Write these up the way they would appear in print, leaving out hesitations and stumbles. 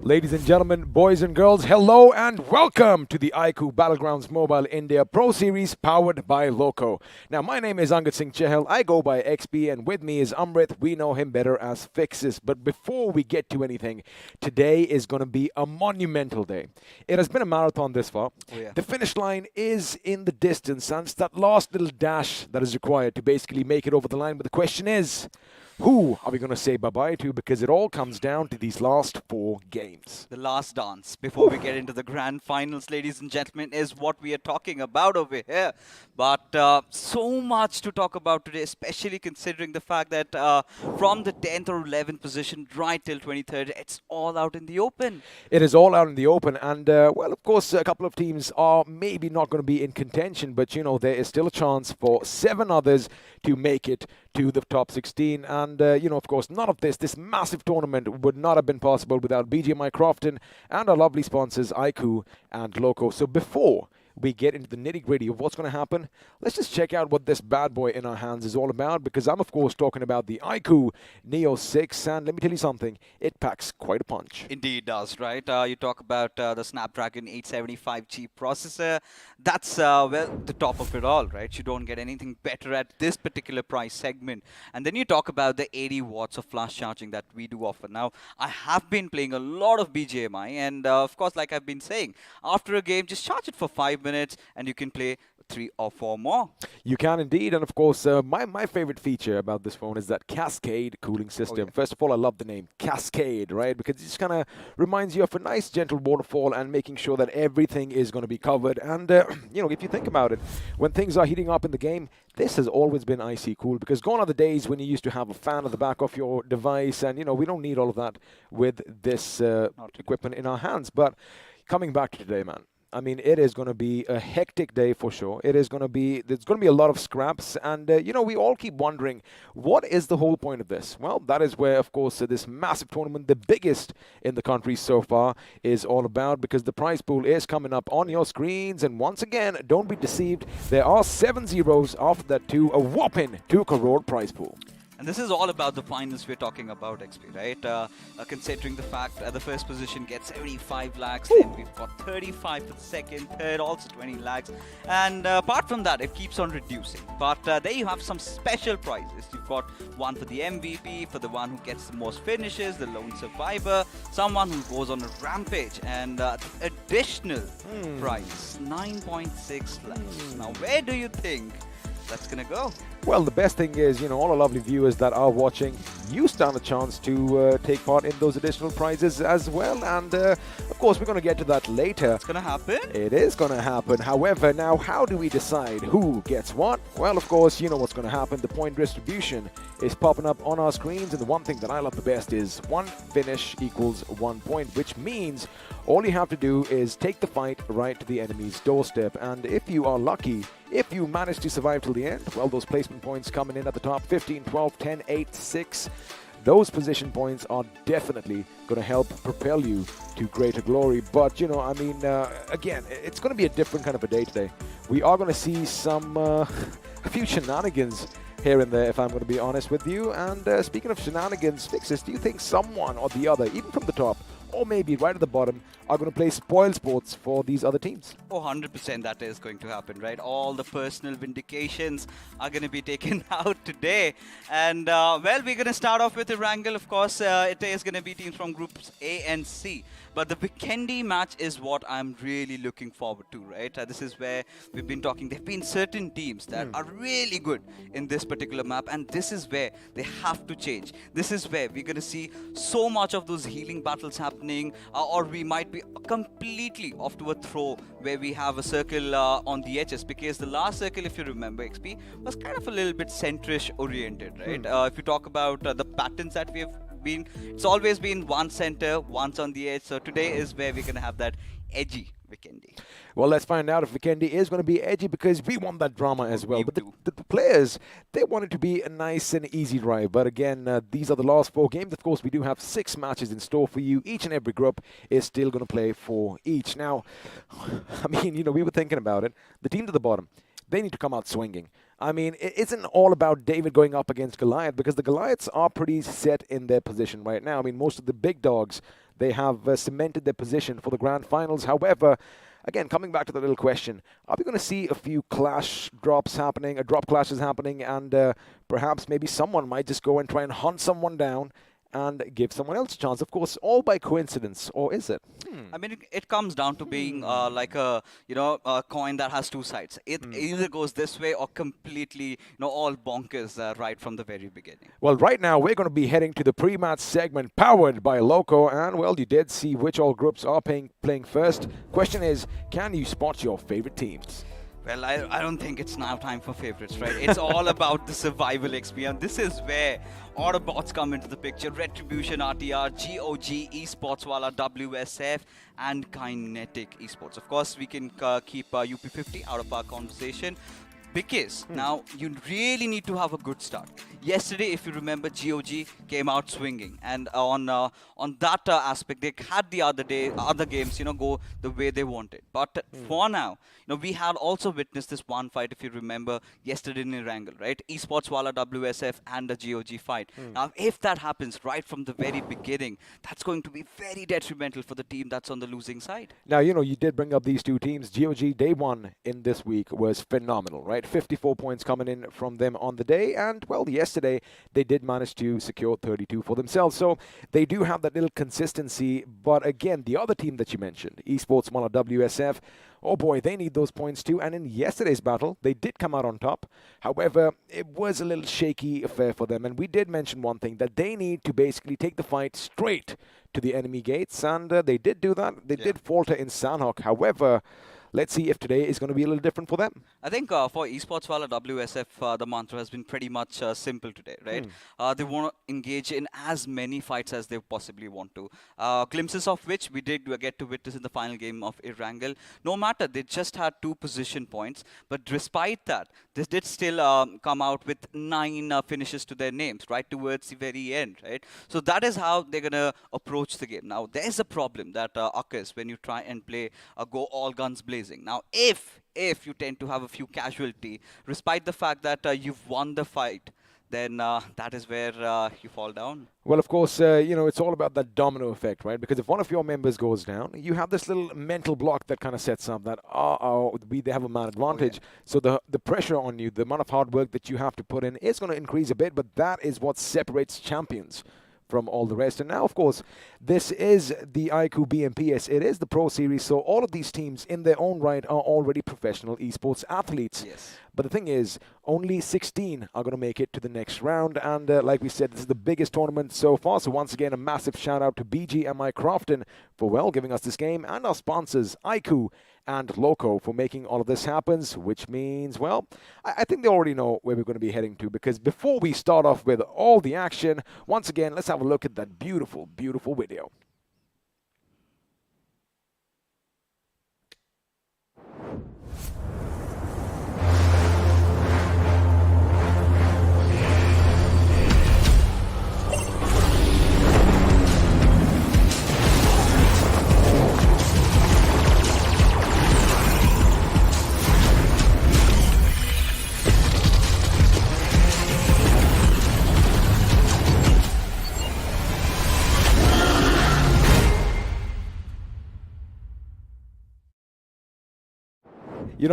Ladies and gentlemen, boys and girls, hello and welcome to the iQOO Battlegrounds Mobile India Pro Series powered by Loco. Now, my name is Angad Singh Chahal. I go by XP, and with me is Amrit. We know him better as Fixes. But before we get to anything, today is going to be a monumental day. It has been a marathon this far. Oh, yeah. The finish line is in the distance, and it's that last little dash that is required to basically make it over the line. But the question is, who are we going to say bye-bye to? Because it all comes down to these last 4 games. The last dance before we get into the grand finals, ladies and gentlemen, is what we are talking about over here. But so much to talk about today, especially considering the fact that from the 10th or 11th position right till 23rd, it's all out in the open. It is all out in the open. And, well, of course, a couple of teams are maybe not going to be in contention. But, you know, there is still a chance for 7 others to make it to the top 16. And, you know, of course, none of this massive tournament would not have been possible without BGMI Crofton and our lovely sponsors, iQOO and Loco. So before we get into the nitty-gritty of what's going to happen, let's just check out what this bad boy in our hands is all about, because I'm, of course, talking about the iQOO Neo 6, and let me tell you something, it packs quite a punch. Indeed does, right? You talk about the Snapdragon 875G processor. That's, well, the top of it all, right? You don't get anything better at this particular price segment. And then you talk about the 80 watts of flash charging that we do offer. Now, I have been playing a lot of BGMI, and, of course, like I've been saying, after a game, just charge it for 5 minutes and you can play 3 or 4 more. You can indeed. And of course, my favorite feature about this phone is that Cascade cooling system. Oh, yeah. First of all, I love the name Cascade, right? Because it just kind of reminds you of a nice gentle waterfall and making sure that everything is going to be covered. And, you know, if you think about it, when things are heating up in the game, this has always been icy cool, because gone are the days when you used to have a fan at the back of your device. And, you know, we don't need all of that with this equipment in our hands. But coming back to today, man, I mean, it is going to be a hectic day for sure. There's going to be a lot of scraps. And, you know, we all keep wondering, what is the whole point of this? Well, that is where, of course, this massive tournament, the biggest in the country so far, is all about, because the prize pool is coming up on your screens. And once again, don't be deceived. There are 7 zeros after that to a whopping 2 crore prize pool. And this is all about the finals we're talking about, XP, right? Considering the fact the first position gets 75 lakhs, then we've got 35 for the second, third also 20 lakhs. And apart from that, it keeps on reducing. But there you have some special prizes. You've got one for the MVP, for the one who gets the most finishes, the lone survivor, someone who goes on a rampage, and additional prize, 9.6 lakhs. Now, where do you think that's going to go? Well, the best thing is, you know, all our lovely viewers that are watching, you stand a chance to take part in those additional prizes as well. And, of course, we're going to get to that later. It's going to happen? It is going to happen. However, now, how do we decide who gets what? Well, of course, you know what's going to happen. The point distribution is popping up on our screens. And the one thing that I love the best is 1 finish equals 1 point, which means all you have to do is take the fight right to the enemy's doorstep. And if you are lucky, if you manage to survive till the end, well, those placement points coming in at the top, 15, 12, 10, 8, 6. Those position points are definitely going to help propel you to greater glory. But, you know, I mean, again, it's going to be a different kind of a day today. We are going to see some, a few shenanigans here and there, if I'm going to be honest with you. And speaking of shenanigans, Fixes, do you think someone or the other, even from the top, or maybe right at the bottom, are going to play spoil sports for these other teams? Oh, 100% that is going to happen, right? All the personal vindications are going to be taken out today. And, well, we're going to start off with Erangel, of course. It is going to be teams from groups A and C. But the Vikendi match is what I'm really looking forward to, right? This is where we've been talking. There have been certain teams that are really good in this particular map, and this is where they have to change. This is where we're going to see so much of those healing battles happening, or we might be completely off to a throw where we have a circle on the edges, because the last circle, if you remember, XP, was kind of a little bit centrish oriented, right? If you talk about the patterns that we have been, it's always been one center, once on the edge. So today is where we're going to have that edgy Vikendi. Well, let's find out if Vikendi is going to be edgy, because we want that drama as well. But the players, they want it to be a nice and easy drive. But again, these are the last 4 games. Of course, we do have 6 matches in store for you. Each and every group is still going to play for each. Now, I mean, you know, we were thinking about it. The teams at the bottom, they need to come out swinging. I mean, it isn't all about David going up against Goliath, because the Goliaths are pretty set in their position right now. I mean, most of the big dogs, they have cemented their position for the grand finals. However, again, coming back to the little question, are we going to see a few clash drops happening, drop clashes happening, and perhaps maybe someone might just go and try and hunt someone down and give someone else a chance? Of course, all by coincidence, or is it? I mean, it comes down to being like a a coin that has two sides. It either goes this way or completely all bonkers right from the very beginning. Well, right now we're going to be heading to the pre-match segment powered by Loco, and well, you did see which all groups are playing first. Question is, can you spot your favorite teams? Well, I don't think it's now time for favorites, right? It's all about the survival XP, and this is where Autobotz come into the picture. Retribution, RTR, GOG, Esports Wala, WSF, and Kinetic Esports. Of course, we can keep UP50 out of our conversation, because now you really need to have a good start. Yesterday, if you remember, GOG came out swinging, and on that aspect, they had the other games, go the way they wanted. But for now, we had also witnessed this one fight, if you remember, yesterday in Erangel, right? Esports Wala, WSF, and the GOG fight. Now, if that happens right from the very beginning, that's going to be very detrimental for the team that's on the losing side. Now, you did bring up these two teams. GOG, day one in this week was phenomenal, right? 54 points coming in from them on the day, and well, yesterday they did manage to secure 32 for themselves, so they do have that little consistency. But again, the other team that you mentioned, Esports Mala, WSF, oh boy, they need those points too, and in yesterday's battle they did come out on top. However, it was a little shaky affair for them, and we did mention one thing, that they need to basically take the fight straight to the enemy gates, and they did do that. They did falter in Sanhok. However, let's see if today is going to be a little different for them. I think for Esports Wala WSF, the mantra has been pretty much simple today, right? They want to engage in as many fights as they possibly want to. Glimpses of which we did get to witness in the final game of Erangel. No matter, they just had 2 position points, but despite that, they did still come out with 9 finishes to their names, right towards the very end, right? So that is how they're going to approach the game. Now, there's a problem that occurs when you try and play go all guns blazing. Now, if you tend to have a few casualty, despite the fact that you've won the fight, then that is where you fall down. Well, of course, it's all about that domino effect, right? Because if one of your members goes down, you have this little mental block that kind of sets up that, they have a man advantage. So the pressure on you, the amount of hard work that you have to put in is going to increase a bit, but that is what separates champions from all the rest. And now, of course, this is the iQOO BMPS. It is the Pro Series, so all of these teams in their own right are already professional esports athletes. Yes. But the thing is, only 16 are going to make it to the next round. And like we said, this is the biggest tournament so far. So once again, a massive shout out to BGMI Crofton for, well, giving us this game, and our sponsors, iQOO and Loco, for making all of this happen, which means, well, I think they already know where we're going to be heading to, because before we start off with all the action, once again, let's have a look at that beautiful, beautiful video.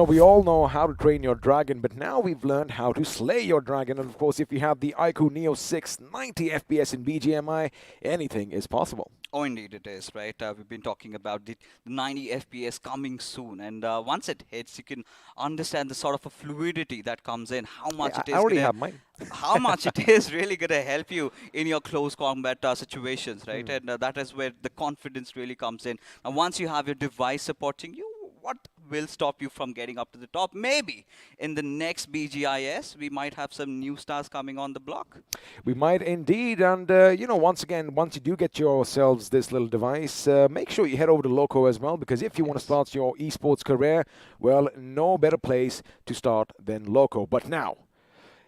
We all know how to train your dragon, but now we've learned how to slay your dragon. And of course, if you have the iQOO Neo 6 90 FPS in BGMI, anything is possible. Oh, indeed it is, right? We've been talking about the 90 FPS coming soon, and once it hits, you can understand the sort of a fluidity that comes in, how much it is. I already have mine. How much it is really going to help you in your close combat situations, right? And that is where the confidence really comes in. Now, once you have your device supporting you, what will stop you from getting up to the top? Maybe in the next BGIS, we might have some new stars coming on the block. We might indeed. And, once again, once you do get yourselves this little device, make sure you head over to Loco as well, because if you want to start your esports career, well, no better place to start than Loco. But now,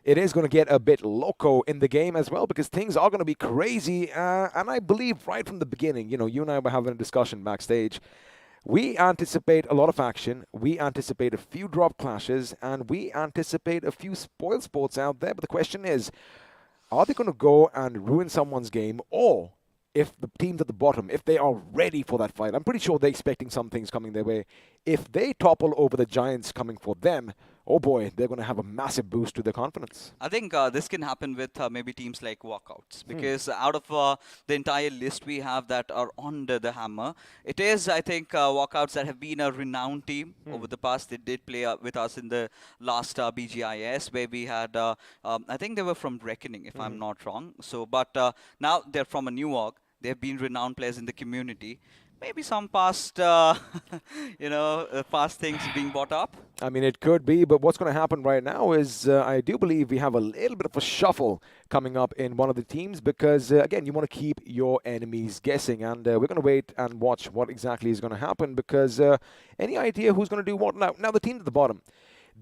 it is going to get a bit loco in the game as well, because things are going to be crazy. And I believe right from the beginning, you and I were having a discussion backstage. We anticipate a lot of action, we anticipate a few drop clashes, and we anticipate a few spoil sports out there. But the question is, are they going to go and ruin someone's game, or if the teams at the bottom, if they are ready for that fight, I'm pretty sure they're expecting some things coming their way. If they topple over the giants coming for them, oh boy, they're going to have a massive boost to their confidence. I think this can happen with maybe teams like Walkouts, because out of the entire list we have that are under the hammer, it is, I think, Walkouts that have been a renowned team over the past. They did play with us in the last BGIS, where we had, I think they were from Reckoning, if I'm not wrong. So, but now they're from a new org. They've been renowned players in the community. Maybe some past, past things being brought up. I mean, it could be, but what's going to happen right now is I do believe we have a little bit of a shuffle coming up in one of the teams because, again, you want to keep your enemies guessing, and we're going to wait and watch what exactly is going to happen because any idea who's going to do what? Now, the team at the bottom,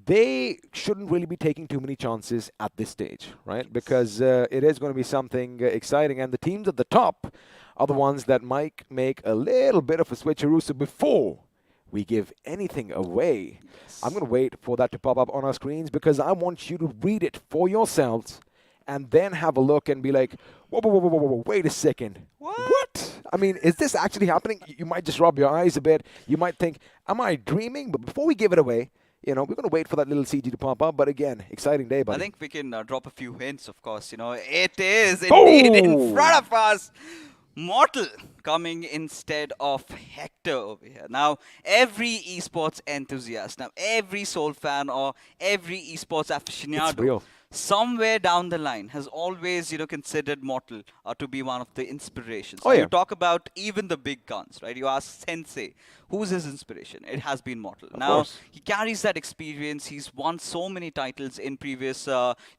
they shouldn't really be taking too many chances at this stage, right? Because it is going to be something exciting, and the teams at the top are the ones that might make a little bit of a switcheroo. So before we give anything away, I'm going to wait for that to pop up on our screens because I want you to read it for yourselves and then have a look and be like, whoa, wait a second. What? I mean, is this actually happening? You might just rub your eyes a bit. You might think, am I dreaming? But before we give it away, we're going to wait for that little CG to pop up. But again, exciting day, buddy. I think we can drop a few hints, of course. It is indeed in front of us. Mortal coming instead of Hector over here. Now, every esports enthusiast, now every Soul fan or every esports aficionado, somewhere down the line has always, considered Mortal to be one of the inspirations. You talk about even the big guns, right? You ask Sensei, who's his inspiration? It has been Mortal. Now, he carries that experience. He's won so many titles in previous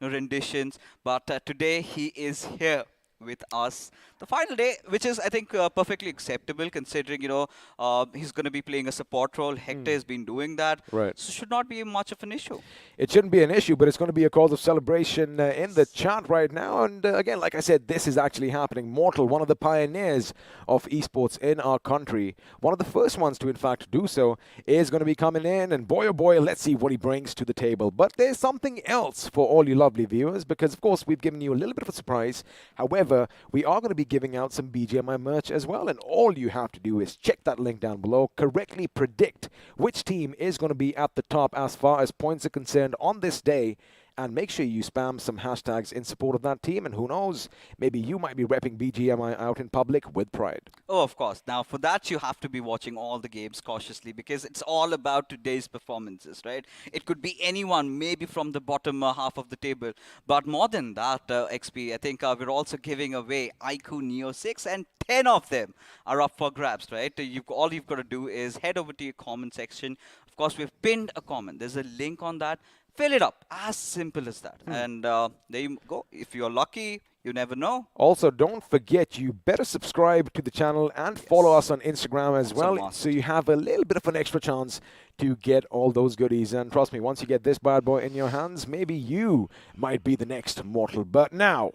renditions, but today he is here with us. The final day, which is, I think, perfectly acceptable considering, he's going to be playing a support role. Hector has been doing that. Right. So should not be much of an issue. It shouldn't be an issue, but it's going to be a cause of celebration in the chat right now. And again, like I said, this is actually happening. Mortal, one of the pioneers of esports in our country, one of the first ones to, in fact, do so, is going to be coming in. And boy, oh boy, let's see what he brings to the table. But there's something else for all you lovely viewers, because, of course, we've given you a little bit of a surprise. However, we are going to be giving out some BGMI merch as well, and all you have to do is check that link down below, correctly predict which team is going to be at the top as far as points are concerned on this day, and make sure you spam some hashtags in support of that team, and who knows, maybe you might be repping BGMI out in public with pride. Oh, of course. Now, for that, you have to be watching all the games cautiously because it's all about today's performances, right? It could be anyone, maybe from the bottom half of the table. But more than that, XP, I think we're also giving away iQOO Neo 6, and 10 of them are up for grabs, right? All you've got to do is head over to your comment section. Of course, we've pinned a comment. There's a link on that. Fill it up. As simple as that. And there you go. If you're lucky, you never know. Also, don't forget, you better subscribe to the channel and follow us on Instagram as well, so you have a little bit of an extra chance to get all those goodies. And trust me, once you get this bad boy in your hands, maybe you might be the next Mortal. But now,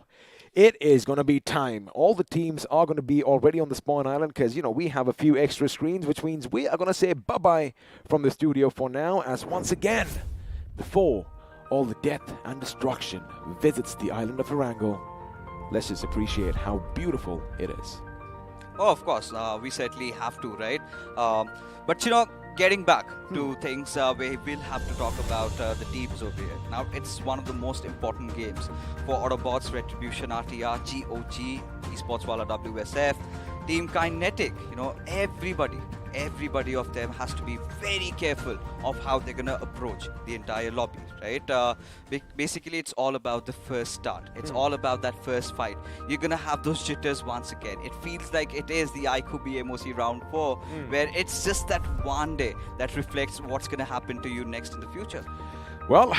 it is going to be time. All the teams are going to be already on the spawn island because, we have a few extra screens, which means we are going to say bye-bye from the studio for now, as once again, before all the death and destruction visits the island of Erangel, let's just appreciate how beautiful it is. Oh, of course, we certainly have to, right? But, getting back to things where we'll have to talk about the teams over here. Now, it's one of the most important games for Autobotz, Retribution, RTR, GOG, Esports Wala WSF, Team Kinetic. Everybody of them has to be very careful of how they're going to approach the entire lobby, right? Basically, it's all about the first start. It's all about that first fight. You're going to have those jitters once again. It feels like it is the iQOO BMOC round 4, where it's just that one day that reflects what's going to happen to you next in the future. Well,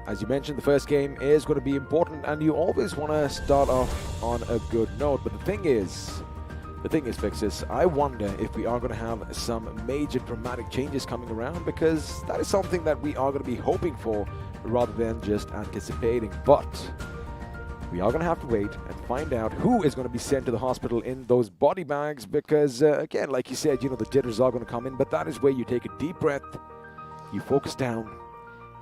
as you mentioned, the first game is going to be important, and you always want to start off on a good note. But the thing is, Fixes, I wonder if we are going to have some major dramatic changes coming around, because that is something that we are going to be hoping for rather than just anticipating. But we are going to have to wait and find out who is going to be sent to the hospital in those body bags, because, again, like you said, the jitters are going to come in, but that is where you take a deep breath, you focus down,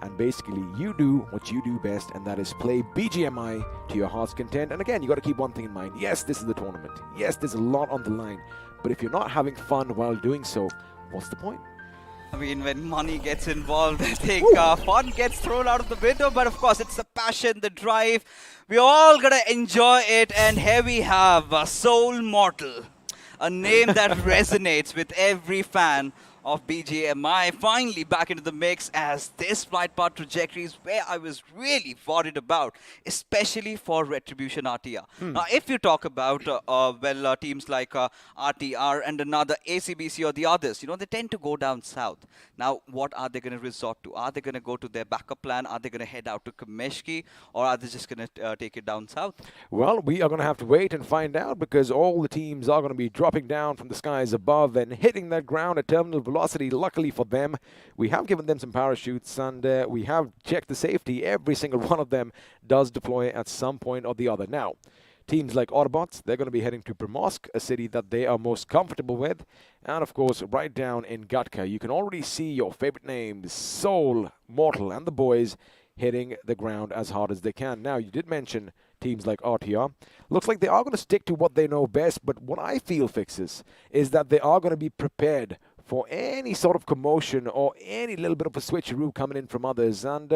and basically you do what you do best, and that is play BGMI to your heart's content. And again, you got to keep one thing in mind. Yes, this is the tournament. Yes, there's a lot on the line, but if you're not having fun while doing so, what's the point? I mean, when money gets involved, I think fun gets thrown out of the window. But of course, it's the passion, the drive. We're all going to enjoy it. And here we have Soul Mortal, a name that resonates with every fan of BGMI, finally back into the mix, as this flight path trajectory is where I was really worried about, especially for Retribution RTR. Now, if you talk about, teams like RTR and another ACBC or the others, you know, they tend to go down south. Now, what are they going to resort to? Are they going to go to their backup plan? Are they going to head out to Kameshki? Or are they just going to take it down south? Well, we are going to have to wait and find out, because all the teams are going to be dropping down from the skies above and hitting that ground at terminal velocity. Luckily for them, we have given them some parachutes, and we have checked the safety. Every single one of them does deploy at some point or the other. Now, teams like Autobotz, they're going to be heading to Primorsk, a city that they are most comfortable with. And of course, right down in Gatka, you can already see your favorite names, Soul, Mortal, and the boys hitting the ground as hard as they can. Now, you did mention teams like RTR. Looks like they are going to stick to what they know best, but what I feel, Fixes, is that they are going to be prepared for any sort of commotion or any little bit of a switcheroo coming in from others. And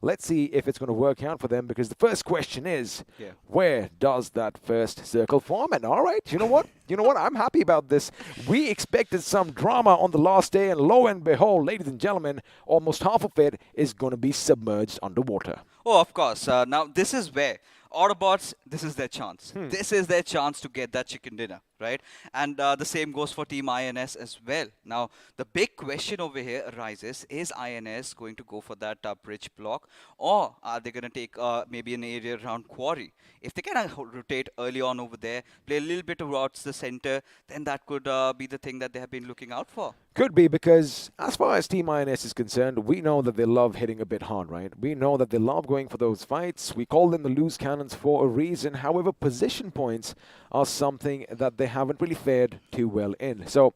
let's see if it's going to work out for them, because the first question is, where does that first circle form? And all right, you know what? I'm happy about this. We expected some drama on the last day, and lo and behold, ladies and gentlemen, almost half of it is going to be submerged underwater. Oh, of course. Now, this is where Autobotz, this is their chance. This is their chance to get that chicken dinner, right? And the same goes for Team INS as well. Now, the big question over here arises, is INS going to go for that bridge block, or are they going to take maybe an area around Quarry? If they can rotate early on over there, play a little bit towards the center, then that could be the thing that they have been looking out for. Could be, because as far as Team INS is concerned, we know that they love hitting a bit hard, right? We know that they love going for those fights. We call them the loose cannons for a reason. However, position points are something that they haven't really fared too well in. So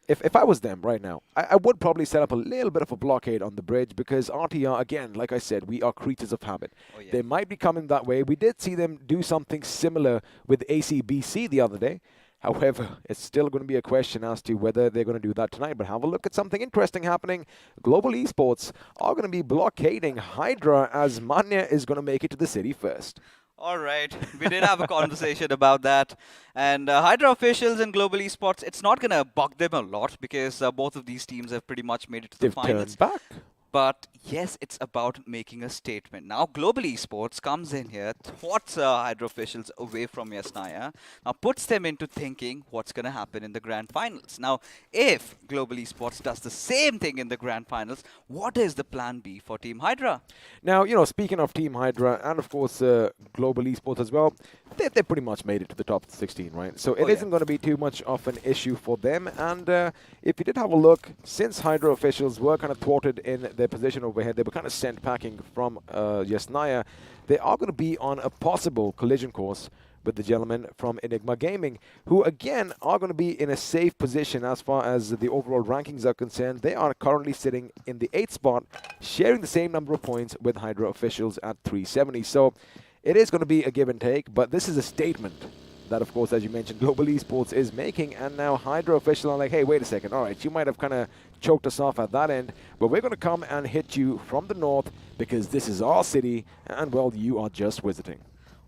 if I was them right now, I would probably set up a little bit of a blockade on the bridge, because RTR, again, like I said, we are creatures of habit. Oh, yeah. They might be coming that way. We did see them do something similar with ACBC the other day. However, it's still going to be a question as to whether they're going to do that tonight. But have a look at something interesting happening. Global Esports are going to be blockading Hydra, as Manya is going to make it to the city first. All right. We did have a conversation about that. And Hydra officials and Global Esports, it's not going to bug them a lot, because both of these teams have pretty much made it to the finals. They've turned back. But yes, it's about making a statement. Now, Global Esports comes in here, thwarts Hydra officials away from Yasnaya, now puts them into thinking what's going to happen in the grand finals. Now, if Global Esports does the same thing in the grand finals, what is the plan B for Team Hydra? Now, speaking of Team Hydra and, of course, Global Esports as well, they pretty much made it to the top 16, right? So it isn't going to be too much of an issue for them. And if you did have a look, since Hydra officials were kind of thwarted in their position over here, they were kind of sent packing from Yasnaya, they are going to be on a possible collision course with the gentlemen from Enigma Gaming, who again are going to be in a safe position as far as the overall rankings are concerned. They are currently sitting in the 8th spot, sharing the same number of points with Hydra officials at 370. So it is going to be a give and take, but this is a statement that, of course, as you mentioned, Global Esports is making. And now Hydra officials are like, hey, wait a second. All right, you might have kind of choked us off at that end, but we're going to come and hit you from the north, because this is our city, and, well, you are just visiting.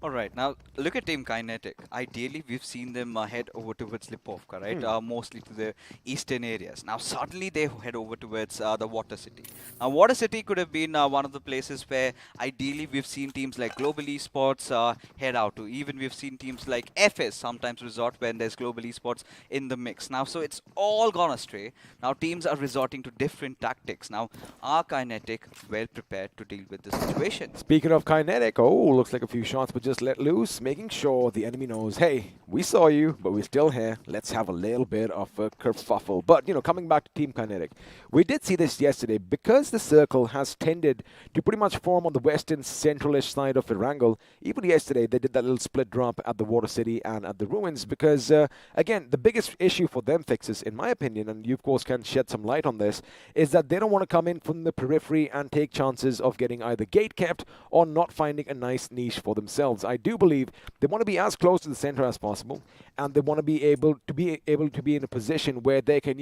All right, now look at Team Kinetic. Ideally, we've seen them head over towards Lipovka, right? Mostly to the eastern areas. Now, suddenly they head over towards the Water City. Now, Water City could have been one of the places where ideally we've seen teams like Global Esports head out to. Even we've seen teams like FS sometimes resort when there's Global Esports in the mix. Now, so it's all gone astray. Now, teams are resorting to different tactics. Now, are Kinetic well prepared to deal with the situation? Speaking of Kinetic, looks like a few shots were just just let loose, making sure the enemy knows, hey, we saw you, but we're still here. Let's have a little bit of a kerfuffle. But, coming back to Team Kinetic, we did see this yesterday because the circle has tended to pretty much form on the western centralish side of Erangel. Even yesterday, they did that little split drop at the Water City and at the Ruins because, again, the biggest issue for them fixes, in my opinion, and you, of course, can shed some light on this, is that they don't want to come in from the periphery and take chances of getting either gate kept or not finding a nice niche for themselves. I do believe they want to be as close to the center as possible, and they want to be able to be in a position where they can,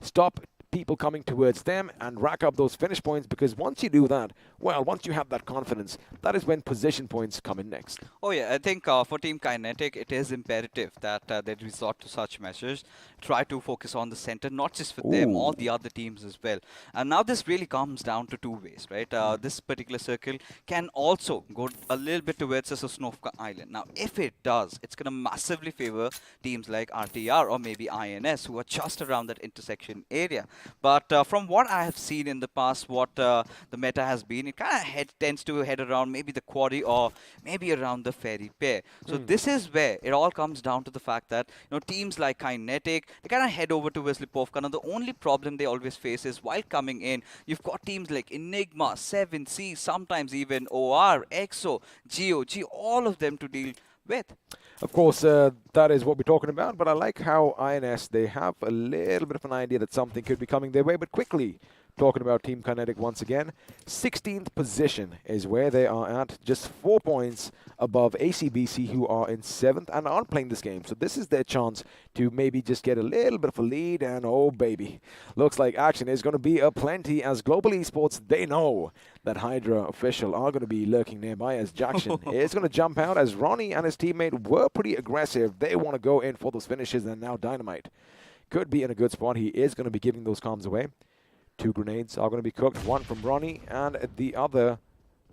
stop people coming towards them and rack up those finish points, because once you do that, well, once you have that confidence, that is when position points come in next. Oh yeah, I think for Team Kinetic, it is imperative that they resort to such measures. Try to focus on the center, not just for them, all the other teams as well. And now this really comes down to two ways, right? This particular circle can also go a little bit towards the Sosnovka Island. Now, if it does, it's going to massively favor teams like RTR or maybe INS, who are just around that intersection area. But from what I have seen in the past, what the meta has been, it kind of tends to head around maybe the quarry or maybe around the ferry pair. So this is where it all comes down to the fact that teams like Kinetic, they kind of head over to Lipovka. Now the only problem they always face is while coming in, you've got teams like Enigma, 7C, sometimes even OR, EXO, GOG, all of them to deal with. Of course, that is what we're talking about, but I like how INS, they have a little bit of an idea that something could be coming their way, but quickly, talking about Team Kinetic once again, 16th position is where they are at, just 4 points above ACBC, who are in 7th and aren't playing this game. So this is their chance to maybe just get a little bit of a lead, and oh baby, looks like action is going to be aplenty as Global Esports, they know that Hydra official are going to be lurking nearby, as Jackson is going to jump out, as Ronnie and his teammate were pretty aggressive. They want to go in for those finishes, and now Dynamite could be in a good spot. He is going to be giving those comms away. 2 grenades are going to be cooked, one from Ronnie and the other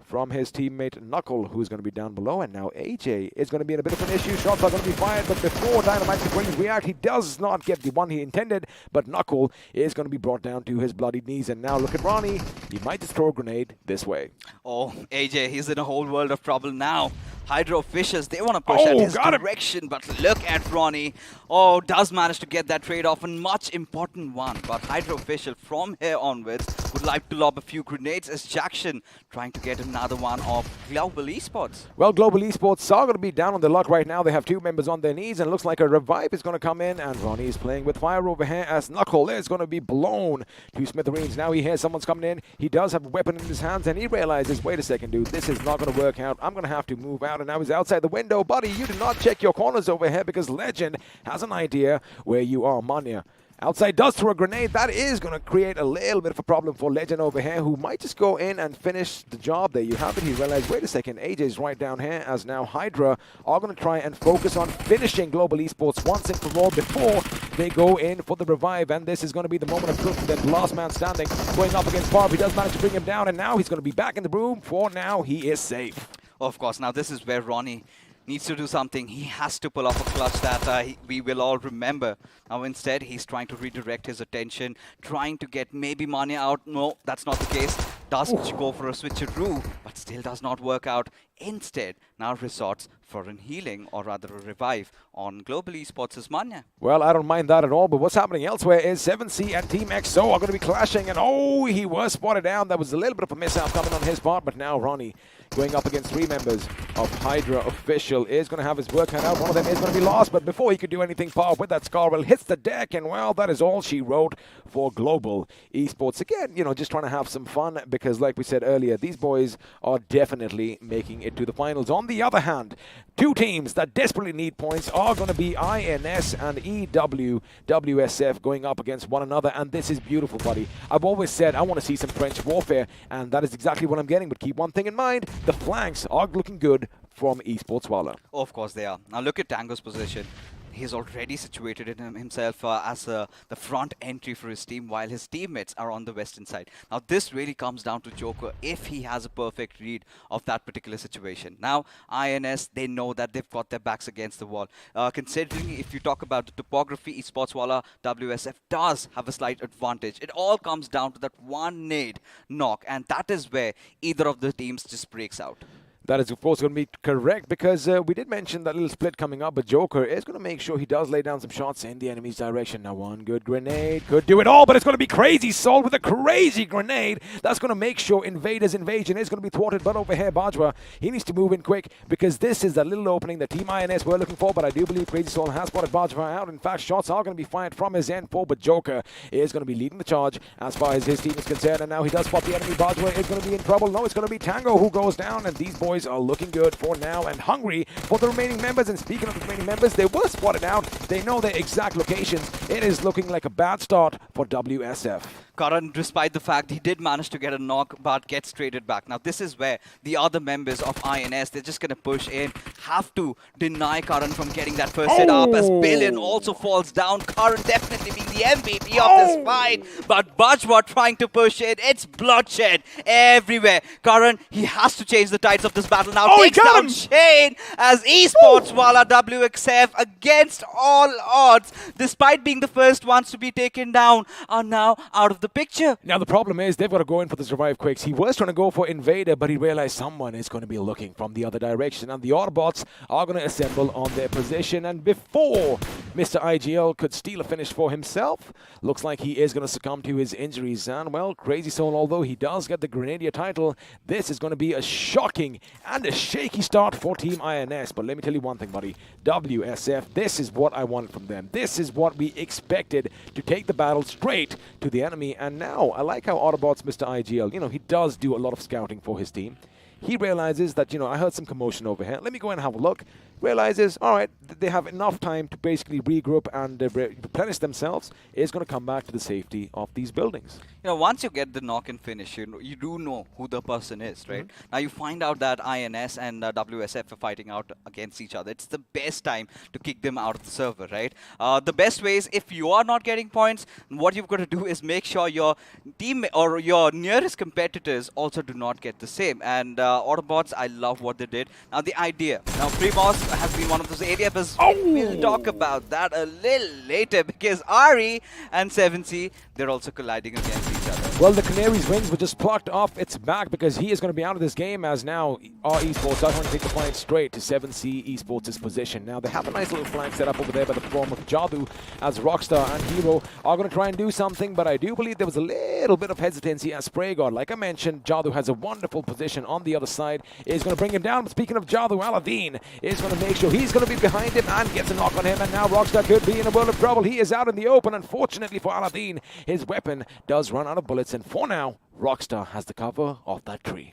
from his teammate Knuckle, who's going to be down below. And now AJ is going to be in a bit of an issue. Shots are going to be fired, but before Dynamite can react, he does not get the one he intended, but Knuckle is going to be brought down to his bloody knees. And now look at Ronnie. He might just throw a grenade this way. Oh, AJ, he's in a whole world of trouble now. Hydra officials, they want to push at his direction, but look at Ronnie. Oh, does manage to get that trade off, and much important one. But Hydra official from here onwards would like to lob a few grenades as Jackson trying to get another one of Global Esports. Well, Global Esports are going to be down on their luck right now. They have 2 members on their knees, and it looks like a revive is going to come in, and Ronnie is playing with fire over here as Knuckle is going to be blown to smithereens. Now he hears someone's coming in. He does have a weapon in his hands, and he realizes, wait a second, dude, this is not going to work out. I'm going to have to move out, and now he's outside the window. Buddy, you do not check your corners over here because Legend has an idea where you are. Manya outside does throw a grenade. That is going to create a little bit of a problem for Legend over here, who might just go in and finish the job. There you have it. He realized, wait a second, AJ's right down here, as now Hydra are going to try and focus on finishing Global Esports once and for all before they go in for the revive. And this is going to be the moment of truth for that last man standing, going up against Barb. He does manage to bring him down, and now he's going to be back in the room. For now, he is safe. Of course, now this is where Ronnie needs to do something. He has to pull off a clutch that we will all remember. Now instead, he's trying to redirect his attention, trying to get maybe Mania out. No, that's not the case. Does go for a switcheroo, but still does not work out. Instead, now resorts for a healing, or rather a revive, on Global Esports' Manya. Well, I don't mind that at all, but what's happening elsewhere is 7C and Team EXO are going to be clashing, and oh, he was spotted down. That was a little bit of a mishap coming on his part, but now Ronnie, going up against 3 members of Hydra official, is going to have his work cut out. One of them is going to be lost, but before he could do anything, Power with that Scarwell hits the deck, and well, that is all she wrote for Global Esports. Again, just trying to have some fun, because like we said earlier, these boys are definitely making it to the finals. On the other hand, 2 teams that desperately need points are going to be INS and EWSF going up against one another, and this is beautiful, buddy. I've always said I want to see some trench warfare, and that is exactly what I'm getting, but keep one thing in mind, the flanks are looking good from Esports Walla. Oh, of course they are. Now look at Tango's position. He's already situated in himself as the front entry for his team, while his teammates are on the western side. Now this really comes down to Joker if he has a perfect read of that particular situation. Now INS, they know that they've got their backs against the wall. Considering if you talk about the topography, Esports Walla WSF does have a slight advantage. It all comes down to that one nade knock, and that is where either of the teams just breaks out. That is, of course, going to be correct because we did mention that little split coming up, but Joker is going to make sure he does lay down some shots in the enemy's direction. Now, one good grenade could do it all, but it's going to be Crazy Soul with a crazy grenade. That's going to make sure Invader's invasion is going to be thwarted, but over here, Bajwa, he needs to move in quick because this is the little opening that Team INS were looking for, but I do believe Crazy Soul has spotted Bajwa out. In fact, shots are going to be fired from his end for, but Joker is going to be leading the charge as far as his team is concerned, and now he does spot the enemy. Bajwa is going to be in trouble. No, it's going to be Tango who goes down, and these boys are looking good for now and hungry for the remaining members. And speaking of the remaining members, they were spotted out. They know their exact locations. It is looking like a bad start for WSF. Karan, despite the fact he did manage to get a knock, but gets traded back. Now, this is where the other members of INS, they're just going to push in, have to deny Karan from getting that first hit up, as Billion also falls down. Karan definitely being the MVP of this fight, but Bajwa trying to push in. It's bloodshed everywhere. Karan, he has to change the tides of this battle now. Takes down Shane as Esports Wala WXF against all odds, despite being the first ones to be taken down, are now out of the picture. Now the problem is they've got to go in for the survive quicks. He was trying to go for Invader, but he realized someone is going to be looking from the other direction, and the Autobotz are going to assemble on their position. And before Mr. IGL could steal a finish for himself, looks like he is going to succumb to his injuries. And well, Crazy Soul, although he does get the Grenadier title, this is going to be a shocking and a shaky start for Team INS. But let me tell you one thing, buddy. WSF, this is what I wanted from them. This is what we expected, to take the battle straight to the enemy. And now, I like how Autobotz, Mr. IGL, he does do a lot of scouting for his team. He realizes that, I heard some commotion over here. Let me go and have a look. Realizes, all right, they have enough time to basically regroup and replenish themselves. Is going to come back to the safety of these buildings. Once you get the knock and finish, you do know who the person is, right? Now you find out that INS and WSF are fighting out against each other. It's the best time to kick them out of the server, right? The best way is, if you are not getting points, what you've got to do is make sure your team or your nearest competitors also do not get the same. And Autobotz, I love what they did. Now the idea. Now Primoz has been one of those areas. We'll talk about that a little later, because Ari and 7C, they're also colliding against each other. Well, the Canaries' wings were just plucked off its back because he is going to be out of this game, as now our Esports are going to take the point straight to 7C Esports' position. Now, they have a nice little flank set up over there by the form of Jadu, as Rockstar and Hero are going to try and do something, but I do believe there was a little bit of hesitancy as Spray God. Like I mentioned, Jadu has a wonderful position on the other side, is going to bring him down. But speaking of Jadu, Aladdin is going to make sure he's going to be behind him and gets a knock on him, and now Rockstar could be in a world of trouble. He is out in the open. Unfortunately for Aladdin, his weapon does run out of bullets, and for now, Rockstar has the cover of that tree.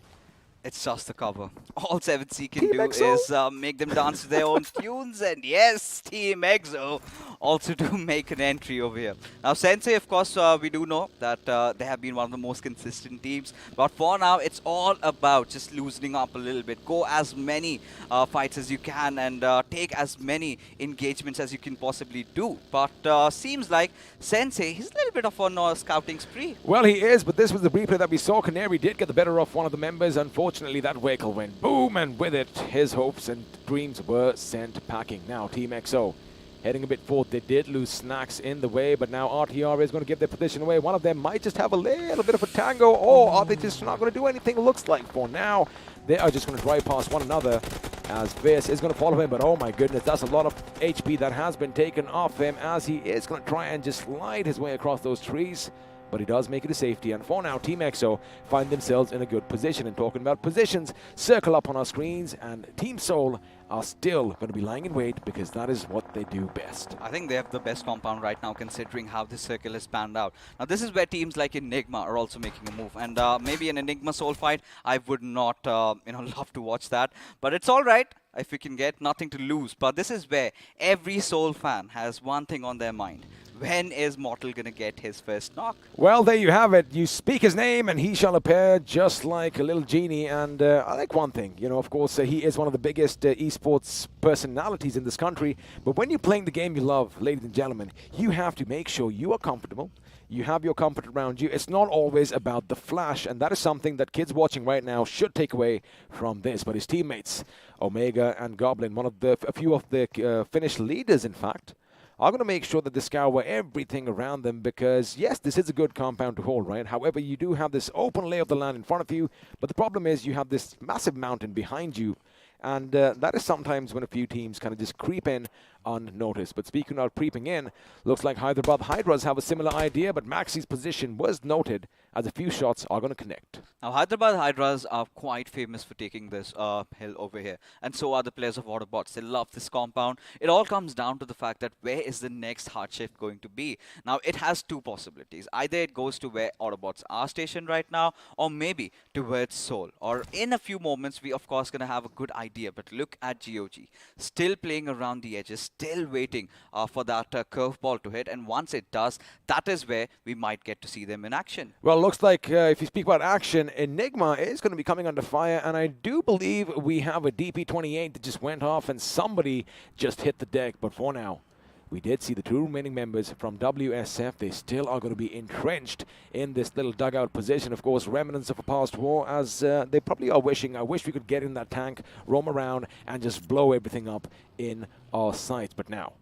It's just the cover. All 7C can do is make them dance to their own tunes, and yes, Team EXO also do make an entry over here. Now, Sensei, of course, we do know that they have been one of the most consistent teams, but for now, it's all about just loosening up a little bit. Go as many fights as you can, and take as many engagements as you can possibly do. But seems like Sensei, he's a little bit of on a scouting spree. Well, he is, but this was the replay that we saw. Canary did get the better of one of the members. Unfortunately, that vehicle went boom, and with it, his hopes and dreams were sent packing. Now, Team EXO heading a bit forward. They did lose Snacks in the way, but now RTR is going to give their position away. One of them might just have a little bit of a tango, or are they just not going to do anything? Looks like for now, they are just going to drive past one another, as Viz is going to follow him. But oh my goodness, that's a lot of HP that has been taken off him, as he is going to try and just slide his way across those trees. But he does make it to safety, and for now, Team EXO find themselves in a good position. And talking about positions, circle up on our screens, and Team Seoul are still going to be lying in wait, because that is what they do best. I think they have the best compound right now, considering how this circle is panned out. Now, this is where teams like Enigma are also making a move, and maybe an Enigma Soul fight, I would not, love to watch that, but it's all right if we can get nothing to lose. But this is where every Soul fan has one thing on their mind. When is Mortal going to get his first knock? Well, there you have it. You speak his name and he shall appear, just like a little genie. And I like one thing, of course, he is one of the biggest esports personalities in this country. But when you're playing the game you love, ladies and gentlemen, you have to make sure you are comfortable. You have your comfort around you. It's not always about the flash, and that is something that kids watching right now should take away from this. But his teammates, Omega and Goblin, a few of the Finnish leaders, in fact, are going to make sure that they scour everything around them because, yes, this is a good compound to hold, right? However, you do have this open lay of the land in front of you, but the problem is you have this massive mountain behind you. And that is sometimes when a few teams kind of just creep in unnoticed. But speaking of creeping in, looks like Hyderabad Hydras have a similar idea, but Maxi's position was noted as a few shots are going to connect. Now, Hyderabad Hydras are quite famous for taking this hill over here, and so are the players of Autobotz. They love this compound. It all comes down to the fact that where is the next hard shift going to be? Now, it has two possibilities. Either it goes to where Autobotz are stationed right now, or maybe towards Seoul. Or in a few moments, we of course going to have a good idea. But look at GOG, still playing around the edges, still waiting for that curveball to hit. And once it does, that is where we might get to see them in action. Well, looks like if you speak about action, Enigma is going to be coming under fire, and I do believe we have a DP-28 that just went off and somebody just hit the deck. But for now, we did see the two remaining members from WSF. They still are going to be entrenched in this little dugout position. Of course, remnants of a past war, as they probably are wishing, I wish we could get in that tank, roam around, and just blow everything up in our sights. But now,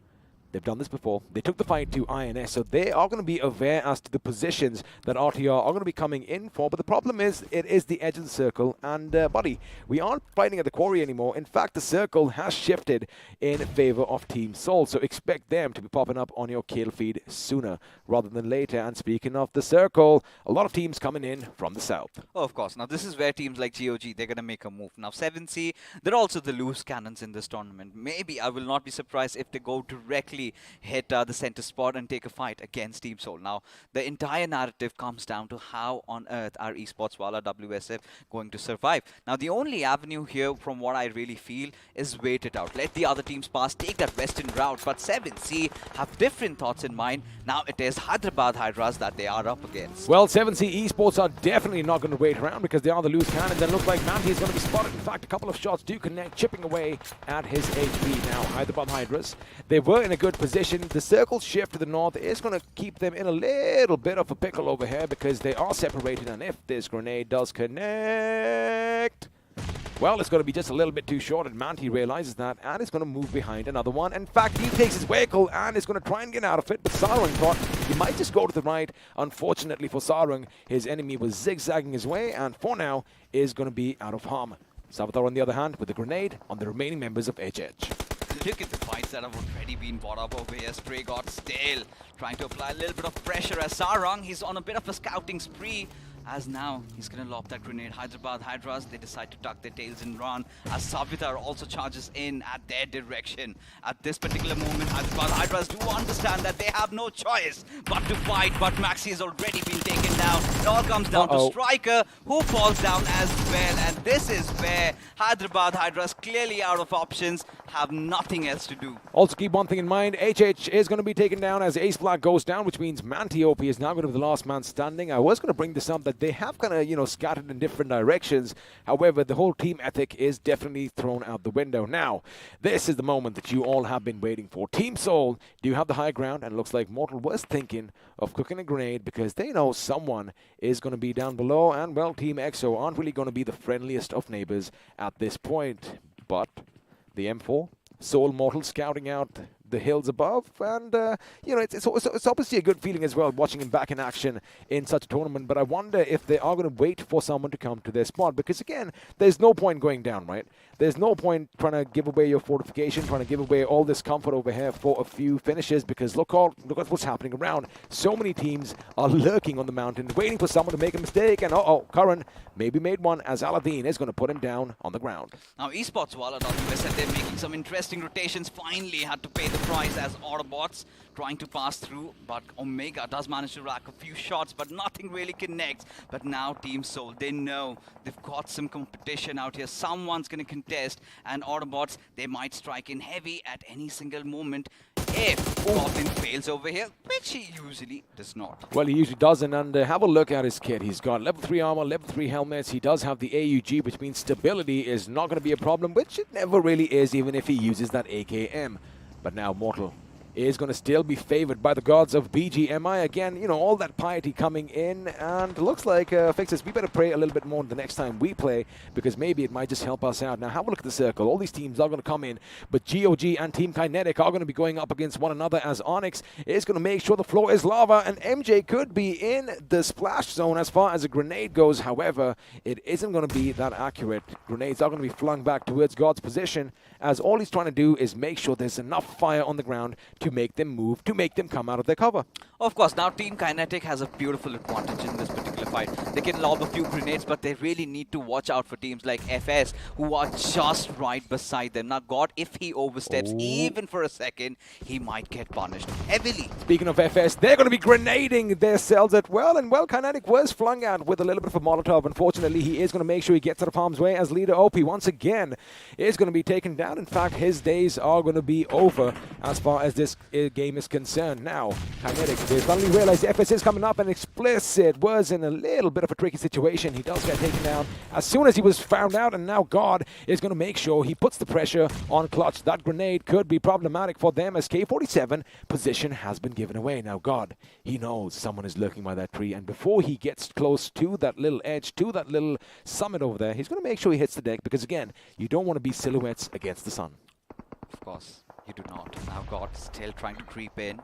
they've done this before. They took the fight to INS, so they are going to be aware as to the positions that RTR are going to be coming in for. But the problem is, it is the edge of the circle. And, buddy, we aren't fighting at the quarry anymore. In fact, the circle has shifted in favor of Team Seoul. So expect them to be popping up on your kill feed sooner rather than later. And speaking of the circle, a lot of teams coming in from the south. Oh, of course. Now, this is where teams like GOG, they're going to make a move. Now, 7C, they're also the loose cannons in this tournament. Maybe I will not be surprised if they go directly hit the center spot and take a fight against Team Seoul. Now, the entire narrative comes down to how on earth are Esports Wala WSF going to survive. Now, the only avenue here, from what I really feel, is wait it out. Let the other teams pass, take that western route. But 7C have different thoughts in mind. Now, it is Hyderabad Hydras that they are up against. Well, 7C Esports are definitely not going to wait around because they are the loose cannons, and looks like Manti is going to be spotted. In fact, a couple of shots do connect, chipping away at his HP. Now, Hyderabad Hydras, they were in a good position. The circle shift to the north is going to keep them in a little bit of a pickle over here because they are separated, and if this grenade does connect, well, it's going to be just a little bit too short, and Manti realizes that and is going to move behind another one. In fact, he takes his vehicle and is going to try and get out of it, but Sarung thought he might just go to the right. Unfortunately for Sarung, his enemy was zigzagging his way, and for now is going to be out of harm. Savitar, on the other hand, with a grenade on the remaining members of HH. Look at the fights that have already been brought up over here. Stray got still trying to apply a little bit of pressure as Sarung, he's on a bit of a scouting spree. As now, he's going to lob that grenade. Hyderabad Hydras, they decide to tuck their tails and run. As Savitar also charges in at their direction. At this particular moment, Hyderabad Hydras do understand that they have no choice but to fight. But Maxi has already been taken down. It all comes down to Striker, who falls down as well. And this is where Hyderabad Hydras, clearly out of options, have nothing else to do. Also keep one thing in mind, HH is going to be taken down as Ace Black goes down, which means Manti OP is now going to be the last man standing. I was going to bring this up that they have kind of, scattered in different directions. However, the whole team ethic is definitely thrown out the window. Now, this is the moment that you all have been waiting for. Team Seoul, do you have the high ground? And it looks like Mortal was thinking of cooking a grenade because they know someone is going to be down below. And, well, Team EXO aren't really going to be the friendliest of neighbors at this point. But the M4, Seoul Mortal scouting out the hills above, and it's obviously a good feeling as well watching him back in action in such a tournament. But I wonder if they are going to wait for someone to come to their spot, because again, there's no point going down, right? There's no point trying to give away your fortification, trying to give away all this comfort over here for a few finishes, because look at what's happening around. So many teams are lurking on the mountain, waiting for someone to make a mistake, and Curran maybe made one, as Aladdin is going to put him down on the ground. Now, Esports Wala WSF, they're making some interesting rotations, finally had to pay the price as Autobotz trying to pass through, but Omega does manage to rack a few shots, but nothing really connects. But now Team Seoul, they know they've got some competition out here. Someone's going to contest, and Autobotz, they might strike in heavy at any single moment if Goblin fails over here, which he usually does not. Well, he usually doesn't, and have a look at his kit. He's got level 3 armor, level 3 helmets. He does have the AUG, which means stability is not going to be a problem, which it never really is, even if he uses that AKM. But now Mortal is going to still be favored by the gods of BGMI. Again, you know, all that piety coming in, and looks like, Fixes, we better pray a little bit more the next time we play, because maybe it might just help us out. Now, have a look at the circle. All these teams are going to come in, but GOG and Team Kinetic are going to be going up against one another, as Onyx is going to make sure the floor is lava, and MJ could be in the splash zone as far as a grenade goes. However, it isn't going to be that accurate. Grenades are going to be flung back towards God's position, as all he's trying to do is make sure there's enough fire on the ground to make them move, to make them come out of their cover. Of course, now Team Kinetic has a beautiful advantage in this particular fight. They can lob a few grenades, but they really need to watch out for teams like FS, who are just right beside them. Now, God, if he oversteps even for a second, he might get punished heavily. Speaking of FS, they're going to be grenading their cells at well, and well, Kinetic was flung out with a little bit of a Molotov. Unfortunately, he is going to make sure he gets out of harm's way, as leader OP once again is going to be taken down. In fact, his days are going to be over as far as this game is concerned. Now, Kinetic, they finally realized FS is coming up, and Explicit was in a little bit of a tricky situation. He does get taken down as soon as he was found out, and now God is going to make sure he puts the pressure on Clutch. That grenade could be problematic for them, as K47 position has been given away. Now, God, he knows someone is lurking by that tree, and before he gets close to that little edge, to that little summit over there, he's going to make sure he hits the deck, because again, you don't want to be silhouettes against the sun. Of course, you do not. Now God still trying to creep in.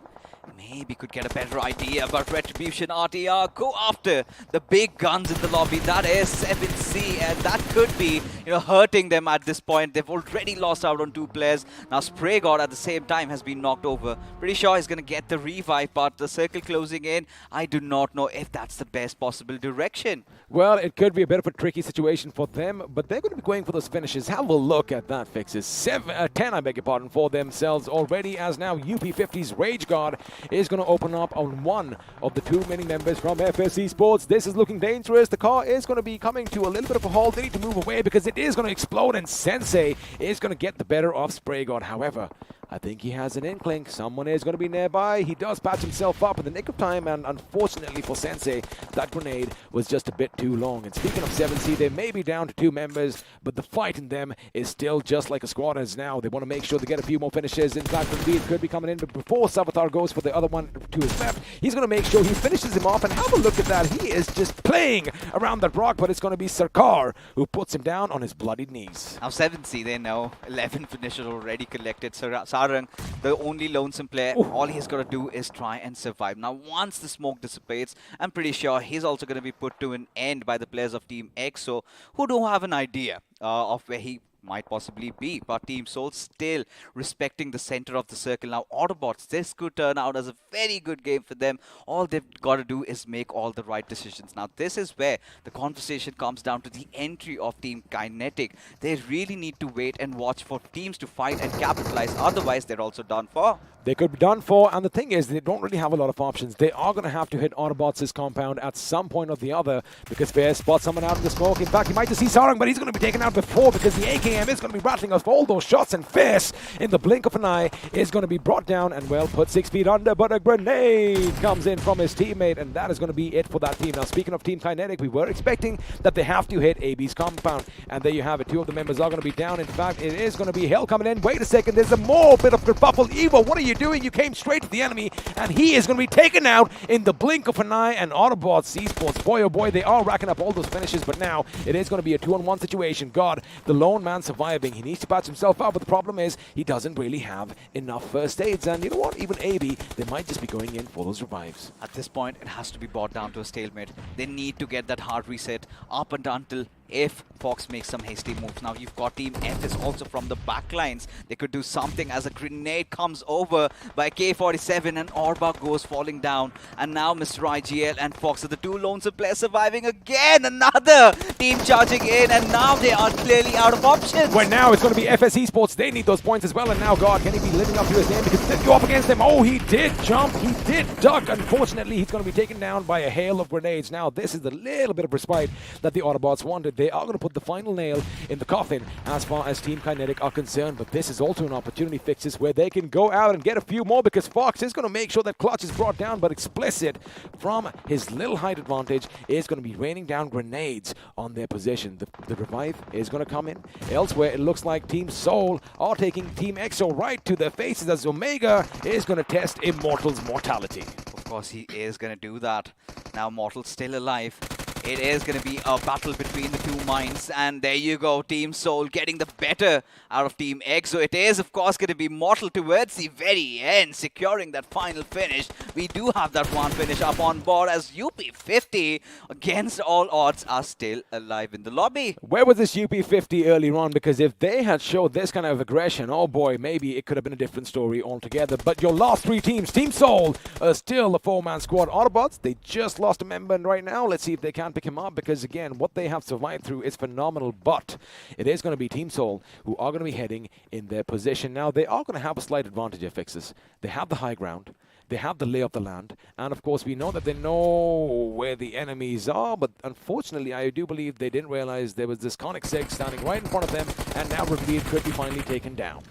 Maybe could get a better idea about Retribution. RTR go after the big guns in the lobby. That is 7C, and that could be, you know, hurting them at this point. They've already lost out on 2 players. Now Spray God at the same time has been knocked over. Pretty sure he's going to get the revive, but the circle closing in, I do not know if that's the best possible direction. Well, it could be a bit of a tricky situation for them, but they're going to be going for those finishes. Have a look at that, Fixes. 10, I beg your pardon, for themselves already, as now UP50's Rage Guard is going to open up on one of the 2 mini members from FS Esports. This is looking dangerous. The car is going to be coming to a little bit of a halt. They need to move away because it is going to explode, and Sensei is going to get the better of Spray God. However, I think he has an inkling. Someone is going to be nearby. He does patch himself up in the nick of time, and unfortunately for Sensei, that grenade was just a bit too long. And speaking of 7C, they may be down to 2 members, but the fight in them is still just like a squad as now. They want to make sure they get a few more finishes. In fact, indeed, could be coming in, but before Savitar goes for the other one to his left, he's going to make sure he finishes him off. And have a look at that. He is just playing around that rock, but it's going to be Sarkar who puts him down on his bloodied knees. Now 7C, they know 11 finishes already collected. Sarang, the only lonesome player, all he's got to do is try and survive. Now once the smoke dissipates, I'm pretty sure he's also going to be put to an end by the players of Team EXO, who don't have an idea of where he might possibly be, but Team Soul still respecting the center of the circle. Now Autobotz, this could turn out as a very good game for them. All they've got to do is make all the right decisions. Now this is where the conversation comes down to the entry of Team Kinetic. They really need to wait and watch for teams to fight and capitalize, otherwise they're also done for. They could be done for, and the thing is, they don't really have a lot of options. They are going to have to hit Autobotz's compound at some point or the other, because Fair spots someone out in the smoke. In fact, you might just see Sarang, but he's going to be taken out before, because the AKM is going to be rattling off all those shots, and Fierce, in the blink of an eye, is going to be brought down and, well, put 6 feet under, but a grenade comes in from his teammate, and that is going to be it for that team. Now, speaking of Team Kinetic, we were expecting that they have to hit AB's compound, and there you have it. 2 of the members are going to be down. In fact, it is going to be Hell coming in. Wait a second, there's a more bit of kerfuffle. Evo, what are you doing? You came straight to the enemy, and he is going to be taken out in the blink of an eye. And Autobotz Esports, boy oh boy, they are racking up all those finishes, but now it is going to be a 2-on-1 situation. God, the lone man surviving. He needs to patch himself up, but the problem is he doesn't really have enough first aids, and you know what, even AB, they might just be going in for those revives. At this point, it has to be brought down to a stalemate. They need to get that hard reset up and until if Fox makes some hasty moves. Now you've got Team F is also from the backlines. They could do something as a grenade comes over by K47 and Orba goes falling down. And now Mr. IGL and Fox are the 2 lonesome players surviving again. Another team charging in, and now they are clearly out of options. Well, now it's going to be FS Esports. They need those points as well. And now, God, can he be living up to his name? Because he did go up against them. Oh, he did jump. He did duck. Unfortunately, he's going to be taken down by a hail of grenades. Now, this is the little bit of respite that the Autobots wanted. they are going to put the final nail in the coffin as far as Team Kinetic are concerned. But this is also an opportunity, Fixes, where they can go out and get a few more, because Fox is going to make sure that Clutch is brought down. But Explicit, from his little height advantage, is going to be raining down grenades on their position. The revive is going to come in. Elsewhere, it looks like Team Soul are taking Team EXO right to their faces as Omega is going to test Immortal's mortality. Of course, he is going to do that. Now, Mortal's still alive. It is going to be a battle between the two minds, and there you go, Team Soul getting the better out of Team EXO. It is, of course, going to be Mortal towards the very end, securing that final finish. We do have that one finish up on board as UP50, against all odds, are still alive in the lobby. Where was this UP50 earlier on? Because if they had showed this kind of aggression, oh boy, maybe it could have been a different story altogether. But your last three teams, Team Soul, are still a four-man squad. Autobotz, they just lost a member right now. Let's see if they can pick him up, because again, what they have survived through is phenomenal. But it is going to be Team Soul who are going to be heading in their position. Now, they are going to have a slight advantage here, Fixes. They have the high ground. They have the lay of the land, and of course we know that they know where the enemies are, but unfortunately I do believe they didn't realize there was this Conic 6 standing right in front of them, and now Reveal could be finally taken down.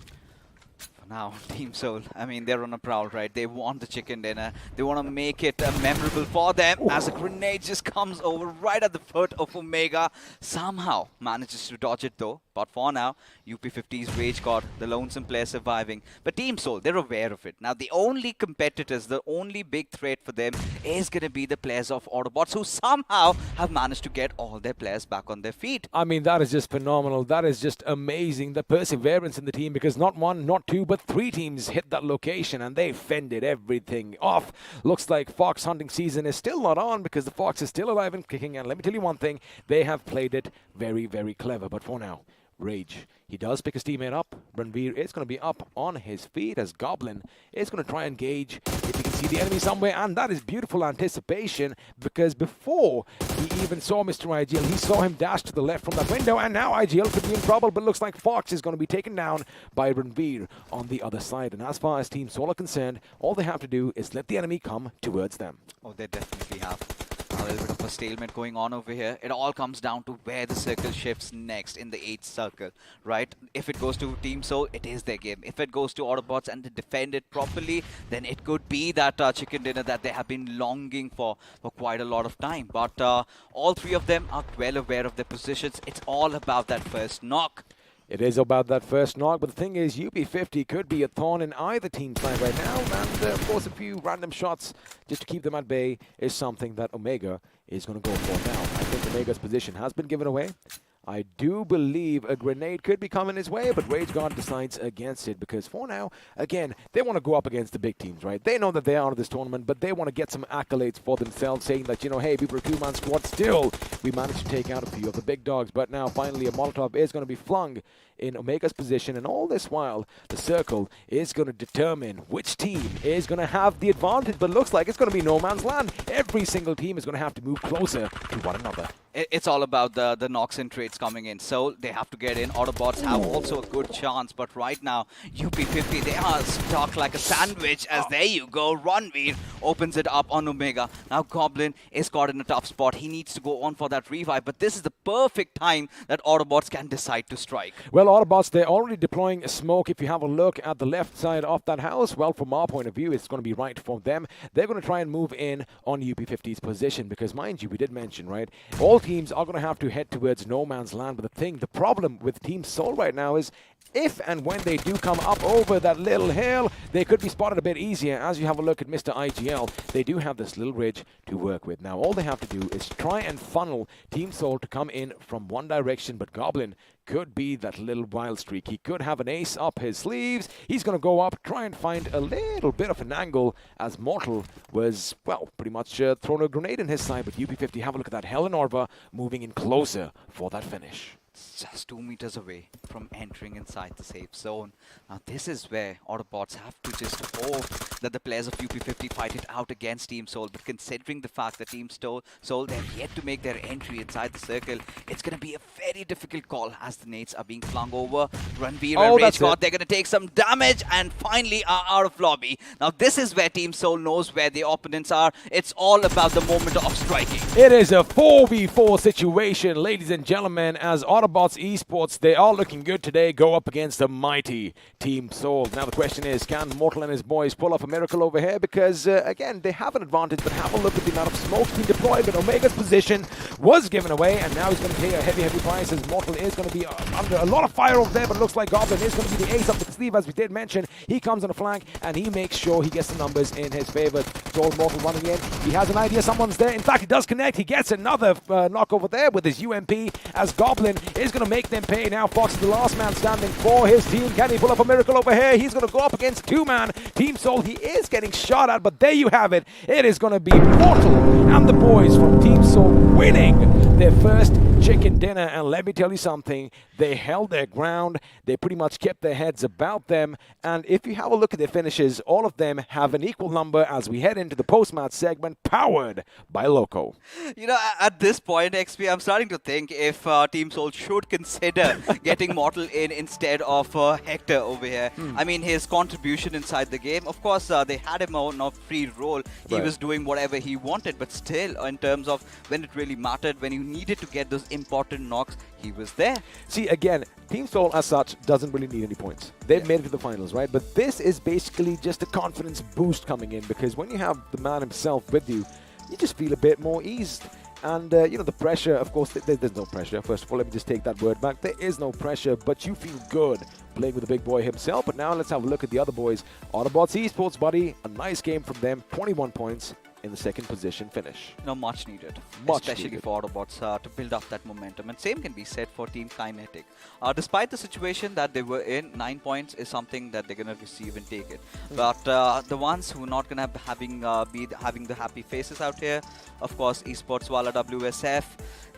Now, Team Soul, I mean, they're on a prowl, right? They want the chicken dinner. They want to make it memorable for them. Ooh. As a grenade just comes over right at the foot of Omega. Somehow manages to dodge it though. But for now, UP50's Rage God, the lonesome player surviving. But Team Soul, they're aware of it. Now, the only competitors, the only big threat for them is going to be the players of Autobotz, who somehow have managed to get all their players back on their feet. I mean, that is just phenomenal. That is just amazing. The perseverance in the team, because not one, not two, but three teams hit that location and they fended everything off. Looks like Fox hunting season is still not on, because the Fox is still alive and kicking. And let me tell you one thing, they have played it very, very clever. But for now, Rage, he does pick his teammate up. Ranveer is going to be up on his feet as Goblin is going to try and gauge if he can see the enemy somewhere. And that is beautiful anticipation, because before he even saw Mr. IGL, he saw him dash to the left from that window. And now IGL could be in trouble, but looks like Fox is going to be taken down by Ranveer on the other side. And as far as Team Soul are concerned, all they have to do is let the enemy come towards them. Oh, they definitely have. A little bit of a stalemate going on over here. It all comes down to where the circle shifts next in the 8th circle, right? If it goes to Team Soul, it is their game. If it goes to Autobotz and they defend it properly, then it could be that chicken dinner that they have been longing for quite a lot of time. But all three of them are well aware of their positions. It's all about that first knock. It is about that first knock, but the thing is, UP50 could be a thorn in either team's side right now, and of course a few random shots just to keep them at bay is something that Omega is going to go for now. I think Omega's position has been given away. I do believe a grenade could be coming his way, but Rage God decides against it, because for now, again, they want to go up against the big teams, right? They know that they are out of this tournament, but they want to get some accolades for themselves, saying that, you know, hey, we were a two-man squad. Still, we managed to take out a few of the big dogs, but now finally a Molotov is going to be flung in Omega's position, and all this while, the circle is going to determine which team is going to have the advantage, but looks like it's going to be no man's land. Every single team is going to have to move closer to one another. It's all about the knocks and trades coming in, so they have to get in. Autobots have also a good chance, but right now, UP50, they are stuck like a sandwich, as there you go, Ranveer opens it up on Omega. Now Goblin is caught in a tough spot. He needs to go on for that revive, but this is the perfect time that Autobots can decide to strike. Well, Autobots, they're already deploying a smoke. If you have a look at the left side of that house, well, from our point of view, it's going to be right for them. They're going to try and move in on UP50's position, because mind you, we did mention, right, all teams are going to have to head towards no man's land. But the problem with Team Soul right now is if and when they do come up over that little hill, they could be spotted a bit easier. As you have a look at Mr. IGL, they do have this little ridge to work with. Now, all they have to do is try and funnel Team Soul to come in from one direction, but Goblin could be that little wild streak. He could have an ace up his sleeves. He's going to go up, try and find a little bit of an angle, as Mortal was, well, pretty much thrown a grenade in his side. But UP50, have a look at that. Helen Orva moving in closer for that finish. It's just 2 meters away from entering inside the safe zone. Now this is where Autobotz have to just hope that the players of UP50 fight it out against Team Soul. But considering the fact that Team Soul, they've yet to make their entry inside the circle, it's going to be a very difficult call as the nades are being flung over. Ranveer and Rage God, they're going to take some damage and finally are out of lobby. Now this is where Team Soul knows where the opponents are. It's all about the moment of striking. It is a 4v4 situation, ladies and gentlemen, as Autobotz Esports, they are looking good today, go up against the mighty Team Soul. Now the question is, can Mortal and his boys pull off a miracle over here? Because, again, they have an advantage, but have a look at the amount of smoke being deployed, but Omega's position was given away, and now he's going to pay a heavy price, as Mortal is going to be under a lot of fire over there, but it looks like Goblin is going to be the ace up the sleeve, as we did mention. He comes on the flank, and he makes sure he gets the numbers in his favor. Soul Mortal running in. He has an idea someone's there. In fact, he does connect. He gets another knock over there with his UMP, as Goblin is going to make them pay. Now Fox is the last man standing for his team. Can he pull up a miracle over here? He's going to go up against two-man Team Soul. He is getting shot at, but there you have it. It is going to be Mortal and the boys from Team Soul winning their first chicken dinner. And let me tell you something, they held their ground. They pretty much kept their heads about them. And if you have a look at their finishes, all of them have an equal number as we head into the post-match segment, powered by Loco. You know, at this point, XP, I'm starting to think if Team Soul should consider getting Mortal in instead of Hector over here. I mean, his contribution inside the game, of course, they had him on a free roll. He was doing whatever he wanted, but still, in terms of when it really mattered, when you needed to get those important knocks, he was there. See, again, Team Soul as such doesn't really need any points. They've made it to the finals, right? But this is basically just a confidence boost coming in, because when you have the man himself with you, you just feel a bit more eased. And, you know, the pressure, of course, there's no pressure. First of all, let me just take that word back. There is no pressure, but you feel good playing with the big boy himself. But now let's have a look at the other boys. Autobotz Esports, buddy. A nice game from them. 21 points in the second position finish. No, much needed. Much especially needed. for Autobotz to build up that momentum. And same can be said for Team Kinetic. Despite the situation that they were in, 9 points is something that they're going to receive and take it. But the ones who are not going to be having the happy faces out here, of course, Esports, Wala, WSF,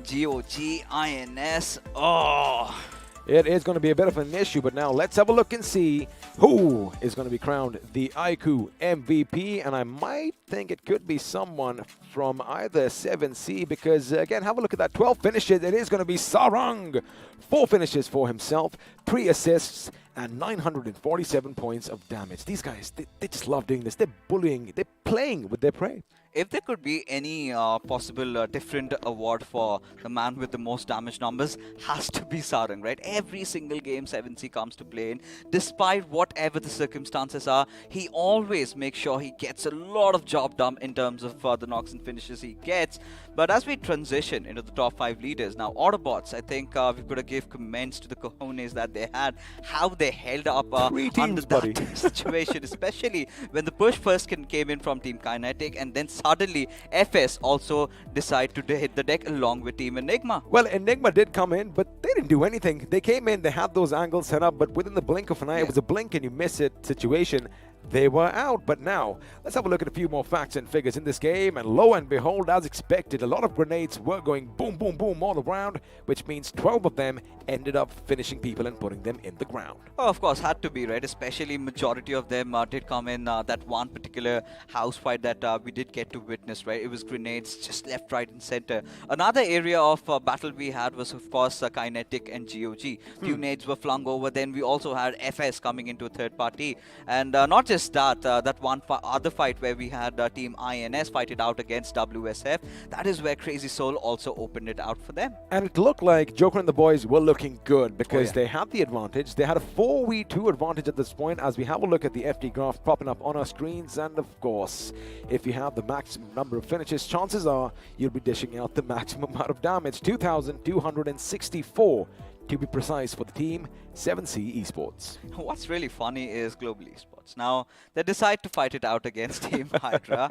GOG, INS. Oh! It is going to be a bit of an issue, but now let's have a look and see who is going to be crowned the iQOO MVP. And I might think it could be someone from either 7C, because, again, have a look at that. 12 finishes. It is going to be Sarang. 4 finishes for himself, 3 assists, and 947 points of damage. These guys, they just love doing this. They're bullying. They're playing with their prey. If there could be any possible different award for the man with the most damage numbers, has to be Sarang, right? Every single game 7C comes to play in, despite whatever the circumstances are, he always makes sure he gets a lot of job done in terms of the knocks and finishes he gets. But as we transition into the top 5 leaders, now Autobotz, I think we've got to give comments to the cojones that they had, how they held up under that situation, especially when the push first came in from Team Kinetic, and then suddenly FS also decide to hit the deck along with Team Enigma. Well, Enigma did come in, but they didn't do anything. They came in, they had those angles set up, but within the blink of an eye, it was a blink and you miss it situation. They were out. But now, let's have a look at a few more facts and figures in this game. And lo and behold, as expected, a lot of grenades were going boom, boom, boom all around, which means 12 of them ended up finishing people and putting them in the ground. Oh, of course, had to be, right? Especially majority of them did come in that one particular house fight that we did get to witness, right? It was grenades just left, right, and center. Another area of battle we had was, of course, Kinetic and GOG. Few nades were flung over. Then we also had FS coming into a third party. And not just that, that one other fight where we had Team INS fight it out against WSF. That is where Crazy Soul also opened it out for them. And it looked like Joker and the boys were looking good, because they had the advantage. They had a 4v2 advantage at this point, as we have a look at the FD graph popping up on our screens. And of course, if you have the maximum number of finishes, chances are you'll be dishing out the maximum amount of damage. 2,264 to be precise for the Team 7C Esports. What's really funny is Global Esports. Now, they decide to fight it out against Team Hydra.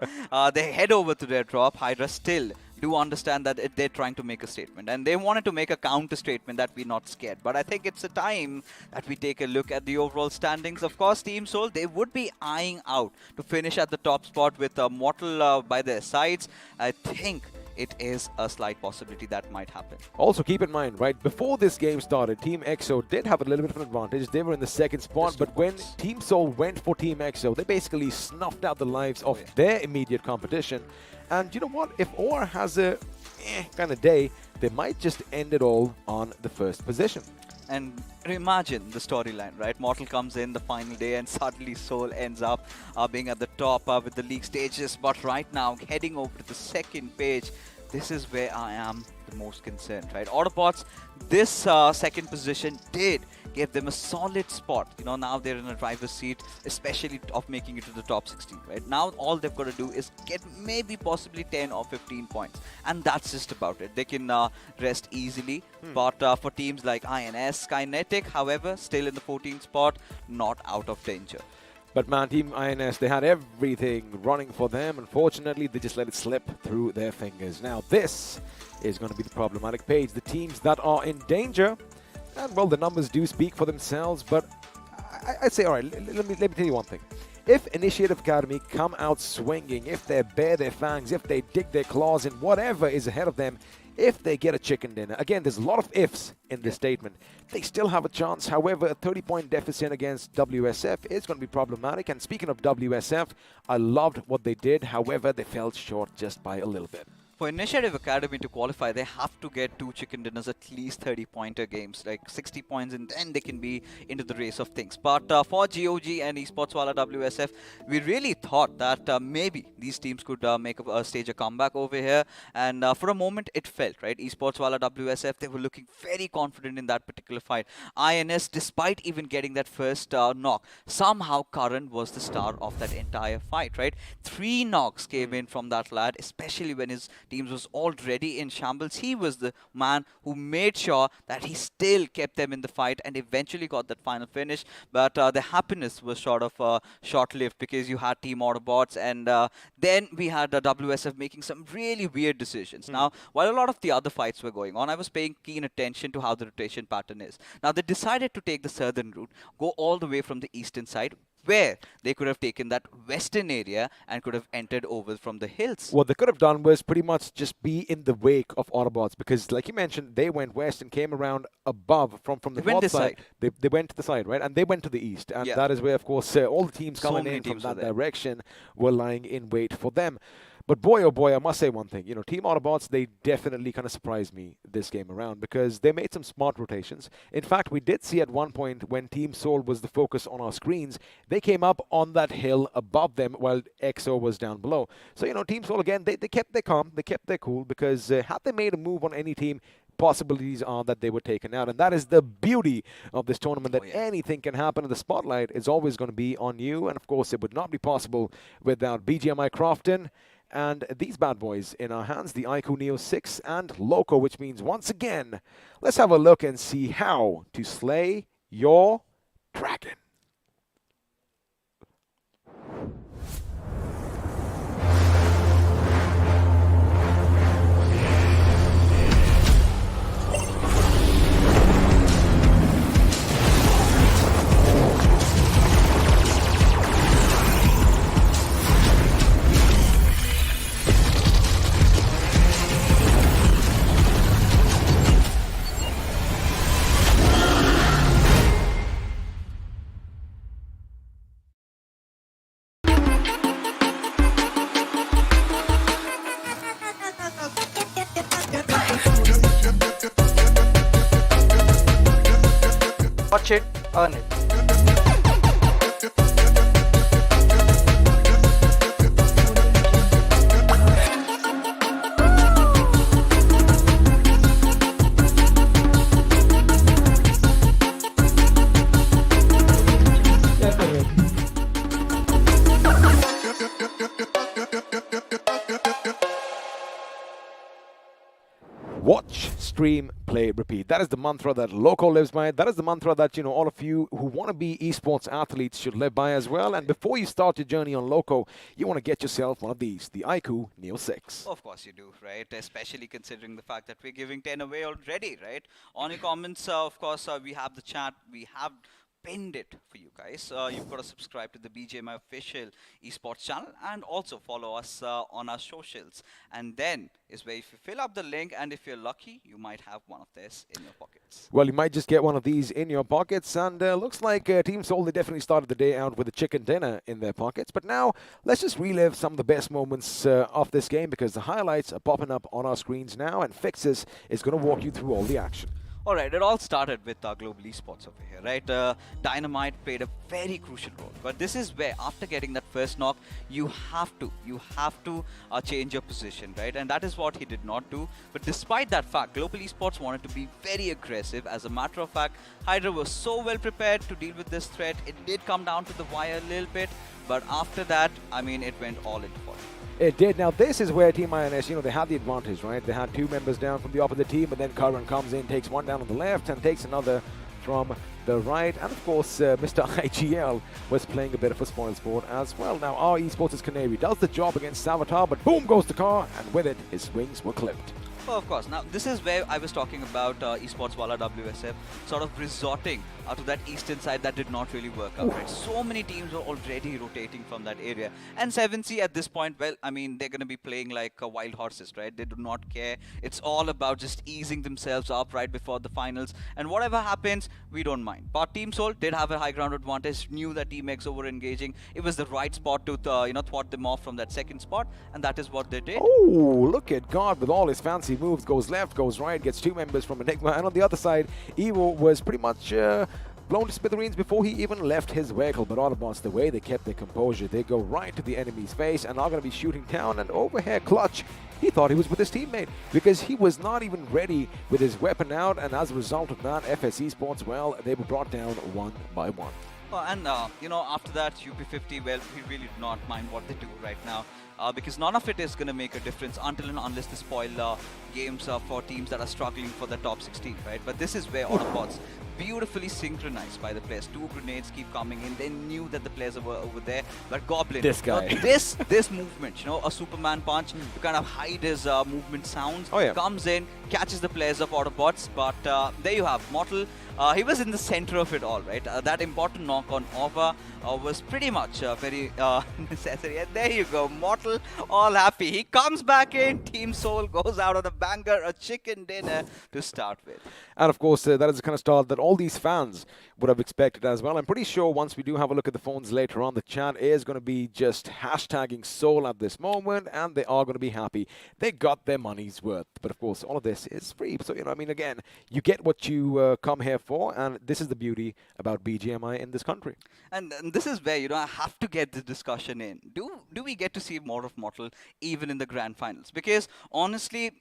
They head over to their drop. Hydra still do understand that they're trying to make a statement, and they wanted to make a counter statement that we're not scared. But I think it's a time that we take a look at the overall standings. Of course, Team Soul, they would be eyeing out to finish at the top spot with Mortal by their sides. I think it is a slight possibility that might happen. Also, keep in mind, right, before this game started, Team EXO did have a little bit of an advantage. They were in the second spot, but when Team Seoul went for Team EXO, they basically snuffed out the lives of their immediate competition. And you know what? If OR has a kind of day, they might just end it all on the first position. And imagine the storyline, right? Mortal comes in the final day and suddenly Seoul ends up being at the top with the league stages. But right now, heading over to the second page, this is where I am the most concerned, right? Autobotz, this second position did give them a solid spot. You know, now they're in a driver's seat, especially of making it to the top 16, right? Now all they've got to do is get maybe possibly 10 or 15 points. And that's just about it. They can rest easily. But for teams like INS, Kinetic, however, still in the 14th spot, not out of danger. But man, Team INS, they had everything running for them. Unfortunately, they just let it slip through their fingers. Now, this is going to be the problematic page. The teams that are in danger, and well, the numbers do speak for themselves, but I'd say, all right, let me tell you one thing. If Initiative Academy come out swinging, if they bare their fangs, if they dig their claws in whatever is ahead of them, if they get a chicken dinner, again, there's a lot of ifs in this statement, they still have a chance. However, a 30-point deficit against WSF is going to be problematic. And speaking of WSF, I loved what they did. However, they fell short just by a little bit. For Initiative Academy to qualify, they have to get 2 chicken dinners, at least 30-pointer games, like 60 points, and then they can be into the race of things. But for GOG and Esports Wala WSF, we really thought that maybe these teams could stage a comeback over here. And for a moment, it felt, right? Esports Wala WSF, they were looking very confident in that particular fight. INS, despite even getting that first knock, somehow Karan was the star of that entire fight, right? 3 knocks came in from that lad, especially when his teams was already in shambles. He was the man who made sure that he still kept them in the fight and eventually got that final finish. But the happiness was sort of short-lived, because you had Team Autobotz, and then we had WSF making some really weird decisions. Now, while a lot of the other fights were going on, I was paying keen attention to how the rotation pattern is. Now, they decided to take the southern route, go all the way from the eastern side, where they could have taken that western area and could have entered over from the hills. What they could have done was pretty much just be in the wake of Autobots, because like you mentioned, they went west and came around above from the north side. They went to the side, right? And they went to the east. And that is where, of course, all the teams coming in from that direction were lying in wait for them. But boy, oh boy, I must say one thing. You know, Team Autobots, they definitely kind of surprised me this game around, because they made some smart rotations. In fact, we did see at one point when Team Seoul was the focus on our screens, they came up on that hill above them while EXO was down below. So, you know, Team Seoul, again, they kept their calm, they kept their cool, because had they made a move on any team, possibilities are that they were taken out. And that is the beauty of this tournament, that anything can happen, and the spotlight is always going to be on you. And of course, it would not be possible without BGMI Crofton and these bad boys in our hands, the iQOO Neo 6 and Loco, which means once again, let's have a look and see how to slay your dragon. Watch it, earn it. Watch, stream, play, repeat. That is the mantra that Loco lives by. That is the mantra that, you know, all of you who want to be esports athletes should live by as well. And before you start your journey on Loco, you want to get yourself one of these, the iQOO Neo 6. Of course you do, right? Especially considering the fact that we're giving 10 away already, right? On your comments, of course, we have the chat. We have pinned it for you guys. You've got to subscribe to the BGMI official esports channel and also follow us on our socials. And then is where if you fill up the link and if you're lucky, you might have one of this in your pockets. Well, you might just get one of these in your pockets, and looks like Team Soul, they definitely started the day out with a chicken dinner in their pockets. But now, let's just relive some of the best moments of this game, because the highlights are popping up on our screens now, and Fixes is going to walk you through all the action. All right, it all started with Global Esports over here, right? Dynamite played a very crucial role, but this is where, after getting that first knock, you have to change your position, right? And that is what he did not do. But despite that fact, Global Esports wanted to be very aggressive. As a matter of fact, Hydra was so well prepared to deal with this threat. It did come down to the wire a little bit, but after that, I mean, it went all into fall. It did. Now, this is where Team INS, they had the advantage, right? They had two members down from the opposite team, and then Karan comes in, takes one down on the left, and takes another from the right. And, of course, Mr. IGL was playing a bit of a spoil sport as well. Now, our Esports' Canary does the job against Savatar, but boom goes the car, and with it, his wings were clipped. Oh, of course. Now, this is where I was talking about Esports Wala WSF sort of resorting to that eastern side that did not really work out, right? So many teams were already rotating from that area. And 7C at this point, well, I mean, they're going to be playing like wild horses, right? They do not care. It's all about just easing themselves up right before the finals. And whatever happens, we don't mind. But Team Soul did have a high ground advantage, knew that Team X were engaging. It was the right spot to, thwart them off from that second spot. And that is what they did. Oh, look at God with all his fancy moves. Goes left, goes right, gets two members from Enigma. And on the other side, Evo was pretty much blown to smithereens before he even left his vehicle. But Autobotz, the way they kept their composure, they go right to the enemy's face and are going to be shooting down. And over here, Clutch, he thought he was with his teammate because he was not even ready with his weapon out. And as a result of that, FS Esports, well, they were brought down one by one. And, after that, UP50, well, we really do not mind what they do right now. Because none of it is going to make a difference until and unless they spoil games for teams that are struggling for the top 16, right? But this is where Autobotz, beautifully synchronized by the players. Two grenades keep coming in. They knew that the players were over there. But Goblin, this guy, this movement, a Superman punch to kind of hide his movement sounds, comes in, catches the players of Autobotz. But there you have Mortal. He was in the center of it all, right? That important knock on Ova was pretty much very necessary. And there you go, Mortal, all happy. He comes back in. Team Soul goes out on a banger, a chicken dinner to start with. And of course, that is the kind of start that all these fans would have expected as well. I'm pretty sure once we do have a look at the phones later on, the chat is going to be just hashtagging Soul at this moment, and they are going to be happy. They got their money's worth. But of course, all of this is free. So, again, you get what you come here for, and this is the beauty about BGMI in this country. And this is where, I have to get this discussion in. Do we get to see more of Mortal even in the grand finals? Because honestly,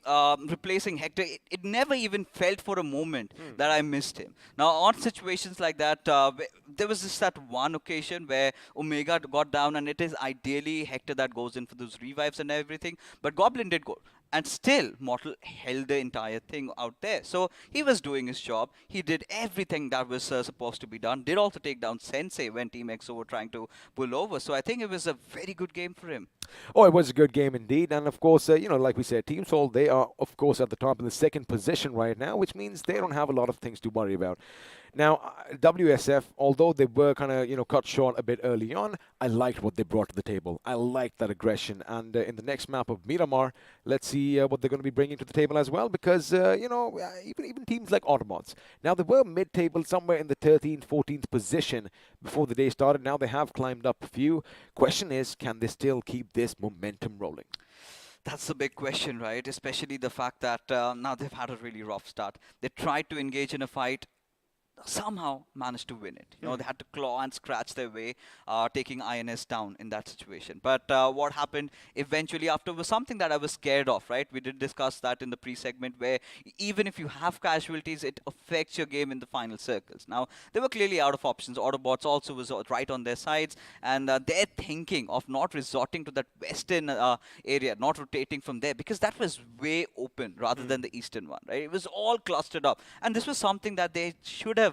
replacing Hector, it never even felt for a moment that I missed him. Now, on situations like that, there was just that one occasion where Omega got down, and it is ideally Hector that goes in for those revives and everything. But Goblin did go. And still, Mortal held the entire thing out there. So he was doing his job. He did everything that was supposed to be done. Did also take down Sensei when Team EXO were trying to pull over. So I think it was a very good game for him. Oh, it was a good game indeed. And of course, like we said, Team Soul, they are, of course, at the top in the second position right now, which means they don't have a lot of things to worry about. Now, WSF, although they were kind of, cut short a bit early on, I liked what they brought to the table. I liked that aggression. And in the next map of Miramar, let's see what they're going to be bringing to the table as well. Because, even teams like Autobotz. Now, they were mid-table, somewhere in the 13th, 14th position before the day started. Now they have climbed up a few. Question is, can they still keep this momentum rolling? That's the big question, right? Especially the fact that now they've had a really rough start. They tried to engage in a fight, somehow managed to win it. They had to claw and scratch their way, taking INS down in that situation. But what happened eventually after was something that I was scared of, right? We did discuss that in the pre-segment, where even if you have casualties, it affects your game in the final circles. Now, they were clearly out of options. Autobotz also was right on their sides, and they're thinking of not resorting to that western area, not rotating from there, because that was way open rather than the eastern one, right? It was all clustered up, and this was something that they should have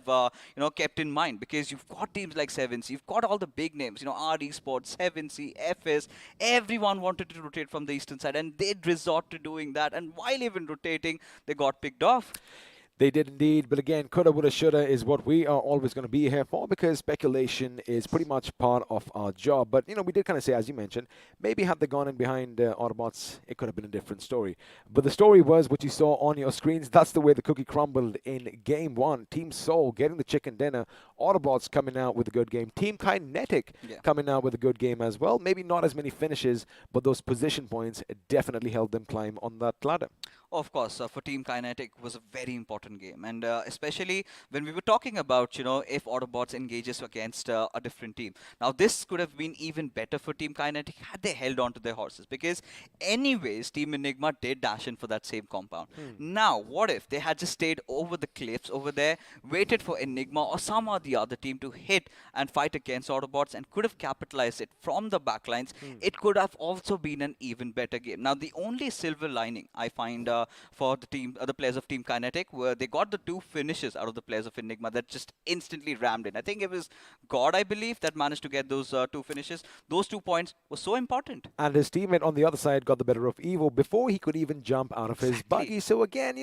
kept in mind, because you've got teams like 7C, you've got all the big names, R Esports, 7C, FS, everyone wanted to rotate from the eastern side, and they'd resort to doing that, and while even rotating, they got picked off. They did indeed, but again, coulda, woulda, shoulda is what we are always going to be here for because speculation is pretty much part of our job. But, we did kind of say, as you mentioned, maybe had they gone in behind Autobotz, it could have been a different story. But the story was what you saw on your screens. That's the way the cookie crumbled in Game 1. Team Soul getting the chicken dinner. Autobotz coming out with a good game. Team Kinetic coming out with a good game as well. Maybe not as many finishes, but those position points definitely helped them climb on that ladder. Of course, for Team Kinetic was a very important game, and especially when we were talking about, if Autobots engages against a different team. Now, this could have been even better for Team Kinetic had they held on to their horses, because anyways, Team Enigma did dash in for that same compound. Now, what if they had just stayed over the cliffs over there, waited for Enigma or some or the other team to hit and fight against Autobots and could have capitalized it from the backlines? It could have also been an even better game. Now, the only silver lining I find for the team, the players of Team Kinetic, were they got the 2 finishes out of the players of Enigma that just instantly rammed in. I think it was God, I believe, that managed to get those 2 finishes. Those 2 points were so important. And his teammate on the other side got the better of Evo before he could even jump out of his buggy. So again,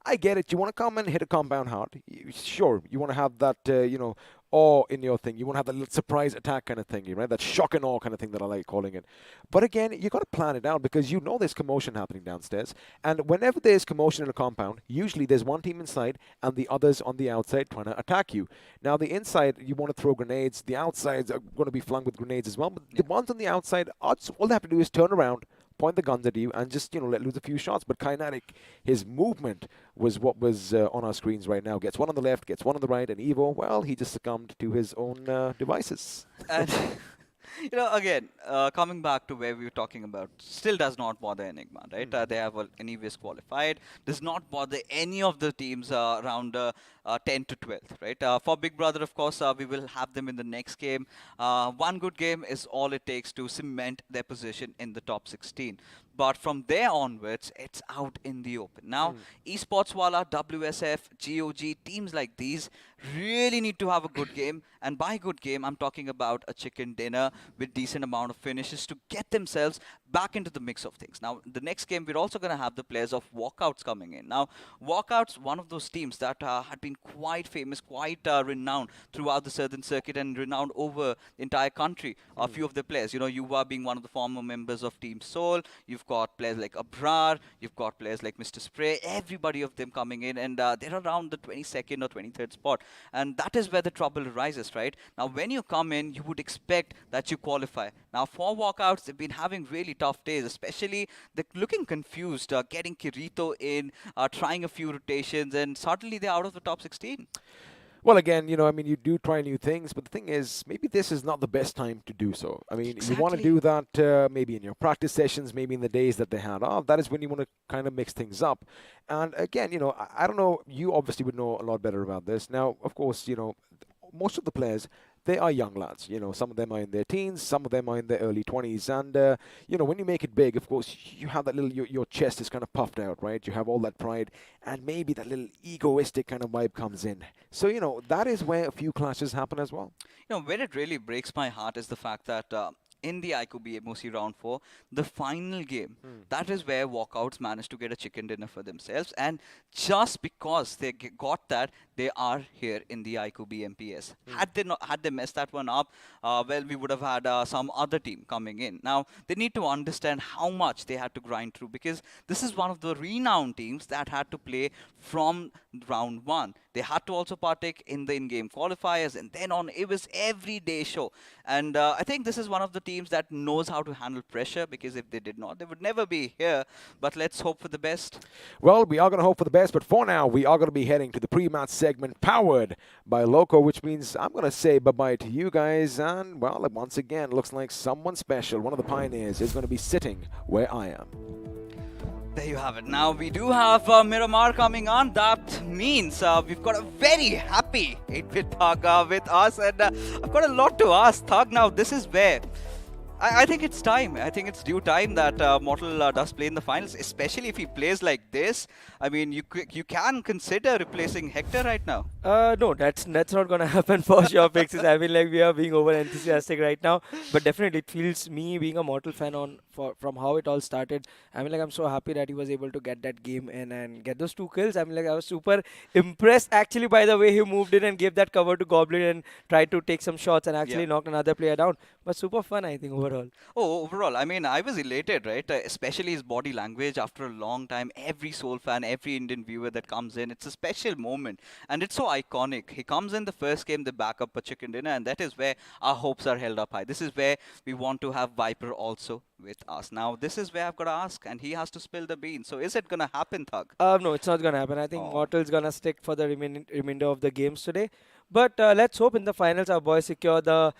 I get it. You want to come and hit a compound hard. Sure, you want to have that, awe in your thing. You want to have that little surprise attack kind of thing, right? That shock and awe kind of thing that I like calling it. But again, you got to plan it out because there's commotion happening downstairs. And whenever there's commotion in a compound, usually there's one team inside and the others on the outside trying to attack you. Now, the inside, you want to throw grenades. The outsides are going to be flung with grenades as well. But the ones on the outside, all they have to do is turn around, point the guns at you, and just, let loose a few shots. But Kinetic, his movement was what was on our screens right now. Gets one on the left, gets one on the right, and Evo, well, he just succumbed to his own devices. And again, coming back to where we were talking about, still does not bother Enigma, right? They have anyways qualified. Does not bother any of the teams around 10 to 12th, right? For Big Brother, of course, we will have them in the next game. One good game is all it takes to cement their position in the top 16. But from there onwards, it's out in the open. Now, Esports Wala, WSF, GOG, teams like these really need to have a good game. And by good game, I'm talking about a chicken dinner with decent amount of finishes to get themselves back into the mix of things. Now, the next game, we're also going to have the players of Walkouts coming in. Now, Walkouts, one of those teams that had been quite famous, quite renowned throughout the Southern Circuit and renowned over the entire country. A few of the players, you are being one of the former members of Team Soul. You've got players like Abrar, you've got players like Mr. Spray, everybody of them coming in, and they're around the 22nd or 23rd spot. And that is where the trouble arises, right? Now, when you come in, you would expect that you qualify. Now, for Walkouts, they've been having really tough days, especially they're looking confused, getting Kirito in, trying a few rotations, and suddenly they're out of the top 16. Well, again, you do try new things, but the thing is, maybe this is not the best time to do so. I mean, you want to do that maybe in your practice sessions, maybe in the days that they had off. That is when you want to kind of mix things up. And again, I don't know, you obviously would know a lot better about this. Now, of course, most of the players, they are young lads. Some of them are in their teens, some of them are in their early 20s. And, when you make it big, of course, you have that little, your chest is kind of puffed out, right? You have all that pride, and maybe that little egoistic kind of vibe comes in. So, that is where a few clashes happen as well. Where it really breaks my heart is the fact that in the iQOO BMPS round 4, the final game, that is where Walkouts managed to get a chicken dinner for themselves. And just because they got that, they are here in the iQOO BMPS. Had they messed that one up, well, we would have had some other team coming in. Now, they need to understand how much they had to grind through, because this is one of the renowned teams that had to play from round 1. They had to also partake in the in-game qualifiers, and then on, it was everyday show. And I think this is one of the teams that knows how to handle pressure, because if they did not, they would never be here. But let's hope for the best. Well, we are going to hope for the best, but for now, we are going to be heading to the pre-match segment powered by Loco, which means I'm going to say bye-bye to you guys. And, well, once again, looks like someone special, one of the pioneers, is going to be sitting where I am. There you have it. Now we do have Miramar coming on. That means we've got a very happy 8-bit Thug with us, and I've got a lot to ask Thug. Now this is where I think it's time. I think it's due time that Mortal does play in the finals, especially if he plays like this. I mean, you can consider replacing Hector right now. No, that's not gonna happen for sure, Pixis. I mean, like, we are being over enthusiastic right now, but definitely it feels, me being a Mortal fan from how it all started. I mean, like, I'm so happy that he was able to get that game in and get those 2 kills. I mean, like, I was super impressed actually by the way he moved in and gave that cover to Goblin and tried to take some shots and actually knocked another player down. But super fun, I think, overall. Oh, overall, I mean, I was elated, right? Especially his body language after a long time. Every Soul fan, every Indian viewer that comes in, it's a special moment. And it's so iconic. He comes in the first game, they back up a chicken dinner, and that is where our hopes are held up high. This is where we want to have Viper also with us. Now, this is where I've got to ask, and he has to spill the beans. So is it going to happen, Thug? No, it's not going to happen. I think Mortal's going to stick for the remainder of the games today. But let's hope in the finals our boys secure the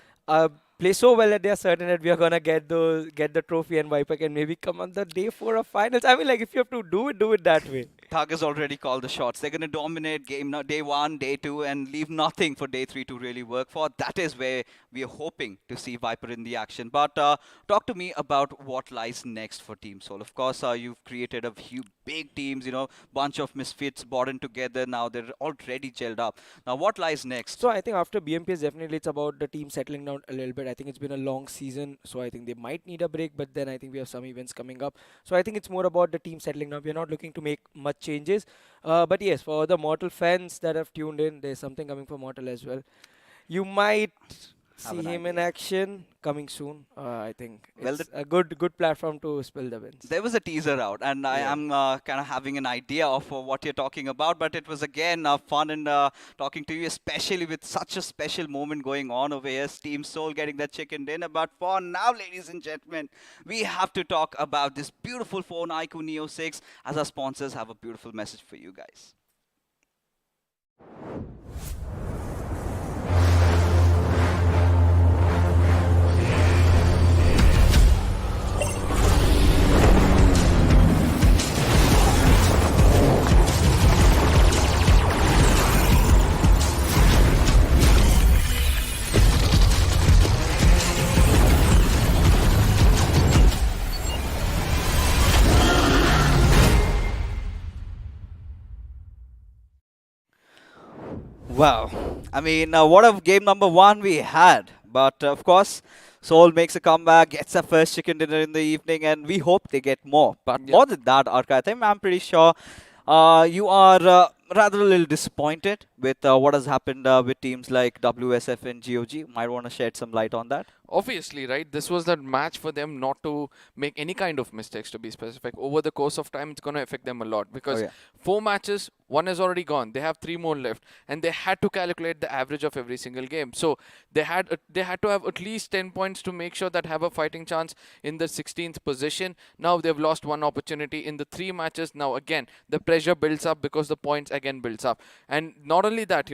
play so well that they are certain that we are gonna get the trophy and Viper can maybe come on the day 4 of finals. I mean, like, if you have to do it that way. Thug has already called the shots. They're going to dominate game day 1, day 2, and leave nothing for day 3 to really work for. That is where we are hoping to see Viper in the action. But talk to me about what lies next for Team Soul. Of course, you've created a few big teams, bunch of misfits brought in together. Now they're already gelled up. Now, what lies next? So I think after BMPS, definitely it's about the team settling down a little bit. I think it's been a long season, so I think they might need a break, but then I think we have some events coming up. So I think it's more about the team settling down. We're not looking to make much changes. But yes, for the Mortal fans that have tuned in, there's something coming for Mortal as well. You might see him in action coming soon. I think it's a good platform to spill the wins. There was a teaser out, and I am kind of having an idea of what you're talking about. But it was again fun and talking to you, especially with such a special moment going on over here. Team Soul getting that chicken dinner. But for now, ladies and gentlemen, we have to talk about this beautiful phone, iQOO Neo 6, as our sponsors have a beautiful message for you guys. Wow. I mean, what a game number 1 we had. But of course, Soul makes a comeback, gets a first chicken dinner in the evening, and we hope they get more. But more than that, Arka, I think I'm pretty sure you are rather a little disappointed with what has happened with teams like WSF and GOG. Might want to shed some light on that. Obviously, right? This was the match for them not to make any kind of mistakes, to be specific. Over the course of time, it's going to affect them a lot because 4 matches, 1 is already gone. They have 3 more left, and they had to calculate the average of every single game. So they had to have at least 10 points to make sure that have a fighting chance in the 16th position. Now they've lost 1 opportunity in the 3 matches. Now again, the pressure builds up because the points again builds up. And not only that,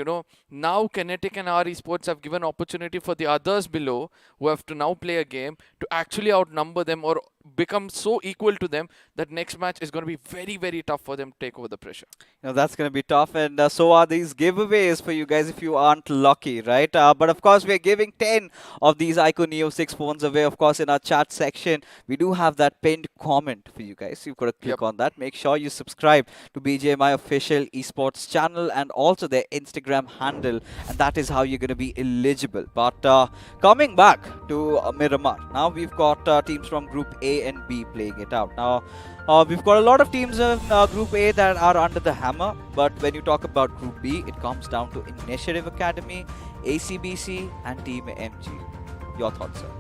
now Kinetic and our Esports have given opportunity for the others below who have to now play a game to actually outnumber them or become so equal to them that next match is going to be very, very tough for them to take over the pressure. That's going to be tough, and so are these giveaways for you guys if you aren't lucky, right? But of course, we're giving 10 of these iQOO Neo 6 phones away. Of course, in our chat section, we do have that pinned comment for you guys. You've got to click on that. Make sure you subscribe to BJMI official esports channel and also their Instagram handle, and that is how you're going to be eligible. But coming back to Miramar, now we've got teams from Group A and B playing it out. Now, we've got a lot of teams in Group A that are under the hammer, but when you talk about Group B, it comes down to Initiative Academy, ACBC, and Team MG. Your thoughts, sir?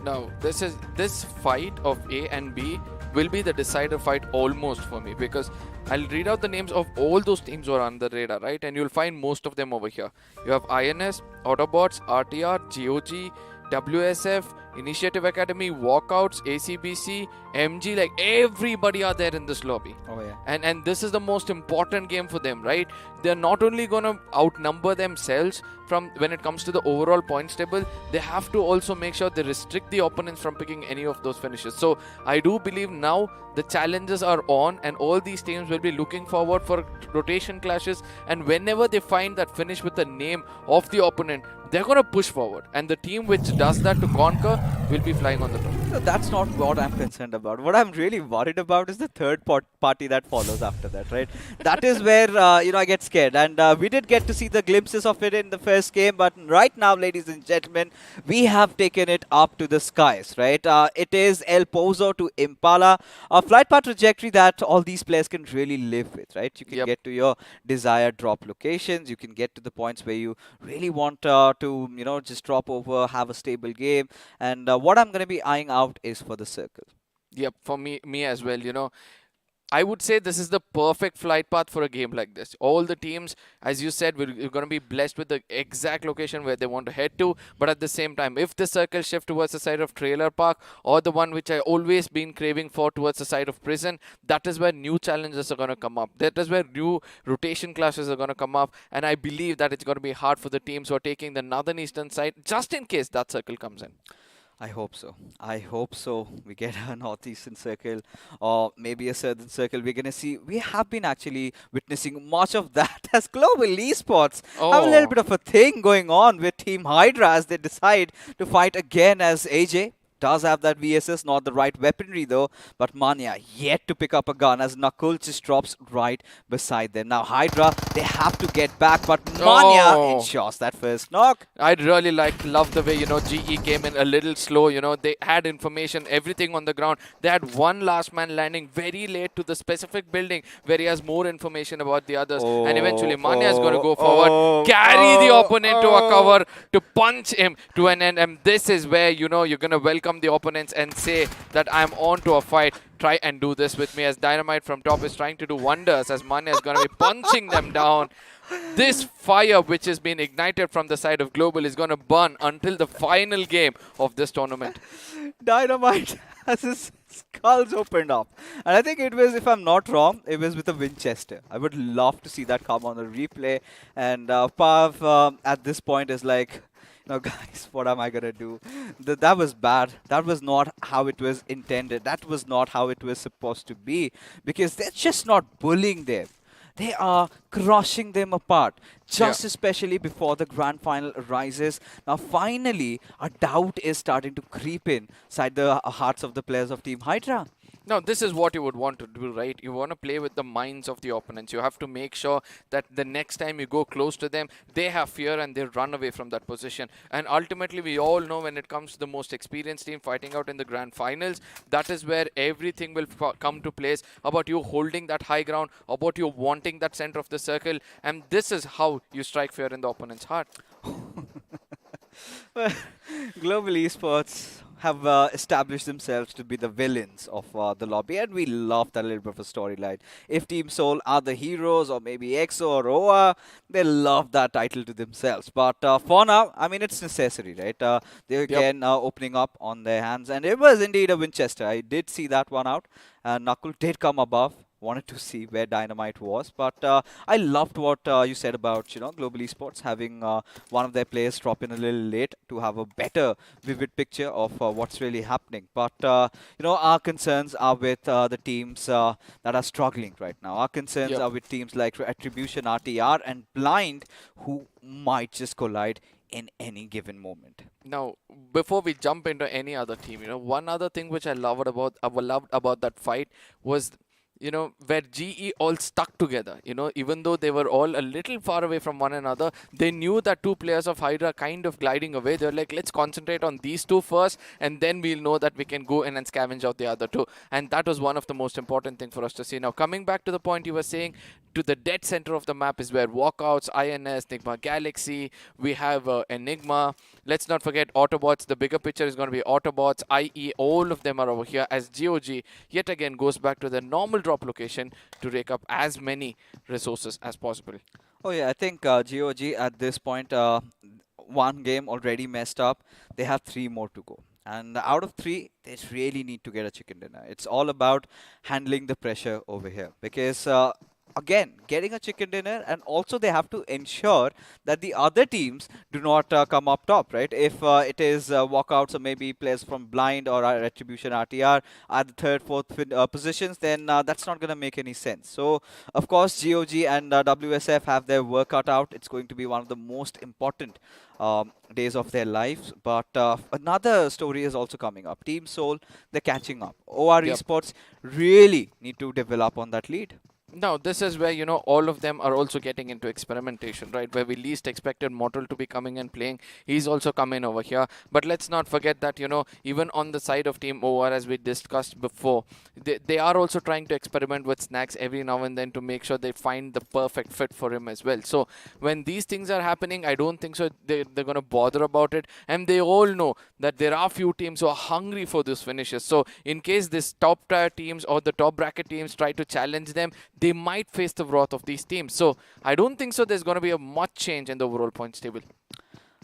Now, this fight of A and B will be the decider fight almost for me because I'll read out the names of all those teams who are on the radar, right? And you'll find most of them over here. You have INS, Autobotz, RTR, GOG, WSF, Initiative Academy, Walkouts, ACBC, MG, like everybody are there in this lobby. Oh yeah. And this is the most important game for them, right? They're not only going to outnumber themselves from when it comes to the overall points table, they have to also make sure they restrict the opponents from picking any of those finishes. So I do believe now the challenges are on and all these teams will be looking forward for rotation clashes, and whenever they find that finish with the name of the opponent, they're going to push forward, and the team which does that to conquer will be flying on the top. So that's not what I'm concerned about. What I'm really worried about is the third party that follows after that, right? That is where, I get scared. And we did get to see the glimpses of it in the first game. But right now, ladies and gentlemen, we have taken it up to the skies, right? It is El Pozo to Impala, a flight path trajectory that all these players can really live with, right? You can get to your desired drop locations. You can get to the points where you really want to, just drop over, have a stable game. And what I'm going to be eyeing out is for the circle. Yep, for me as well. I would say this is the perfect flight path for a game like this. All the teams, as you said, we're going to be blessed with the exact location where they want to head to. But at the same time, if the circle shift towards the side of Trailer Park or the one which I always been craving for towards the side of Prison, that is where new challenges are going to come up. That is where new rotation clashes are going to come up. And I believe that it's going to be hard for the teams who are taking the northern eastern side, just in case that circle comes in. I hope so. I hope so. We get a northeastern circle or maybe a southern circle. We're going to see. We have been actually witnessing much of that as global esports have a little bit of a thing going on with Team Hydra as they decide to fight again as AJ does have that VSS, not the right weaponry though, but Manya yet to pick up a gun as Nakul just drops right beside them. Now Hydra, they have to get back, but Manya ensures that first knock. I'd really love the way, GE came in a little slow, they had information, everything on the ground. They had one last man landing very late to the specific building where he has more information about the others. And eventually Manya is going to go forward, carry the opponent to a cover, to punch him to an end. And this is where, you're going to welcome the opponents and say that I'm on to a fight. Try and do this with me, as Dynamite from top is trying to do wonders, as Manya is going to be punching them down. This fire which has been ignited from the side of Global is going to burn until the final game of this tournament. Dynamite has his skulls opened up. And I think it was, if I'm not wrong, it was with a Winchester. I would love to see that come on a replay. And Pav at this point is like, guys, what am I going to do? That was bad. That was not how it was intended. That was not how it was supposed to be. Because they're just not bullying them. They are crushing them apart, just especially before the grand final arises. Now, finally, a doubt is starting to creep inside the hearts of the players of Team Hydra. Now, this is what you would want to do, right? You want to play with the minds of the opponents. You have to make sure that the next time you go close to them, they have fear and they run away from that position. And ultimately, we all know when it comes to the most experienced team fighting out in the grand finals, that is where everything will come to place about you holding that high ground, about you wanting that center of the circle. And this is how you strike fear in the opponent's heart. Well, global esports have established themselves to be the villains of the lobby, and we love that little bit of a storyline. If Team Soul are the heroes, or maybe EXO or OA, they love that title to themselves. But for now, I mean, it's necessary, right? They're again opening up on their hands, and it was indeed a Winchester. I did see that one out, and Nakul did come above. Wanted to see where Dynamite was, but I loved what you said about Global Esports having one of their players drop in a little late to have a better vivid picture of what's really happening. But our concerns are with the teams that are struggling right now. Our concerns are with teams like Retribution, RTR, and Blind, who might just collide in any given moment. Now, before we jump into any other team, one other thing which I loved about that fight was where GE all stuck together, even though they were all a little far away from one another, they knew that two players of Hydra kind of gliding away. They're like, let's concentrate on these two first, and then we'll know that we can go in and scavenge out the other two. And that was one of the most important things for us to see. Now, coming back to the point you were saying, to the dead center of the map is where Walkouts, INS, Nigma Galaxy, we have Enigma. Let's not forget Autobotz. The bigger picture is going to be Autobotz, IE, all of them are over here, as GOG yet again goes back to their normal drop location to rake up as many resources as possible. Oh yeah, I think GOG at this point, one game already messed up. They have 3 more to go. And out of 3, they really need to get a chicken dinner. It's all about handling the pressure over here. Because again getting a chicken dinner, and also they have to ensure that the other teams do not come up top, right? If it is walkouts or maybe players from blind or retribution RTR at the third, fourth positions, then that's not going to make any sense. So of course GOG and WSF have their work cut out. It's going to be one of the most important days of their lives. But another story is also coming up. Team Soul, they're catching up. OR Yep. Esports really need to develop on that lead. Now, this is where, all of them are also getting into experimentation, right? Where we least expected Mortal to be coming and playing. He's also coming over here. But let's not forget that, even on the side of Team OR, as we discussed before, they are also trying to experiment with snacks every now and then to make sure they find the perfect fit for him as well. So when these things are happening, I don't think so they're going to bother about it. And they all know that there are few teams who are hungry for these finishes. So in case this top tier teams or the top bracket teams try to challenge them, they might face the wrath of these teams. So I don't think so there's going to be a much change in the overall points table.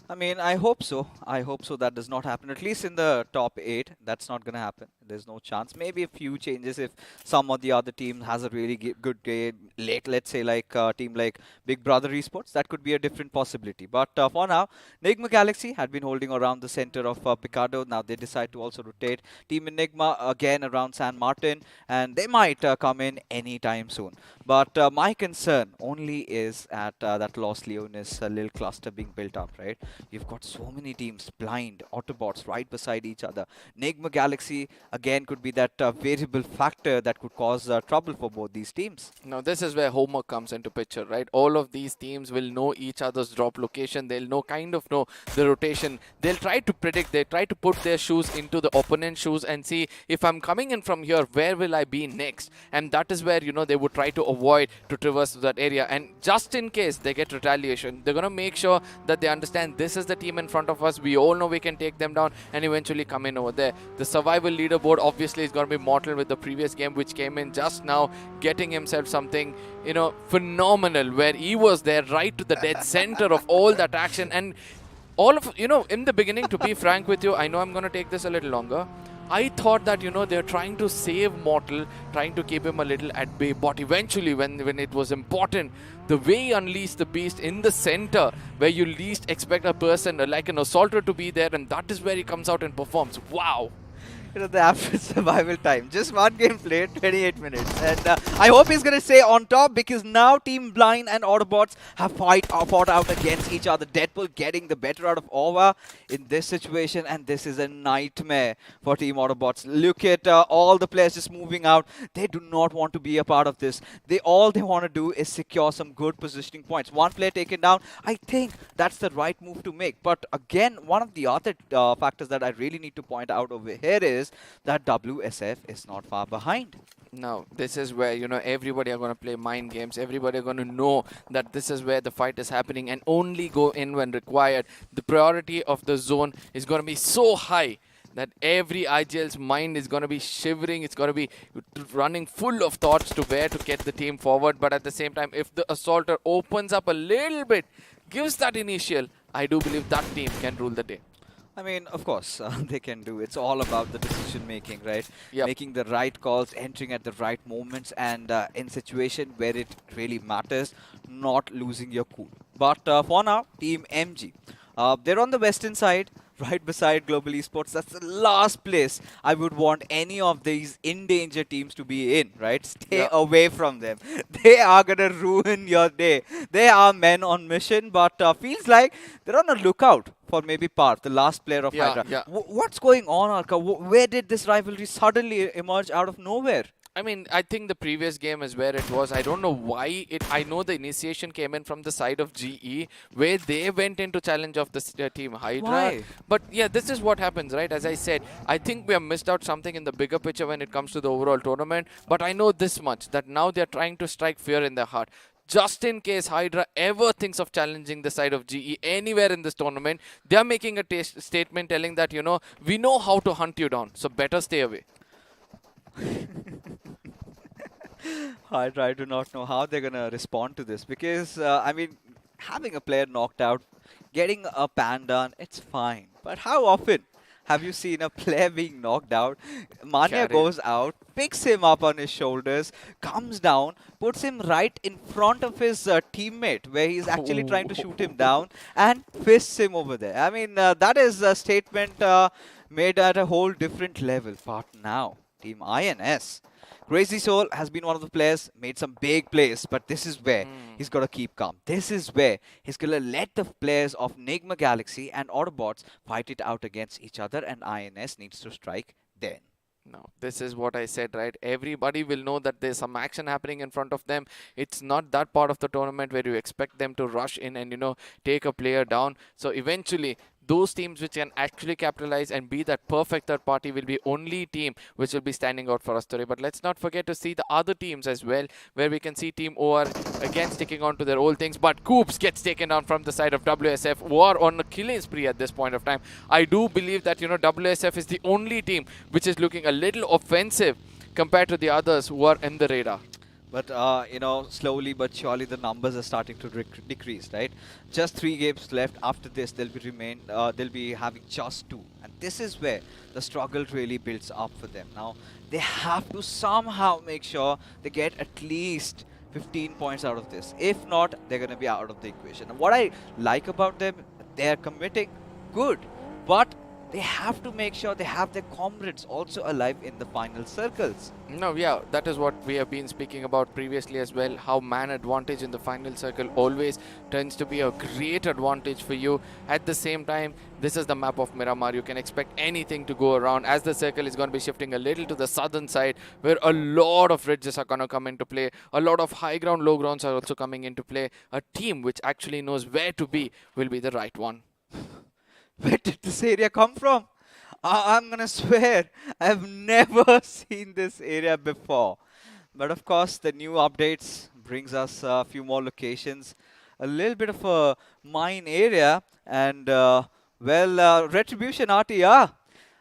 I mean, I hope so. I hope so that does not happen. At least in the top 8, that's not going to happen. There's no chance. Maybe a few changes if some of the other team has a really good day late. Let's say like a team like Big Brother Esports. That could be a different possibility. But for now, Nigma Galaxy had been holding around the center of Picardo. Now they decide to also rotate. Team Enigma again around San Martin. And they might come in anytime soon. But my concern only is at that Los Leones little cluster being built up, right? You've got so many teams, blind, Autobotz right beside each other. Nigma Galaxy again could be that variable factor that could cause trouble for both these teams. Now this is where homework comes into picture, right? All of these teams will know each other's drop location. They'll kind of know the rotation. They'll try to predict. They try to put their shoes into the opponent's shoes and see if I'm coming in from here, where will I be next? And that is where, they would try to avoid to traverse that area. And just in case they get retaliation, they're going to make sure that they understand this is the team in front of us. We all know we can take them down and eventually come in over there. The survival leaderboard obviously is going to be Mortal with the previous game which came in just now, getting himself something, phenomenal, where he was there right to the dead center of all that action. And all of, in the beginning, to be frank with you, I know I'm going to take this a little longer. I thought that, they're trying to save Mortal, trying to keep him a little at bay. But eventually, when it was important, the way he unleashed the beast in the center, where you least expect a person like an assaulter to be there, and that is where he comes out and performs. Wow. The average survival time. Just one game played, 28 minutes. And I hope he's going to stay on top, because now Team Blind and Autobotz have fought out against each other. Deadpool getting the better out of Ova in this situation, and this is a nightmare for Team Autobotz. Look at all the players just moving out. They do not want to be a part of this. All they want to do is secure some good positioning points. One player taken down. I think that's the right move to make. But again, one of the other factors that I really need to point out over here is that WSF is not far behind. Now, this is where, everybody are going to play mind games. Everybody are going to know that this is where the fight is happening and only go in when required. The priority of the zone is going to be so high that every IGL's mind is going to be shivering. It's going to be running full of thoughts to where to get the team forward. But at the same time, if the assaulter opens up a little bit, gives that initial, I do believe that team can rule the day. I mean, of course, they can do. It's all about the decision making, right? Yep. Making the right calls, entering at the right moments, and in situation where it really matters, not losing your cool. But for now, Team MG, they're on the western side, right beside Global Esports. That's the last place I would want any of these in-danger teams to be in, right? Stay away from them. They are going to ruin your day. They are men on mission, but feels like they're on a lookout for maybe Parth, the last player of Hydra. Yeah. What's going on, Arka? Where did this rivalry suddenly emerge out of nowhere? I mean, I think the previous game is where it was. I don't know why I know the initiation came in from the side of GE, where they went into challenge of the team Hydra. Why? But yeah, this is what happens, right? As I said, I think we have missed out something in the bigger picture when it comes to the overall tournament. But I know this much, that now they're trying to strike fear in their heart. Just in case Hydra ever thinks of challenging the side of GE anywhere in this tournament, they're making a statement telling that, we know how to hunt you down, so better stay away. I do not know how they're going to respond to this, because, I mean, having a player knocked out, getting a pan done, it's fine. But how often Have you seen a player being knocked out? Manya Carried. goes out, picks him up on his shoulders, comes down, puts him right in front of his teammate where he's actually trying to shoot him down and fists him over there. I mean, that is a statement made at a whole different level. But now, Team INS. Crazy Soul has been one of the players, made some big plays, but this is where he's got to keep calm. This is where he's going to let the players of Nigma Galaxy and Autobotz fight it out against each other, and INS needs to strike then. No, this is what I said, right? Everybody will know that there's some action happening in front of them. It's not that part of the tournament where you expect them to rush in and, take a player down. So eventually, those teams which can actually capitalize and be that perfect third party will be only team which will be standing out for us today. But let's not forget to see the other teams as well, where we can see Team OR again sticking on to their old things. But Coops gets taken down from the side of WSF, who are on a killing spree at this point of time. I do believe that, WSF is the only team which is looking a little offensive compared to the others who are in the radar. But, slowly but surely the numbers are starting to decrease, right? Just 3 games left. After this, they'll be having just 2. And this is where the struggle really builds up for them. Now, they have to somehow make sure they get at least 15 points out of this. If not, they're going to be out of the equation. And what I like about them, they're committing good. But they have to make sure they have their comrades also alive in the final circles. No, yeah, that is what we have been speaking about previously as well, how man advantage in the final circle always tends to be a great advantage for you. At the same time, this is the map of Miramar. You can expect anything to go around, as the circle is going to be shifting a little to the southern side, where a lot of ridges are going to come into play. A lot of high ground, low grounds are also coming into play. A team which actually knows where to be will be the right one. Where did this area come from? I'm gonna swear, I've never seen this area before. But of course, the new updates brings us a few more locations. A little bit of a mine area and, Retribution RTR.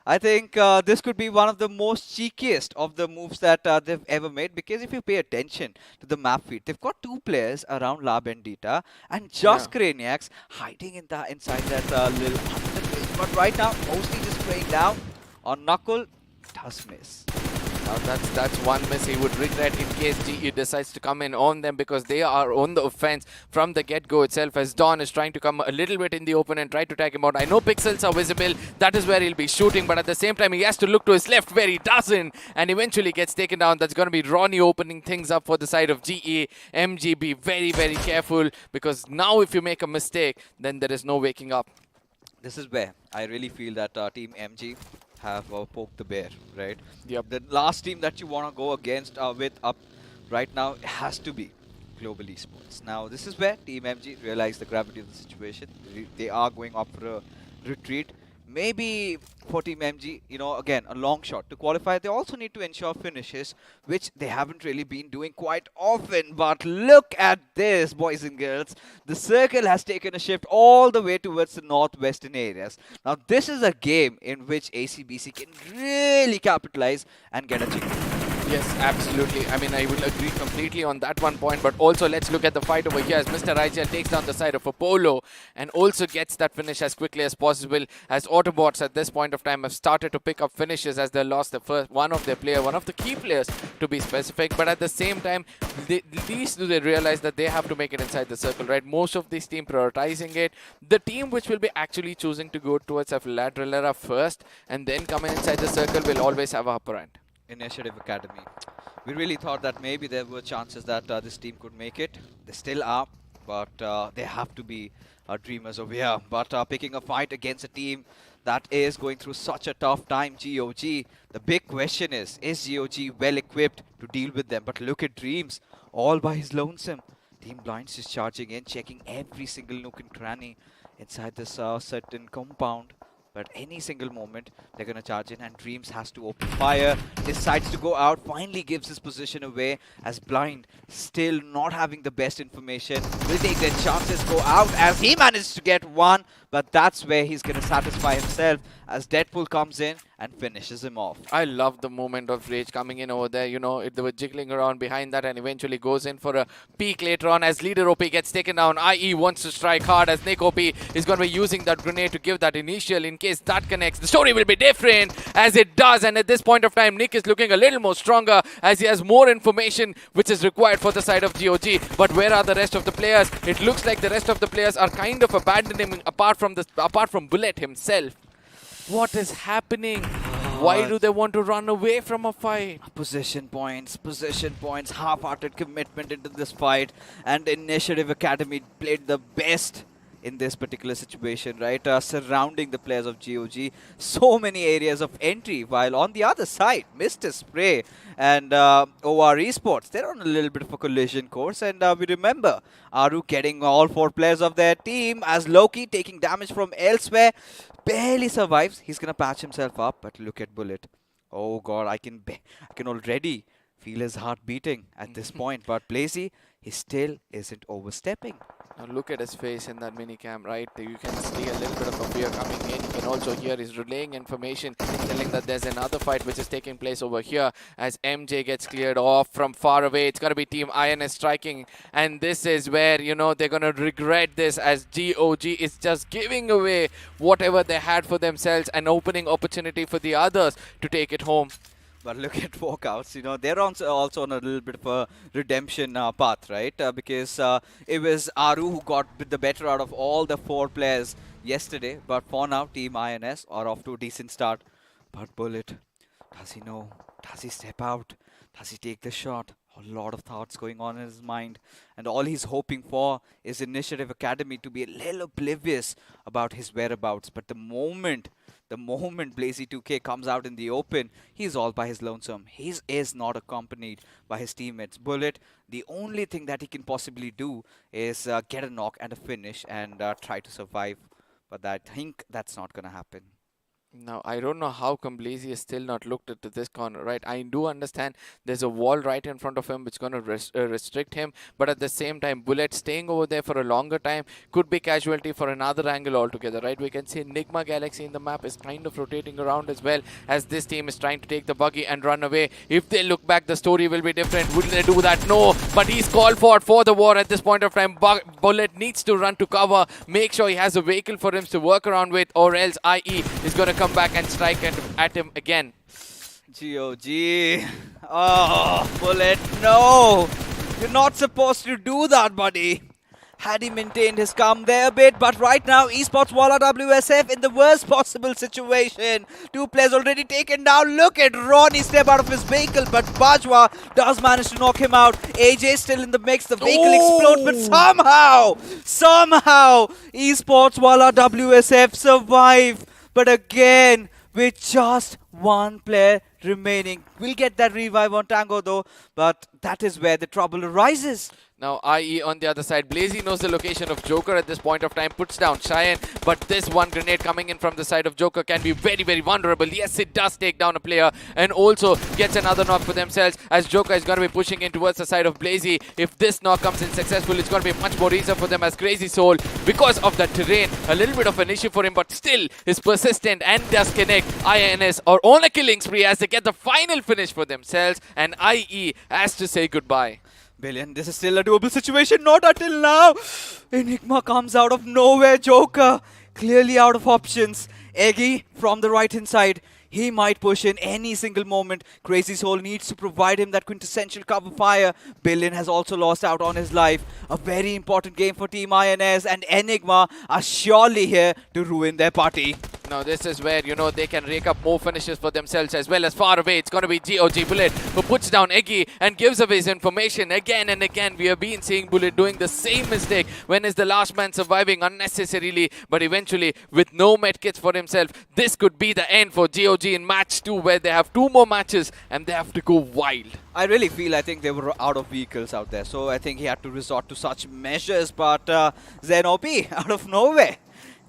I think this could be one of the most cheekiest of the moves that they've ever made, because if you pay attention to the map feed, they've got 2 players around La Bendita and just Craniacs hiding inside that little underbase. But right now, mostly just spraying down on Knuckle. Does miss. Now that's one miss he would regret in case GE decides to come in on them, because they are on the offense from the get-go itself, as Dawn is trying to come a little bit in the open and try to tag him out. I know pixels are visible, that is where he'll be shooting, but at the same time he has to look to his left, where he doesn't, and eventually gets taken down. That's going to be Ronnie opening things up for the side of GE. MG, be very, very careful, because now if you make a mistake, then there is no waking up. This is where I really feel that Team MG have poked the bear, right? Yep. The last team that you want to go against with up right now has to be Global Esports. Now, this is where Team MG realize the gravity of the situation. They are going up for a retreat. Maybe for Team MG, again, a long shot to qualify. They also need to ensure finishes, which they haven't really been doing quite often. But look at this, boys and girls. The circle has taken a shift all the way towards the northwestern areas. Now, this is a game in which ACBC can really capitalize and get a chicken. Yes, absolutely. I mean, I will agree completely on that one point, but also let's look at the fight over here as Mr. Erangel takes down the side of Apollo and also gets that finish as quickly as possible, as Autobotz at this point of time have started to pick up finishes as they lost the first one of the key players to be specific, but at the same time, least do they realize that they have to make it inside the circle, right? Most of this team prioritizing it. The team which will be actually choosing to go towards a lateral first and then come inside the circle will always have a upper hand. Initiative Academy. We really thought that maybe there were chances that this team could make it. They still are, but they have to be dreamers over here. But picking a fight against a team that is going through such a tough time, GOG. The big question is GOG well equipped to deal with them? But look at Dreams, all by his lonesome. Team Blinds is charging in, checking every single nook and cranny inside this certain compound. But any single moment, they're going to charge in, and Dreams has to open fire, decides to go out, finally gives his position away, as Blind, still not having the best information, will take their chances, go out, as he managed to get one, but that's where he's going to satisfy himself, as Deadpool comes in and finishes him off. I love the moment of Rage coming in over there. You know, they were jiggling around behind that and eventually goes in for a peek later on as leader OP gets taken down. IE wants to strike hard as Nick OP is going to be using that grenade to give that initial in case that connects. The story will be different as it does, and at this point of time, Nick is looking a little more stronger as he has more information which is required for the side of GOG. But where are the rest of the players? It looks like the rest of the players are kind of abandoning him apart from Bullet himself. What is happening? Why do they want to run away from a fight? Position points, half-hearted commitment into this fight, and Initiative Academy played the best in this particular situation, right? Surrounding the players of GOG, so many areas of entry, while on the other side, Mr. Spray and OR Esports, they're on a little bit of a collision course, and we remember Aru getting all 4 players of their team as Loki taking damage from elsewhere, barely survives. He's gonna patch himself up, but look at Bullet. Oh god, I can already feel his heart beating at this point, but Blazy, he still isn't overstepping. Now look at his face in that minicam, right? You can see a little bit of a fear coming in. You can also hear he's relaying information, telling that there's another fight which is taking place over here as MJ gets cleared off from far away. It's going to be Team INS striking, and this is where, you know, they're going to regret this as GOG is just giving away whatever they had for themselves and opening opportunity for the others to take it home. But look at Walkouts, you know, they're also on a little bit of a redemption path, right? Because it was Aru who got the better out of all the 4 players yesterday. But for now, Team INS are off to a decent start. But Bullet, does he know? Does he step out? Does he take the shot? A lot of thoughts going on in his mind. And all he's hoping for is Initiative Academy to be a little oblivious about his whereabouts. But the moment Blazy 2K comes out in the open, he's all by his lonesome. He is not accompanied by his teammates. Bullet, the only thing that he can possibly do is get a knock and a finish and try to survive. But I think that's not going to happen. Now, I don't know how come Blazy has still not looked at this corner, right? I do understand there's a wall right in front of him which is going to restrict him, but at the same time, Bullet staying over there for a longer time could be casualty for another angle altogether, right? We can see Nigma Galaxy in the map is kind of rotating around as well as this team is trying to take the buggy and run away. If they look back, the story will be different. Will they do that? No, but he's called for the war at this point of time. Bullet needs to run to cover, make sure he has a vehicle for him to work around with, or else IE is going to come back and strike at him again. GOG. Oh, Bullet, no. You're not supposed to do that, buddy. Had he maintained his calm there a bit, but right now, Esports Walla WSF in the worst possible situation. 2 players already taken down. Look at Ronnie step out of his vehicle, but Bajwa does manage to knock him out. AJ still in the mix. The vehicle explodes, but somehow, Esports Walla WSF survive. But again, with just 1 player remaining. We'll get that revive on Tango though, but that is where the trouble arises. Now, IE on the other side, Blazy knows the location of Joker at this point of time, puts down Cheyenne, but this one grenade coming in from the side of Joker can be very, very vulnerable. Yes, it does take down a player and also gets another knock for themselves as Joker is going to be pushing in towards the side of Blazy. If this knock comes in successful, it's going to be much more easier for them as Crazy Soul, because of the terrain, a little bit of an issue for him, but still is persistent and does connect. INS are on a killing spree as they get the final finish for themselves, and IE has to say goodbye. Billion, this is still a doable situation, not until now. Enigma comes out of nowhere, Joker clearly out of options. Eggy from the right hand side, he might push in any single moment. Crazy Soul needs to provide him that quintessential cover fire. Billion has also lost out on his life. A very important game for Team INS, and Enigma are surely here to ruin their party. Now this is where, you know, they can rake up more finishes for themselves as well as far away. It's going to be GOG Bullet who puts down Eggy and gives away his information again and again. We have been seeing Bullet doing the same mistake when is the last man surviving unnecessarily, but eventually with no medkits for himself, this could be the end for GOG in match 2, where they have 2 more matches and they have to go wild. I really feel I think they were out of vehicles out there, so I think he had to resort to such measures, but Zen OP out of nowhere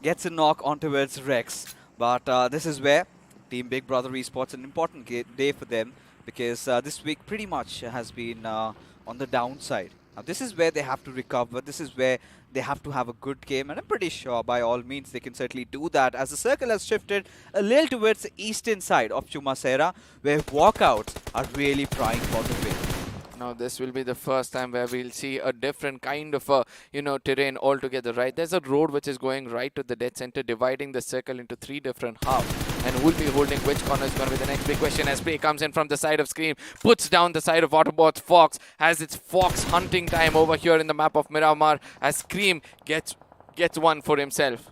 gets a knock on towards Rex. But this is where Team Big Brother Esports, an important day for them, because this week pretty much has been on the downside. Now this is where they have to recover. This is where they have to have a good game, and I'm pretty sure by all means they can certainly do that, as the circle has shifted a little towards the eastern side of Chumasera, where Walkouts are really trying for the win. Now this will be the first time where we'll see a different kind of terrain altogether, right? There's a road which is going right to the dead center, dividing the circle into 3 different halves. And who will be holding which corner is going to be the next big question, as play comes in from the side of Scream, puts down the side of Autobotz. Fox has its Fox hunting time over here in the map of Miramar, as Scream gets one for himself.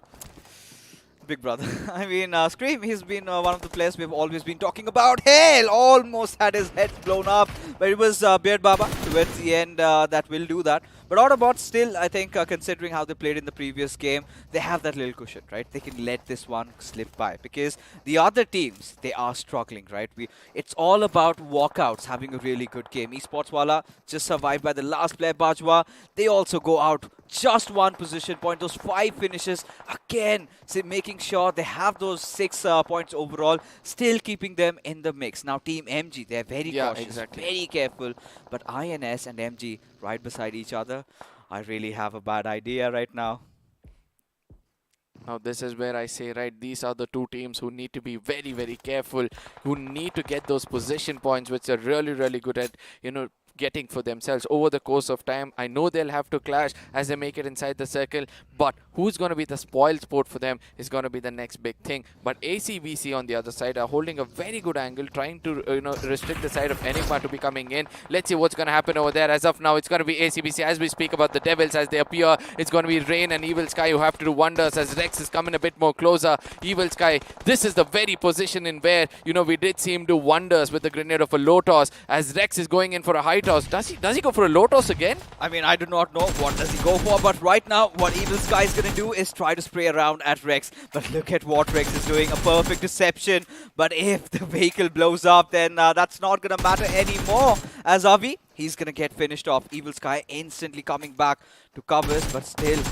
Big brother. I mean, Scream, he's been one of the players we've always been talking about. Hell, almost had his head blown up, but it was Beard Baba towards the end that will do that. But Autobotz still, I think, considering how they played in the previous game, they have that little cushion, right? They can let this one slip by, because the other teams, they are struggling, right? It's all about Walkouts having a really good game. Esports Wala just survived by the last player, Bajwa. They also go out just 1 position point, those 5 finishes, again, making sure they have those 6 points overall, still keeping them in the mix. Now Team MG, they're very cautious, very careful, but INS and MG right beside each other. I really have a bad idea right now. Now this is where I say, right, these are the 2 teams who need to be very, very careful, who need to get those position points, which they're really, really good at, getting for themselves over the course of time. I know they'll have to clash as they make it inside the circle, but who's going to be the spoiled sport for them is going to be the next big thing. But ACBC on the other side are holding a very good angle, trying to restrict the side of Enigma to be coming in. Let's see what's going to happen over there. As of now, it's going to be ACBC. As we speak about the Devils as they appear, it's going to be Rain and Evil Sky who have to do wonders, as Rex is coming a bit more closer. Evil Sky, this is the very position in where we did see him do wonders with the grenade of a low toss, as Rex is going in for a high toss. Does he go for a low toss again? I mean, I do not know what does he go for, but right now what Evil Sky is going to do is try to spray around at Rex. But look at what Rex is doing, a perfect deception. But if the vehicle blows up, then that's not going to matter anymore. As Avi, he's going to get finished off. Evil Sky instantly coming back to covers, but still,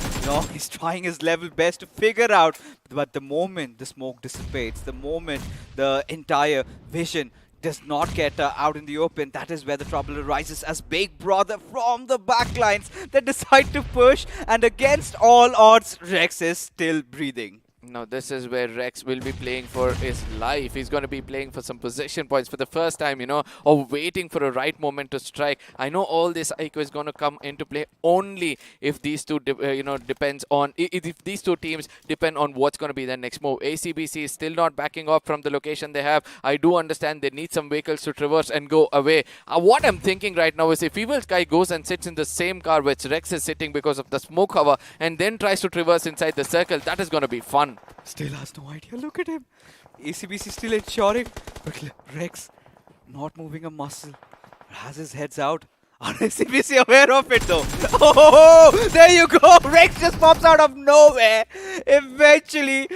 he's trying his level best to figure out. But the moment the smoke dissipates, the moment the entire vision does not get out in the open, that is where the trouble arises, as Big Brother from the backlines that decide to push, and against all odds, Rex is still breathing. Now this is where Rex will be playing for his life. He's going to be playing for some position points for the first time, or waiting for a right moment to strike. I know all this iQOO is going to come into play only if these two, depends on, if these 2 teams depend on what's going to be their next move. ACBC is still not backing off from the location they have. I do understand they need some vehicles to traverse and go away. What I'm thinking right now is if Evil Sky goes and sits in the same car which Rex is sitting because of the smoke cover, and then tries to traverse inside the circle, that is going to be fun. Still has no idea. Look at him. ACBC still ensuring, but Rex not moving a muscle. Has his heads out. Are ACBC aware of it though? Oh, there you go. Rex just pops out of nowhere. Eventually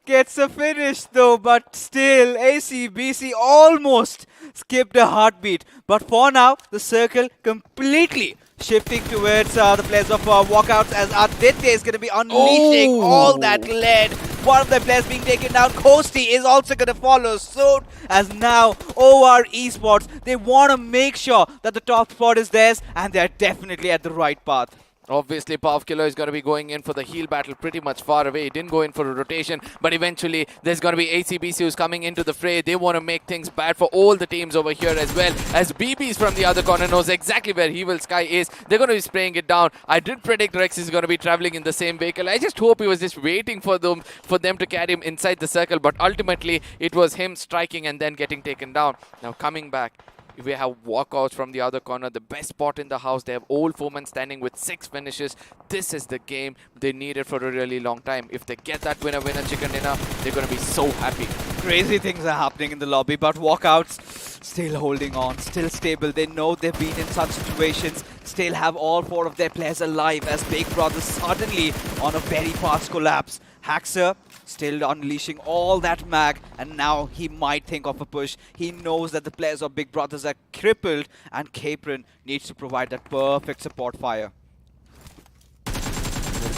gets a finish though, but still ACBC almost skipped a heartbeat. But for now, the circle completely shifting towards the players of Walkouts, as Aditya is going to be unleashing all that lead. One of the players being taken down. Kosti is also going to follow suit, as now OR Esports, they want to make sure that the top spot is theirs, and they're definitely at the right path. Obviously, Pav Killer is going to be going in for the heal battle pretty much far away. He didn't go in for a rotation, but eventually there's going to be ACBC who's coming into the fray. They want to make things bad for all the teams over here, as well as BBs from the other corner knows exactly where Evil Sky is. They're going to be spraying it down. I did predict Rex is going to be traveling in the same vehicle. I just hope he was just waiting for them to carry him inside the circle, but ultimately it was him striking and then getting taken down. Now coming back, we have Walkouts from the other corner, the best spot in the house. They have old foreman standing with 6 finishes. This is the game they needed for a really long time. If they get that winner chicken dinner, they're going to be so happy. Crazy things are happening in the lobby, but Walkouts still holding on, still stable. They know they've been in such situations, still have all 4 of their players alive, as Big Brother suddenly on a very fast collapse. Haxer still unleashing all that mag, and now he might think of a push. He knows that the players of Big Brothers are crippled, and Capron needs to provide that perfect support fire.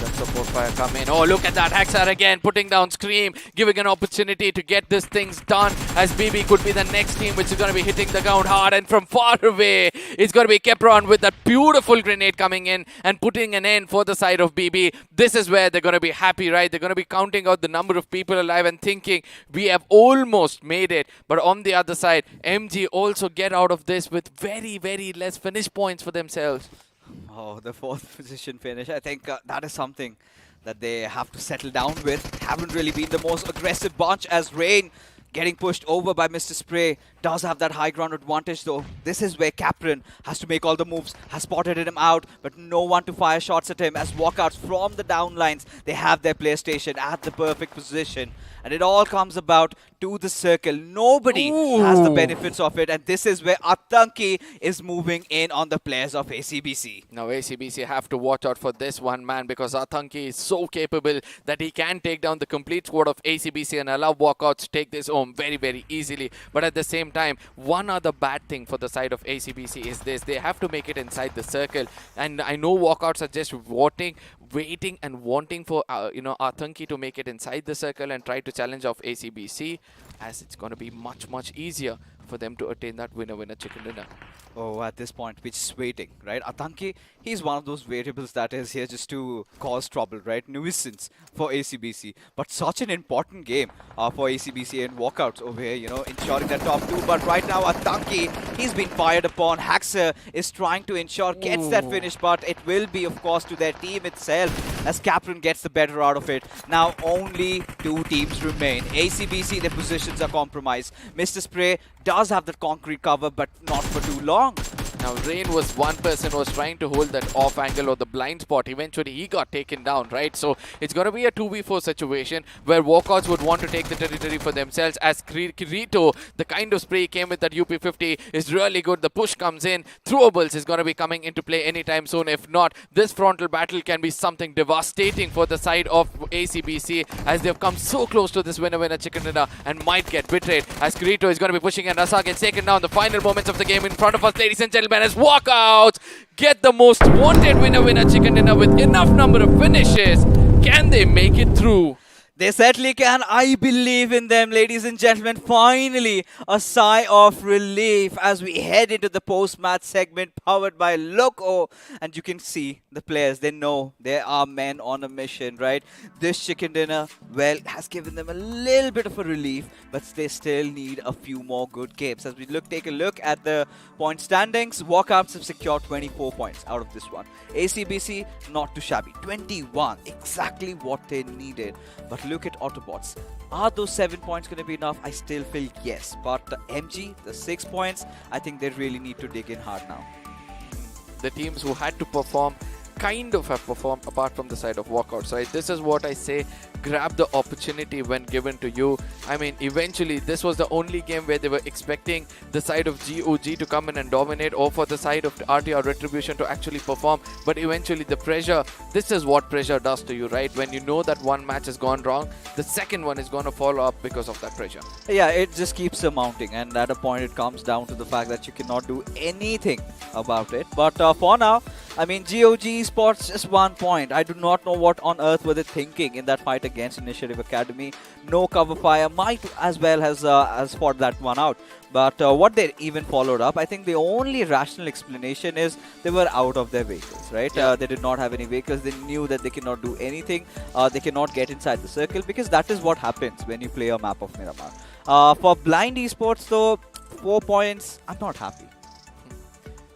that support fire come in. Oh, look at that. Haxar again putting down Scream, giving an opportunity to get these things done, as BB could be the next team which is going to be hitting the ground hard, and from far away it's going to be Kepron with that beautiful grenade coming in and putting an end for the side of BB. This is where they're going to be happy, right? They're going to be counting out the number of people alive and thinking we have almost made it. But on the other side, MG also get out of this with very, very less finish points for themselves. Oh, the 4th position finish. I think that is something that they have to settle down with. Haven't really been the most aggressive bunch, as Rain getting pushed over by Mr. Spray does have that high ground advantage though. This is where Caprin has to make all the moves, has spotted him out, but no one to fire shots at him, as Walkouts from the down lines, they have their PlayStation at the perfect position. And it all comes about to the circle. Nobody has the benefits of it, and this is where Atanki is moving in on the players of ACBC. Now ACBC have to watch out for this one man, because Atanki is so capable that he can take down the complete squad of ACBC and allow Walkouts to take this home very, very easily. But at the same time, one other bad thing for the side of ACBC is this: they have to make it inside the circle. And I know Walkouts are just waiting and wanting for Atanki to make it inside the circle and try to challenge off ACBC, as it's going to be much, much easier for them to attain that winner-winner chicken dinner. Oh, at this point, we're just waiting, right? Atanki, he's one of those variables that is here just to cause trouble, right? Nuisance for ACBC. But such an important game for ACBC and Walkouts over here, ensuring that top 2. But right now, Atanki, he's been fired upon. Haxer is trying to ensure gets that finish, but it will be, of course, to their team itself, as Caprin gets the better out of it. Now, only 2 teams remain. ACBC, their positions are compromised. Mr. Spray does have that concrete cover, but not for too long. Now, Rain was one person who was trying to hold that off angle or the blind spot. Eventually, he got taken down, right? So, it's going to be a 2v4 situation where Walkouts would want to take the territory for themselves, as Kirito, the kind of spray he came with that UP50 is really good. The push comes in. Throwables is going to be coming into play anytime soon. If not, this frontal battle can be something devastating for the side of ACBC, as they've come so close to this winner-winner chicken dinner and might get betrayed, as Kirito is going to be pushing and Rasa gets taken down. The final moments of the game in front of us, ladies and gentlemen, as Walkouts get the most wanted winner-winner chicken dinner with enough number of finishes. Can they make it through? They certainly can. I believe in them, ladies and gentlemen. Finally, a sigh of relief as we head into the post-match segment powered by Loco. And you can see the players, they know they are men on a mission, right? This chicken dinner, well, has given them a little bit of a relief, but they still need a few more good games. As we take a look at the point standings, Walkouts have secured 24 points out of this one. ACBC, not too shabby. 21, exactly what they needed. But look at Autobotz. Are those 7 points going to be enough? I still feel yes. But the MG, the 6 points, I think they really need to dig in hard now. The teams who had to perform kind of have performed apart from the side of Walkouts. So this is what I say, grab the opportunity when given to you. I mean, eventually this was the only game where they were expecting the side of GOG to come in and dominate, or for the side of RT or Retribution to actually perform. But eventually the pressure, this is what pressure does to you, right? When you know that one match has gone wrong, the second one is going to follow up because of that pressure. Yeah, it just keeps mounting, and at a point it comes down to the fact that you cannot do anything about it. But for now, I mean, GOG Esports just 1 point. I do not know what on earth were they thinking in that fight against Initiative Academy. No cover fire, might as well has fought that one out. But what they even followed up, I think the only rational explanation is they were out of their vehicles, right? Yeah. They did not have any vehicles. They knew that they cannot do anything. They cannot get inside the circle, because that is what happens when you play a map of Miramar. For Blind Esports, though, 4 points, I'm not happy.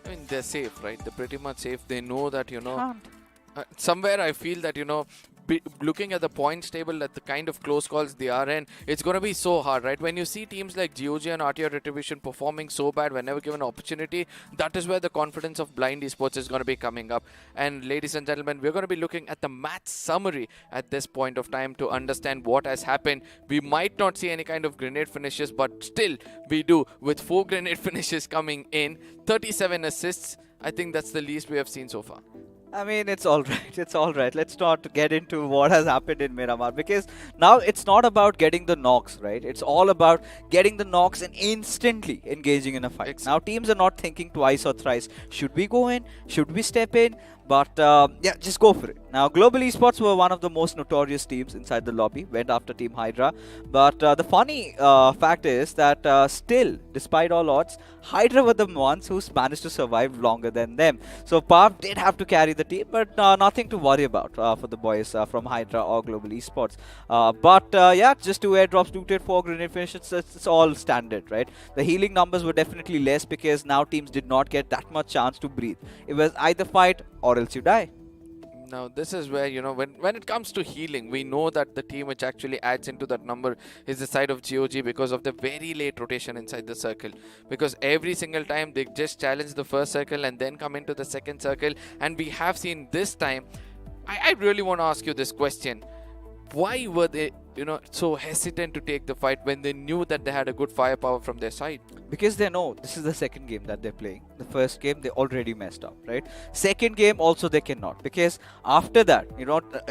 I mean, they're safe, right? They're pretty much safe. They know that, somewhere I feel that, looking at the points table, at the kind of close calls they are in, it's going to be so hard, right? When you see teams like GOG and RTR Retribution performing so bad whenever given an opportunity, that is where the confidence of Blind Esports is going to be coming up. And ladies and gentlemen, we're going to be looking at the match summary at this point of time to understand what has happened. We might not see any kind of grenade finishes, but still we do, with 4 grenade finishes coming in, 37 assists. I think that's the least we have seen so far. I mean, it's all right. It's all right. Let's not get into what has happened in Miramar, because now it's not about getting the knocks, right? It's all about getting the knocks and instantly engaging in a fight. Now, teams are not thinking twice or thrice. Should we go in? Should we step in? But yeah, just go for it. Now, Global Esports were one of the most notorious teams inside the lobby, went after Team Hydra. But the funny fact is that still, despite all odds, Hydra were the ones who managed to survive longer than them. So Pav did have to carry the team, but nothing to worry about for the boys from Hydra or Global Esports. But yeah, just 2 airdrops, 2 tier 4 grenade finishes, it's all standard, right? The healing numbers were definitely less because now teams did not get that much chance to breathe. It was either fight or else you die. Now, this is where, when it comes to healing, we know that the team which actually adds into that number is the side of GOG because of the very late rotation inside the circle. Because every single time they just challenge the first circle and then come into the second circle. And we have seen this time, I really want to ask you this question. Why were they, so hesitant to take the fight when they knew that they had a good firepower from their side? Because they know this is the second game that they're playing. The first game they already messed up, right? Second game also they cannot, because after that,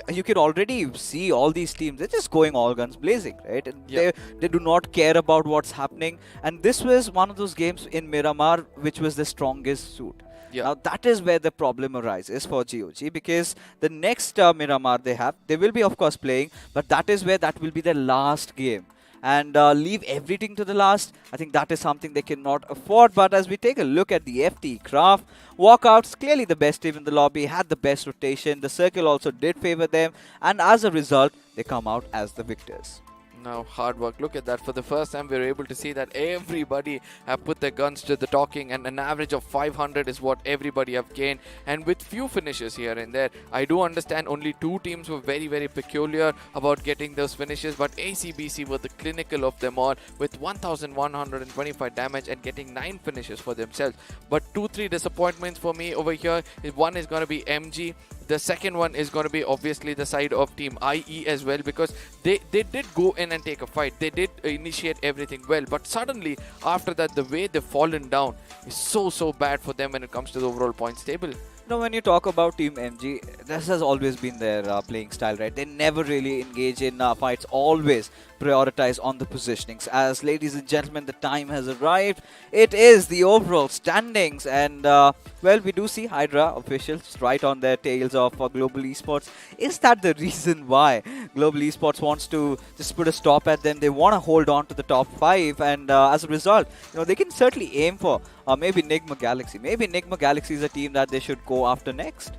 you can already see all these teams, they're just going all guns blazing, right? And they do not care about what's happening. And this was one of those games in Miramar which was the strongest suit. Now that is where the problem arises for GOG, because the next Miramar they will be of course playing, but that is where that will be their last game. And leave everything to the last, I think that is something they cannot afford. But as we take a look at the FT Craft, Walkouts, clearly the best team in the lobby, had the best rotation. The circle also did favor them, and as a result, they come out as the victors. Now, hard work. Look at that. For the first time, we're able to see that everybody have put their guns to the talking, and an average of 500 is what everybody have gained. And with few finishes here and there, I do understand only 2 teams were very, very peculiar about getting those finishes, but ACBC were the clinical of them all with 1125 damage and getting 9 finishes for themselves. But 2-3 disappointments for me over here. One is going to be MG. The second one is going to be obviously the side of Team IE as well, because they did go in and take a fight. They did initiate everything well, but suddenly after that, the way they've fallen down is so bad for them when it comes to the overall points table. When you talk about Team MG, this has always been their playing style, right? They never really engage in fights, always prioritize on the positionings. As ladies and gentlemen, the time has arrived. It is the overall standings, and well, we do see Hydra officials right on their tails of Global Esports. Is that the reason why Global Esports wants to just put a stop at them? They want to hold on to the top 5, and as a result, they can certainly aim for maybe Enigma Galaxy. Maybe Enigma Galaxy is a team that they should go after next.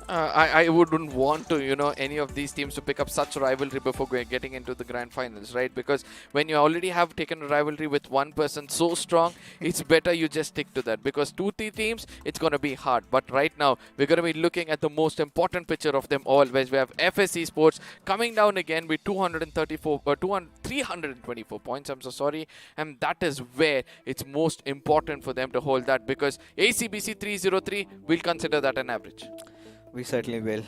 I wouldn't want to, any of these teams to pick up such a rivalry before getting into the grand finals, right? Because when you already have taken a rivalry with one person so strong, it's better you just stick to that. Because 2-3 teams, it's going to be hard. But right now, we're going to be looking at the most important picture of them all, where we have FS Esports coming down again with 324 points. I'm so sorry. And that is where it's most important for them to hold that, because ACBC 303 will consider that an average. We certainly will.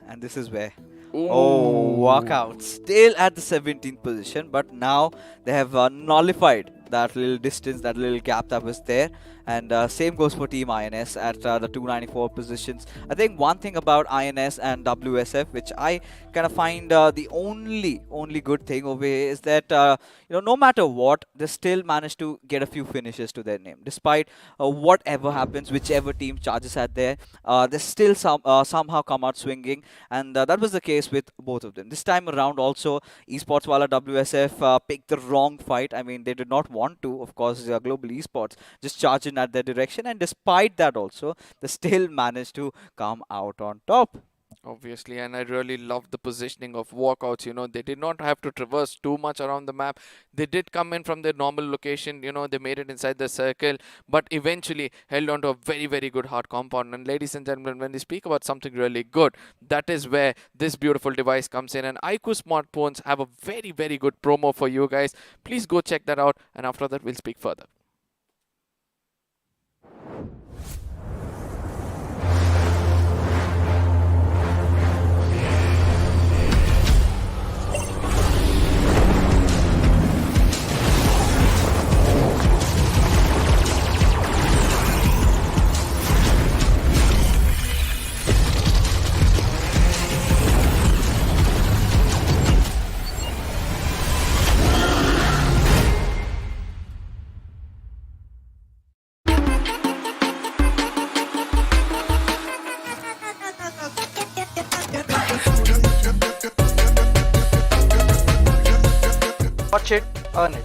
And this is where. Walkouts. Still at the 17th position, but now they have nullified that little distance, that little gap that was there. And same goes for Team INS at the 294 positions. I think one thing about INS and WSF, which I kind of find the only good thing over here, is that no matter what, they still manage to get a few finishes to their name. Despite whatever happens, whichever team charges at there, they still somehow come out swinging. And that was the case with both of them. This time around also, Esports Wala WSF picked the wrong fight. I mean, they did not want to, of course, Global Esports just charge in at their direction, and despite that also, they still managed to come out on top. Obviously, and I really love the positioning of Walkouts. They did not have to traverse too much around the map. They did come in from their normal location. They made it inside the circle, but eventually held on to a very, very good hard compound. And ladies and gentlemen, when they speak about something really good, that is where this beautiful device comes in. And iQOO smartphones have a very, very good promo for you guys. Please go check that out, and after that, we'll speak further. Watch it, earn it.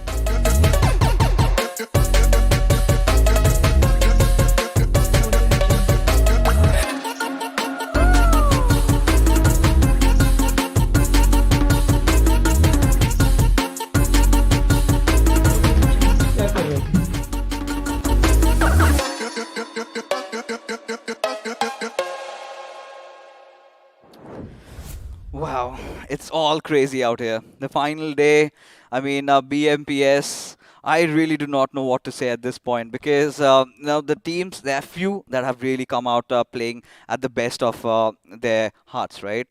Wow, it's all crazy out here. The final day, I mean, BMPS, I really do not know what to say at this point because now the teams, there are few that have really come out playing at the best of their hearts, right?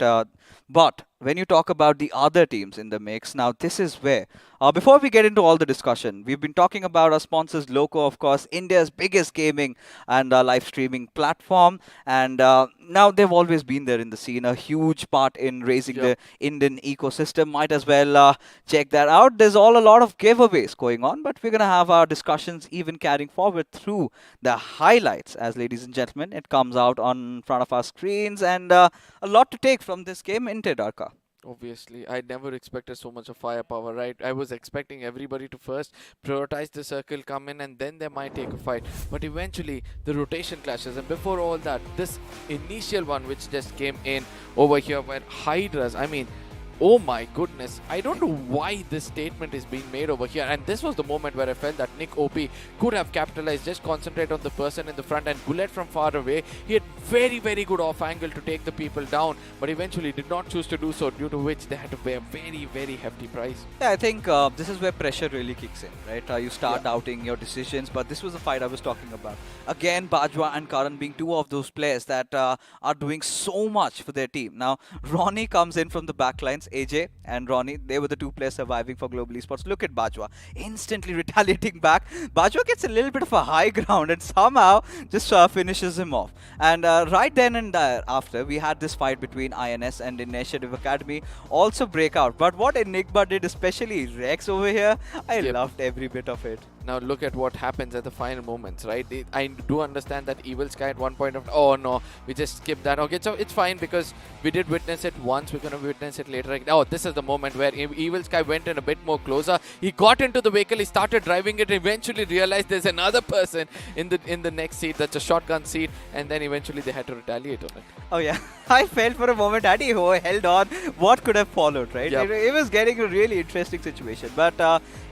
But when you talk about the other teams in the mix, now this is where, before we get into all the discussion, we've been talking about our sponsors, Loco, of course, India's biggest gaming and live streaming platform. And now they've always been there in the scene, a huge part in raising the Indian ecosystem. Might as well check that out. There's all a lot of giveaways going on, but we're going to have our discussions even carrying forward through the highlights. As ladies and gentlemen, it comes out on front of our screens, and a lot to take from this game in Darka. Obviously, I never expected so much of firepower, right? I was expecting everybody to first prioritize the circle, come in, and then they might take a fight. But eventually, the rotation clashes. And before all that, this initial one which just came in over here where Hydras, I mean, oh my goodness, I don't know why this statement is being made over here. And this was the moment where I felt that Nick OP could have capitalized, just concentrate on the person in the front and bullet from far away. He had very, very good off angle to take the people down, but eventually did not choose to do so, due to which they had to pay a very, very hefty price. Yeah, I think this is where pressure really kicks in, right? You start doubting your decisions, but this was the fight I was talking about. Again, Bajwa and Karan being two of those players that are doing so much for their team. Now, Ronnie comes in from the backlines. AJ and Ronnie, they were the two players surviving for Global Esports. Look at Bajwa, instantly retaliating back. Bajwa gets a little bit of a high ground and somehow just finishes him off. And right then and after, we had this fight between INS and Initiative Academy also break out. But what Enigma did, especially Rex over here, I loved every bit of it. Now look at what happens at the final moments, right? I do understand that Evil Sky at one point of, oh no, we just skipped that. Okay, so it's fine because we did witness it once, we're going to witness it later. Oh, this is the moment where Evil Sky went in a bit more closer. He got into the vehicle, he started driving it, eventually realized there's another person in the next seat, that's a shotgun seat, and then eventually they had to retaliate on it. Oh yeah, I felt for a moment had he held on, what could have followed, right? Yep. It was getting a really interesting situation. But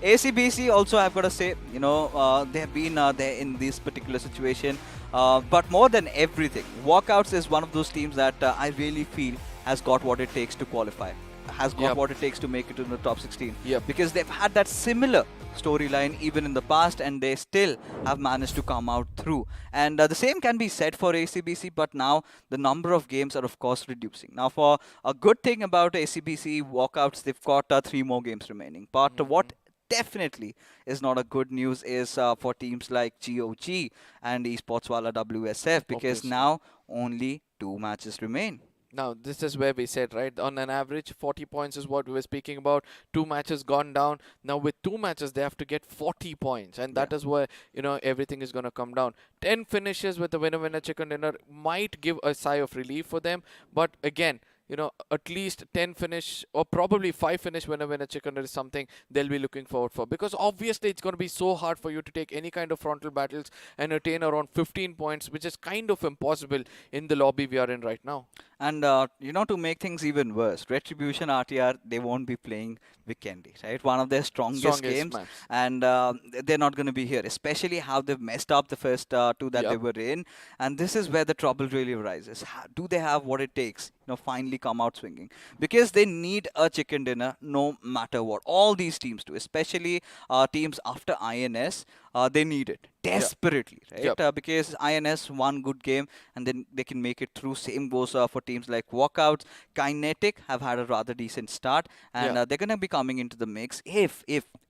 ACBC also, I've got to say, you know, they have been there in this particular situation. But more than everything, Walkouts is one of those teams that I really feel has got what it takes to qualify, has got what it takes to make it to the top 16. Because they've had that similar storyline even in the past, and they still have managed to come out through. And the same can be said for ACBC, but now the number of games are of course reducing. Now, for a good thing about ACBC Walkouts, they've got 3 more games remaining. But what definitely is not a good news is for teams like GOG and Esports Wala WSF, because now only 2 matches remain. Now, this is where we said, right, on an average, 40 points is what we were speaking about. 2 matches gone down. Now, with 2 matches, they have to get 40 points. And that is where, you know, everything is going to come down. 10 finishes with the winner-winner chicken dinner might give a sigh of relief for them. But again, you know, at least 10 finish or probably 5 finish winner-winner chicken dinner is something they'll be looking forward for. Because obviously, it's going to be so hard for you to take any kind of frontal battles and attain around 15 points, which is kind of impossible in the lobby we are in right now. And, you know, to make things even worse, Retribution RTR, they won't be playing Vikendi, right? One of their strongest games. Maps. And they're not going to be here, especially how they've messed up the first 2 that they were in. And this is where the trouble really arises. Do they have what it takes, you know, finally come out swinging? Because they need a chicken dinner no matter what. All these teams do, especially teams after INS. They need it desperately, right? Because INS won good game and then they can make it through. Same goes for teams like Walkouts. Kinetic have had a rather decent start, and they're going to be coming into the mix if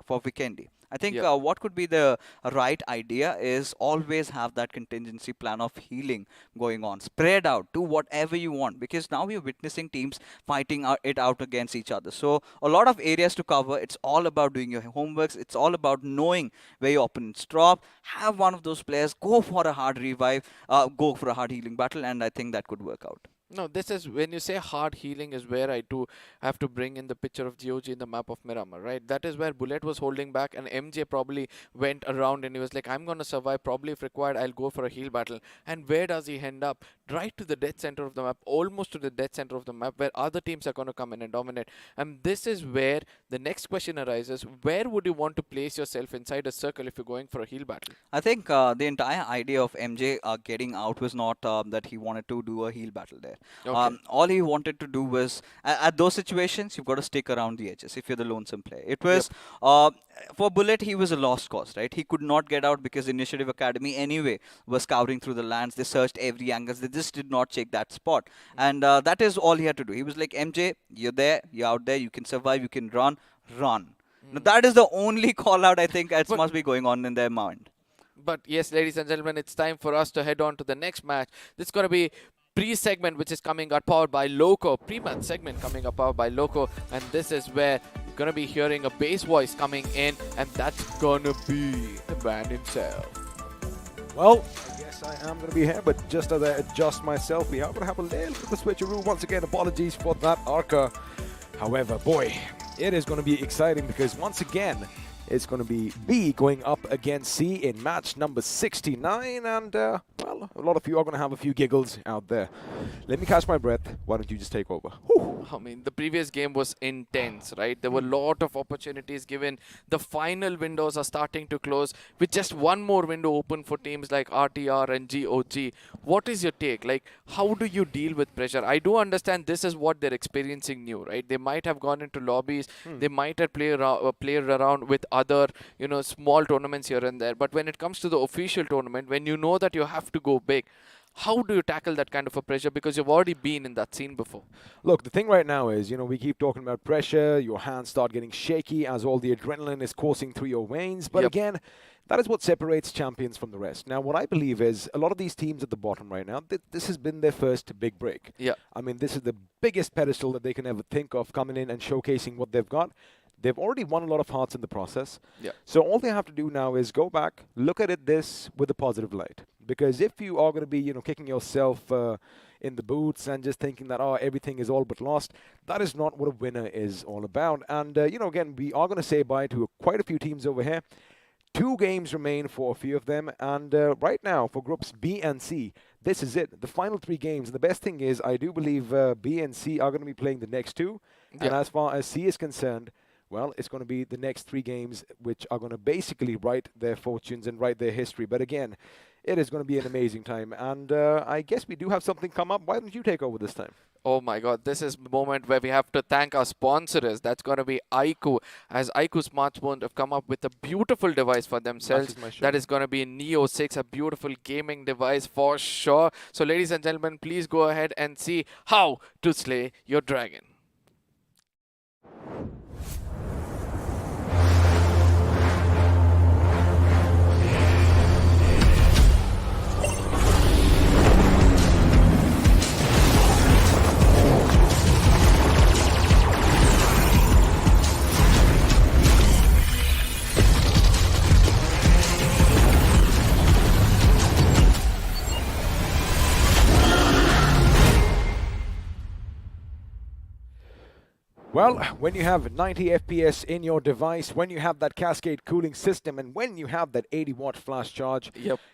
for Vikendi. I think what could be the right idea is always have that contingency plan of healing going on. Spread out, do whatever you want, because now we're witnessing teams fighting it out against each other. So a lot of areas to cover. It's all about doing your homeworks. It's all about knowing where your opponents drop. Have one of those players go for a hard revive, go for a hard healing battle, and I think that could work out. No, this is when you say hard healing is where I do have to bring in the picture of GOG in the map of Miramar, right? That is where Bullet was holding back and MJ probably went around and he was like, I'm going to survive. Probably if required, I'll go for a heal battle. And where does he end up? Right to the dead center of the map, almost to the dead center of the map where other teams are going to come in and dominate. And this is where the next question arises. Where would you want to place yourself inside a circle if you're going for a heal battle? I think the entire idea of MJ getting out was not that he wanted to do a heal battle there. Okay. All he wanted to do was, at those situations, you've got to stick around the edges if you're the lonesome player. It was, for Bullet, he was a lost cause, right? He could not get out because Initiative Academy anyway was scouring through the lands. They searched every angle. They just did not check that spot. And that is all he had to do. He was like, MJ, you're there, you're out there, you can survive, you can run, run. Now, that is the only call out I think that must be going on in their mind. But yes, ladies and gentlemen, it's time for us to head on to the next match. This is going to be pre-segment which is coming up powered by Loco. Pre-match segment coming up powered by Loco. And this is where you're going to be hearing a bass voice coming in. And that's going to be the man himself. Well, I guess I am going to be here, but just as I adjust myself, we are going to have a little bit of a switcheroo. Once again, apologies for that, Arca. However, boy, it is going to be exciting because once again, it's going to be B going up against C in match number 69. And, well, a lot of you are going to have a few giggles out there. Let me catch my breath. Why don't you just take over? Whew. I mean, the previous game was intense, right? There were a lot of opportunities given. The final windows are starting to close with just one more window open for teams like RTR and GOG. What is your take? Like, how do you deal with pressure? I do understand this is what they're experiencing new, right? They might have gone into lobbies. They might have played around with other, you know, small tournaments here and there. But when it comes to the official tournament, when you know that you have to go big, how do you tackle that kind of a pressure? Because you've already been in that scene before. Look, the thing right now is, you know, we keep talking about pressure. Your hands start getting shaky as all the adrenaline is coursing through your veins. But again, that is what separates champions from the rest. Now, what I believe is a lot of these teams at the bottom right now, this has been their first big break. Yeah. I mean, this is the biggest pedestal that they can ever think of, coming in and showcasing what they've got. They've already won a lot of hearts in the process. Yeah. So all they have to do now is go back, look at it this with a positive light. Because if you are going to be, you know, kicking yourself in the boots and just thinking that, oh, everything is all but lost, that is not what a winner is all about. And, you know, again, we are going to say bye to quite a few teams over here. 2 games remain for a few of them. And right now, for groups B and C, this is it. The final 3 games. And the best thing is, I do believe B and C are going to be playing the next 2. Yeah. And as far as C is concerned, well, it's going to be the next 3 games which are going to basically write their fortunes and write their history. But again, it is going to be an amazing time. And I guess we do have something come up. Why don't you take over this time? Oh my God, this is the moment where we have to thank our sponsors. That's going to be iQOO, as iQOO smartphones have come up with a beautiful device for themselves. That is going to be Neo 6, a beautiful gaming device for sure. So ladies and gentlemen, please go ahead and see how to slay your dragon. Well, when you have 90 FPS in your device, when you have that cascade cooling system, and when you have that 80-watt flash charge,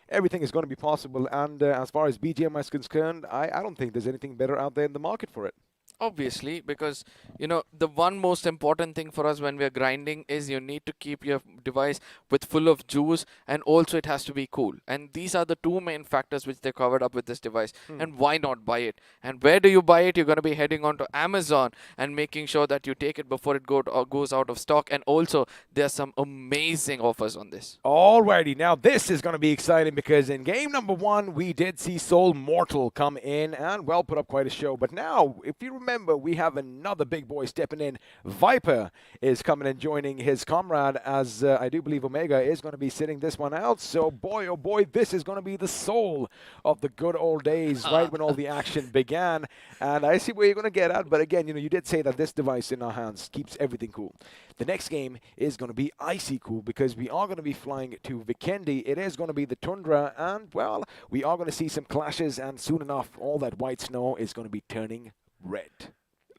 everything is going to be possible. And as far as BGMI is concerned, I don't think there's anything better out there in the market for it. Obviously, because, you know, the one most important thing for us when we're grinding is you need to keep your device with full of juice, and also it has to be cool. And these are the 2 main factors which they covered up with this device. And why not buy it? And where do you buy it? You're going to be heading on to Amazon and making sure that you take it before it goes out of stock. And also, there's some amazing offers on this. Alrighty, now this is going to be exciting because in game number 1, we did see Soul Mortal come in and, well, put up quite a show. But now, if you remember, we have another big boy stepping in. Viper is coming and joining his comrade as I do believe Omega is going to be sitting this one out. So boy, oh boy, this is going to be the soul of the good old days, right when all the action began. And I see where you're going to get at, but again, you did say that this device in our hands keeps everything cool. The next game is going to be icy cool because we are going to be flying to Vikendi. It is going to be the Tundra, and well, we are going to see some clashes, and soon enough, all that white snow is going to be turning red.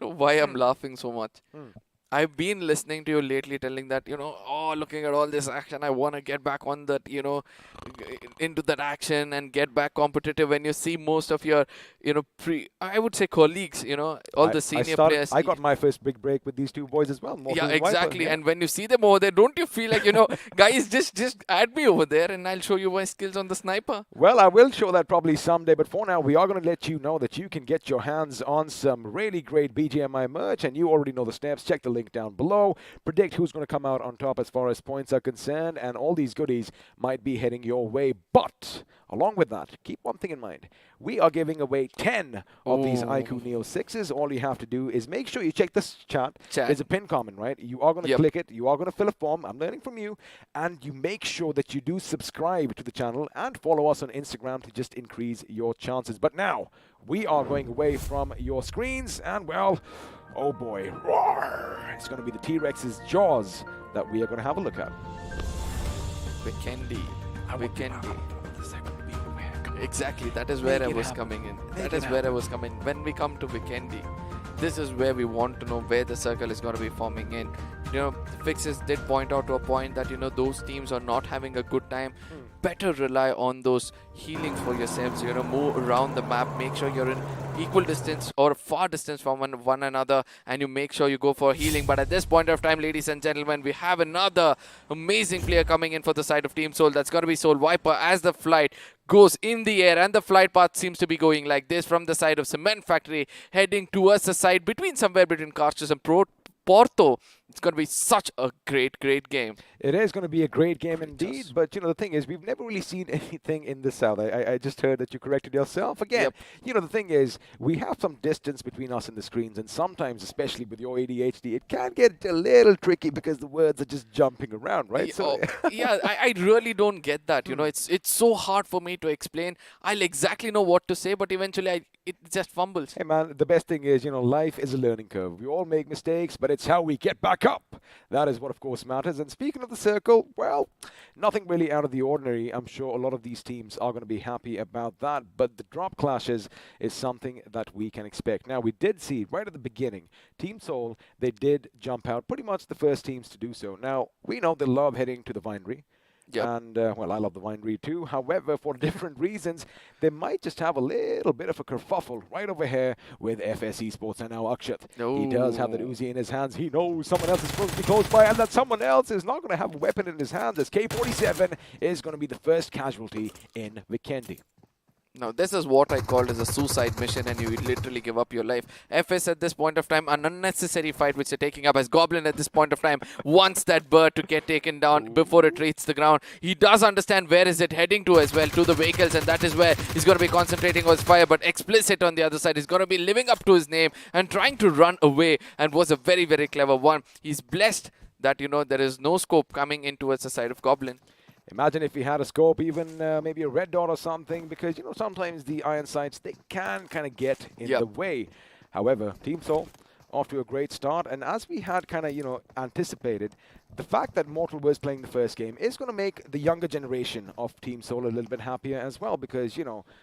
You know why I'm laughing so much? I've been listening to you lately telling that, oh, looking at all this action, I want to get back on that, into that action and get back competitive. When you see most of your, I would say colleagues, all the senior players. I got my first big break with these two boys as well. Yeah, exactly. And when you see them over there, don't you feel like, guys, just add me over there and I'll show you my skills on the sniper? Well, I will show that probably someday, but for now, we are going to let you know that you can get your hands on some really great BGMI merch, and you already know the steps. Check the link down below. Predict who's going to come out on top as far as points are concerned, and all these goodies might be heading your way. But along with that, keep one thing in mind. We are giving away 10 of these iQOO Neo 6s. All you have to do is make sure you check this chat. There's a pin comment, right? You are going to click it. You are going to fill a form. I'm learning from you. And you make sure that you do subscribe to the channel and follow us on Instagram to just increase your chances. But now, we are going away from your screens, and well, oh boy, roar. It's going to be the T-Rex's jaws that we are going to have a look at. Vikendi. Exactly, that is where I was coming in. That is where I was coming. When we come to Vikendi, this is where we want to know where the circle is going to be forming in. The fixes did point out to a point that, those teams are not having a good time. Better rely on those healings for yourselves. Move around the map. Make sure you're in equal distance or far distance from one another, and you make sure you go for healing. But at this point of time, ladies and gentlemen, we have another amazing player coming in for the side of Team Soul. That's going to be Soul Viper as the flight goes in the air, and the flight path seems to be going like this from the side of Cement Factory, heading towards the side somewhere between Carsters and Porto. It's going to be such a great game. It is going to be a great game indeed, but the thing is, we've never really seen anything in the south. I just heard that you corrected yourself again. The thing is, we have some distance between us and the screens, and sometimes, especially with your ADHD, it can get a little tricky because the words are just jumping around, right? I really don't get that. It's so hard for me to explain. I'll exactly know what to say, but eventually it just fumbles. Hey man, the best thing is, life is a learning curve. We all make mistakes, but it's how we get back up. That is what, of course, matters. And speaking of the circle, well, nothing really out of the ordinary. I'm sure a lot of these teams are going to be happy about that. But the drop clashes is something that we can expect. Now, we did see right at the beginning, Team Soul, they did jump out, pretty much the first teams to do so. Now, we know they love heading to the Vinery. And, well, I love the Winery too. However, for different reasons, they might just have a little bit of a kerfuffle right over here with FS Esports and now Akshat. He does have that Uzi in his hands. He knows someone else is supposed to be close by, and that someone else is not going to have a weapon in his hands, as K47 is going to be the first casualty in Vikendi. Now, this is what I called as a suicide mission, and you literally give up your life. FS at this point of time, an unnecessary fight which they're taking up, as Goblin at this point of time wants that bird to get taken down before it reaches the ground. He does understand where is it heading to as well, to the vehicles, and that is where he's going to be concentrating on his fire. But Explicit on the other side is going to be living up to his name and trying to run away, and was a very, very clever one. He's blessed that, there is no scope coming in towards the side of Goblin. Imagine if he had a scope, even maybe a red dot or something, because, sometimes the iron sights, they can kind of get in the way. However, Team Soul off to a great start, and as we had kind of, anticipated, the fact that Mortal was playing the first game is going to make the younger generation of Team Soul a little bit happier as well, because,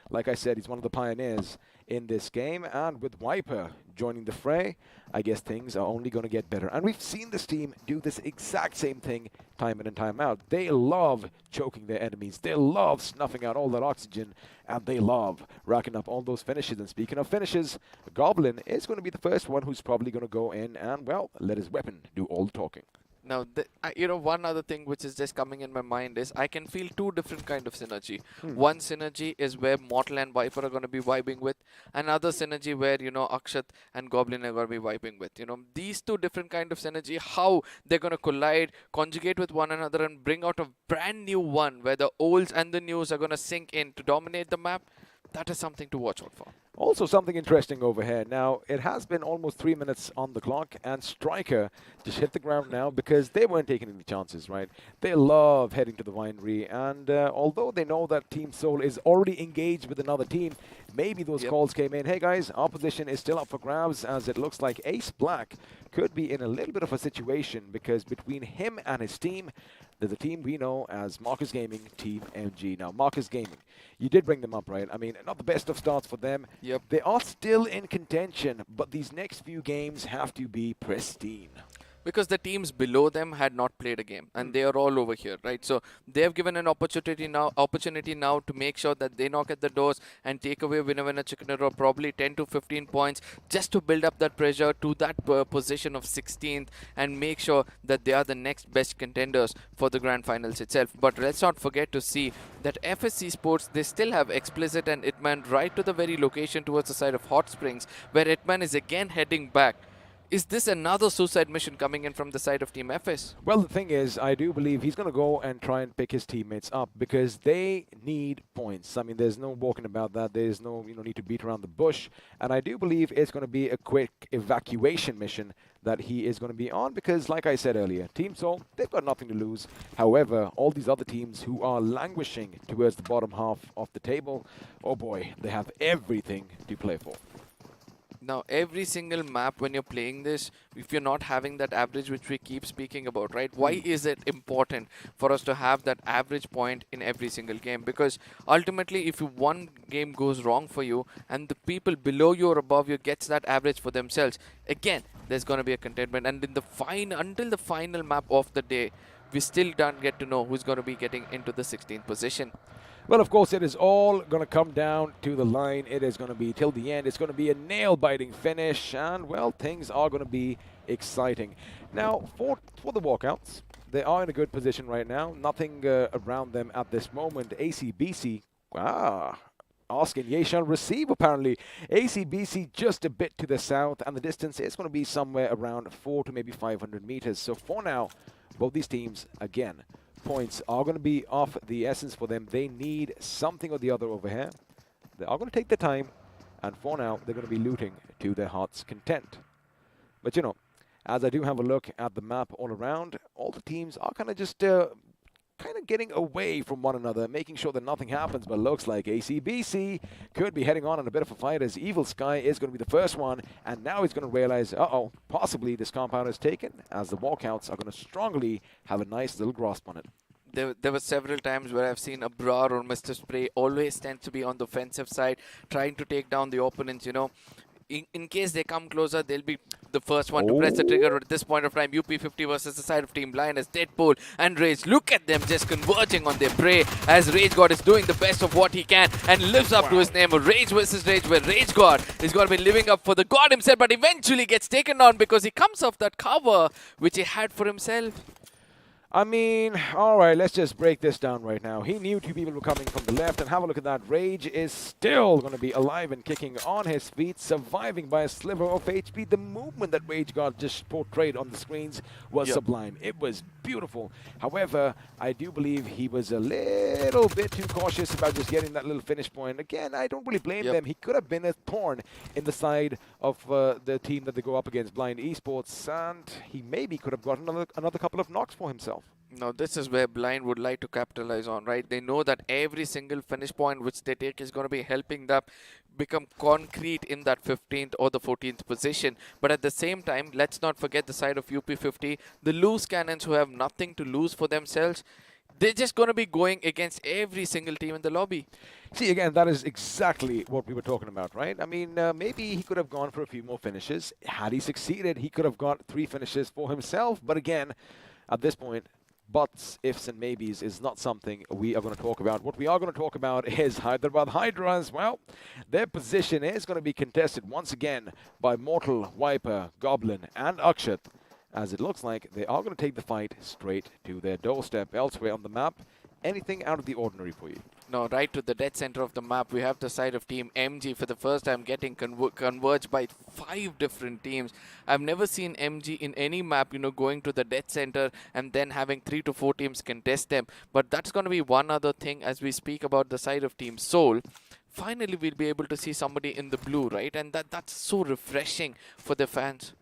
like I said, he's one of the pioneers in this game, and with Viper joining the fray, I guess things are only going to get better. And we've seen this team do this exact same thing time in and time out. They love choking their enemies. They love snuffing out all that oxygen, and they love racking up all those finishes. And speaking of finishes, Goblin is going to be the first one who's probably going to go in and, well, let his weapon do all the talking. Now, one other thing which is just coming in my mind is I can feel two different kind of synergy. One synergy is where Mortal and Viper are going to be vibing with. Another synergy where, Akshat and Goblin are going to be vibing with. These two different kind of synergy, how they're going to collide, conjugate with one another and bring out a brand new one where the olds and the news are going to sink in to dominate the map. that is something to watch out for. Also something interesting over here. Now, it has been almost 3 minutes on the clock, and Striker just hit the ground now because they weren't taking any chances, right? They love heading to the winery, and although they know that Team Soul is already engaged with another team, maybe those calls came in. Hey guys, our position is still up for grabs, as it looks like Ace Black could be in a little bit of a situation, because between him and his team, there's a team we know as Marcus Gaming, Team MG. Now, Marcus Gaming, you did bring them up, right? I mean, not the best of starts for them. Yep. They are still in contention, but these next few games have to be pristine. Because the teams below them had not played a game, and they are all over here, right? So they have given an opportunity now to make sure that they knock at the doors and take away winner chicken dinner, probably 10 to 15 points, just to build up that pressure to that position of 16th and make sure that they are the next best contenders for the grand finals itself. But let's not forget to see that FSC Sports, they still have Explicit and Itman right to the very location towards the side of Hot Springs, where Itman is again heading back. Is this another suicide mission coming in from the side of Team FS? Well, the thing is, I do believe he's going to go and try and pick his teammates up, because they need points. I mean, there's no walking about that. There's no need to beat around the bush. And I do believe it's going to be a quick evacuation mission that he is going to be on, because, like I said earlier, Team Soul, they've got nothing to lose. However, all these other teams who are languishing towards the bottom half of the table, oh boy, they have everything to play for. Now, every single map, when you're playing this, if you're not having that average, which we keep speaking about, right? Why is it important for us to have that average point in every single game? Because ultimately, if one game goes wrong for you and the people below you or above you gets that average for themselves, again, there's going to be a contentment. And in the until the final map of the day, we still don't get to know who's going to be getting into the 16th position. Well, of course, it is all going to come down to the line. It is going to be till the end. It's going to be a nail-biting finish, and, well, things are going to be exciting. Now, for the walkouts, they are in a good position right now. Nothing around them at this moment. ACBC, asking, ye shall receive, apparently. ACBC just a bit to the south, and the distance is going to be somewhere around 400 to maybe 500 meters. So for now, both these teams, again, points are going to be of the essence for them. They need something or the other over here. They are going to take their time, and for now, they're going to be looting to their heart's content. But, as I do have a look at the map all around, all the teams are kind of just getting away from one another, making sure that nothing happens. But looks like ACBC could be heading on in a bit of a fight, as Evil Sky is going to be the first one, and now he's going to realize, possibly this compound is taken, as the walkouts are going to strongly have a nice little grasp on it. There were several times where I've seen Abrar or Mr. Spray always tend to be on the offensive side, trying to take down the opponents, In case they come closer, they'll be the first one to press the trigger. At this point of time, UP50 versus the side of Team Lioness, Deadpool and Rage. Look at them just converging on their prey, as Rage God is doing the best of what he can and lives up to his name. Rage versus Rage, where Rage God is going to be living up for the God himself, but eventually gets taken down because he comes off that cover which he had for himself. I mean, all right, let's just break this down right now. He knew two people were coming from the left, and have a look at that. Rage is still going to be alive and kicking on his feet, surviving by a sliver of HP. The movement that Rage God just portrayed on the screens was sublime. It was beautiful. However, I do believe he was a little bit too cautious about just getting that little finish point. Again, I don't really blame them. He could have been a thorn in the side of the team that they go up against, Blind Esports, and he maybe could have gotten another couple of knocks for himself. Now, this is where Blind would like to capitalize on, right? They know that every single finish point which they take is going to be helping them become concrete in that 15th or the 14th position. But at the same time, let's not forget the side of UP50, the loose cannons who have nothing to lose for themselves. They're just going to be going against every single team in the lobby. See, again, that is exactly what we were talking about, right? I mean, maybe he could have gone for a few more finishes. Had he succeeded, he could have got 3 finishes for himself. But again, at this point, buts, ifs, and maybes is not something we are going to talk about. What we are going to talk about is Hyderabad Hydras. Well, their position is going to be contested once again by Mortal, Viper, Goblin, and Akshat, as it looks like they are going to take the fight straight to their doorstep. Elsewhere on the map, anything out of the ordinary for you? No, right to the dead center of the map, we have the side of Team MG for the first time getting converged by 5 different teams. I've never seen MG in any map, going to the dead center and then having 3 to 4 teams contest them. But that's going to be one other thing as we speak about the side of Team Soul. finally we'll be able to see somebody in the blue, right? And that's so refreshing for the fans.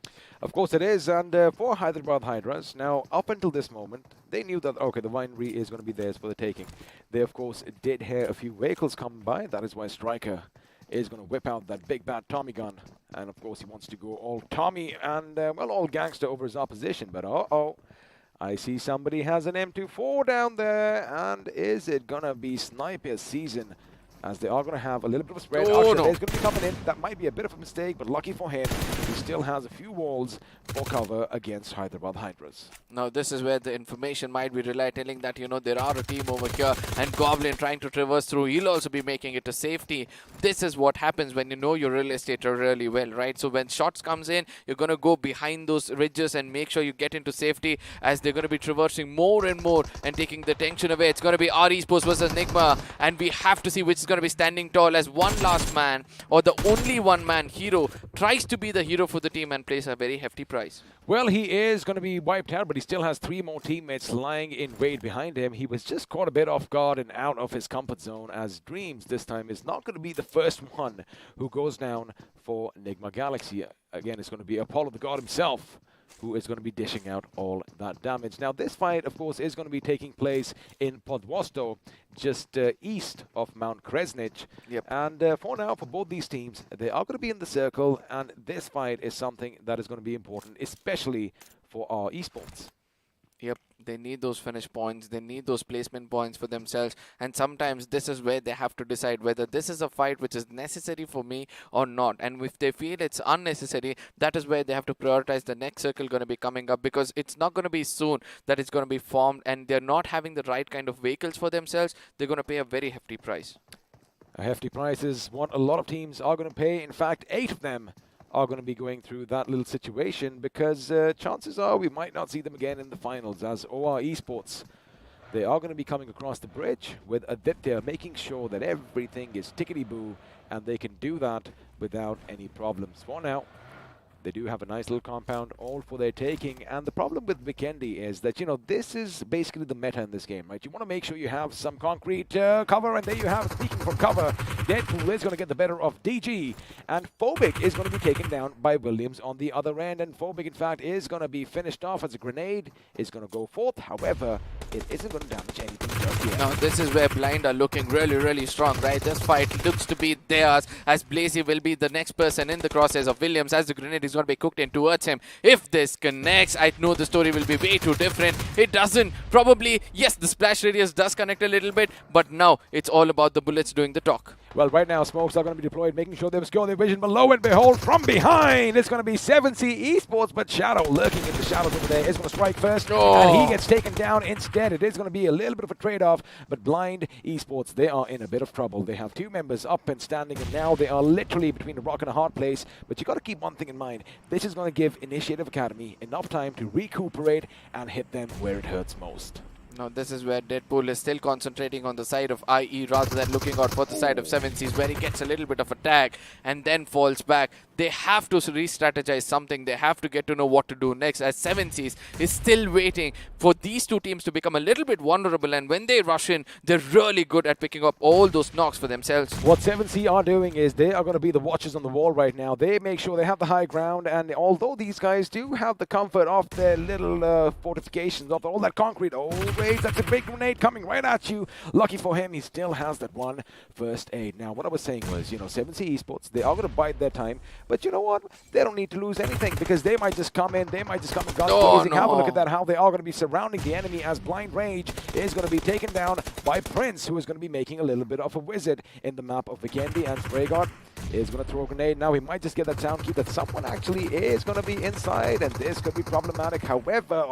Of course it is, and for Hyderabad Hydras, now up until this moment, they knew that, okay, the winery is going to be theirs for the taking. They, of course, did hear a few vehicles come by. That is why Striker is going to whip out that big bad Tommy gun. And, of course, he wants to go all Tommy and, well, all gangster over his opposition. But, uh-oh, I see somebody has an M24 down there. And is it going to be Sniper season? As they are going to have a little bit of a spread. Oh, Akshay no. is going to be coming in. That might be a bit of a mistake, but lucky for him, he still has a few walls for cover against Hyderabad Hydras. Now this is where the information might be relayed, telling that, you know, there are a team over here and Goblin trying to traverse through. He'll also be making it to safety. This is what happens when you know your real estate really well, right? So when shots comes in, you're going to go behind those ridges and make sure you get into safety, as they're going to be traversing more and more and taking the tension away. It's going to be our Esports versus Nigma, and we have to see which is going to be standing tall, as one last man or the only one man hero tries to be the hero for the team and pays a very hefty price. Well, he is going to be wiped out, but he still has 3 more teammates lying in wait behind him. He was just caught a bit off guard and out of his comfort zone, as Dreams this time is not going to be the first one who goes down for Enigma Galaxy. Again, it's going to be Apollo the God himself who is going to be dishing out all that damage. Now, this fight, of course, is going to be taking place in Podvosto, just east of Mount Kresnich. Yep. And for now, for both these teams, they are going to be in the circle, and this fight is something that is going to be important, especially for our esports. Yep, they need those finish points, they need those placement points for themselves, and sometimes this is where they have to decide whether this is a fight which is necessary for me or not. And if they feel it's unnecessary, that is where they have to prioritize the next circle going to be coming up, because it's not going to be soon that it's going to be formed, and they're not having the right kind of vehicles for themselves. They're going to pay a very hefty price. A hefty price is what a lot of teams are going to pay. In fact, 8 of them are going to be going through that little situation, because chances are we might not see them again in the finals, as OR Esports, they are going to be coming across the bridge with Aditya, making sure that everything is tickety-boo, and they can do that without any problems. For now, they do have a nice little compound all for their taking, and the problem with Vikendi is that, you know, this is basically the meta in this game, right? You want to make sure you have some concrete cover, and there you have, speaking for cover, Deadpool is going to get the better of DG, and Phobic is going to be taken down by Williams on the other end, and Phobic, in fact, is going to be finished off as a grenade is going to go forth. However, it isn't going to damage anything just yet. Now this is where Blind are looking really, really strong, right? This fight looks to be theirs, as Blazy will be the next person in the crosshairs of Williams, as the grenade is going to be cooked in towards him. If this connects, I know the story will be way too different. It doesn't. Probably, yes, the splash radius does connect a little bit, but now it's all about the bullets doing the talk. Well, right now, smokes are going to be deployed, making sure they obscure their vision. Below and behold, from behind, it's going to be 7C Esports, but Shadow lurking in the shadows over there is going to strike first, and he gets taken down instead. It is going to be a little bit of a trade-off, but Blind Esports, they are in a bit of trouble. They have 2 members up and standing, and now they are literally between a rock and a hard place. But you got to keep one thing in mind. This is going to give Initiative Academy enough time to recuperate and hit them where it hurts most. Now this is where Deadpool is still concentrating on the side of IE rather than looking out for the side of 7Cs, where he gets a little bit of a tag and then falls back. They have to re-strategize something. They have to get to know what to do next, as 7Cs is still waiting for these 2 teams to become a little bit vulnerable, and when they rush in, they're really good at picking up all those knocks for themselves. What 7C are doing is they are going to be the watchers on the wall right now. They make sure they have the high ground, and although these guys do have the comfort of their little fortifications, of all that concrete, that's a big grenade coming right at you. Lucky for him, he still has that one first aid. Now, what I was saying was, you know, 7C Esports, they are going to bide their time, but you know what? They don't need to lose anything, because they might just come in, they might just come in guns blazing. Have a look at that, how they are going to be surrounding the enemy, as Blind Rage is going to be taken down by Prince, who is going to be making a little bit of a wizard in the map of Vikendi, and Spraygard is going to throw a grenade. Now he might just get that sound cue that someone actually is going to be inside, and this could be problematic. However,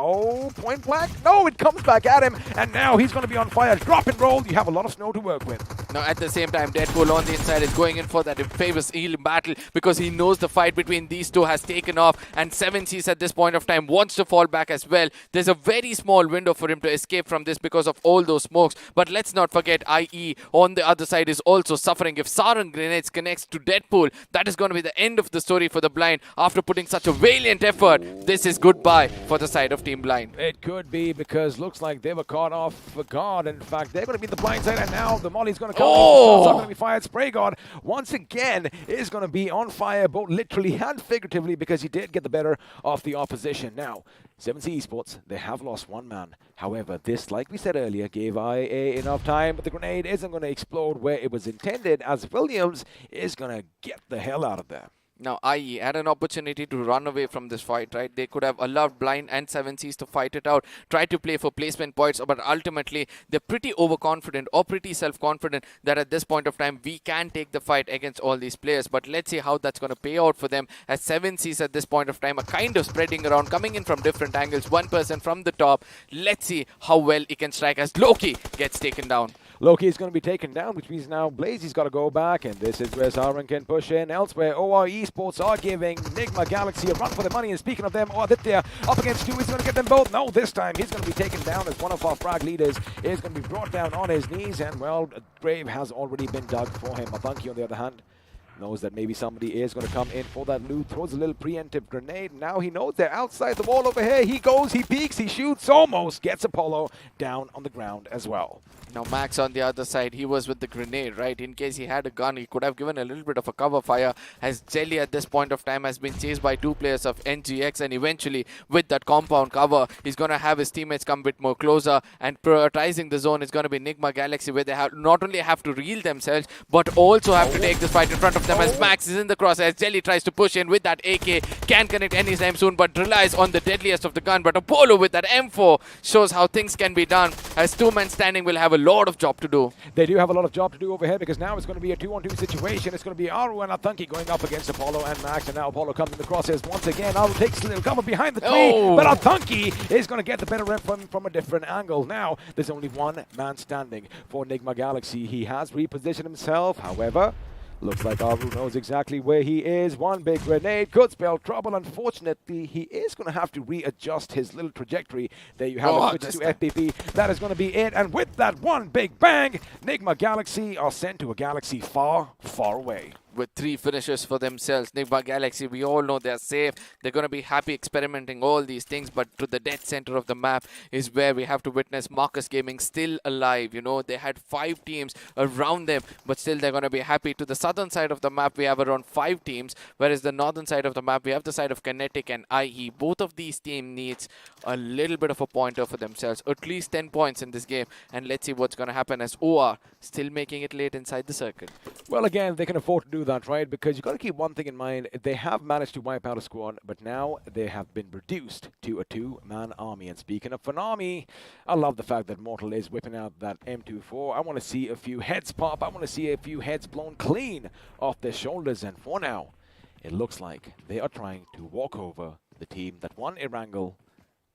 point blank, no, it comes back at him, and now he's going to be on fire. Drop and roll, you have a lot of snow to work with. Now at the same time, Deadpool on the inside is going in for that famous heal battle, because he knows the fight between these 2 has taken off, and 7Cs at this point of time wants to fall back as well. There's a very small window for him to escape from this because of all those smokes, but let's not forget IE on the other side is also suffering. If Sarang Grenades connects to Deadpool, that is going to be the end of the story for the Blind. After putting such a valiant effort, this is goodbye for the side of Team Blind. It could be, because looks like they were caught off guard. In fact, they're going to be the blind side, and now the Molly's going to coming. Oh! Shots are going to be fired. Spray God once again is going to be on fire, both literally and figuratively, because he did get the better of the opposition. Now, 7C Esports, they have lost one man. However, this, like we said earlier, gave IA enough time, but the grenade isn't going to explode where it was intended, as Williams is going to get the hell out of there. Now, IE had an opportunity to run away from this fight, right? They could have allowed Blind and 7Cs to fight it out, try to play for placement points, but ultimately, they're pretty overconfident or pretty self-confident that at this point of time, we can take the fight against all these players. But let's see how that's going to pay out for them, as 7Cs at this point of time are kind of spreading around, coming in from different angles, one person from the top. Let's see how well he can strike as Loki gets taken down. Loki is going to be taken down, which means now Blazy's got to go back, and this is where Saran can push in. Elsewhere, OR Esports are giving Nigma Galaxy a run for the money, and speaking of them, Aditya up against two, he's going to get them both. No, this time he's going to be taken down as one of our frag leaders is going to be brought down on his knees, and well, a grave has already been dug for him. Mabanki, on the other hand, knows that maybe somebody is going to come in for that loot, throws a little preemptive grenade. Now he knows they're outside the wall over here. He goes, he peeks, he shoots, almost gets Apollo down on the ground as well. Now Max on the other side, he was with the grenade, right? In case he had a gun, he could have given a little bit of a cover fire, as Jelly at this point of time has been chased by two players of NGX, and eventually with that compound cover, he's going to have his teammates come a bit more closer, and prioritizing the zone is going to be Nigma Galaxy, where they have not only have to reel themselves, but also have to take this fight in front of them, as Max is in the cross, as Jelly tries to push in with that AK, can't connect anytime soon, but relies on the deadliest of the gun. But Apollo with that M4 shows how things can be done, as two men standing will have a lot of job to do. They do have a lot of job to do over here, because now it's going to be a 2-on-2 situation. It's going to be Aru and Athunki going up against Apollo and Max, and now Apollo comes in the crosshairs once again. Aru takes a little cover behind the tree, but Athunki is going to get the better rep from a different angle. Now, there's only one man standing for Nigma Galaxy. He has repositioned himself, however, looks like Aru knows exactly where he is. One big grenade could spell trouble. Unfortunately, he is going to have to readjust his little trajectory. There you have it, switches to FPP. That is going to be it. And with that one big bang, Nigma Galaxy are sent to a galaxy far, far away. With three finishes for themselves, Nigma Galaxy, we all know they're safe. They're going to be happy experimenting all these things, but to the dead center of the map is where we have to witness Marcus Gaming still alive. You know, they had 5 teams around them, but still they're going to be happy. To the southern side of the map, we have around 5 teams, whereas the northern side of the map, we have the side of Kinetic and IE. Both of these teams needs a little bit of a pointer for themselves, at least 10 points in this game, and let's see what's going to happen, as OR still making it late inside the circle. Well, again, they can afford to do that, right? Because you got to keep one thing in mind. They have managed to wipe out a squad, but now they have been reduced to a 2-man army. And speaking of an army, I love the fact that Mortal is whipping out that M24. I want to see a few heads pop. I want to see a few heads blown clean off their shoulders. And for now, it looks like they are trying to walk over the team that won Erangel.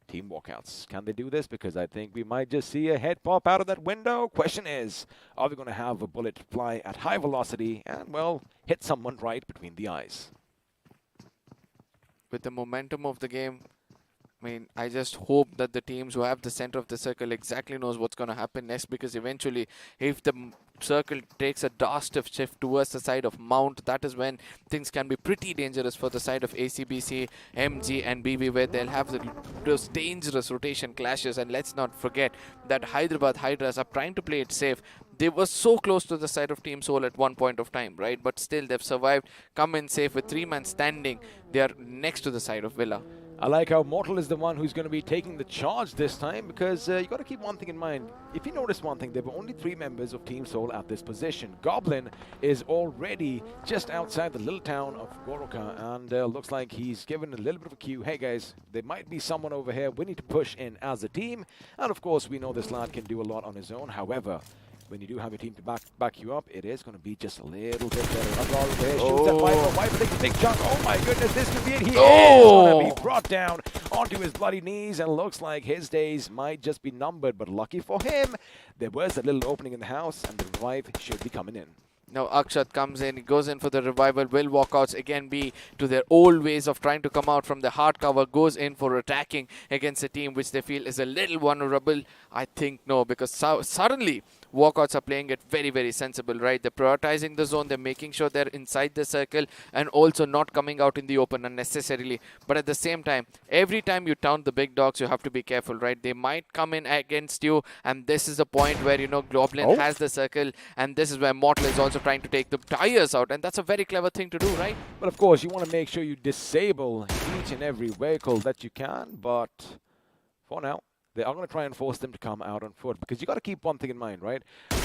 Team Walkouts. Can they do this? Because I think we might just see a head pop out of that window. Question is, are we going to have a bullet fly at high velocity and, well, hit someone right between the eyes? With the momentum of the game, I mean, I just hope that the teams who have the center of the circle exactly knows what's going to happen next, because eventually, if the circle takes a drastic shift towards the side of Mount, that is when things can be pretty dangerous for the side of ACBC, MG and BB, where they'll have those dangerous rotation clashes. And let's not forget that Hyderabad Hydras are trying to play it safe. They were so close to the side of Team Soul at one point of time, right? But still, they've survived, come in safe with 3 men standing. They are next to the side of Villa. I like how Mortal is the one who's going to be taking the charge this time, because you got to keep one thing in mind. If you notice one thing, there were only 3 members of Team Soul at this position. Goblin is already just outside the little town of Goroka, and looks like he's given a little bit of a cue. Hey guys, there might be someone over here. We need to push in as a team. And of course, we know this lad can do a lot on his own. However, when you do have a team to back you up, it is going to be just a little bit better. Azar there shoots that Viper takes a big chunk. Oh my goodness, this could be it. He is going to be brought down onto his bloody knees, and looks like his days might just be numbered. But lucky for him, there was a little opening in the house, and the revive should be coming in. Now Akshat comes in, he goes in for the revival. Will Walkouts again be to their old ways of trying to come out from the hard cover, goes in for attacking against a team which they feel is a little vulnerable? I think no, because suddenly Walkouts are playing it very, very sensible, right? They're prioritizing the zone. They're making sure they're inside the circle and also not coming out in the open unnecessarily. But at the same time, every time you taunt the big dogs, you have to be careful, right? They might come in against you, and this is a point where, you know, Goblin has the circle, and this is where Mortal is also trying to take the tires out, and that's a very clever thing to do, right? But of course, you want to make sure you disable each and every vehicle that you can, but for now, they are going to try and force them to come out on foot, because you got to keep one thing in mind, right?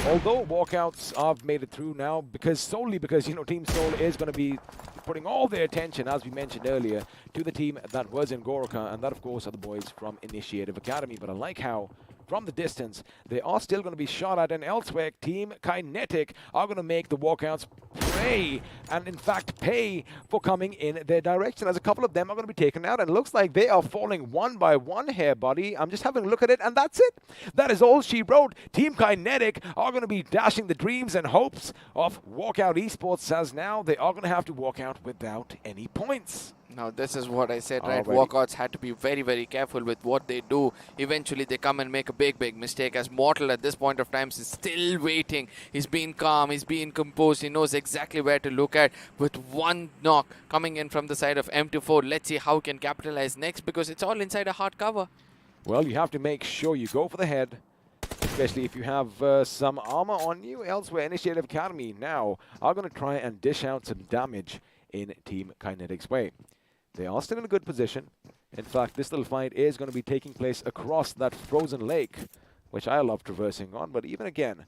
Although Walkouts have made it through now, solely because, you know, Team Soul is going to be putting all their attention, as we mentioned earlier, to the team that was in Goroka, and that, of course, are the boys from Initiative Academy. But I like how, from the distance, they are still going to be shot at, and elsewhere, Team Kinetic are going to make the Walkouts pray, and in fact pay for coming in their direction, as a couple of them are going to be taken out, and it looks like they are falling one by one here, buddy. I'm just having a look at it, and that's it. That is all she wrote. Team Kinetic are going to be dashing the dreams and hopes of Walkout Esports, as now they are going to have to walk out without any points. Now, this is what I said, right? Alrighty. Walkouts had to be very, very careful with what they do. Eventually, they come and make a big, big mistake, as Mortal at this point of time is still waiting. He's being calm, he's being composed, he knows exactly where to look at. With one knock coming in from the side of M24, let's see how he can capitalize next, because it's all inside a hard cover. Well, you have to make sure you go for the head, especially if you have some armor on you. Elsewhere, Initiative Academy now are going to try and dish out some damage in Team Kinetic's way. They are still in a good position. In fact, this little fight is going to be taking place across that frozen lake, which I love traversing on. But even again,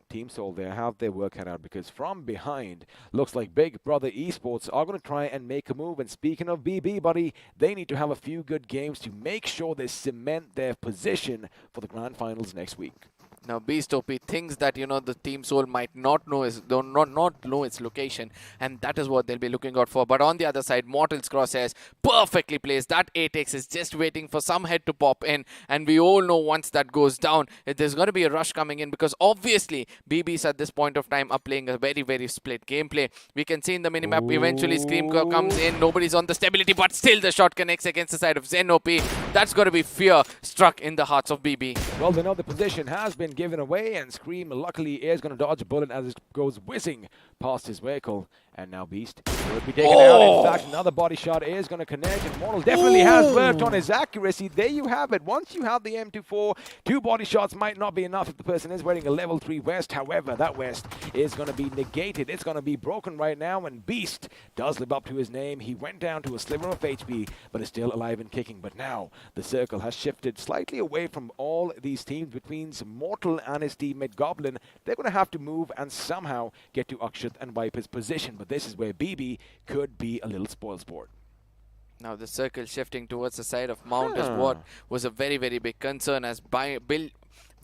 Team Soul, they have their work cut out, because from behind, looks like Big Brother Esports are going to try and make a move. And speaking of BB, buddy, they need to have a few good games to make sure they cement their position for the Grand Finals next week. Now, Beast OP thinks that, you know, the Team Soul might not know not know its location, and that is what they'll be looking out for. But on the other side, Mortal's crosshairs perfectly placed. That 8x is just waiting for some head to pop in, and we all know once that goes down, there's going to be a rush coming in, because obviously BBs at this point of time are playing a very, very split gameplay. We can see in the minimap, eventually Scream comes in, nobody's on the stability, but still the shot connects against the side of Zen OP. That's going to be fear struck in the hearts of BB. Well, they know the position has been given away, and Scream luckily is going to dodge a bullet as it goes whizzing past his vehicle. And now Beast will be taken out. In fact, another body shot is going to connect, and Mortal definitely has worked on his accuracy. There you have it. Once you have the M24, 2 body shots might not be enough if the person is wearing a level 3 vest. However, that vest is going to be negated. It's going to be broken right now, and Beast does live up to his name. He went down to a sliver of HP, but is still alive and kicking. But now the circle has shifted slightly away from all these teams between Mortal and his teammate Goblin. They're going to have to move and somehow get to Akshat and wipe his position. But this is where BB could be a little spoilsport. Now the circle shifting towards the side of Mount is what was a very, very big concern, as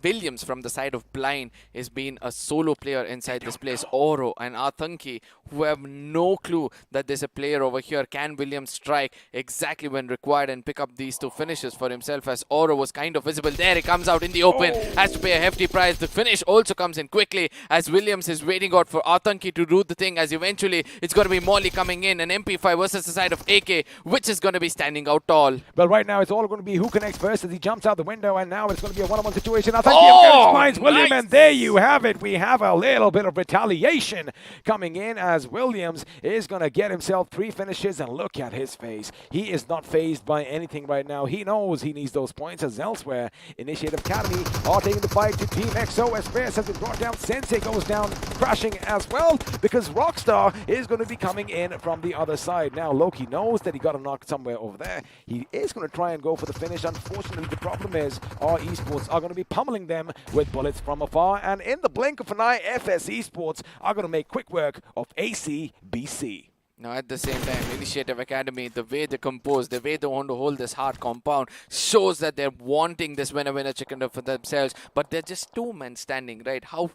Williams from the side of Blind is being a solo player inside this place. Oro and Athanki, who have no clue that there's a player over here. Can Williams strike exactly when required and pick up these 2 finishes for himself, as Oro was kind of visible there. He comes out in the open, has to pay a hefty price. The finish also comes in quickly, as Williams is waiting out for Athanki to do the thing, as eventually it's going to be Molly coming in, an MP5 versus the side of AK, which is going to be standing out tall. Well, right now it's all going to be who connects first as he jumps out the window, and now it's going to be a one-on-one situation. Finds William, and there you have it. We have a little bit of retaliation coming in, as Williams is going to get himself 3 finishes, and look at his face. He is not phased by anything right now. He knows he needs those points, as elsewhere, Initiative Academy are taking the fight to Team XO. As Spares has been brought down, Sensei goes down crashing as well, because Rockstar is going to be coming in from the other side. Now Loki knows that he got a knock somewhere over there. He is going to try and go for the finish. Unfortunately, the problem is our Esports are going to be pummeling them with bullets from afar, and in the blink of an eye, FS Esports are going to make quick work of ACBC. Now, at the same time, Initiative Academy, the way they compose, the way they want to hold this hard compound, shows that they're wanting this winner chicken for themselves. But they're just 2 men standing, right? How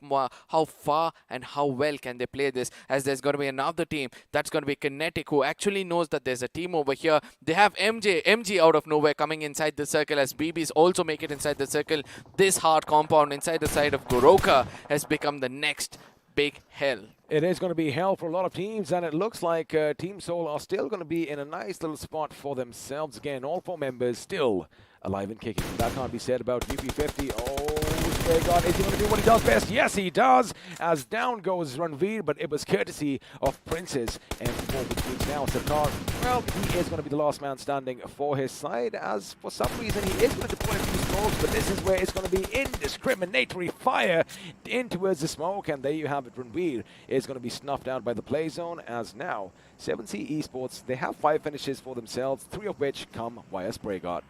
far and how well can they play this? As there's going to be another team that's going to be Kinetic, who actually knows that there's a team over here. They have MG out of nowhere coming inside the circle, as BBs also make it inside the circle. This hard compound inside the side of Goroka has become the next big hell. It is going to be hell for a lot of teams, and it looks like Team Soul are still going to be in a nice little spot for themselves. Again, all 4 members still alive and kicking. That can't be said about UP50. Oh, Spray God, is he going to do what he does best? Yes, he does. As down goes Ranveer, but it was courtesy of Princess and which means now Sarkar. Well, he is going to be the last man standing for his side, as for some reason he is going to deploy a few smokes, but this is where it's going to be indiscriminatory fire in towards the smoke, and there you have it. Ranveer is going to be snuffed out by the play zone, as now 7C Esports, they have 5 finishes for themselves, 3 of which come via Spray God.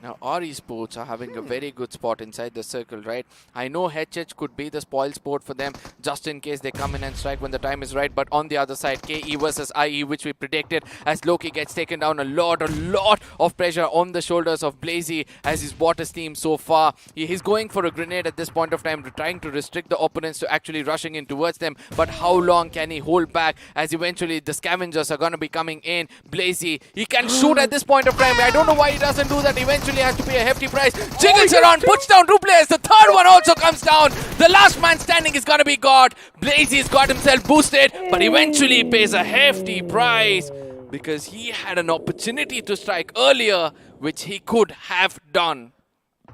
Now, our esports are having a very good spot inside the circle, right? I know HH could be the spoil sport for them, just in case they come in and strike when the time is right. But on the other side, KE versus IE, which we predicted, as Loki gets taken down, a lot of pressure on the shoulders of Blazy as he's bought his team so far. He's going for a grenade at this point of time, trying to restrict the opponents to actually rushing in towards them. But how long can he hold back, as eventually the scavengers are going to be coming in? Blazy, he can shoot at this point of time. I don't know why he doesn't do that. Eventually has to pay a hefty price. Jiggles around, puts down 2 players. The third one also comes down. The last man standing is going to be God. Blazy's got himself boosted, but eventually pays a hefty price because he had an opportunity to strike earlier, which he could have done.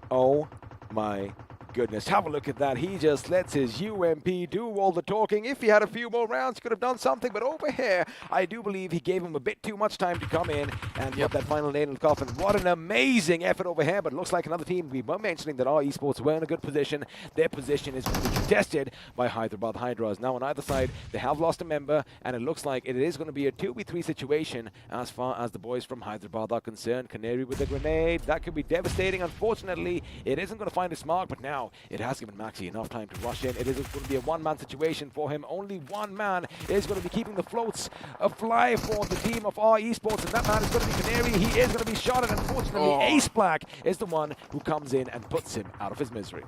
Oh my goodness, have a look at that. He just lets his UMP do all the talking. If he had a few more rounds, he could have done something, but over here, I do believe he gave him a bit too much time to come in and get that final nail in the coffin. What an amazing effort over here, but it looks like another team. We were mentioning that our esports were in a good position. Their position is going to be contested by Hyderabad Hydras. Now on either side, they have lost a member, and it looks like it is going to be a 2v3 situation as far as the boys from Hyderabad are concerned. Canary with a grenade, that could be devastating. Unfortunately, it isn't going to find its mark, but now it has given Maxi enough time to rush in. It is going to be a one-man situation for him. Only one man is going to be keeping the floats afly for the team of our esports, and that man is going to be Canary. He is going to be shot, and unfortunately, Ace Black is the one who comes in and puts him out of his misery.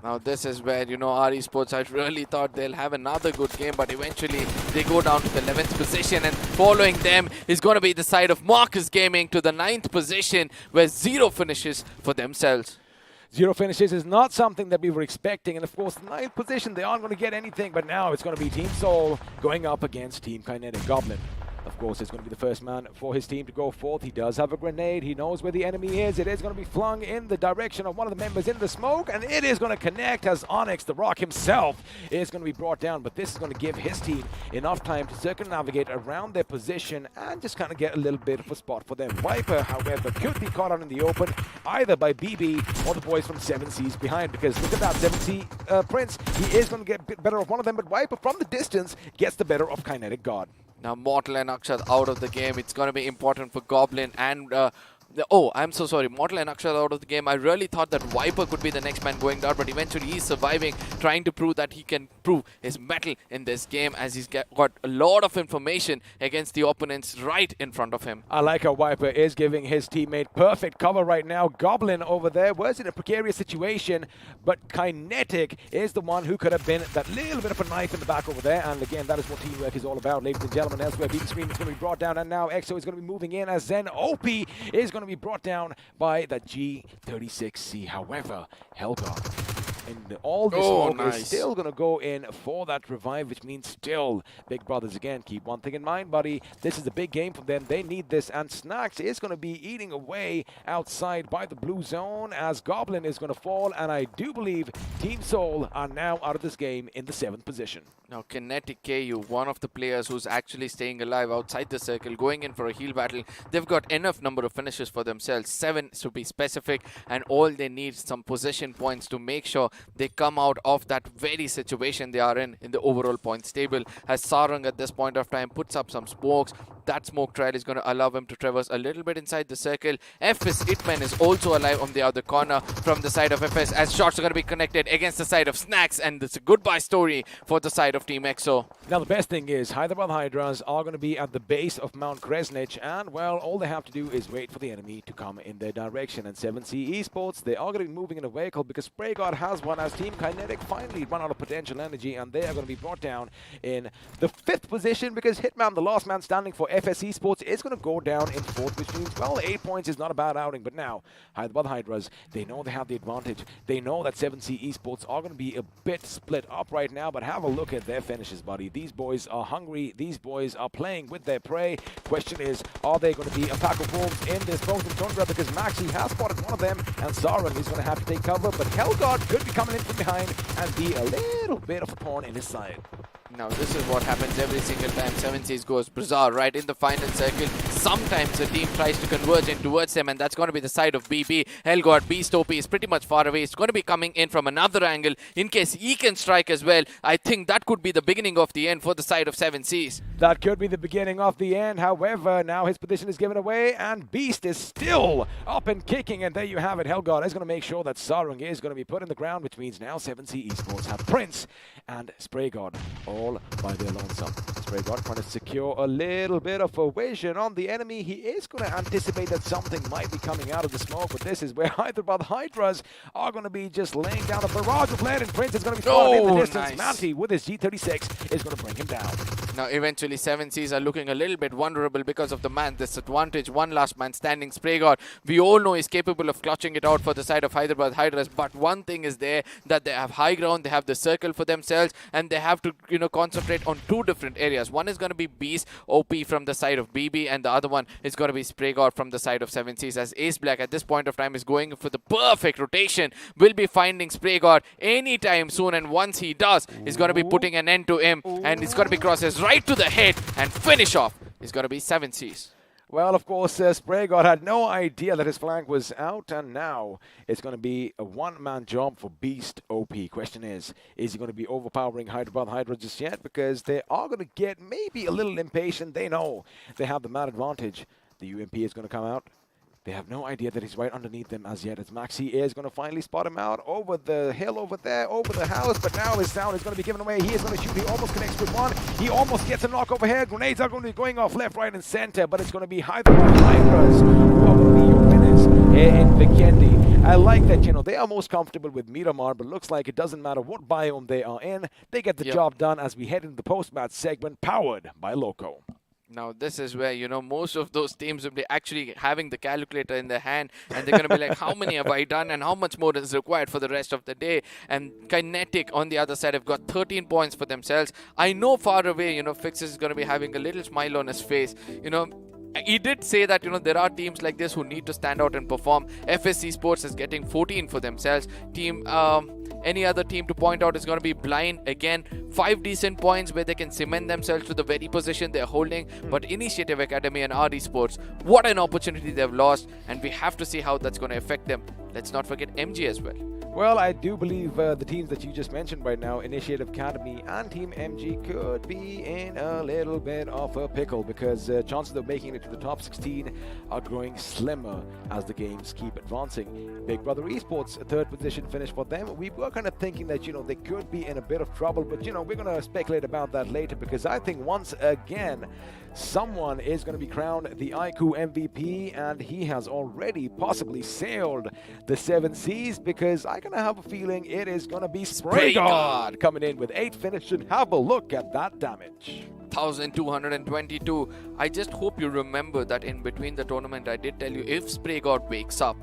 Now this is where, you know, our esports, I really thought they'll have another good game, but eventually they go down to the 11th position, and following them is going to be the side of Marcus Gaming to the 9th position, where 0 finishes for themselves. 0 finishes is not something that we were expecting, and of course, the 9th position, they aren't going to get anything, but now it's going to be Team Soul going up against Team Kinetic. Goblin, of course, is going to be the first man for his team to go forth. He does have a grenade. He knows where the enemy is. It is going to be flung in the direction of one of the members in the smoke, and it is going to connect as Onyx, the Rock himself, is going to be brought down, but this is going to give his team enough time to circumnavigate around their position and just kind of get a little bit of a spot for them. Viper, however, could be caught out in the open, either by BB or the boys from 7C's behind, because look at that, 7C Prince, he is going to get a bit better of one of them, but Viper from the distance gets the better of Kinetic God. Now Mortal and Akshat out of the game. It's going to be important for Goblin and... oh, I'm so sorry. Mortal and Akshat out of the game. I really thought that Viper could be the next man going down, but eventually he's surviving, trying to prove that he can prove his mettle in this game, as he's got a lot of information against the opponents right in front of him. I like how Viper is giving his teammate perfect cover right now. Goblin over there was in a precarious situation, but Kinetic is the one who could have been that little bit of a knife in the back over there, and again, that is what teamwork is all about, ladies and gentlemen. Elsewhere, Beat Scream is going to be brought down, and now EXO is going to be moving in, as Zen OP is going to be brought down by the G36C. However, Helgar and all this smoke is still going to go in for that revive, which means still Big Brothers again. Keep one thing in mind, buddy. This is a big game for them. They need this, and Snacks is going to be eating away outside by the blue zone as Goblin is going to fall, and I do believe Team Soul are now out of this game in the 7th position. Now Kinetic KU, one of the players who's actually staying alive outside the circle, going in for a heal battle. They've got enough number of finishes for themselves, 7 to be specific, and all they need is some possession points to make sure they come out of that very situation they are in the overall points table. As Sarang at this point of time puts up some smokes, that smoke trail is going to allow him to traverse a little bit inside the circle. FS Hitman is also alive on the other corner from the side of FS, as shots are going to be connected against the side of Snacks, and it's a goodbye story for the side of Team EXO. Now the best thing is Hyderabad Hydras are going to be at the base of Mount Kresnich, and well, all they have to do is wait for the enemy to come in their direction. And 7C Esports, they are going to be moving in a vehicle because Spray God has one, as Team Kinetic finally run out of potential energy, and they are going to be brought down in the 5th position because Hitman, the last man standing for FS Esports is going to go down in fourth, which means, well, 8 points is not a bad outing. But now, Hyderabad Hydras, they know they have the advantage. They know that 7C Esports are going to be a bit split up right now, but have a look at their finishes, buddy. These boys are hungry. These boys are playing with their prey. Question is, are they going to be a pack of wolves in this frozen tundra? Because Maxi has spotted one of them, and Sarang is going to have to take cover, but Hellgod could be coming in from behind and be a little bit of a pawn in his side. Now, this is what happens every single time 7Cs goes bizarre, right? In the final circle, sometimes the team tries to converge in towards them, and that's going to be the side of BB. Hellgod, Beast OP is pretty much far away. It's going to be coming in from another angle. In case he can strike as well, I think that could be the beginning of the end for the side of 7Cs. That could be the beginning of the end. However, now his position is given away, and Beast is still up and kicking, and there you have it. Hellgod is going to make sure that Sarang is going to be put in the ground, which means now 7C Esports have Prince and Spray God all by their lonesome. Spray God trying to secure a little bit of a vision on the enemy. He is going to anticipate that something might be coming out of the smoke, but this is where Hyderabad Hydras are going to be just laying down a barrage of lead, and Prince is going to be spotted in the distance. Nice. Manti with his G36 is going to bring him down. Now, eventually, 7Cs are looking a little bit vulnerable because of the man disadvantage. One last man standing, Spray God. We all know he's capable of clutching it out for the side of Hyderabad Hydras, but one thing is there, that they have high ground, they have the circle for themselves, and they have to, concentrate on two different areas. One is going to be Beast OP from the side of BB, and the other one is going to be Spray God from the side of 7Cs, as Ace Black at this point of time is going for the perfect rotation. Will be finding Spray God anytime soon, and once he does, he's going to be putting an end to him, and he's going to be crosses right to the head and finish off. It's going to be 7Cs. Well, of course, Spray God had no idea that his flank was out, and now it's going to be a one-man job for Beast OP. Question is he going to be overpowering Hyderabad Hydra just yet? Because they are going to get maybe a little impatient. They know they have the man advantage. The UMP is going to come out. They have no idea that he's right underneath them as yet, as Maxi is going to finally spot him out over the hill over there, over the house, but now his sound is going to be given away. He is going to shoot. He almost connects with one. He almost gets a knock over here. Grenades are going to be going off left, right, and center, but it's going to be Hyderabad Hydras who are going to be your winners here in Vikendi. I like that, they are most comfortable with Miramar, but looks like it doesn't matter what biome they are in. They get the job done as we head into the post-match segment, powered by Loco. Now, this is where, most of those teams will be actually having the calculator in their hand, and they're going to be like, how many have I done and how much more is required for the rest of the day? And Kinetic on the other side have got 13 points for themselves. I know far away, Fixes is going to be having a little smile on his face. He did say that, there are teams like this who need to stand out and perform. FS Esports is getting 14 for themselves. Any other team to point out is going to be Blind. Again, 5 decent points where they can cement themselves to the very position they're holding. But Initiative Academy and RD Sports, what an opportunity they've lost. And we have to see how that's going to affect them. Let's not forget MG as well. Well, I do believe the teams that you just mentioned right now, Initiative Academy and Team MG, could be in a little bit of a pickle, because chances of making it to the top 16 are growing slimmer as the games keep advancing. Big Brother Esports, a third position finish for them. We were kind of thinking that, they could be in a bit of trouble, but, we're going to speculate about that later, because I think once again, someone is going to be crowned the iQOO MVP, and he has already possibly sailed the 7Cs, because I kind of have a feeling it is going to be Spray God coming in with 8 finishes. Have a look at that damage. 1,222. I just hope you remember that in between the tournament, I did tell you, if Spray God wakes up,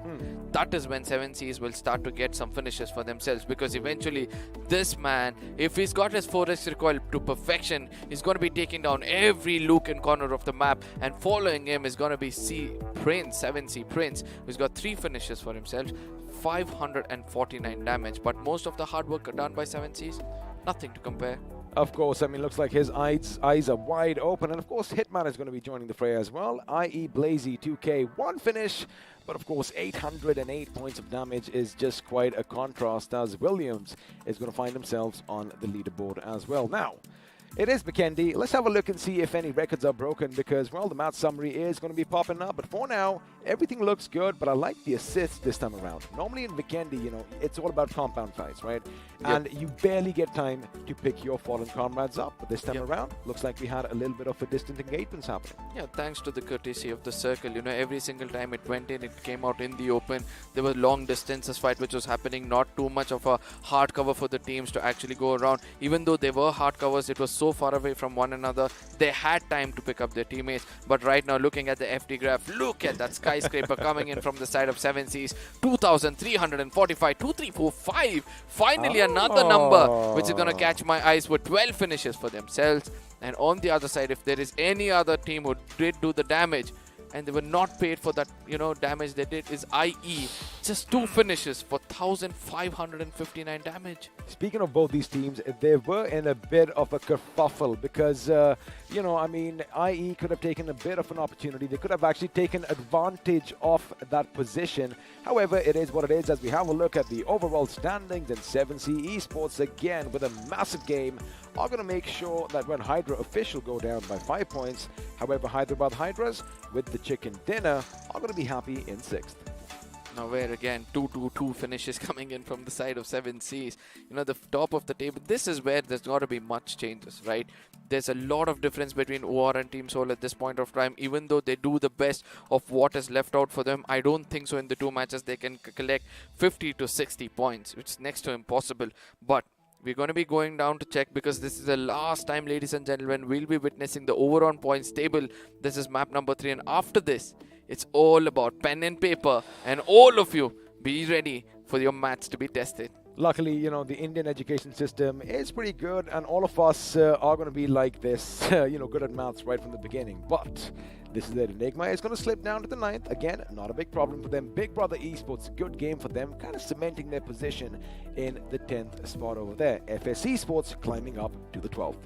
that is when 7Cs will start to get some finishes for themselves, because eventually this man, if he's got his 4x recoil to perfection, he's going to be taking down every look and corner of the map, and following him is going to be 7C Prince, who's got 3 finishes for himself, 549 damage, but most of the hard work done by 7Cs, nothing to compare. Of course, looks like his eyes are wide open, and of course Hitman is going to be joining the fray as well, i.e. Blazy 2K, 1 finish, but of course 808 points of damage is just quite a contrast, as Williams is going to find themselves on the leaderboard as well. Now, it is Vikendi. Let's have a look and see if any records are broken, because, well, the match summary is going to be popping up. But for now, everything looks good, but I like the assists this time around. Normally in Vikendi, it's all about compound fights, right? And you barely get time to pick your fallen comrades up. But this time around, looks like we had a little bit of a distant engagements happening. Yeah, thanks to the courtesy of the circle. Every single time it went in, it came out in the open. There was long distances fight which was happening, not too much of a hard cover for the teams to actually go around. Even though they were hard covers, it was so far away from one another. They had time to pick up their teammates, but right now, looking at the FD graph, look at that skyscraper coming in from the side of 7Cs. 2,345, 2,345. Finally, another number which is going to catch my eyes with 12 finishes for themselves. And on the other side, if there is any other team who did do the damage, and they were not paid for that, damage they did, is IE. Just 2 finishes for 1,559 damage. Speaking of both these teams, they were in a bit of a kerfuffle because, IE could have taken a bit of an opportunity. They could have actually taken advantage of that position. However, it is what it is. As we have a look at the overall standings, and 7C Esports, again, with a massive game, are going to make sure that when Hydra official go down by 5 points, however, Hyderabad Hydras with the chicken dinner are going to be happy in 6th. Now where again 2-2-2 finishes coming in from the side of 7Cs. The top of the table, this is where there's got to be much changes, right? There's a lot of difference between OR and Team Soul at this point of time. Even though they do the best of what is left out for them, I don't think so in the 2 matches they can collect 50 to 60 points, which is next to impossible. But we're going to be going down to check, because this is the last time, ladies and gentlemen, we'll be witnessing the overall points table. This is map number 3, and after this, it's all about pen and paper, and all of you be ready for your maths to be tested. Luckily, the Indian education system is pretty good, and all of us are going to be like this, good at maths right from the beginning. But this is it. Enigma is going to slip down to the 9th. Again, not a big problem for them. Big Brother Esports, good game for them, kind of cementing their position in the 10th spot over there. FS Esports climbing up to the 12th.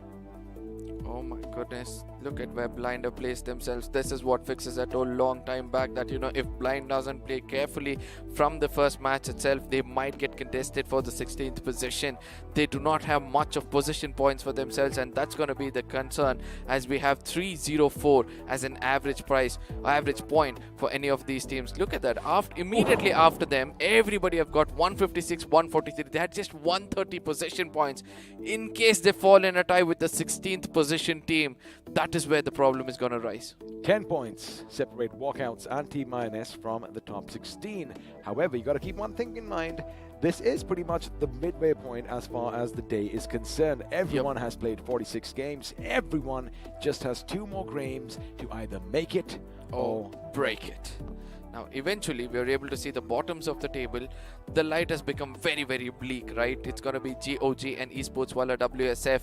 Oh my goodness, look at where Blinder placed themselves. This is what Fixes had told long time back, that if Blind doesn't play carefully from the first match itself, they might get contested for the 16th position. They do not have much of position points for themselves, and that's going to be the concern, as we have 304 as an average point for any of these teams. Look at that. Immediately after them, everybody have got 156, 143. They had just 130 possession points. In case they fall in a tie with the 16th position team, that is where the problem is going to rise. 10 points separate Walkouts and Team INS from the top 16. However, you got to keep one thing in mind. This is pretty much the midway point as far as the day is concerned. Everyone has played 46 games. Everyone just has 2 more games to either make it or break it. Now, eventually, we are able to see the bottoms of the table. The light has become very, very bleak, right? It's going to be GOG and Esports Walla WSF.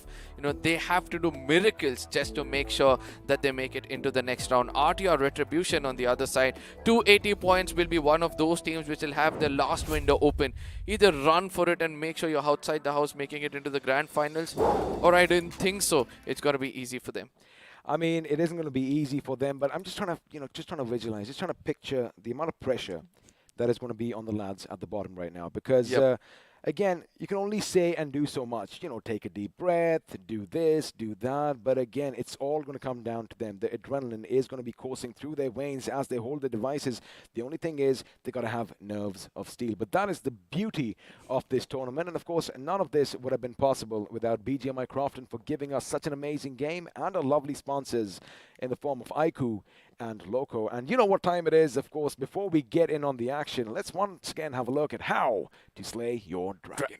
They have to do miracles just to make sure that they make it into the next round. RTR Retribution on the other side, 280 points, will be one of those teams which will have their last window open. Either run for it and make sure you're outside the house, making it into the grand finals, or I didn't think so. It's going to be easy for them. I mean, it isn't going to be easy for them, but I'm just trying to visualize, just trying to picture the amount of pressure that is going to be on the lads at the bottom right now. Because, again, you can only say and do so much. Take a deep breath, do this, do that. But again, it's all going to come down to them. The adrenaline is going to be coursing through their veins as they hold the devices. The only thing is they got to have nerves of steel. But that is the beauty of this tournament. And of course, none of this would have been possible without BGMI Crofton for giving us such an amazing game, and our lovely sponsors in the form of iQOO and Loco. And you know what time it is, of course. Before we get in on the action, let's once again have a look at how to slay your dragon.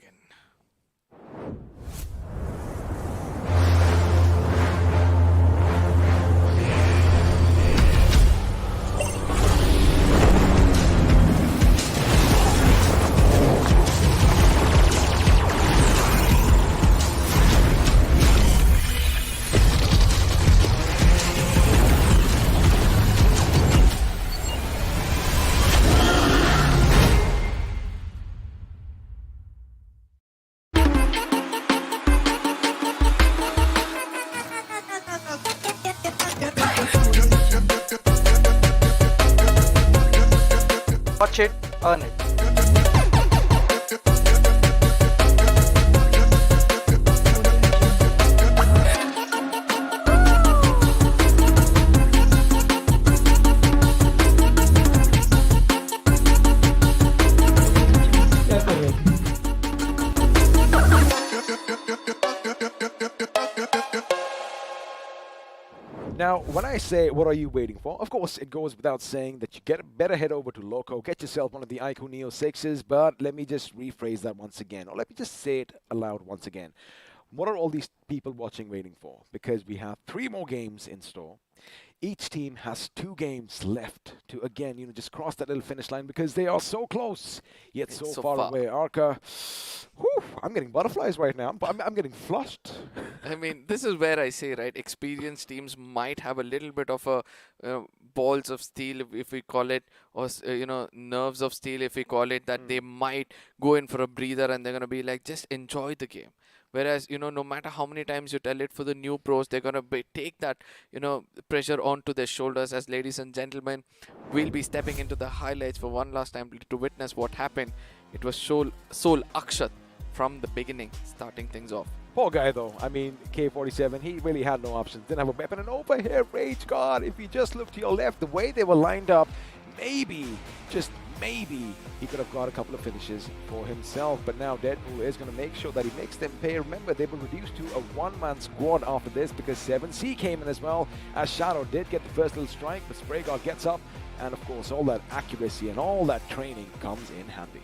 Watch it, earn it. Now, when I say, what are you waiting for? Of course, it goes without saying that you better head over to Loco, get yourself one of the iQOO Neo 6s, but let me just rephrase that once again, or let me just say it aloud once again. what are all these people watching waiting for? Because we have 3 more games in store. Each team has 2 games left to, again, just cross that little finish line because they are so close, yet It's so so far far. away. Arca, whew, I'm getting butterflies right now. I'm getting flushed. I mean, this is where I say, right, experienced teams might have a little bit of a balls of steel, if we call it, or nerves of steel, if we call it, that they might go in for a breather and they're gonna be like, just enjoy the game. Whereas, no matter how many times you tell it, for the new pros, they're gonna take that, pressure onto their shoulders. As ladies and gentlemen, we'll be stepping into the highlights for one last time to witness what happened. It was Sol Akshat from the beginning, starting things off. Poor guy, though. I mean, K47, he really had no options. Didn't have a weapon. And over here, Rage God, if you just look to your left, the way they were lined up, maybe, just maybe, he could have got a couple of finishes for himself. But now Deadpool is going to make sure that he makes them pay. Remember, they were reduced to a one-man squad after this because 7C came in as well, as Shadow did get the first little strike, but Spray God gets up. And, of course, all that accuracy and all that training comes in handy.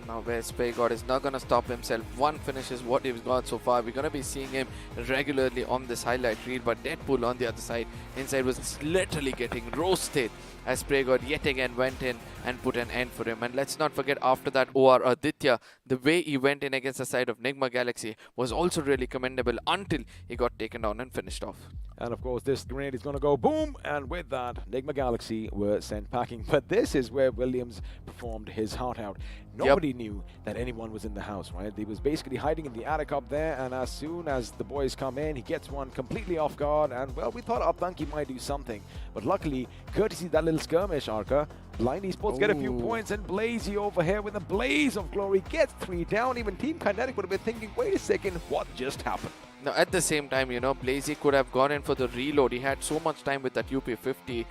Now where Spray God is not going to stop himself. One finish is what he's got so far. We're going to be seeing him regularly on this highlight reel. But Deadpool on the other side, inside, was literally getting roasted as Spray God yet again went in and put an end for him. And let's not forget, after that, OR Aditya, the way he went in against the side of Nigma Galaxy was also really commendable until he got taken down and finished off. And of course, this grenade is going to go boom, and with that, Nigma Galaxy were sent packing. But this is where Williams performed his heart out. Nobody knew that anyone was in the house, right? He was basically hiding in the attic up there, and as soon as the boys come in, he gets one completely off guard, and well, we thought Abdanki might do something. But luckily, courtesy of that little skirmish, Arca, Blind Esports get a few points, and Blazy over here with a blaze of glory gets 3 down. Even Team Kinetic would have been thinking, wait a second, what just happened? Now, at the same time, Blazy could have gone in for the reload. He had so much time with that UP50,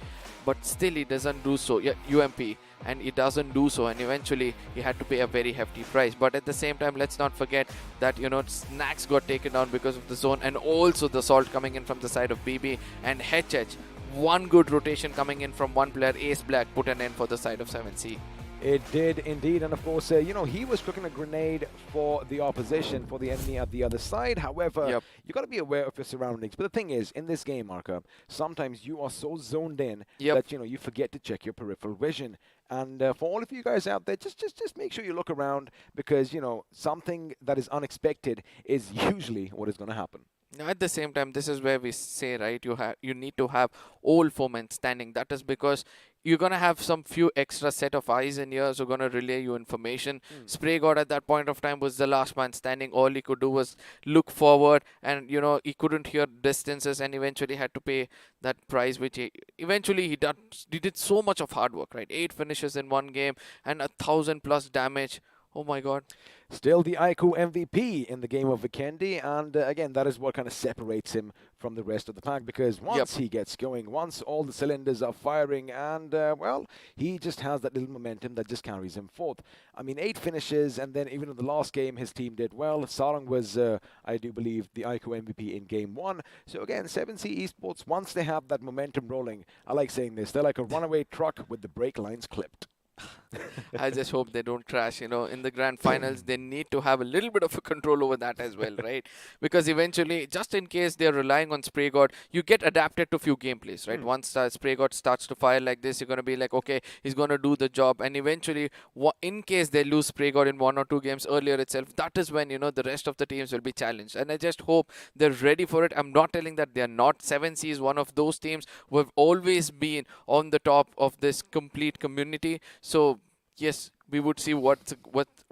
but still he doesn't do so. Yeah, UMP, and he doesn't do so, and eventually he had to pay a very hefty price. But at the same time, let's not forget that, Snacks got taken down because of the zone, and also the Salt coming in from the side of BB and HH. One good rotation coming in from one player, Ace Black, put an end for the side of 7C. It did indeed, and of course, he was cooking a grenade for the opposition, for the enemy at the other side. However, you got to be aware of your surroundings. But the thing is, in this game, Marka, sometimes you are so zoned in that you forget to check your peripheral vision. And for all of you guys out there, just make sure you look around because something that is unexpected is usually what is going to happen. Now, at the same time, this is where we say, right, you need to have all 4 men standing. That is because you're going to have some few extra set of eyes and ears who are going to relay you information. Spray God at that point of time was the last man standing. All he could do was look forward, and he couldn't hear distances, and eventually had to pay that price, which he did so much of hard work, right? 8 finishes in one game and 1,000+ damage. Oh my God. Still the iQOO MVP in the game of Vikendi, and again, that is what kind of separates him from the rest of the pack, because once he gets going, once all the cylinders are firing, and well, he just has that little momentum that just carries him forth. I mean, 8 finishes, and then even in the last game, his team did well. Sarang was, I do believe, the iQOO MVP in game 1. So again, 7C Esports, once they have that momentum rolling, I like saying this, they're like a runaway truck with the brake lines clipped. I just hope they don't crash. In the grand finals, they need to have a little bit of a control over that as well, right? Because eventually, just in case they're relying on Spray God, you get adapted to few gameplays, right? Once Spray God starts to fire like this, you're going to be like, okay, he's going to do the job. And eventually, in case they lose Spray God in 1 or 2 games earlier itself, that is when, the rest of the teams will be challenged. And I just hope they're ready for it. I'm not telling that they're not. 7C is one of those teams who have always been on the top of this complete community. So, yes, we would see what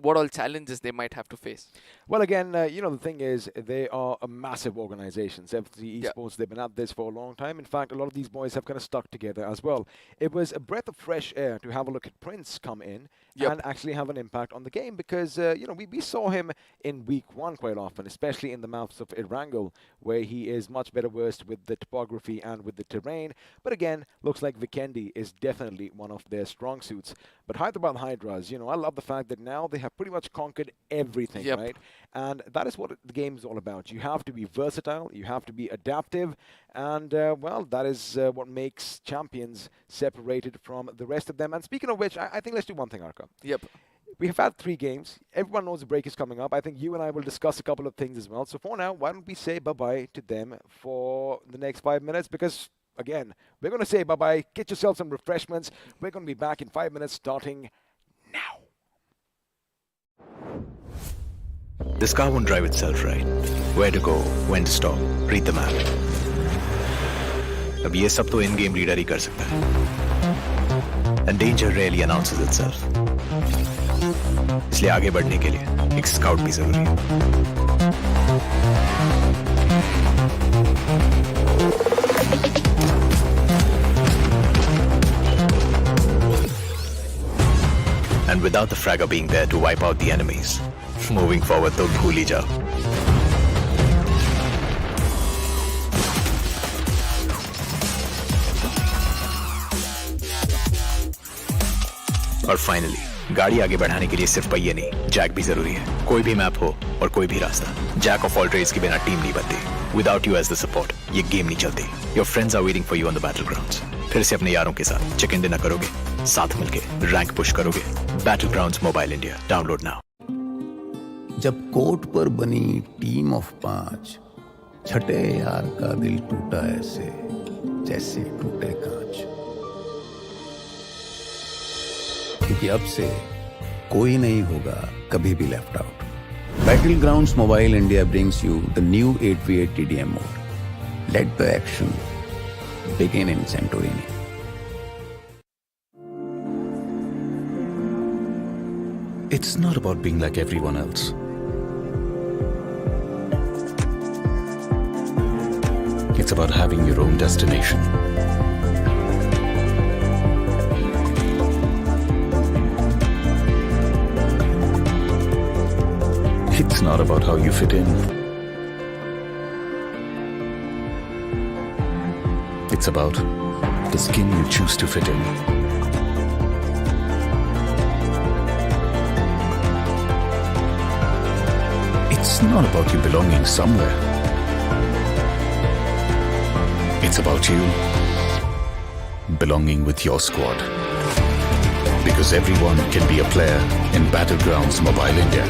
all challenges they might have to face. Well, again, the thing is, they are a massive organization. 7C Esports, they've been at this for a long time. In fact, a lot of these boys have kind of stuck together as well. It was a breath of fresh air to have a look at Prince come in and actually have an impact on the game because, we saw him in week 1 quite often, especially in the maps of Erangel, where he is much better versed with the topography and with the terrain. But again, looks like Vikendi is definitely one of their strong suits. But Hyderabad Hydras, I love the fact that now they have pretty much conquered everything, right? And that is what the game is all about. You have to be versatile, you have to be adaptive, and, well, that is what makes champions separated from the rest of them. And speaking of which, I think let's do one thing, Arka. We have had 3 games. Everyone knows the break is coming up. I think you and I will discuss a couple of things as well. So for now, why don't we say bye-bye to them for the next 5 minutes? Because, again, we're going to say bye-bye. Get yourself some refreshments. We're going to be back in 5 minutes starting now. This car won't drive itself, right? Where to go, when to stop, read the map. अब ये सब तो in-game reader ही कर सकता है. And danger rarely announces itself. इसलिए आगे बढ़ने के लिए एक स्काउट भी जरूरी है. And without the fragger being there to wipe out the enemies, moving forward तो भूल ही जाओ. और फाइनली गाड़ी आगे बढ़ाने के लिए सिर्फ पहिए नहीं, जैक भी जरूरी है. कोई भी मैप हो और कोई भी रास्ता, जैक ऑफ ऑल ट्रेड्स के बिना टीम नहीं बनती. Without you as the support ये गेम नहीं चलती. Your friends are waiting for you on the battle grounds. फिर से अपने यारों के साथ चिकन डिनर करोगे, साथ मिलके रैंक पुश करोगे. Battle grounds mobile India, download now. जब कोर्ट पर बनी टीम ऑफ 5, छठे यार का दिल टूटा ऐसे जैसे टूटे कांच. क्योंकि अब से कोई नहीं होगा कभी भी left out. Battle grounds mobile India brings you the new 8v8 TDM mode. Let the action begin in Santorini. It's not about being like everyone else. It's about having your own destination. It's not about how you fit in. It's about the skin you choose to fit in. It's not about you belonging somewhere. It's about you belonging with your squad. Because everyone can be a player in Battlegrounds Mobile India.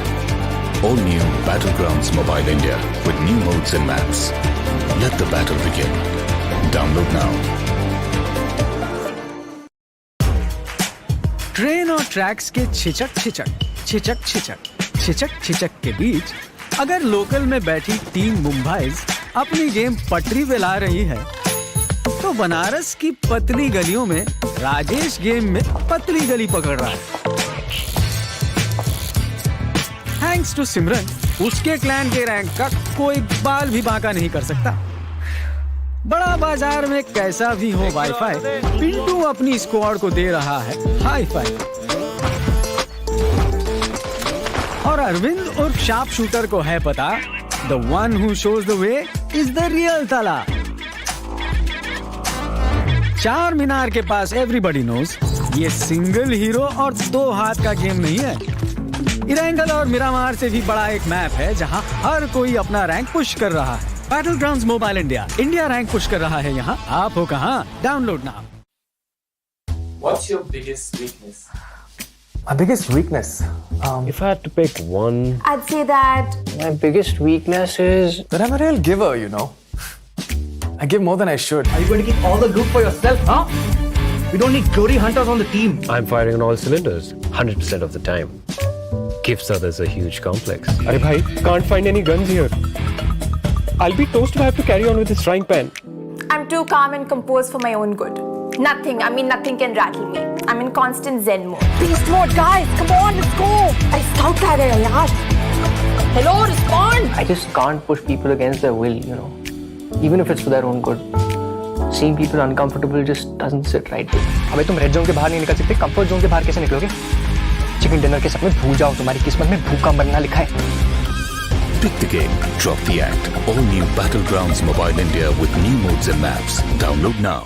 All new Battlegrounds Mobile India with new modes and maps. Let the battle begin. Download now. Train और tracks के छिचक के बीच अगर local में बैठी team Mumbai's अपनी game पटरी पे ला रही है, तो बनारस की पतली गलियों में राजेश गेम में पतली गली पकड़ रहा है. थैंक्स टू सिमरन, उसके क्लैन के रैंक का कोई बाल भी बांका नहीं कर सकता. बड़ा बाजार में कैसा भी हो वाईफाई, पिंटू अपनी स्क्वाड को दे रहा है हाई फाई. और अरविंद और शार्प शूटर को है पता, the one who shows the way is the real ताला. चार मीनार के पास एवरीबॉडी नोज ये सिंगल हीरो और 2 हाथ का गेम नहीं है. इरेंगल और मिरामार से भी बड़ा एक मैप है जहां हर कोई अपना रैंक पुश कर रहा है. Battlegrounds mobile India, India rank push कर रहा है यहां. आप हो कहां? Download now. What's your biggest weakness? My biggest weakness? If I had to pick one, I'd say that My biggest weakness is that I'm a real giver, you know. I give more than I should. are you going to keep all the loot for yourself, huh? We don't need glory hunters on the team. I'm firing on all cylinders, 100% of the time. Gives others a huge complex. Arey bhai, can't find any guns here. I'll be toast if I have to carry on with this frying pan. I'm too calm and composed for my own good. Nothing can rattle me. I'm in constant zen mode. Beast mode, guys! Come on, let's go! I scout कर रहे हैं यार. Hello, respond! I just can't push people against their will, you know. Even if it's for their own good. Seeing people uncomfortable just doesn't sit right with me. अबे तुम red zone के बाहर नहीं निकल सकते, कंफर्ट जोन के बाहर कैसे निकलोगे? चिकन डिनर के सपने भूल जाओ, तुम्हारी किस्मत में भूखा मरना लिखा है. Pick the game, drop the act. All new Battlegrounds Mobile India with new modes and maps. Download now.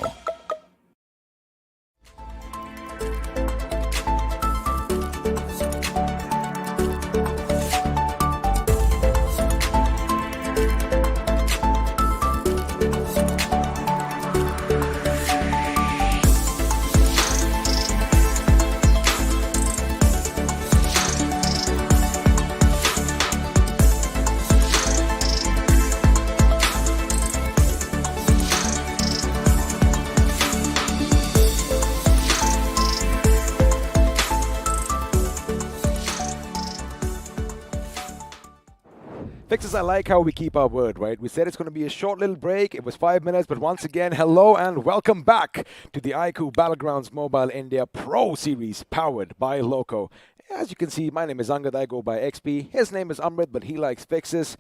Fixes, I like how we keep our word, right? We said it's going to be a short little break. It was 5 minutes, but once again, hello and welcome back to the iQOO Battlegrounds Mobile India Pro Series powered by Loco. As you can see, my name is Angad, I go by XP. His name is Amrit, but he likes Fixes.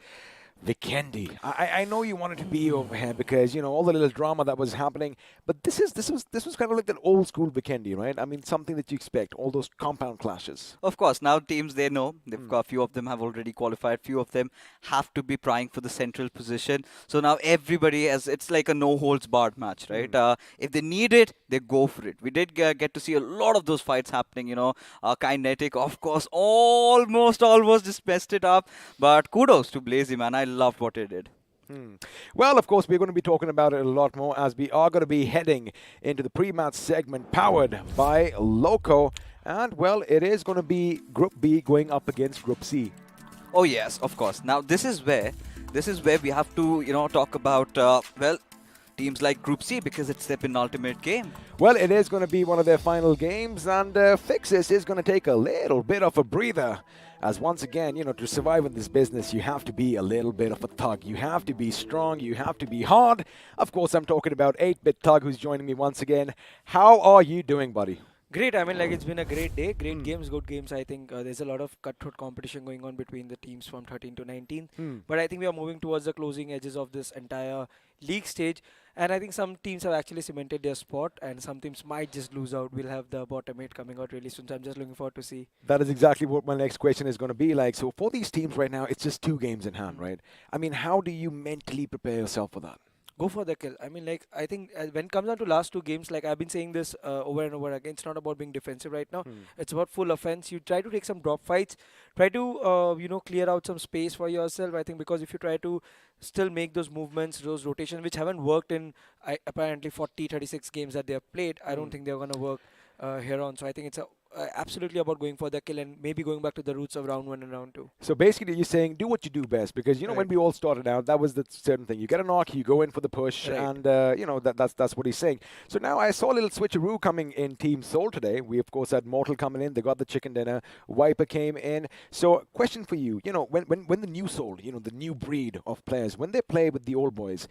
Vikendi. I know you wanted to be over here because, you know, all the little drama that was happening, but this was kind of like that old school Vikendi, right? I mean, something that you expect, all those compound clashes. Of course, now teams, they know. They've got a few of them have already qualified. Few of them have to be prying for the central position. So now everybody has, it's like a no holds barred match, right? If they need it, they go for it. We did get to see a lot of those fights happening, you know. Kinetic, of course, almost just messed it up. But kudos to Blazy, man. I loved what he did. Well, of course, we're going to be talking about it a lot more as we are going to be heading into the pre-match segment powered by Loco. And, well, it is going to be Group B going up against Group C. Oh, yes, of course. Now, this is where we have to, you know, talk about, well, teams like Group C because it's their penultimate game. Well, it is going to be one of their final games, and Fixes is going to take a little bit of a breather. As once again, you know, to survive in this business, you have to be a little bit of a thug. You have to be strong. You have to be hard. Of course, I'm talking about 8-Bit Thug, who's joining me once again. How are you doing, buddy? Great. I mean, like, it's been a great day. Great games, good games. I think there's a lot of cutthroat competition going on between the teams from 13 to 19. But I think we are moving towards the closing edges of this entire league stage. And I think some teams have actually cemented their spot and some teams might just lose out. We'll have the bottom 8 coming out really soon. So I'm just looking forward to see. That is exactly what my next question is going to be like. So for these teams right now, it's just 2 games in hand, right? I mean, how do you mentally prepare yourself for that? Go for the kill. I mean, like, I think when it comes down to last 2 games, like I've been saying this over and over again, it's not about being defensive right now. It's about full offense. You try to take some drop fights, try to, you know, clear out some space for yourself. I think because if you try to still make those movements, those rotations, which haven't worked in apparently 40, 36 games that they have played, I don't think they're going to work here on. So I think it's absolutely about going for the kill and maybe going back to the roots of round 1 and round 2. So basically you're saying do what you do best because, you know, when we all started out, that was the certain thing. You get a knock, you go in for the push, and, you know, that's what he's saying. So now I saw a little switcheroo coming in Team Soul today. We, of course, had Mortal coming in. They got the chicken dinner. Viper came in. So question for you, you know, when the new Soul, you know, the new breed of players, when they play with the old boys,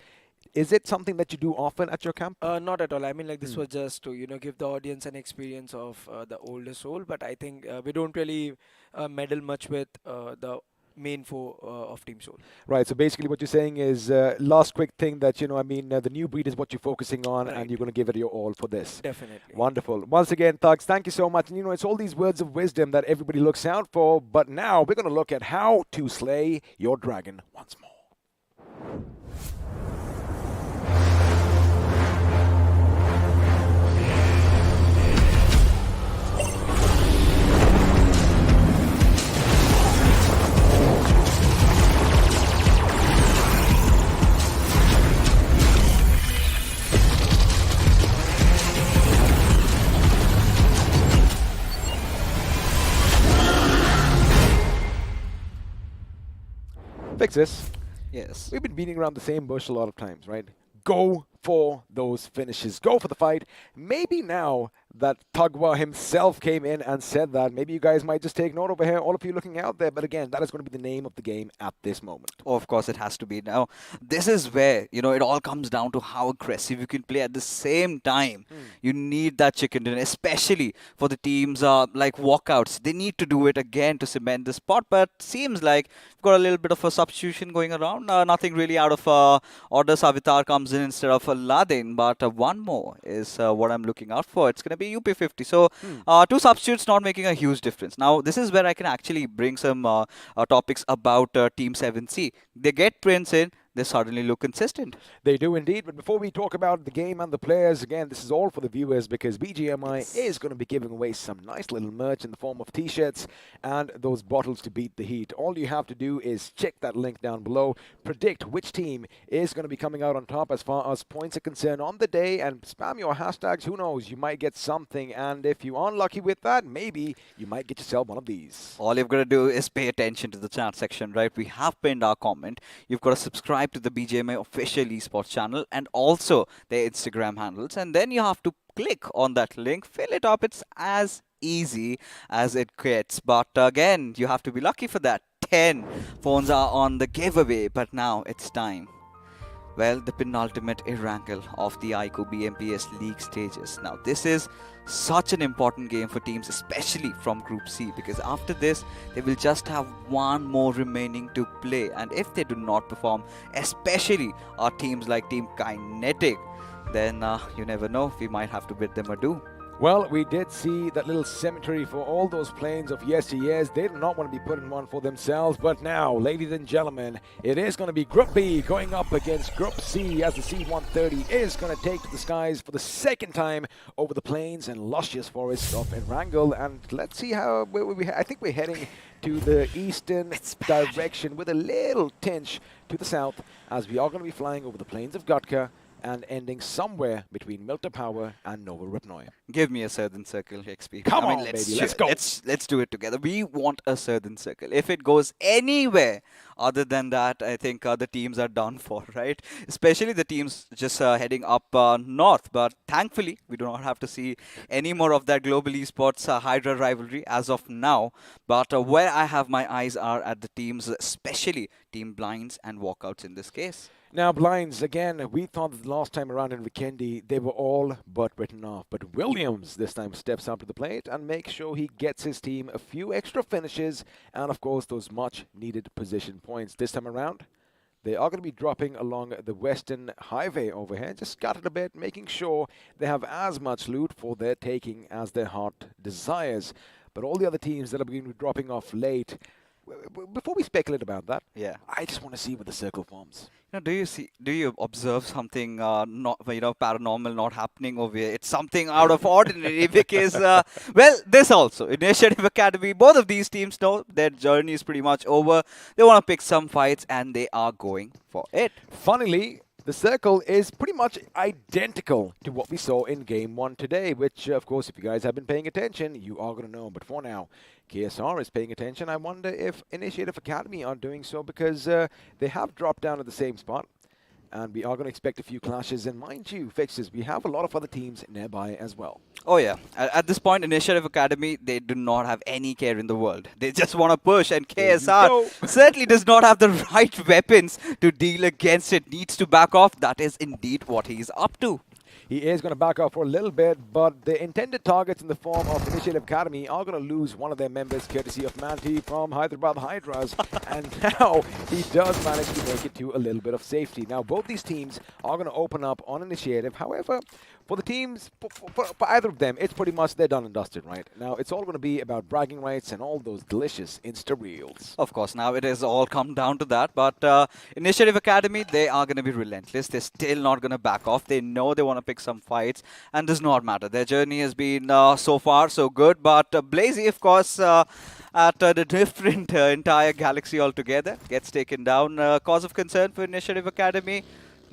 is it something that you do often at your camp? Not at all. I mean, like, this was just to, you know, give the audience an experience of the older Soul. But I think we don't really meddle much with the main foe of Team Soul. Right. So basically what you're saying is last quick thing that, you know, I mean, the new breed is what you're focusing on and you're going to give it your all for this. Definitely. Wonderful. Once again, Thugs, thank you so much. And, you know, it's all these words of wisdom that everybody looks out for. But now we're going to look at how to slay your dragon once more. Fixes. Yes. We've been beating around the same bush a lot of times, right? Go for those finishes. Go for the fight. Maybe now that Thugwa himself came in and said that, maybe you guys might just take note over here, all of you looking out there. But again, that is going to be the name of the game at this moment. Oh, of course, it has to be. Now, this is where, you know, it all comes down to how aggressive you can play at the same time. You need that chicken dinner, especially for the teams like Walkouts. They need to do it again to cement the spot, but seems like we've got a little bit of a substitution going around. Nothing really out of order. Savitar comes in instead of Ladin, but one more is what I'm looking out for. It's going to be UP50. So 2 substitutes not making a huge difference. Now, this is where I can actually bring some topics about Team 7C. They get Prince in. They suddenly look consistent. They do indeed. But before we talk about the game and the players, again, this is all for the viewers because BGMI is going to be giving away some nice little merch in the form of t-shirts and those bottles to beat the heat. All you have to do is check that link down below, predict which team is going to be coming out on top as far as points are concerned on the day, and spam your hashtags. Who knows? You might get something. And if you aren't lucky with that, maybe you might get yourself one of these. All you've got to do is pay attention to the chat section, right? We have pinned our comment. You've got to subscribe to the BGMI official esports channel and also their Instagram handles, and then you have to click on that link, fill it up. It's as easy as it gets, but again, you have to be lucky for that. again. Phones are on the giveaway, but now it's time. Well, the penultimate Erangel of the iQOO BMPS League stages. Now, this is such an important game for teams, especially from Group C, because after this, they will just have one more remaining to play. And if they do not perform, especially our teams like Team Kinetic, then you never know, we might have to bid them adieu. Well, we did see that little cemetery for all those planes of yesteryears. They do not want to be putting one for themselves. But now, ladies and gentlemen, it is going to be Group B going up against Group C as the C-130 is going to take to the skies for the second time over the plains and luscious forests of Erangel. And let's see how I think we're heading to the eastern direction with a little tinge to the south as we are going to be flying over the plains of Gutka and ending somewhere between Milta Power and Nova Ripnoy. Give me a southern circle, XP. Come on, baby, let's go. Let's do it together. We want a southern circle. If it goes anywhere other than that, I think the teams are done for, right? Especially the teams just heading up north. But thankfully, we do not have to see any more of that global esports Hydra rivalry as of now. But where I have my eyes are at the teams, especially Team Blinds and Walkouts in this case. Now, Blinds, again, we thought that the last time around in Vikendi, they were all but written off. But Williams this time steps up to the plate and makes sure he gets his team a few extra finishes and, of course, those much-needed position points. This time around, they are going to be dropping along the western highway over here, just scattered a bit, making sure they have as much loot for their taking as their heart desires. But all the other teams that are going to be dropping off late, before we speculate about that, I just want to see what the circle forms. Now, do you observe something paranormal not happening over here? It's something out of ordinary because this also Initiative Academy, both of these teams know their journey is pretty much over. They want to pick some fights and they are going for it. Funnily, the circle is pretty much identical to what we saw in Game 1 today, which, of course, if you guys have been paying attention, you are going to know. But for now, KSR is paying attention. I wonder if Initiative Academy are doing so because they have dropped down at the same spot. And we are going to expect a few clashes. And mind you, Fixes, we have a lot of other teams nearby as well. Oh, yeah. At this point, Initiative Academy, they do not have any care in the world. They just want to push. And KSR certainly does not have the right weapons to deal against it. Needs to back off. That is indeed what he is up to. He is going to back off for a little bit, but the intended targets in the form of Initiative Academy are going to lose one of their members, courtesy of Manti from Hyderabad Hydras. And now he does manage to make it to a little bit of safety. Now, both these teams are going to open up on Initiative. However, for the teams, for either of them, it's pretty much they're done and dusted, right? Now, it's all going to be about bragging rights and all those delicious Insta-reels. Of course, now it has all come down to that. But Initiative Academy, they are going to be relentless. They're still not going to back off. They know they want to pick some fights and does not matter. Their journey has been so far so good. But Blazy, of course, at the different entire galaxy altogether, gets taken down. Cause of concern for Initiative Academy?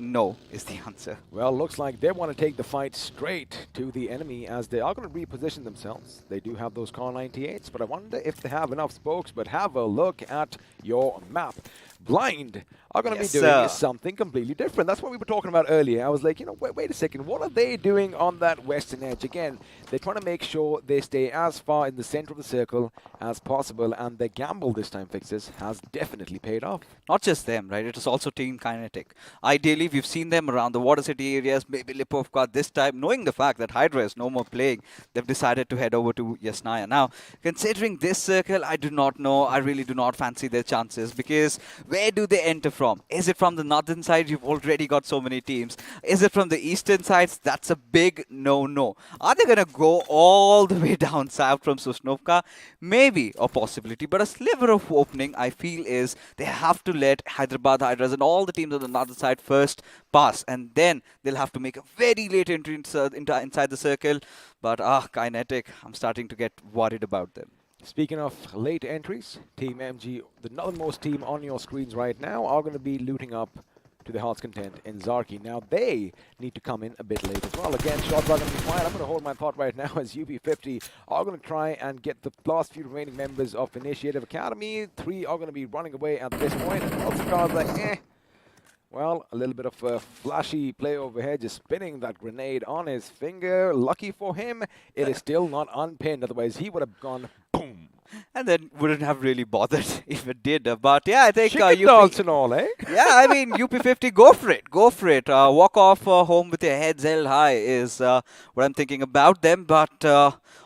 No is the answer. Well, looks like they want to take the fight straight to the enemy as they are going to reposition themselves. They do have those Car 98s, but I wonder if they have enough spokes. But have a look at your map. Blind are going to be doing something completely different. That's what we were talking about earlier. I was like, wait a second. What are they doing on that western edge? Again, they're trying to make sure they stay as far in the center of the circle as possible. And their gamble this time, Fixes, has definitely paid off. Not just them, right? It is also Team Kinetic. Ideally, we've seen them around the Water City areas, maybe Lipovka this time. Knowing the fact that Hydra is no more playing, they've decided to head over to Yasnaya. Now, considering this circle, I do not know. I really do not fancy their chances because where do they enter from? Is it from the northern side? You've already got so many teams. Is it from the eastern sides? That's a big no-no. Are they going to go all the way down south from Sosnovka? Maybe a possibility, but a sliver of opening, I feel, is they have to let Hyderabad Hydras and all the teams on the northern side first pass, and then they'll have to make a very late entry inside the circle. But Kinetic, I'm starting to get worried about them. Speaking of late entries, Team MG, the northernmost team on your screens right now, are going to be looting up to the heart's content in Zarki. Now, they need to come in a bit late as well. Again, shots are going to be fired. I'm going to hold my thought right now as UB50 are going to try and get the last few remaining members of Initiative Academy. 3 are going to be running away at this point. And also Carl's like, Well, a little bit of a flashy play over here, just spinning that grenade on his finger. Lucky for him, it is still not unpinned. Otherwise, he would have gone boom. And then wouldn't have really bothered if it did. But yeah, I think Chicken dance and all, eh? yeah, I mean, UP50, go for it. Go for it. Walk off home with your heads held high is what I'm thinking about them. But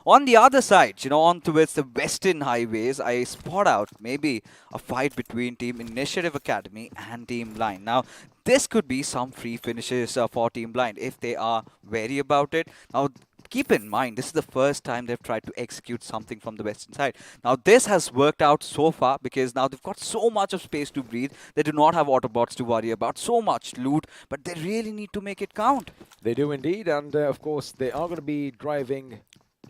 on the other side, on towards the Western highways, I spot out maybe a fight between Team Initiative Academy and Team Blind. Now, this could be some free finishes for Team Blind if they are wary about it. Now, keep in mind, this is the first time they've tried to execute something from the Western side. Now, this has worked out so far because now they've got so much of space to breathe. They do not have Autobotz to worry about, so much loot, but they really need to make it count. They do indeed, and of course, they are going to be driving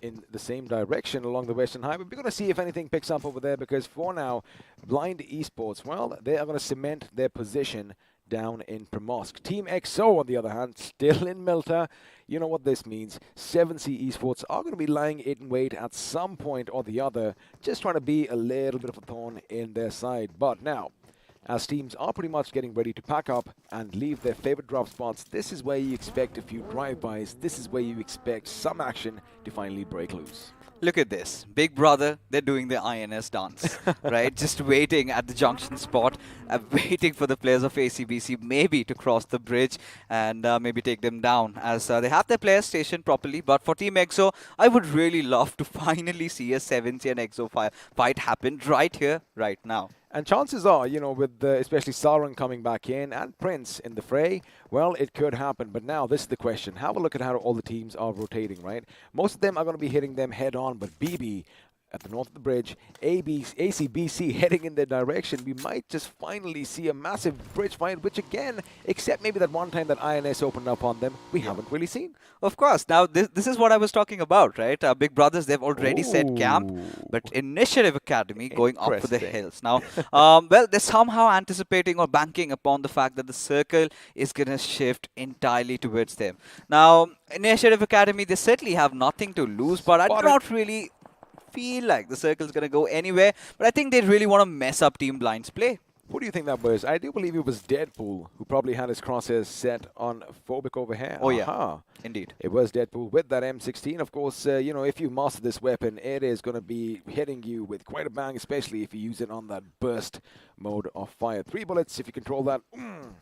in the same direction along the Western Highway. We're going to see if anything picks up over there because for now, Blind Esports, well, they are going to cement their position down in Primorsk. Team XO, on the other hand, still in Milta. You know what this means. 7C Esports are going to be lying in wait at some point or the other, just trying to be a little bit of a thorn in their side. But now, as teams are pretty much getting ready to pack up and leave their favorite drop spots, this is where you expect a few drive-bys. This is where you expect some action to finally break loose. Look at this. Big brother, they're doing the INS dance, right? Just waiting at the junction spot, waiting for the players of ACBC maybe to cross the bridge and maybe take them down as they have their players stationed properly. But for Team EXO, I would really love to finally see a 7C and EXO fight happen right here, right now. And chances are, with especially Sarang coming back in and Prince in the fray, well, it could happen. But now this is the question. Have a look at how all the teams are rotating, right? Most of them are going to be hitting them head on, but BB at the north of the bridge, ACBC heading in their direction. We might just finally see a massive bridge fight, which again, except maybe that one time that INS opened up on them, we haven't really seen. Of course. Now, this is what I was talking about, right? Big Brothers, they've already set camp, but Initiative Academy going up for the hills. Now, well, they're somehow anticipating or banking upon the fact that the circle is going to shift entirely towards them. Now, Initiative Academy, they certainly have nothing to lose, but I do not really feel like the circle's going to go anywhere, but I think they really want to mess up Team Blind's play. Who do you think that was? I do believe it was Deadpool who probably had his crosshairs set on Phobic over here. Oh, yeah. Indeed. It was Deadpool with that M16. Of course, if you master this weapon, it is going to be hitting you with quite a bang, especially if you use it on that burst mode of fire. 3 bullets, if you control that,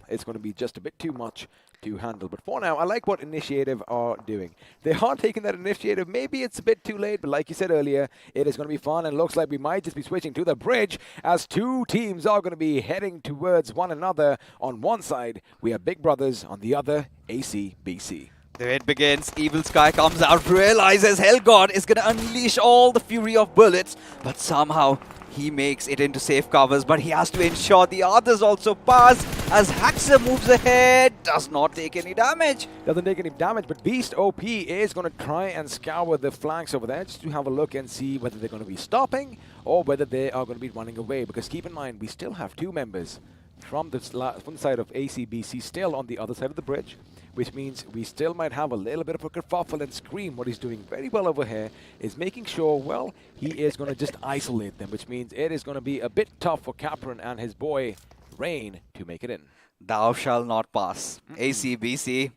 it's going to be just a bit too much to handle. But for now, I like what Initiative are doing. They are taking that initiative. Maybe it's a bit too late, but like you said earlier, it is going to be fun, and looks like we might just be switching to the bridge as two teams are going to be heading towards one another. On one side, we have Big Brothers, on the other, ACBC. There it begins. Evil Sky comes out, realizes Hellgod is going to unleash all the fury of bullets, but somehow he makes it into safe covers, but he has to ensure the others also pass as Haxer moves ahead, does not take any damage. Doesn't take any damage, but Beast OP is going to try and scour the flanks over there just to have a look and see whether they're going to be stopping or whether they are going to be running away, because keep in mind, we still have 2 members from the side of ACBC still on the other side of the bridge, which means we still might have a little bit of a kerfuffle. And Scream, what he's doing very well over here, is making sure, well, he is going to just isolate them, which means it is going to be a bit tough for Capron and his boy, Rain, to make it in. Thou shall not pass. ACBC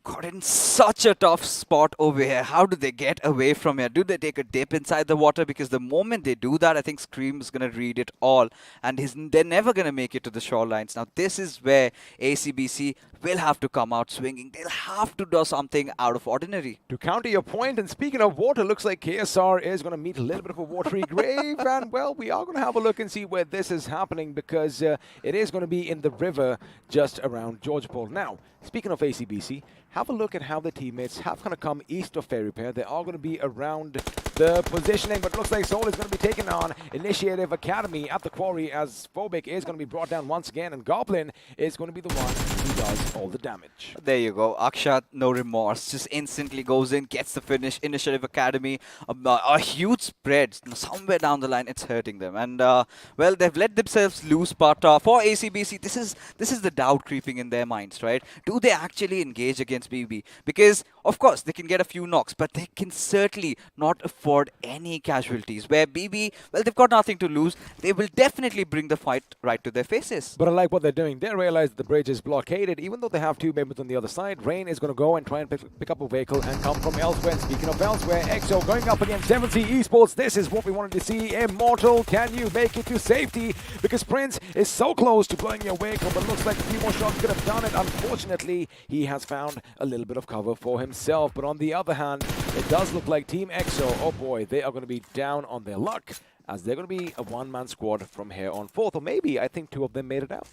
got in such a tough spot over here. How do they get away from here? Do they take a dip inside the water? Because the moment they do that, I think Scream is going to read it all. And they're never going to make it to the shorelines. Now, this is where ACBC will have to come out swinging. They'll have to do something out of ordinary. To counter your point, and speaking of water, looks like KSR is going to meet a little bit of a watery grave. And, well, we are going to have a look and see where this is happening, because it is going to be in the river just around Georgepol. Now, speaking of ACBC, have a look at how the teammates have kind of come east of Fair Repair. They are going to be around the positioning, but looks like Soul is going to be taking on Initiative Academy at the quarry as Phobic is going to be brought down once again, and Goblin is going to be the one who does all the damage. There you go. Akshat, no remorse, just instantly goes in, gets the finish. Initiative Academy, a huge spread. Somewhere down the line, it's hurting them. And, well, they've let themselves loose, but for ACBC, this is the doubt creeping in their minds, right? Do they actually engage against BB? Because Of course, they can get a few knocks, but they can certainly not afford any casualties. Where BB, well, they've got nothing to lose. They will definitely bring the fight right to their faces. But I like what they're doing. They realize the bridge is blockaded, even though they have two members on the other side. Rain is going to go and try and pick up a vehicle and come from elsewhere. And speaking of elsewhere, EXO going up against 7C Esports. This is what we wanted to see. Immortal, can you make it to safety? Because Prince is so close to blowing your vehicle, but looks like a few more shots could have done it. Unfortunately, he has found a little bit of cover for himself. But on the other hand, it does look like Team EXO, oh boy, they are going to be down on their luck, as they're going to be a one-man squad from here on forth. Or maybe, I think two of them made it out.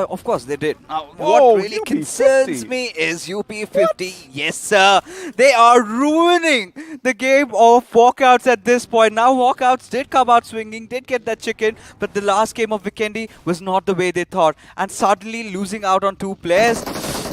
Of course, they did. Whoa, What really UP concerns 50. me is UP50. Yes, sir. They are ruining the game of Walkouts at this point. Now, Walkouts did come out swinging, did get that chicken, but the last game of Vikendi was not the way they thought. And suddenly losing out on two players,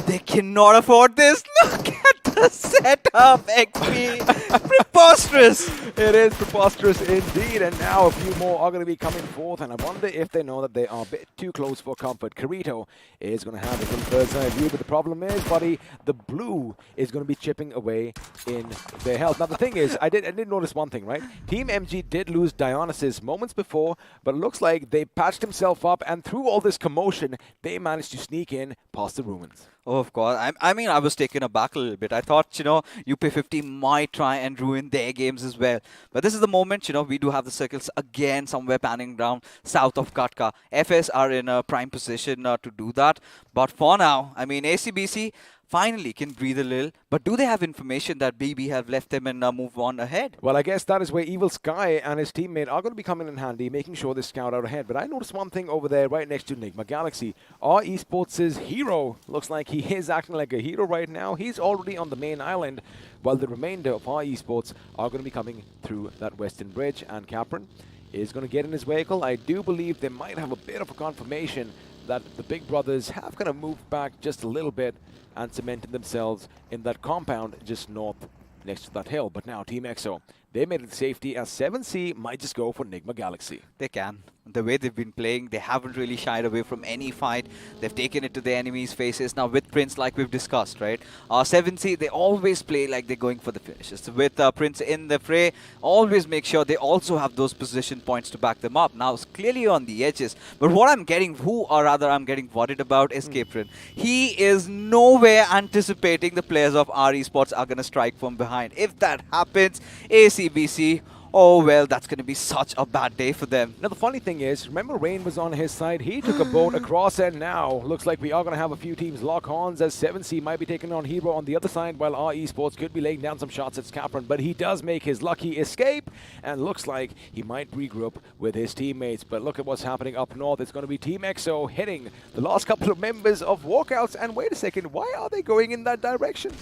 they cannot afford this. Look at the setup, XP. Preposterous. It is preposterous indeed, and now a few more are going to be coming forth, and I wonder if they know that they are a bit too close for comfort. Kirito is going to have a little bird's eye view, but the problem is, buddy, the blue is going to be chipping away in their health. Now, the thing is, I did notice one thing, right? Team MG did lose Dionysus moments before, but it looks like they patched himself up, and through all this commotion, they managed to sneak in past the Rumens. Oh, of course. I mean, I was taken aback a little bit. I thought, UP50 might try and ruin their games as well. But this is the moment, we do have the circles again somewhere panning down south of Katka. FS are in a prime position to do that. But for now, I mean, ACBC finally can breathe a little, but do they have information that BB have left them and move on ahead? Well, I guess that is where Evil Sky and his teammate are going to be coming in handy, making sure they scout out ahead. But I noticed one thing over there right next to Nigma Galaxy. Our Esports' hero looks like he is acting like a hero right now. He's already on the main island, while the remainder of our Esports are going to be coming through that western bridge. And Capron is going to get in his vehicle. I do believe they might have a bit of a confirmation that the big brothers have kind of moved back just a little bit and cemented themselves in that compound just north next to that hill. But now Team EXO, they made it to safety, as 7C might just go for Nigma Galaxy. They can. The way they've been playing, they haven't really shied away from any fight. They've taken it to the enemy's faces. Now with Prince, like we've discussed, right? 7C, they always play like they're going for the finishes. With Prince in the fray, always make sure they also have those position points to back them up. Now it's clearly on the edges. But what I'm getting, I'm getting worried about is Capron. He is nowhere anticipating the players of our Esports are going to strike from behind. If that happens, ACBC, oh, well, that's going to be such a bad day for them. Now, the funny thing is, remember Rain was on his side. He took a boat across, and now looks like we are going to have a few teams lock horns, as 7C might be taking on Hydra on the other side, while our Esports could be laying down some shots at Capron. But he does make his lucky escape, and looks like he might regroup with his teammates. But look at what's happening up north. It's going to be Team EXO hitting the last couple of members of Walkouts. And wait a second, why are they going in that direction?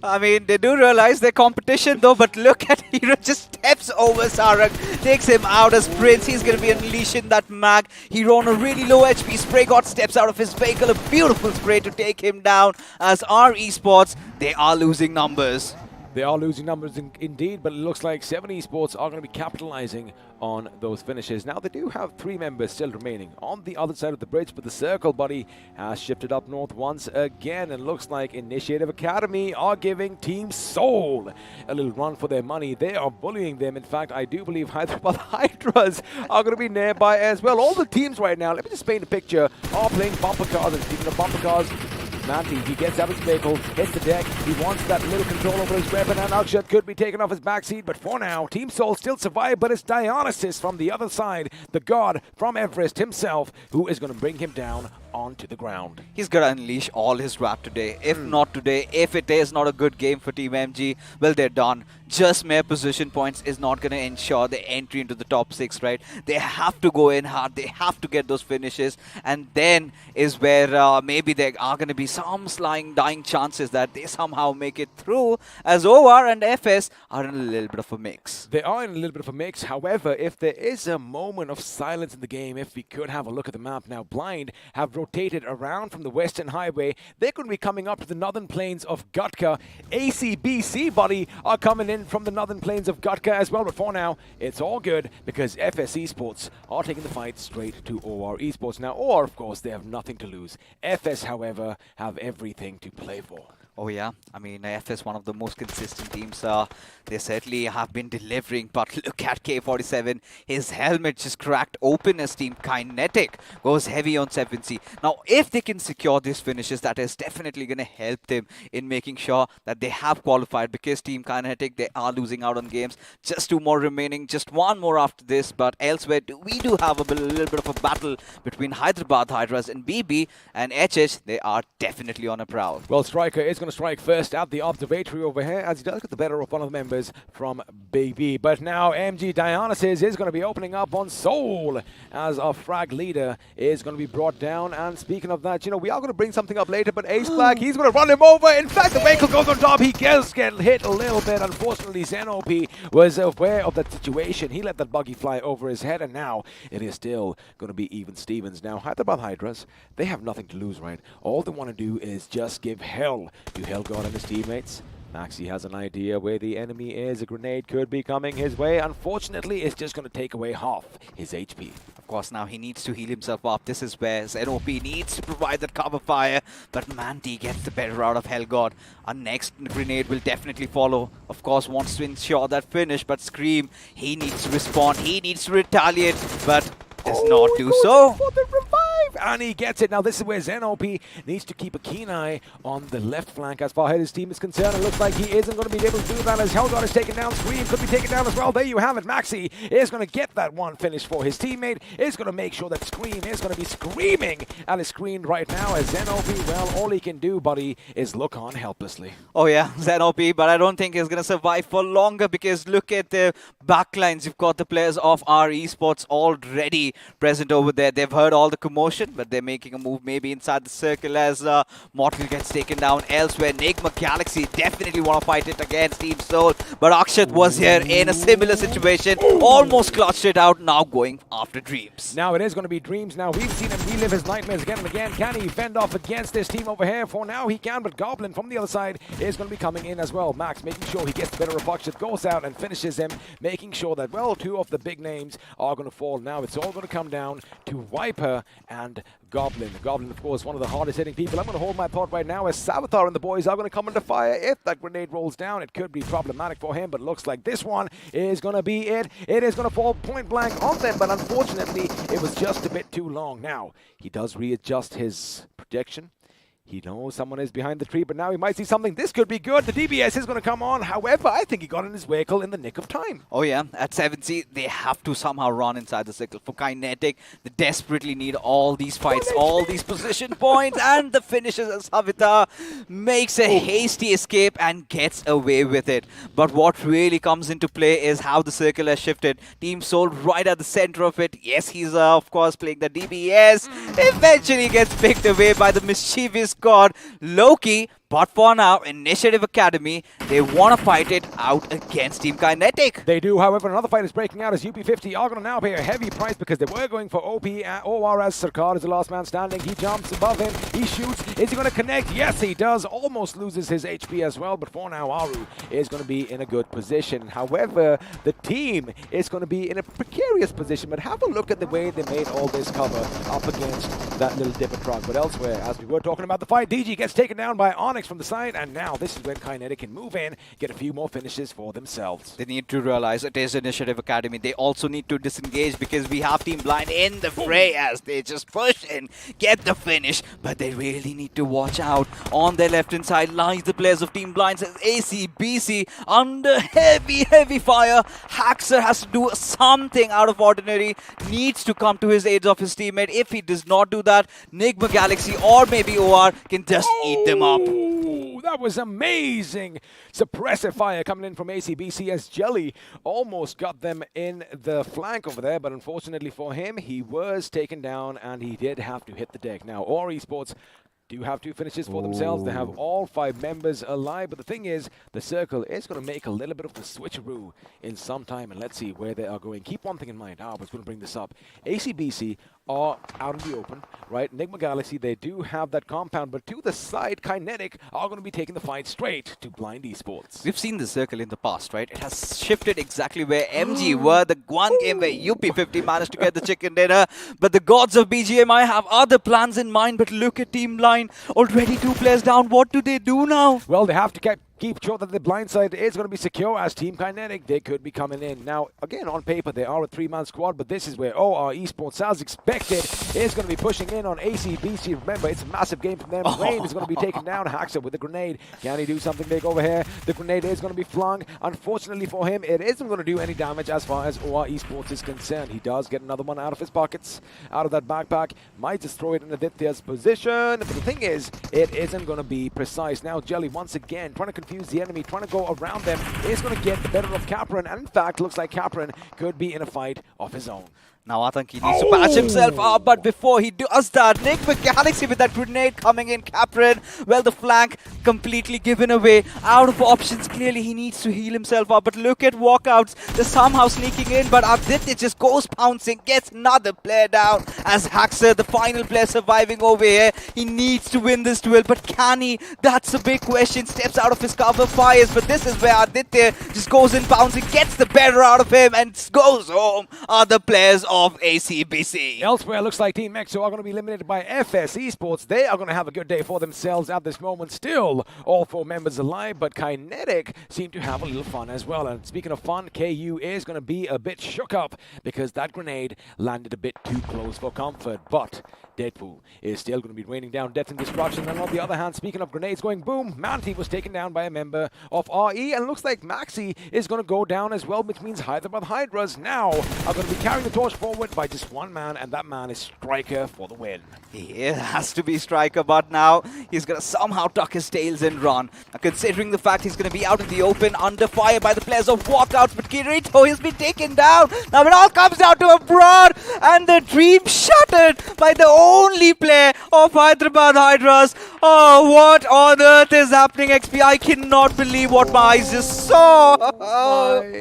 I mean, they do realize their competition though, but look at Hero just steps over Sarang, takes him out as Prince. He's going to be unleashing that mag. Hero on a really low HP. Spray God steps out of his vehicle. A beautiful spray to take him down, as our Esports, they are losing numbers. They are losing numbers indeed, but it looks like 7 Esports are going to be capitalizing on those finishes. Now, they do have 3 members still remaining on the other side of the bridge, but the circle, buddy, has shifted up north once again, and looks like Initiative Academy are giving Team Soul a little run for their money. They are bullying them. In fact, I do believe Hyderabad Hydras are going to be nearby as well. All the teams right now, let me just paint a picture, are playing bumper cars, and speaking of bumper cars, Manti, he gets out of his vehicle, hits the deck, he wants that little control over his weapon, and Akshat could be taken off his backseat, but for now, Team Soul still survive, but it's Dionysus from the other side, the god from Everest himself, who is going to bring him down onto the ground. He's got to unleash all his wrath today. If not today, if it is not a good game for Team MG, well, they're done. Just mere position points is not going to ensure the entry into the top 6, right? They have to go in hard. They have to get those finishes. And then is where maybe there are going to be some dying chances that they somehow make it through, as OR and FS are in a little bit of a mix. They are in a little bit of a mix. However, if there is a moment of silence in the game, if we could have a look at the map now, Blind have rotated around from the Western Highway. They're going to be coming up to the northern plains of Gutka. ACBC, buddy, are coming in from the northern plains of Gutka as well. But for now, it's all good because FS Esports are taking the fight straight to OR Esports. Now, OR, of course, they have nothing to lose. FS, however, have everything to play for. Oh yeah, I mean F is one of the most consistent teams. They certainly have been delivering, but look at K47. His helmet just cracked open as Team Kinetic goes heavy on 7C. Now, if they can secure these finishes, that is definitely going to help them in making sure that they have qualified, because Team Kinetic, they are losing out on games. Just 2 more remaining, just 1 more after this, but elsewhere we do have a little bit of a battle between Hyderabad Hydras and BB, and HH, they are definitely on a prowl. Well, Striker is going to strike first at the observatory over here, as he does get the better of one of the members from BB. But now MG Dionysus is going to be opening up on Soul, as our frag leader is going to be brought down. And speaking of that, you know, we are going to bring something up later, but Ace Black, he's going to run him over. In fact, the vehicle goes on top. He does get hit a little bit. Unfortunately, ZenOP was aware of that situation. He let that buggy fly over his head, and now it is still going to be even Stevens. Now, Hyderabad Hydras, they have nothing to lose, right? All they want to do is just give hell to Hellgod and his teammates. Maxi has an idea where the enemy is. A grenade could be coming his way. Unfortunately, it's just going to take away half his HP. Of course, now he needs to heal himself up. This is where ZenOP needs to provide that cover fire, but Manti gets the better out of Hellgod. Our next grenade will definitely follow. Of course, wants to ensure that finish, but Scream, he needs to respond. He needs to retaliate, but does not do so. For the revive, and he gets it. Now this is where ZenOP needs to keep a keen eye on the left flank as far as his team is concerned. It looks like he isn't going to be able to do that, as Hellgod is taken down. Scream could be taken down as well. There you have it. Maxi is going to get that one finish for his teammate. Is going to make sure that Scream is going to be screaming at his screen right now, as ZenOP, well, all he can do, buddy, is look on helplessly. Oh yeah, ZenOP, but I don't think he's going to survive for longer, because look at the backlines. You've got the players of our Esports already present over there. They've heard all the commotion, but they're making a move maybe inside the circle as Mortal gets taken down elsewhere. Enigma Galaxy definitely want to fight it against Team Soul, but Akshat was here in a similar situation, almost clutched it out, now going after Dreams. Now it is going to be Dreams. Now we've seen him relive his nightmares again and again. Can he fend off against this team over here? For now he can, but Goblin from the other side is going to be coming in as well. Max making sure he gets the better of Akshat, goes out and finishes him, making sure that, well, 2 of the big names are going to fall. Now it's all going to come down to Viper and Goblin. Goblin, of course, one of the hardest hitting people. I'm going to hold my thought right now, as Savitar and the boys are going to come under fire. If that grenade rolls down, it could be problematic for him, but looks like this one is going to be it. It is going to fall point blank on them, but unfortunately, it was just a bit too long. Now, he does readjust his projection. He knows someone is behind the tree, but now he might see something. This could be good. The DBS is going to come on. However, I think he got in his vehicle in the nick of time. Oh yeah, at 7C, they have to somehow run inside the circle. For Kinetic, they desperately need all these fights, all these position points, and the finishes as Savita makes a hasty escape and gets away with it. But what really comes into play is how the circle has shifted. Team Soul right at the center of it. Yes, he's of course playing the DBS. Eventually gets picked away by the mischievous god Loki. But for now, Initiative Academy, they want to fight it out against Team Kinetic. They do, however, another fight is breaking out as UP50 are going to now pay a heavy price, because they were going for OR as Sarkar is the last man standing. He jumps above him, he shoots. Is he going to connect? Yes, he does. Almost loses his HP as well, but for now, Aru is going to be in a good position. However, the team is going to be in a precarious position, but have a look at the way they made all this cover up against that little dipper truck. But elsewhere, as we were talking about the fight, DG gets taken down by Onyx from the side, and now this is when Kinetic can move in, get a few more finishes for themselves. They need to realize it is Initiative Academy. They also need to disengage, because we have Team Blind in the fray as they just push in, get the finish, but they really need to watch out. On their left-hand side lies the players of Team Blind, as ACBC under heavy fire. Haxer has to do something out of ordinary, needs to come to his aid of his teammate. If he does not do that, Enigma Galaxy or maybe OR can just eat them up. That was amazing. Suppressive fire coming in from ACBC, as Jelly almost got them in the flank over there, but unfortunately for him, he was taken down and he did have to hit the deck. Now, OR Esports do have 2 finishes for themselves. They have all 5 members alive, but the thing is, the circle is going to make a little bit of the switcheroo in some time, and let's see where they are going. Keep one thing in mind. I was going to bring this up. ACBC are out in the open, right? Enigma Galaxy, they do have that compound, but to the side, Kinetic are going to be taking the fight straight to Blind Esports. We've seen the circle in the past, right? It has shifted exactly where MG were. The one game where UP50 managed to get the chicken dinner, but the gods of BGMI have other plans in mind. But look at Team Blind, already 2 players down. What do they do now? Well, they have to keep sure that the blind side is going to be secure as Team Kinetic. They could be coming in. Now, again, on paper, they are a 3-man squad, but this is where OR Esports, as expected, is going to be pushing in on ACBC. Remember, it's a massive game for them. Rain is going to be taken down. Haxa with the grenade. Can he do something big over here? The grenade is going to be flung. Unfortunately for him, it isn't going to do any damage as far as OR Esports is concerned. He does get another one out of his pockets, out of that backpack. Might just throw it in Aditya's position. But the thing is, it isn't going to be precise. Now, Jelly, once again, trying to confuse the enemy, trying to go around them, is going to get the better of Capron, and in fact looks like Capron could be in a fight of his own. Now Atanki needs to patch himself up, but before he does that, Nigma Galaxy with that grenade coming in. Capron, well, the flank completely given away, out of options. Clearly he needs to heal himself up, but look at Walkouts. They're somehow sneaking in, but Aditya just goes pouncing, gets another player down as Haxa, the final player surviving over here. He needs to win this duel, but can he? That's a big question. Steps out of his cover, fires, but this is where Aditya just goes in pouncing, gets the better out of him, and goes home. Other players of ACBC. Elsewhere, looks like Team Exo are going to be eliminated by FS Esports. They are going to have a good day for themselves at this moment. Still, all 4 members alive, but Kinetic seem to have a little fun as well. And speaking of fun, KU is going to be a bit shook up because that grenade landed a bit too close for comfort. But Deadpool is still going to be raining down death and destruction. And on the other hand, speaking of grenades going boom, Manti was taken down by a member of RE. And looks like Maxi is going to go down as well, which means Hyderabad Hydras now are going to be carrying the torch forward by just 1 man, and that man is Striker for the win. It has to be Striker, but now he's going to somehow tuck his tails and run. Now, considering the fact he's going to be out in the open, under fire by the players of Walkouts, but Kirito has been taken down. Now it all comes down to a brawl, and the dream shattered by the only player of Hyderabad Hydras. Oh, what on earth is happening, XP? I cannot believe what my eyes just saw. My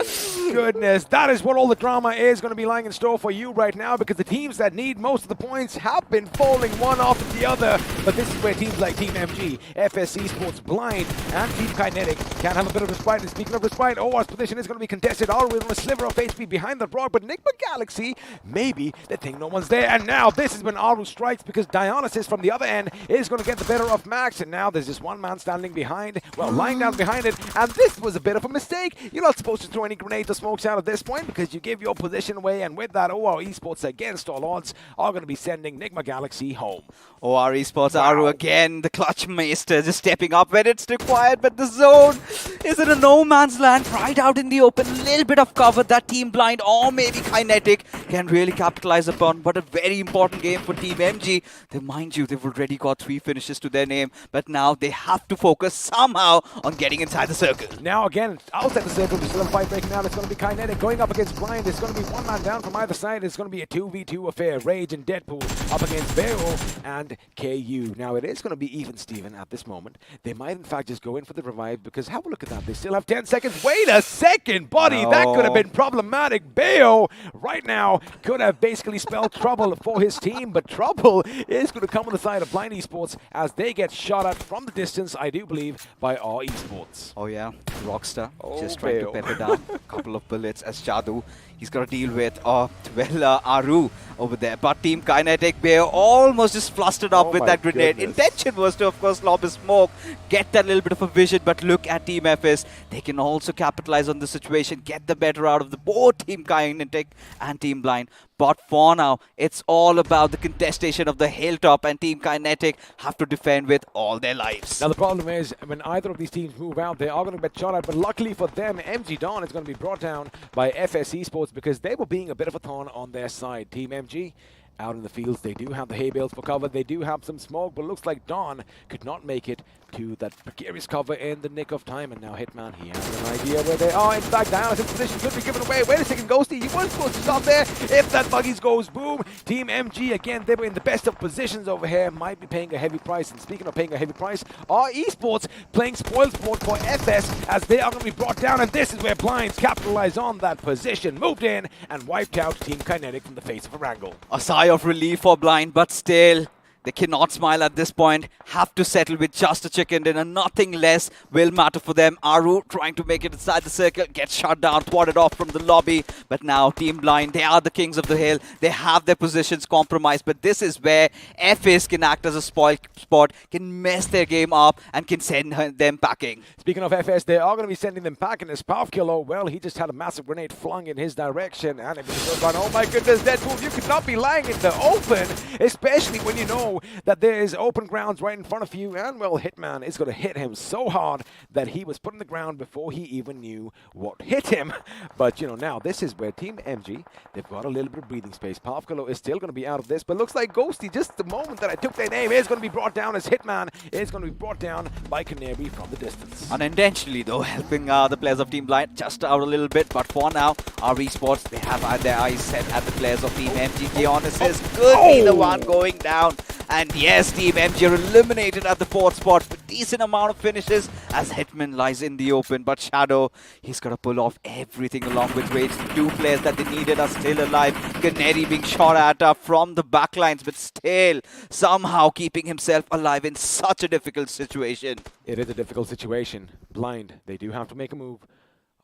goodness, that is what all the drama is going to be lying in store for you right now, because the teams that need most of the points have been falling one after the other. But this is where teams like Team MG, FS Esports, Blind, and Team Kinetic can have a bit of respite. And speaking of respite, OR's position is going to be contested all the way on a sliver of HP behind the rock. But Enigma Galaxy, maybe they think no one's there. And now this is when Aru strikes, because Dionysus from the other end is going to get the better of Max. And now there's just 1 man standing behind, well, lying down behind it. And this was a bit of a mistake. You're not supposed to throw any grenades or smokes out at this point, because you give your position away. And with that, OR Esports, against all odds, are going to be sending Enigma Galaxy home. OR Esports, Aru again, the clutch maester just stepping up when it's required, but the zone is in a no man's land, right out in the open, a little bit of cover that Team Blind or maybe Kinetic can really capitalize upon. But a very important game for Team MG. Mind you, they've already got 3 finishes to their name, but now they have to focus somehow on getting inside the circle. Now again, outside the circle, there's still a fight breaking out. It's going to be Kinetic going up against Blind. It's going to be 1 man down from either side. It's going to be a 2v2 affair. Rage and Deadpool up against Vero and KU. Now it is going to be even Steven at this moment. They might in fact just go in for the revive, because have a look at that. They still have 10 seconds. Wait a second, buddy. No. That could have been problematic. Bayo right now could have basically spelled trouble for his team, but trouble is going to come on the side of Blind Esports as they get shot at from the distance, I do believe, by R Esports. Oh yeah, Rockstar just trying to pepper down a couple of bullets as Jadu. He's got to deal with, Aru over there. But Team Kinetic, they're almost just flustered up with that grenade. Goodness. Intention was to, of course, lob a smoke, get that little bit of a vision. But look at Team FS. They can also capitalize on the situation, get the better out of the both Team Kinetic and Team Blind. But for now, it's all about the contestation of the hilltop, and Team Kinetic have to defend with all their lives. Now the problem is, when either of these teams move out, they are going to get shot at. But luckily for them, MG Dawn is going to be brought down by FS Esports, because they were being a bit of a thorn on their side. Team MG out in the fields, they do have the hay bales for cover, they do have some smoke, but looks like Dawn could not make it into that precarious cover in the nick of time. And now Hitman, he has an idea where they are. In fact, Diana's position could be given away. Wait a second, Ghosty, you weren't supposed to stop there. If that buggies goes boom, Team MG, again, they were in the best of positions over here, might be paying a heavy price. And speaking of paying a heavy price, our Esports playing spoilsport for FS as they are going to be brought down. And this is where Blinds capitalize on that position, moved in and wiped out Team Kinetic from the face of Erangel. A sigh of relief for Blind, but still, they cannot smile at this point. Have to settle with just a chicken dinner. Nothing less will matter for them. Aru trying to make it inside the circle, gets shut down, thwarted off from the lobby. But now Team Blind, they are the kings of the hill. They have their positions compromised. But this is where FS can act as a spoil spot, can mess their game up, and can send them packing. Speaking of FS, they are going to be sending them packing as Pavkilo. Well, he just had a massive grenade flung in his direction. And it was on. Oh my goodness, Deadpool, you could not be lying in the open, especially when you know that there is open grounds right in front of you, and well, Hitman is going to hit him so hard that he was put on the ground before he even knew what hit him. But you know, now this is where Team MG, they've got a little bit of breathing space. Pavkalo is still going to be out of this, but looks like Ghosty, just the moment that I took their name, is going to be brought down as Hitman is going to be brought down by Canary from the distance. Unintentionally though, helping the players of Team Blind just out a little bit, but for now, our Esports, they have had their eyes set at the players of Team MG. Giannis could be the one going down. And yes, Team MG are eliminated at the 4th spot with decent amount of finishes as Hitman lies in the open. But Shadow, he's got to pull off everything along with Rage. The 2 players that they needed are still alive. Canary being shot at from the backlines, but still somehow keeping himself alive in such a difficult situation. It is a difficult situation. Blind, they do have to make a move.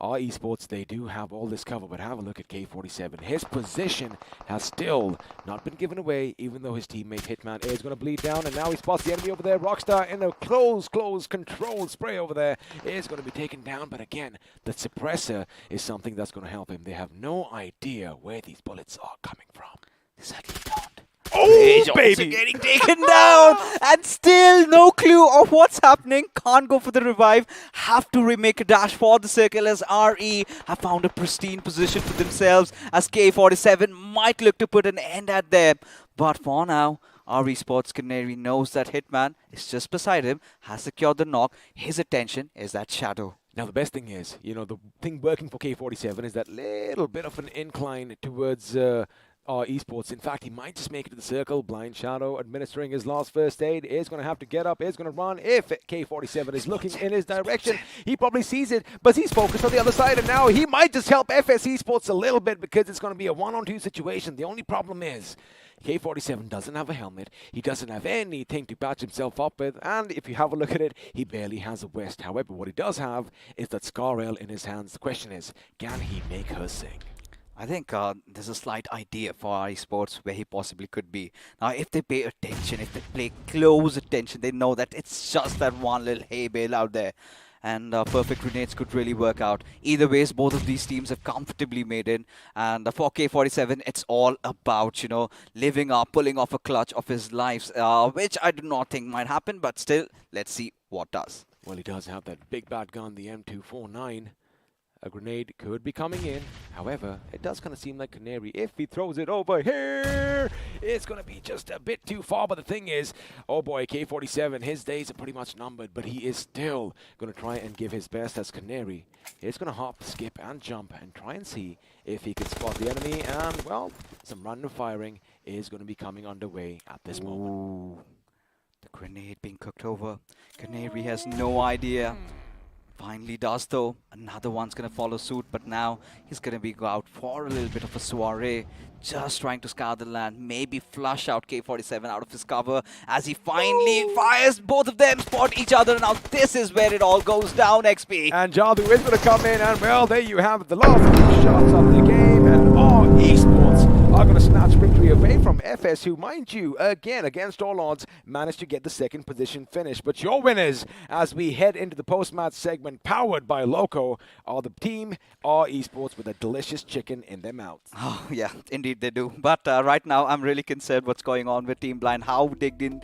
Our Esports, they do have all this cover, but have a look at K47. His position has still not been given away, even though his teammate Hitman is going to bleed down, and now he spots the enemy over there. Rockstar in a close, controlled spray over there is going to be taken down, but again, the suppressor is something that's going to help him. They have no idea where these bullets are coming from. They certainly don't. Oh, baby! Getting taken down, and still no clue of what's happening. Can't go for the revive. Have to remake a dash for the circle as RE have found a pristine position for themselves as K47 might look to put an end at them. But for now, our Esports Canary knows that Hitman is just beside him, has secured the knock. His attention is that Shadow. Now, the best thing is, you know, the thing working for K47 is that little bit of an incline towards our Esports. In fact, he might just make it to the circle. Blind Shadow administering his last first aid is going to have to get up, is going to run. If K47 is looking in his direction, he probably sees it, but he's focused on the other side, and now he might just help FS Esports a little bit because it's going to be a 1-on-2 situation. The only problem is K47 doesn't have a helmet. He doesn't have anything to patch himself up with, and if you have a look at it, he barely has a vest. However, what he does have is that Scar-L in his hands. The question is, can he make her sing? I think there's a slight idea for our Esports where he possibly could be. Now, if they pay attention, if they play close attention, they know that it's just that one little hay bale out there. And perfect grenades could really work out. Either ways, both of these teams have comfortably made in. And for K47, it's all about, you know, living up, pulling off a clutch of his lives, which I do not think might happen. But still, let's see what does. Well, he does have that big bad gun, the M249. A grenade could be coming in. However, it does kind of seem like Canary, if he throws it over here, it's going to be just a bit too far. But the thing is, oh boy, K47, his days are pretty much numbered, but he is still going to try and give his best as Canary. He's going to hop, skip, and jump and try and see if he can spot the enemy. And, well, some random firing is going to be coming underway at this moment. The grenade being cooked over. Canary has no idea. Finally does though. Another one's going to follow suit, but now he's going to be go out for a little bit of a soiree. Just trying to scour the land, maybe flush out K47 out of his cover as he finally fires. Both of them spot each other. Now this is where it all goes down, XP. And Jadu is going to come in, and well, there you have the last few shots of the game, and our Esports are going to snatch victory away from FS, who, mind you, again, against all odds, managed to get the second position finish. But your winners, as we head into the post-match segment, powered by Loco, are the team, our Esports, with a delicious chicken in their mouths. Oh, yeah, indeed they do. But right now, I'm really concerned what's going on with Team Blind. How digged in.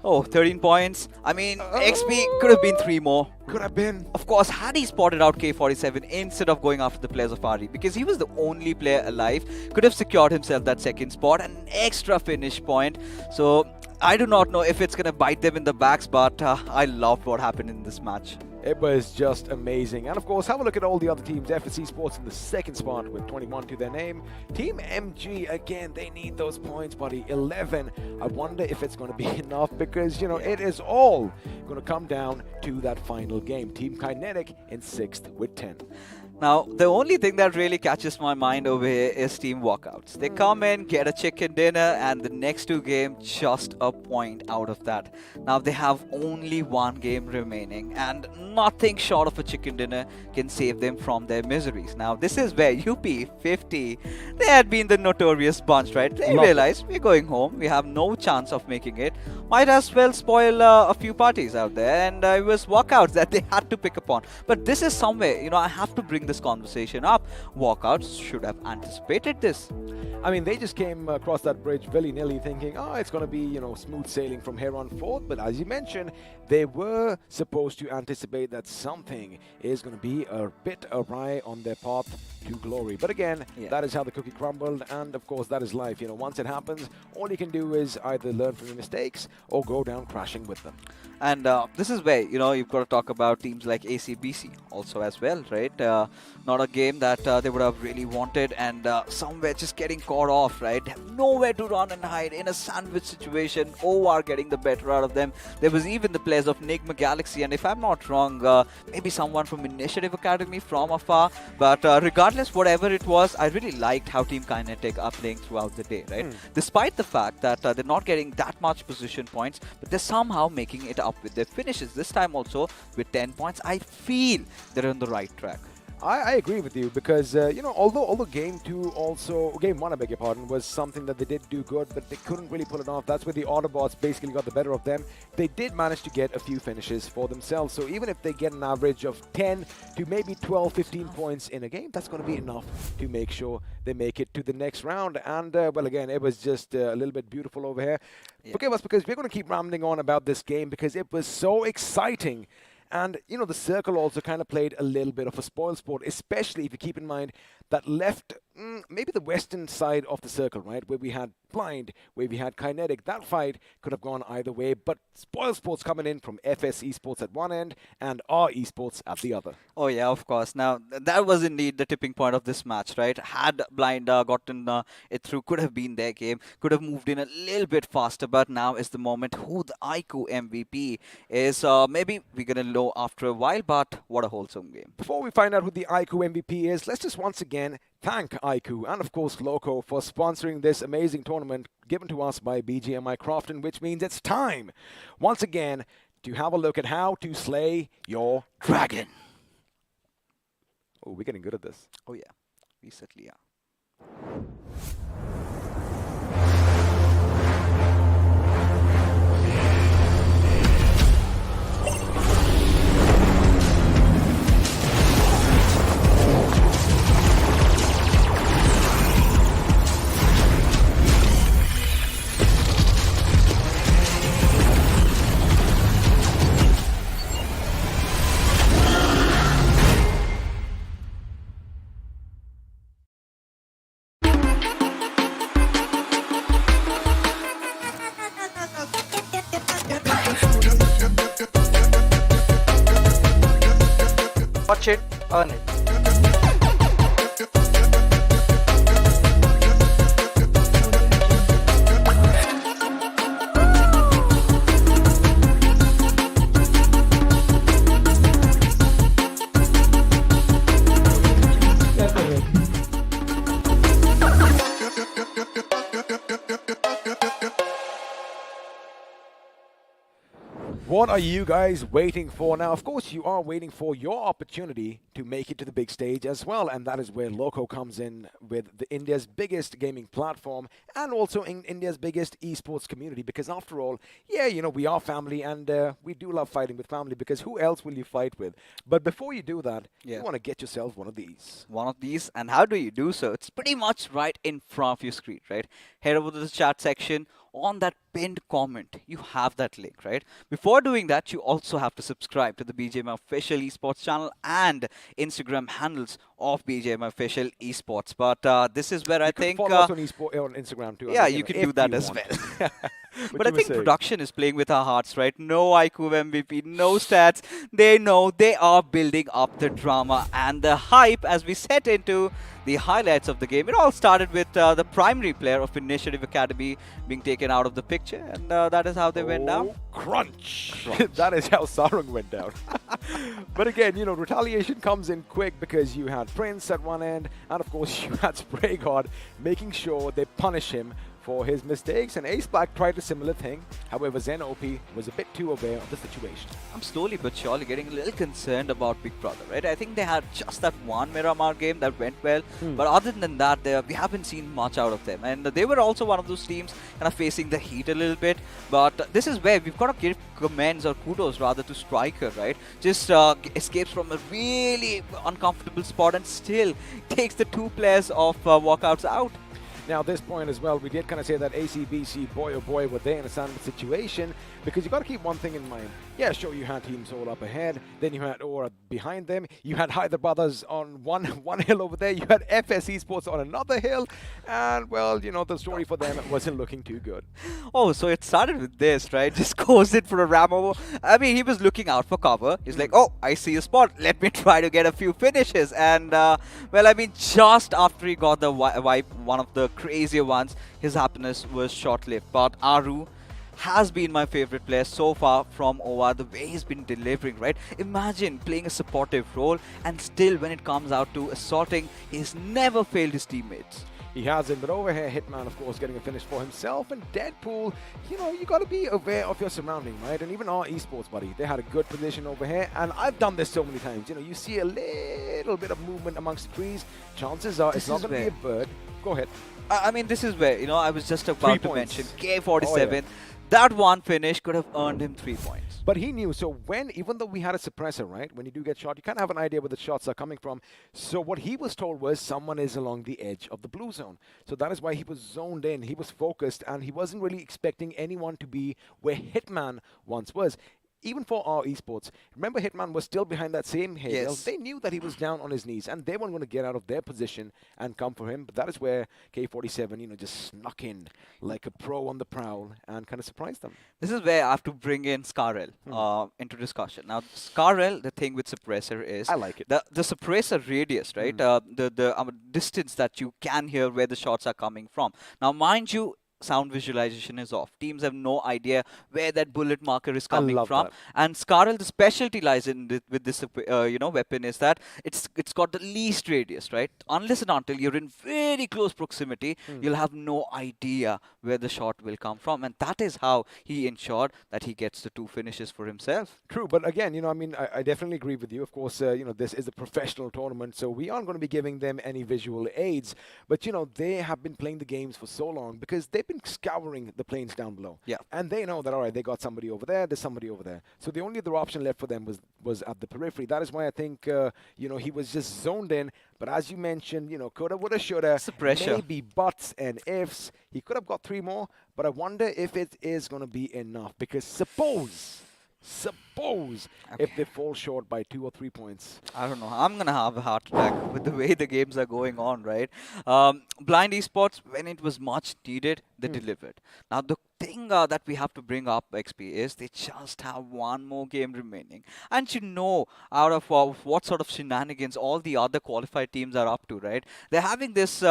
Oh, 13 points. I mean, XP could have been 3 more. Could have been. Of course, had he spotted out K47 instead of going after the players of RE, because he was the only player alive, could have secured himself that second spot and an extra finish point. So I do not know if it's going to bite them in the backs, but I loved what happened in this match. It was just amazing. And of course, have a look at all the other teams. FS Esports in the second spot with 21 to their name. Team MG, again, they need those points, buddy. 11. I wonder if it's going to be enough because, you know, it is all going to come down to that final game. Team Kinetic in 6th with 10. Now, the only thing that really catches my mind over here is Team Walkouts. They come in, get a chicken dinner, and the next 2 games, just a point out of that. Now, they have only 1 game remaining, and nothing short of a chicken dinner can save them from their miseries. Now, this is where UP 50, they had been the notorious bunch, right? They realized we're going home, we have no chance of making it. Might as well spoil a few parties out there, and it was Walkouts that they had to pick upon. But this is somewhere, you know, I have to bring this conversation up. Walkouts should have anticipated this. I mean, they just came across that bridge willy-nilly thinking, oh, it's going to be, you know, smooth sailing from here on forth. But as you mentioned, they were supposed to anticipate that something is going to be a bit awry on their path to glory. But again, that is how the cookie crumbled. And of course, that is life. You know, once it happens, all you can do is either learn from your mistakes or go down crashing with them. And this is where, you know, you've got to talk about teams like ACBC also as well, right? Not a game that they would have really wanted, and somewhere just getting caught off, right? They have nowhere to run and hide in a sandwich situation. OR getting the better out of them. There was even the players of Enigma Galaxy, and if I'm not wrong, maybe someone from Initiative Academy from afar. But regardless, whatever it was, I really liked how Team Kinetic are playing throughout the day, right? Despite the fact that they're not getting that much position points, but they're somehow making it up with their finishes. This time also with 10 points, I feel they're on the right track. I agree with you because, you know, although game 1, I beg your pardon, was something that they did do good, but they couldn't really pull it off. That's where the Autobotz basically got the better of them. They did manage to get a few finishes for themselves. So even if they get an average of 10 to maybe 12, 15 points in a game, that's going to be enough to make sure they make it to the next round. And, well, again, it was just a little bit beautiful over here. Yeah. Forgive us because we're going to keep rambling on about this game because it was so exciting. And, you know, the circle also kind of played a little bit of a spoil sport, especially if you keep in mind that left, maybe the western side of the circle, right, where we had Blind, where we had Kinetic. That fight could have gone either way, but spoil sports coming in from FS Esports at one end and our Esports at the other. Oh, yeah, of course. Now, that was indeed the tipping point of this match, right? Had Blind gotten it through, could have been their game, could have moved in a little bit faster, but now is the moment who the iQOO MVP is. Maybe we're going to know after a while, but what a wholesome game. Before we find out who the iQOO MVP is, let's just once again thank iQOO and, of course, Loco for sponsoring this amazing tournament given to us by BGMI Crofton, which means it's time, once again, to have a look at how to slay your dragon. Oh, we're getting good at this. Oh, yeah. We certainly are. Watch it, earn it. What are you guys waiting for now? Of course, you are waiting for your opportunity to make it to the big stage as well, and that is where Loco comes in with India's biggest gaming platform and also in India's biggest esports community, because after all, yeah, you know, we are family and we do love fighting with family, because who else will you fight with? But before you do that, you want to get yourself one of these. One of these, and how do you do so? It's pretty much right in front of your screen, right? Head over to the chat section. On that pinned comment, you have that link, right? Before doing that, you also have to subscribe to the BGM official esports channel and Instagram handles of BGM official esports. But this is where I think follow us on Instagram too. yeah, you can do that as well. But I think production is playing with our hearts, right? No iQOO MVP, no stats. They know they are building up the drama and the hype as we set into the highlights of the game. It all started with the primary player of Initiative Academy being taken out of the picture, and that is how they went down. Crunch! That is how Sarung went down. But again, retaliation comes in quick because you had Prince at one end, and of course you had Spray God making sure they punish him for his mistakes, and Ace Black tried a similar thing. However, Zen OP was a bit too aware of the situation. I'm slowly but surely getting a little concerned about Big Brother, right? I think they had just that one Miramar game that went well, but other than that, we haven't seen much out of them. And they were also one of those teams kind of facing the heat a little bit. But this is where we've got to give commends or kudos rather to Striker, right? Just escapes from a really uncomfortable spot and still takes the two players of Walkouts out. Now, at this point as well, we did kind of say that ACBC, boy oh boy, were they in a sandwich situation, because you got to keep one thing in mind. Yeah, sure, you had Team Soul up ahead, then you had Aura behind them, you had Hydra Brothers on one hill over there, you had FS Esports on another hill, and, well, the story for them wasn't looking too good. Oh, so it started with this, right? Just goes in for a ram over. I mean, he was looking out for cover. He's like, oh, I see a spot. Let me try to get a few finishes. And, well, I mean, just after he got the wipe, one of the crazier ones, his happiness was short-lived. But Aru has been my favorite player so far from OVA, the way he's been delivering, right? Imagine playing a supportive role, and still when it comes out to assaulting, he's never failed his teammates. He hasn't, but over here, Hitman, of course, getting a finish for himself, and Deadpool, you got to be aware of your surrounding, right? And even our esports buddy, they had a good position over here, and I've done this so many times. You see a little bit of movement amongst the trees, chances are it's not going to be a bird. Go ahead. I mean, this is where, I was just about to mention K47. Oh, yeah. That one finish could have earned him 3 points. But he knew. So even though we had a suppressor, right? When you do get shot, you kind of have an idea where the shots are coming from. So what he was told was someone is along the edge of the blue zone. So that is why he was zoned in. He was focused, and he wasn't really expecting anyone to be where Hitman once was. Even for our esports, remember Hitman was still behind that same hill. Yes. They knew that he was down on his knees, and they weren't going to get out of their position and come for him. But that is where K47, just snuck in like a pro on the prowl and kind of surprised them. This is where I have to bring in Scarrel into discussion. Now, Scarrel, the thing with suppressor is I like it. The suppressor radius, right? The distance that you can hear where the shots are coming from. Now, mind you, sound visualization is off. Teams have no idea where that bullet marker is coming from. That. And Scarrel, the specialty lies in with this weapon is that it's got the least radius, right? Unless and until you're in very close proximity, you'll have no idea where the shot will come from. And that is how he ensured that he gets the 2 finishes for himself. True, but again, I definitely agree with you. Of course, this is a professional tournament, so we aren't going to be giving them any visual aids. But, they have been playing the games for so long because they've been scouring the planes down below. Yeah. And they know that, all right, they got somebody over there, there's somebody over there. So the only other option left for them was at the periphery. That is why I think, he was just zoned in. But as you mentioned, coulda, woulda, shoulda. Pressure. Maybe buts and ifs. He could have got 3 more, but I wonder if it is going to be enough. Because suppose if they fall short by 2 or 3 points. I don't know. I'm going to have a heart attack with the way the games are going on, right? Blind Esports, when it was much needed, they delivered. Now, the thing that we have to bring up, XP, is they just have 1 more game remaining. And out of what sort of shenanigans all the other qualified teams are up to, right? They're having this...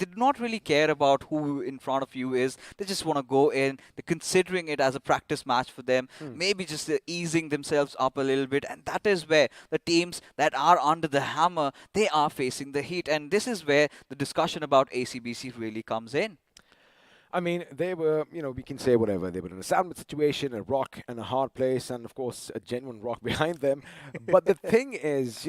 they do not really care about who in front of you is. They just want to go in. They're considering it as a practice match for them. Maybe just easing themselves up a little bit. And that is where the teams that are under the hammer, they are facing the heat. And this is where the discussion about ACBC really comes in. I mean, they were, we can say whatever. They were in a sandwich situation, a rock and a hard place, and of course, a genuine rock behind them. But the thing is,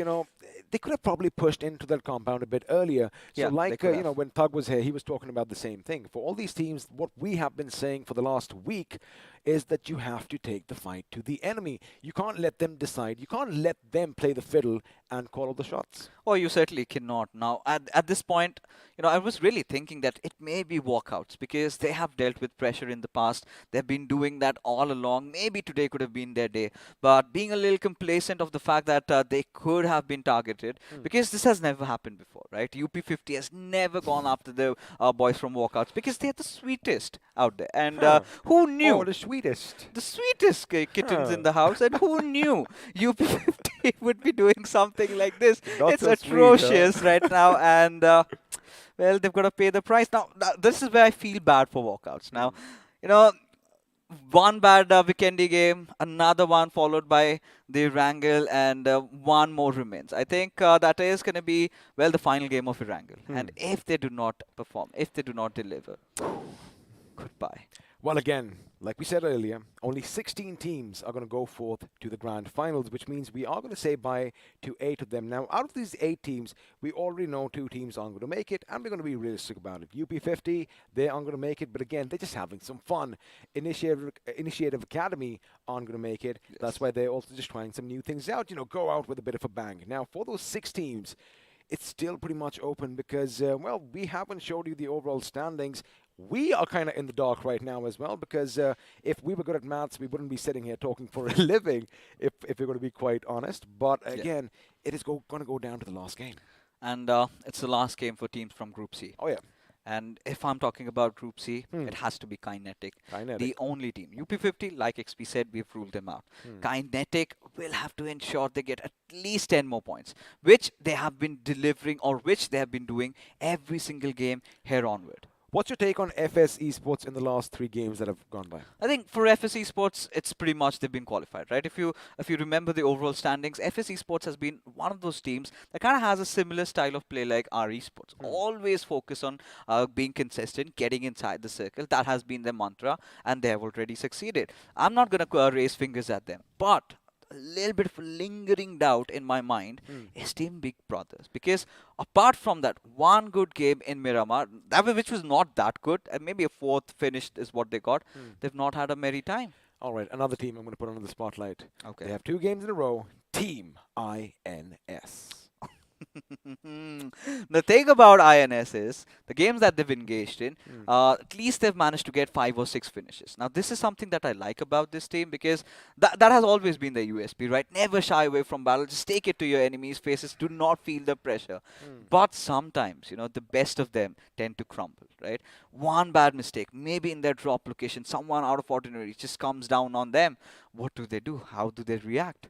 they could have probably pushed into that compound a bit earlier. So when Thug was here, he was talking about the same thing. For all these teams, what we have been saying for the last week is that you have to take the fight to the enemy. You can't let them decide. You can't let them play the fiddle and call all the shots. Oh, you certainly cannot. Now, at this point, I was really thinking that it may be Walkouts because they have dealt with pressure in the past. They've been doing that all along. Maybe today could have been their day. But being a little complacent of the fact that they could have been targeted because this has never happened before, right? UP50 has never gone after the boys from Walkouts because they're the sweetest out there. And who knew? Oh, the sweetest. The sweetest kittens in the house. And who knew UP50 would be doing something like this? Not It's so sweet, atrocious right now. And, well, they've got to pay the price. Now, this is where I feel bad for Walkouts. Now, one bad Vikendi game, another one followed by the Erangel, and one more remains. I think that is going to be, well, the final game of Erangel. And if they do not perform, if they do not deliver, goodbye. Well, again, like we said earlier, only 16 teams are going to go forth to the grand finals, which means we are going to say bye to 8 of them. Now, out of these 8 teams, we already know 2 teams aren't going to make it, and we're going to be realistic about it. UP50, they aren't going to make it, but again, they're just having some fun. Initiative Academy aren't going to make it. Yes. That's why they're also just trying some new things out, go out with a bit of a bang. Now, for those 6 teams, it's still pretty much open because, well, we haven't showed you the overall standings. We are kind of in the dark right now as well because if we were good at maths, we wouldn't be sitting here talking for a living, if we're going to be quite honest. But again, it is going to go down to the last game. And it's the last game for teams from Group C. Oh, yeah. And if I'm talking about Group C, it has to be Kinetic. The only team. UP50, like XP said, we've ruled them out. Kinetic will have to ensure they get at least 10 more points, which they have been delivering or which they have been doing every single game here onward. What's your take on FS Esports in the last 3 games that have gone by? I think for FS Esports, it's pretty much they've been qualified, right? If you remember the overall standings, FS Esports has been one of those teams that kind of has a similar style of play like our Esports. Always focus on being consistent, getting inside the circle. That has been their mantra, and they have already succeeded. I'm not going to raise fingers at them, but a little bit of a lingering doubt in my mind is Team Big Brothers, because apart from that one good game in Miramar, which was not that good, and maybe a 4th finished is what they got, they've not had a merry time. All right, another team I'm going to put under the spotlight. Okay. They have 2 games in a row. Team INS. The thing about INS is the games that they've engaged in, at least they've managed to get 5 or 6 finishes. Now, this is something that I like about this team because that has always been their USP, right? Never shy away from battle. Just take it to your enemies' faces. Do not feel the pressure. But sometimes, the best of them tend to crumble, right? One bad mistake, maybe in their drop location, someone out of ordinary just comes down on them. What do? How do they react?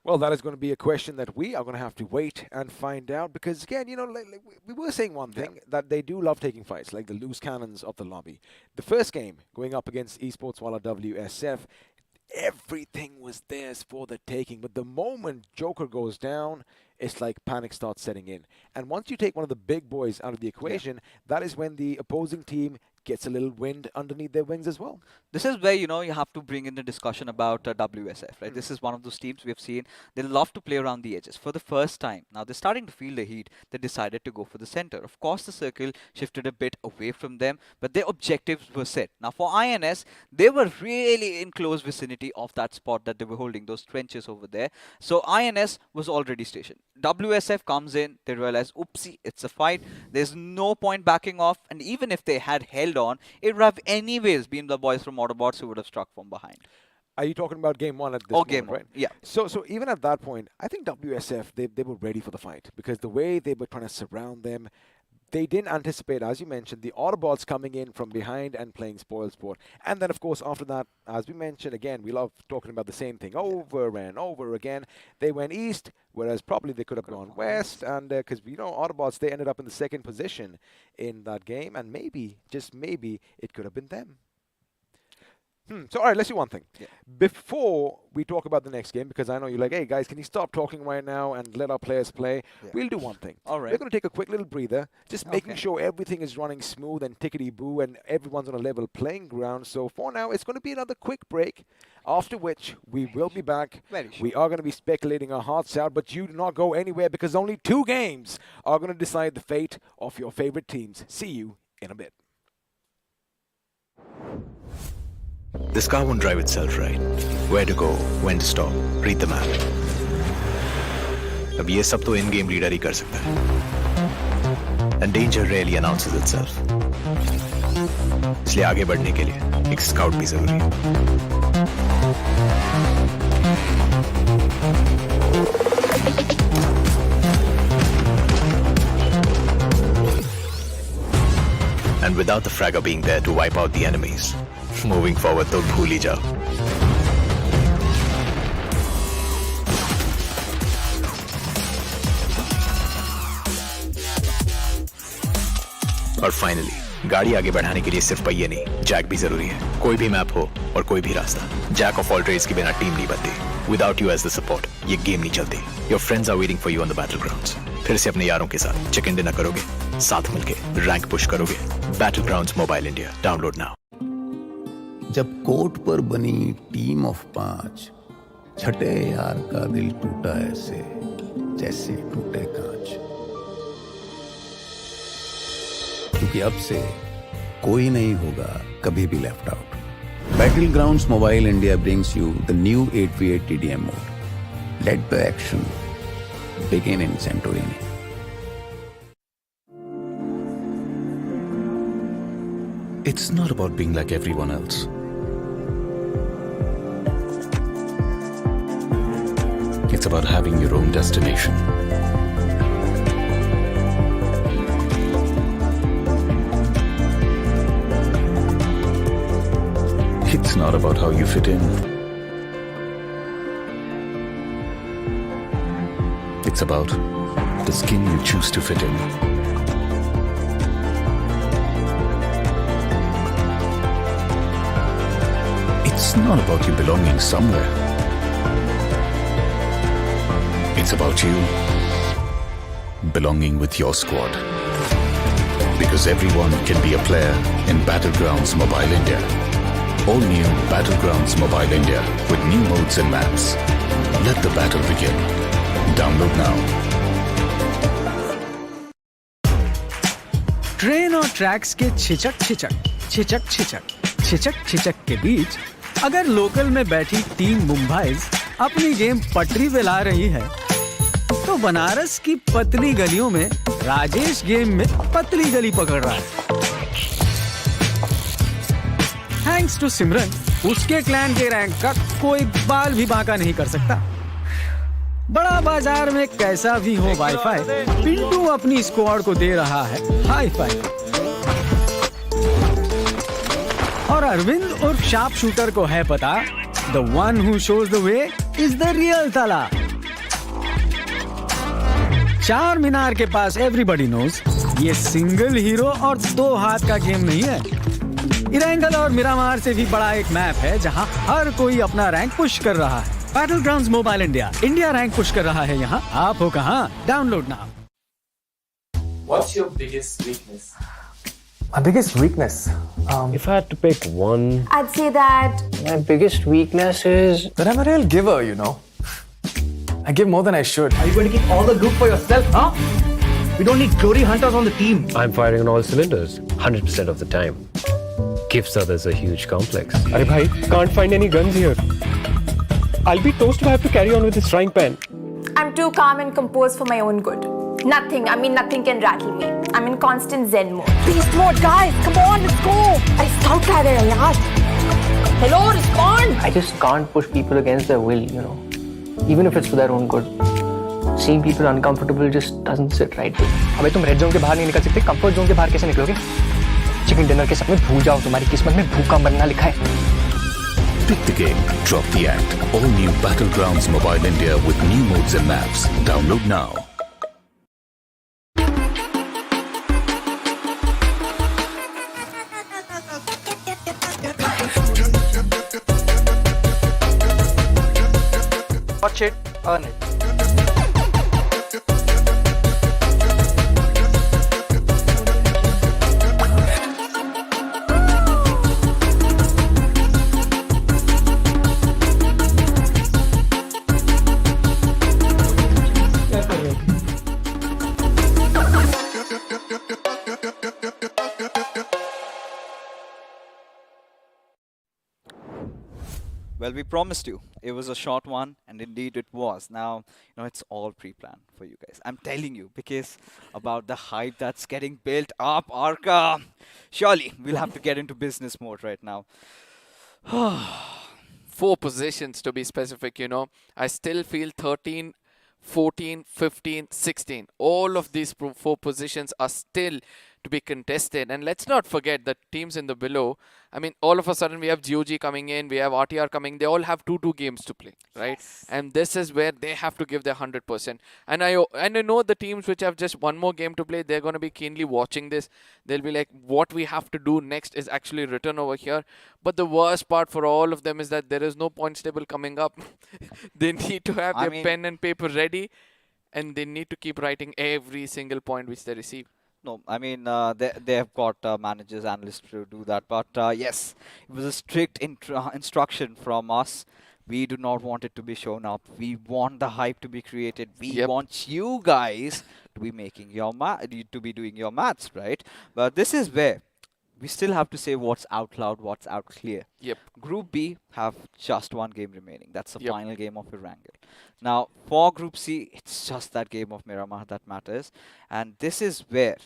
Well, that is going to be a question that we are going to have to wait and find out because, again, like we were saying one thing, that they do love taking fights, like the loose cannons of the lobby. The first game, going up against Esports Walla WSF, everything was theirs for the taking. But the moment Joker goes down, it's like panic starts setting in. And once you take one of the big boys out of the equation, that is when the opposing team gets a little wind underneath their wings as well. This is where, you have to bring in the discussion about WSF, right? This is one of those teams we have seen. They love to play around the edges. For the first time, now they're starting to feel the heat. They decided to go for the center. Of course, the circle shifted a bit away from them, but their objectives were set. Now, for INS, they were really in close vicinity of that spot that they were holding, those trenches over there. So, INS was already stationed. WSF comes in, they realize, oopsie, it's a fight. There's no point backing off, and even if they had held on, it would have anyways been the boys from Autobotz who would have struck from behind. Are you talking about game 1 at this point, game right? 1, yeah. So even at that point, I think WSF, they were ready for the fight because the way they were trying to surround them, they didn't anticipate, as you mentioned, the Autobots coming in from behind and playing spoil sport. And then, of course, after that, as we mentioned, again, we love talking about the same thing over and over again. They went east, whereas probably they could have gone west. And because, Autobots, they ended up in the 2nd position in that game. And maybe, just maybe, it could have been them. So, all right, let's do one thing. Before we talk about the next game, because I know you're like, hey, guys, can you stop talking right now and let our players play? We'll do one thing. All right. We're going to take a quick little breather, just making sure everything is running smooth and tickety-boo and everyone's on a level playing ground. So, for now, it's going to be another quick break, after which we will be back. We are going to be speculating our hearts out, but you do not go anywhere because only 2 games are going to decide the fate of your favorite teams. See you in a bit. This car won't drive itself, right? Where to go, when to stop, read the map. अब ये सब तो in-game reader ही कर सकता है. And danger rarely announces itself. इसलिए आगे बढ़ने के लिए एक स्काउट भी जरूरी है. And without the fragger being there to wipe out the enemies, moving forward तो भूल ही जाओ. और फाइनली गाड़ी आगे बढ़ाने के लिए सिर्फ पहिए नहीं, जैक भी जरूरी है. कोई भी मैप हो और कोई भी रास्ता, जैक ऑफ ऑल ट्रेड्स के बिना टीम नहीं बनती. Without you as the support, ये गेम नहीं चलती. Your friends are waiting for you on the battlegrounds. फिर से अपने यारों के साथ चिकन डिनर करोगे, साथ मिलके रैंक पुश करोगे. Battlegrounds Mobile India, download now. जब कोर्ट पर बनी टीम ऑफ 5, छठे यार का दिल टूटा ऐसे जैसे टूटे कांच. क्योंकि अब से कोई नहीं होगा कभी भी left out. Battlegrounds Mobile India brings you the new 8v8 TDM mode. Let the action begin in Santorini. It's not about being like everyone else. It's about having your own destination. It's not about how you fit in. It's about the skin you choose to fit in. It's not about you belonging somewhere. It's about you belonging with your squad. Because everyone can be a player in Battlegrounds Mobile India. All new Battlegrounds Mobile India with new modes and maps. Let the battle begin. Download now. Train और tracks के छिचक के बीच अगर local में बैठी team Mumbai's अपनी game पटरी पे ला रही है, तो बनारस की पतली गलियों में राजेश गेम में पतली गली पकड़ रहा है. थैंक्स टू सिमरन, उसके क्लैन के रैंक का कोई बाल भी बांका नहीं कर सकता. बड़ा बाजार में कैसा भी हो वाईफाई, पिंटू अपनी स्क्वाड को दे रहा है हाई फाई. और अरविंद उर्फ शार्प शूटर को है पता, the one who shows the way is the real तला. चार मीनार के पास एवरीबॉडी नोज ये सिंगल हीरो और 2 हाथ का गेम नहीं है. इरेंगल और मिरामार से भी बड़ा एक मैप है जहां हर कोई अपना रैंक पुश कर रहा है. Battlegrounds mobile India, India rank push कर रहा है यहाँ. आप हो कहाँ? Download now. What's your biggest weakness? My biggest weakness? If I had to pick one, I'd say that My biggest weakness is But I'm a real giver, you know. I give more than I should. Are you going to keep all the loot for yourself, huh? We don't need glory hunters on the team. I'm firing on all cylinders 100% of the time. Gives others a huge complex. Arey bhai, can't find any guns here. I'll be toast if I have to carry on with this frying pan. I'm too calm and composed for my own good. Nothing can rattle me. I'm in constant zen mode. Beast mode, guys! Come on, let's go! I scout कर रहे हैं यार. Hello, respond! I just can't push people against their will, you know. Even if it's for their own good. Seeing people uncomfortable just doesn't sit right with me. अबे तुम red zone के बाहर नहीं निकल सकते, कंफर्ट जोन के बाहर कैसे निकलोगे? चिकन डिनर के सपने भूल जाओ, तुम्हारी किस्मत में भूखा मरना लिखा है. Pick the game, drop the act. All new Battlegrounds Mobile India with new modes and maps. Download now. Watch it, earn it. Well, we promised you. It was a short one, and indeed it was. Now, it's all pre-planned for you guys. I'm telling you, because about the hype that's getting built up, Arca. Surely, we'll have to get into business mode right now. 4 positions to be specific, I still feel 13, 14, 15, 16. All of these 4 positions are still to be contested. And let's not forget that teams in the below, I mean, all of a sudden we have GOG coming in, we have RTR coming, they all have 2 games to play, right? Yes. And this is where they have to give their 100%. And I know the teams which have just 1 more game to play, they're going to be keenly watching this. They'll be like, what we have to do next is actually written over here. But the worst part for all of them is that there is no points table coming up. They need to have their pen and paper ready, and they need to keep writing every single point which they receive. No, I mean, they have got managers, analysts to do that. But yes, it was a strict instruction from us. We do not want it to be shown up. We want the hype to be created. We want you guys to be making your to be doing your maths, right? But this is where we still have to say what's out loud, what's out clear. Yep. Group B have just 1 game remaining. That's the final game of Erangel. Now, for Group C, it's just that game of Miramar that matters. And this is where,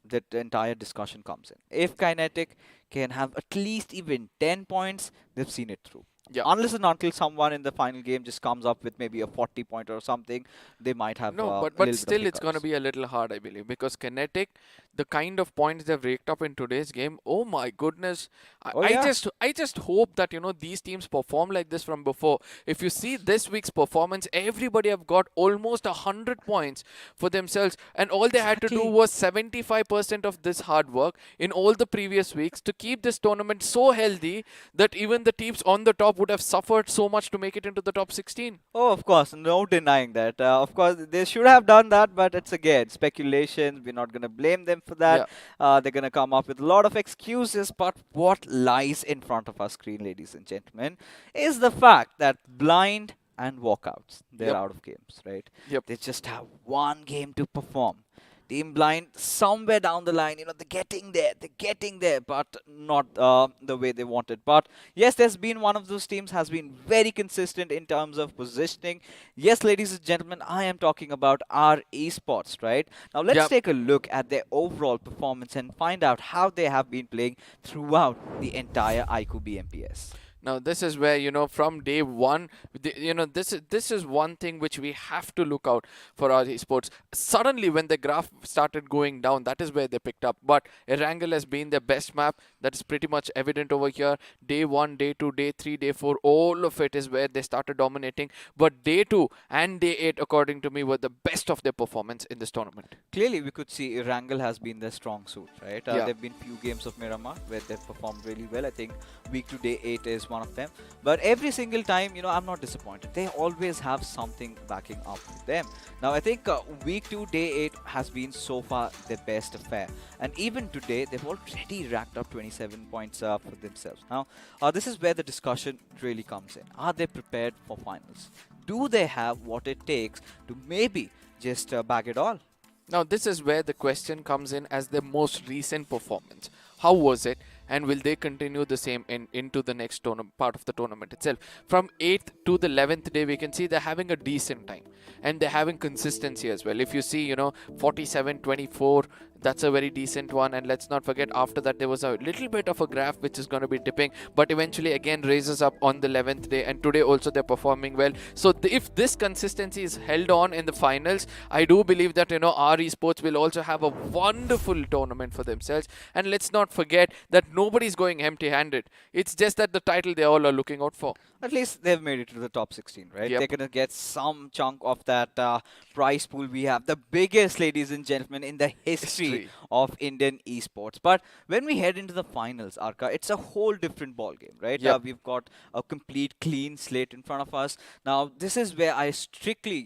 the entire discussion comes in. If Kinetic can have at least even 10 points, they've seen it through. Yeah. Unless and until someone in the final game just comes up with maybe a 40-pointer or something, they might have but still it's going to be a little hard, I believe, because Kinetic, the kind of points they've raked up in today's game, oh my goodness. I just hope that, these teams perform like this from before. If you see this week's performance, everybody have got almost 100 points for themselves, and all they had to do was 75% of this hard work in all the previous weeks to keep this tournament so healthy that even the teams on the top would have suffered so much to make it into the top 16. Oh, of course, no denying that. Of course, they should have done that, but it's again speculation. We're not going to blame them for that. They're going to come up with a lot of excuses, but what lies in front of our screen, ladies and gentlemen, is the fact that Blind and Walkouts, they're out of games, right? They just have 1 game to perform. Team Blind, somewhere down the line, they're getting there, but not the way they wanted. But yes, there's been one of those teams has been very consistent in terms of positioning. Yes, ladies and gentlemen, I am talking about our Esports, right? Now let's take a look at their overall performance and find out how they have been playing throughout the entire iQOO BMPS. Now, this is where, from day one, this is one thing which we have to look out for our esports. Suddenly, when the graph started going down, that is where they picked up. But Erangel has been their best map. That is pretty much evident over here. Day 1, day 2, day 3, day 4, all of it is where they started dominating. But day 2 and day 8, according to me, were the best of their performance in this tournament. Clearly, we could see Erangel has been their strong suit, right? There have been few games of Miramar where they've performed really well. I think week to day 8 is one of them. But every single time, I'm not disappointed. They always have something backing up with them. Now, I think week 2, day 8 has been so far their best affair. And even today, they've already racked up 27 points for themselves. Now, this is where the discussion really comes in. Are they prepared for finals? Do they have what it takes to maybe just bag it all? Now, this is where the question comes in as their most recent performance. How was it? And will they continue the same into the next part of the tournament itself? From 8th to the 11th day, we can see they're having a decent time. And they're having consistency as well. If you see, 47-24, that's a very decent one. And let's not forget, after that, there was a little bit of a graph which is going to be dipping. But eventually, again, raises up on the 11th day. And today also, they're performing well. So if this consistency is held on in the finals, I do believe that, our esports will also have a wonderful tournament for themselves. And let's not forget that nobody's going empty-handed. It's just that the title they all are looking out for. At least they've made it to the top 16, right? They're going to get some chunk of that prize pool we have. The biggest, ladies and gentlemen, in the history of Indian esports. But when we head into the finals, Arka, it's a whole different ball game, right? We've got a complete clean slate in front of us. Now, this is where I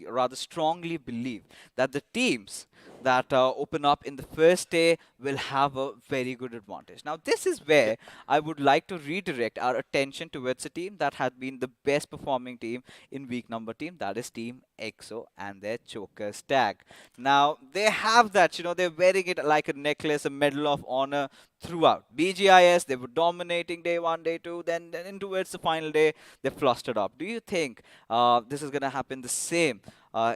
rather strongly believe that the teams that open up in the first day will have a very good advantage. Now, this is where I would like to redirect our attention towards a team that had been the best performing team in week number team, that is Team EXO and their Chokers tag. Now, they have that, they're wearing it like a necklace, a medal of honor throughout. BGIS, they were dominating day 1, day 2, then towards the final day, they flustered up. Do you think this is going to happen the same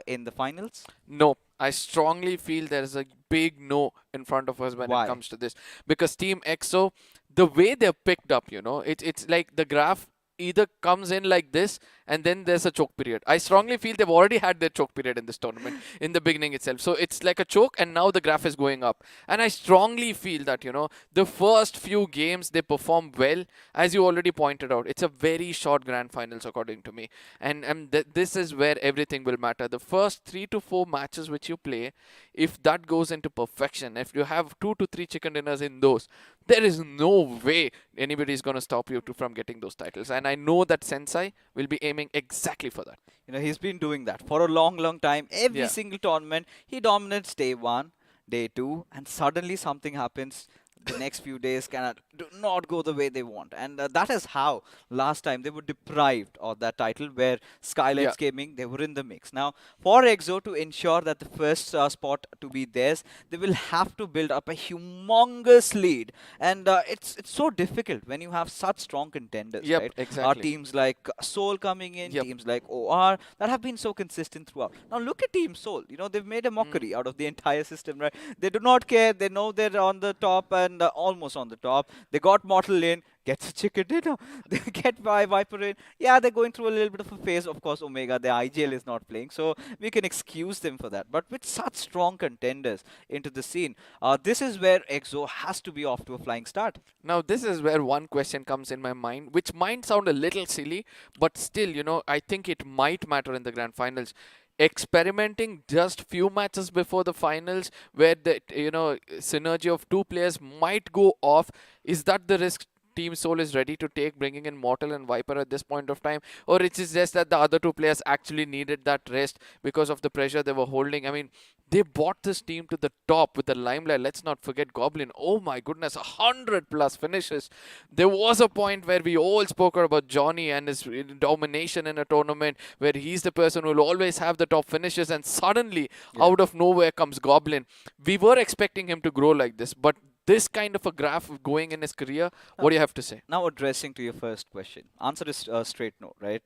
in the finals? No, I strongly feel there is a big no in front of us when Why? it comes to this. Because Team EXO, the way they're picked up, you know, it's like the graph either comes in like this and then there's a choke period. I strongly feel they've already had their choke period in this tournament in the beginning itself. So it's like a choke and now the graph is going up. And I strongly feel that, you know, the first few games they perform well. As you already pointed out, it's a very short grand finals according to me. And this is where everything will matter. The first 3 to 4 matches which you play, if that goes into perfection, if you have 2 to 3 chicken dinners in those, there is no way anybody is going to stop you from getting those titles. And I know that Sensei will be aiming exactly for that. You know, he's been doing that for a long, long time. Every single tournament, he dominates day 1, day 2, and suddenly something happens. The next few days do not go the way they want. And that is how last time they were deprived of that title where Skylights Gaming, they were in the mix. Now, for EXO to ensure that the first spot to be theirs, they will have to build up a humongous lead. And it's so difficult when you have such strong contenders, right? Exactly. Teams like Seoul coming in, teams like OR, that have been so consistent throughout. Now, look at Team Seoul. You know, they've made a mockery out of the entire system, right? They do not care. They know they're on the top and almost on the top. They got Mortal in, gets a chicken dinner. They get Viper in. Yeah, they're going through a little bit of a phase. Of course, Omega, the IGL is not playing, so we can excuse them for that. But with such strong contenders into the scene, this is where EXO has to be off to a flying start. Now, this is where one question comes in my mind, which might sound a little silly, but still, you know, I think it might matter in the grand finals. Experimenting just few matches before the finals where the, you know, synergy of 2 players might go off, is that the risk Team Seoul is ready to take, bringing in Mortal and Viper at this point of time? Or it is just that the other 2 players actually needed that rest because of the pressure they were holding? I mean, they brought this team to the top with the limelight. Let's not forget Goblin. Oh my goodness, 100+ finishes. There was a point where we all spoke about Johnny and his domination in a tournament where he's the person who will always have the top finishes, and suddenly out of nowhere comes Goblin. We were expecting him to grow like this, but this kind of a graph going in his career, what do you have to say? Now, addressing to your first question, answer is straight no, right?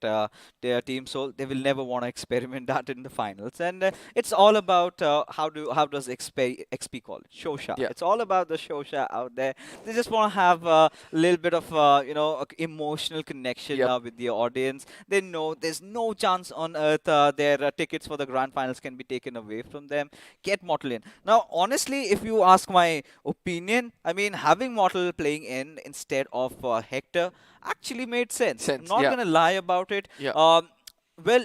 Their Team Seoul, they will never want to experiment that in the finals, and it's all about how does XP call it? Shosha. It's all about the Shosha out there. They just want to have a little bit of you know, emotional connection with the audience. They know there's no chance on earth their tickets for the grand finals can be taken away from them. Get Mortal in. Now, honestly, if you ask my opinion, I mean, having Mortal playing in instead of Hector actually made sense. I'm not going to lie about it. Well,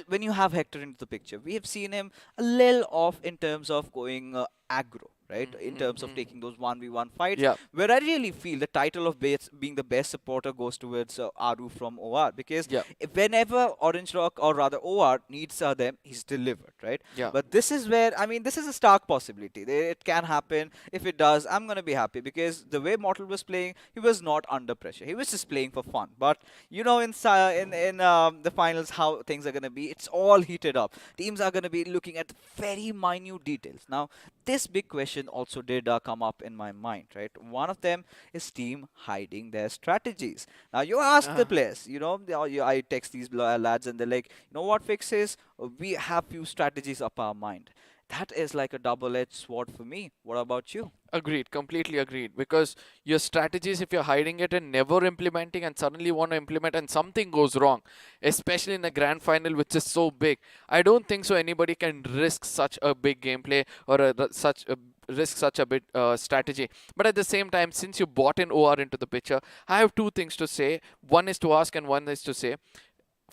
when you have Hector into the picture, we have seen him a little off in terms of going aggro, right? In terms of taking those 1v1 fights, where I really feel the title of being the best supporter goes towards Aru from OR, because whenever Orange Rock, or rather OR, needs them, he's delivered, right? But this is where, I mean, this is a stark possibility. It can happen. If it does, I'm going to be happy, because the way Mortal was playing, he was not under pressure. He was just playing for fun. But, you know, in the finals, how things are going to be, it's all heated up. Teams are going to be looking at very minute details. Now, this big question also did come up in my mind, right? One of them is team hiding their strategies. Now, you ask the players, you know, I text these lads and they're like, you know what fix is? We have few strategies up our mind. That is like a double-edged sword for me. What about you? Agreed, completely agreed. Because your strategies, if you're hiding it and never implementing, and suddenly want to implement and something goes wrong, especially in a grand final which is so big, I don't think so anybody can risk such a big gameplay or risk such a big strategy. But at the same time, since you brought in OR into the picture, I have 2 things to say. One is to ask and one is to say.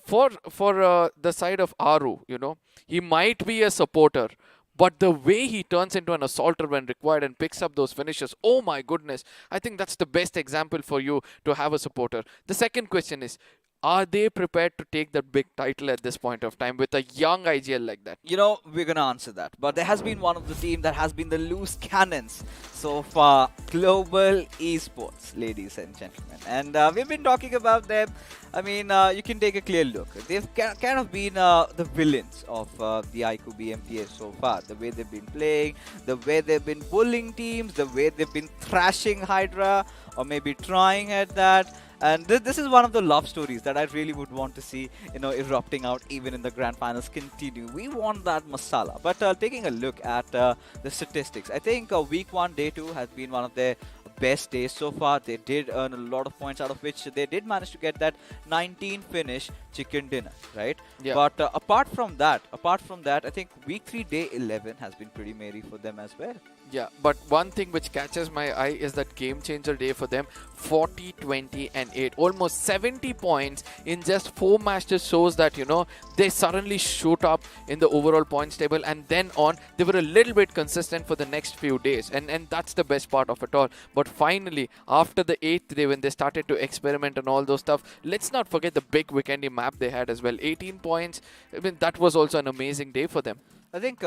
For the side of Aru, you know, he might be a supporter, but the way he turns into an assaulter when required and picks up those finishes, oh my goodness, I think that's the best example for you to have a supporter. The second question is, Are they prepared to take that big title at this point of time with a young IGL like that? You know, we're going to answer that. But there has been one of the team that has been the loose cannons so far. Global Esports, ladies and gentlemen. And we've been talking about them. I mean, you can take a clear look. They've kind of been the villains of the iQOO BMPS so far. The way they've been playing, the way they've been bullying teams, the way they've been thrashing Hydra, or maybe trying at that. And this is one of the love stories that I really would want to see, you know, erupting out even in the grand finals continue. We want that masala. But taking a look at the statistics, I think week 1, day 2 has been one of their best days so far. They did earn a lot of points, out of which they did manage to get that 19 finish chicken dinner, right? Yeah. But apart from that, I think week 3, day 11 has been pretty merry for them as well. Yeah, but one thing which catches my eye is that game changer day for them. 40, 20 and 8. Almost 70 points in just 4 matches shows that, you know, they suddenly shoot up in the overall points table, and then on they were a little bit consistent for the next few days, and that's the best part of it all. But finally, after the 8th day when they started to experiment and all those stuff, let's not forget the big Vikendi map they had as well. 18 points. I mean, that was also an amazing day for them. I think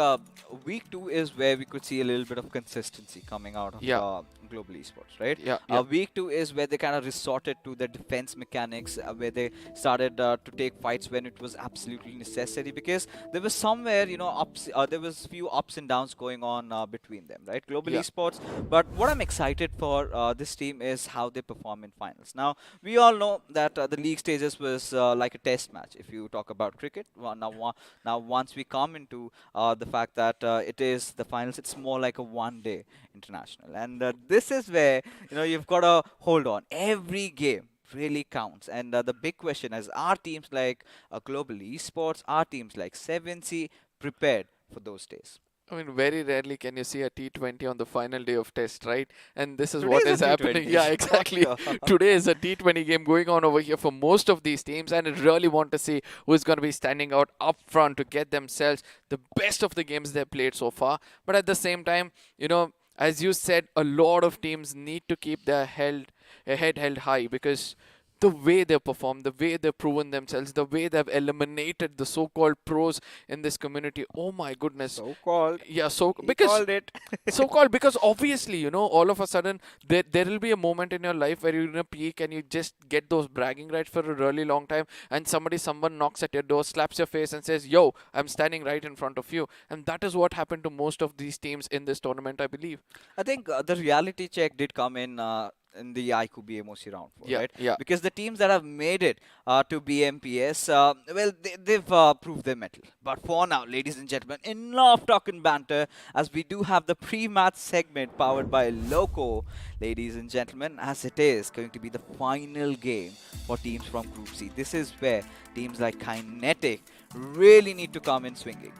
week 2 is where we could see a little bit of consistency coming out of Global Esports, right? Yeah. Week 2 is where they kind of resorted to the defense mechanics, where they started to take fights when it was absolutely necessary, because there was somewhere, you know, there was few ups and downs going on between them, right? Global Esports. But what I'm excited for this team is how they perform in finals. Now, we all know that the league stages was like a test match, if you talk about cricket. Now, once we come into the fact that it is the finals, it's more like a one-day international, and this is where, you know, you've got to hold on. Every game really counts, and the big question is, are teams like Global Esports, are teams like 7C prepared for those days? I mean, very rarely can you see a T20 on the final day of test, right? And this is Today what is is a happening. T20. Yeah, exactly. Today is a T20 game going on over here for most of these teams, and I really want to see who's going to be standing out up front to get themselves the best of the games they've played so far. But at the same time, you know, as you said, a lot of teams need to keep their head held high, because the way they perform, the way they've proven themselves, the way they've eliminated the so-called pros in this community. Oh my goodness. So-called. Yeah, Because called it. so-called, because obviously, you know, all of a sudden there will be a moment in your life where you're in a peak and you just get those bragging rights for a really long time, and someone knocks at your door, slaps your face and says, yo, I'm standing right in front of you. And that is what happened to most of these teams in this tournament, I believe. I think the reality check did come in the iQOO BMOC round 4, right? Yeah. Because the teams that have made it to BMPS, well, they've proved their mettle. But for now, ladies and gentlemen, enough talking banter, as we do have the pre-match segment powered by Loco, ladies and gentlemen, as it is going to be the final game for teams from Group C. This is where teams like Kinetic really need to come in swinging.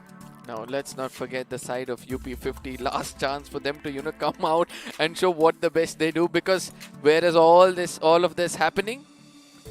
Now, let's not forget the side of UP50. Last chance for them to, you know, come out and show what the best they do, because where is all of this happening?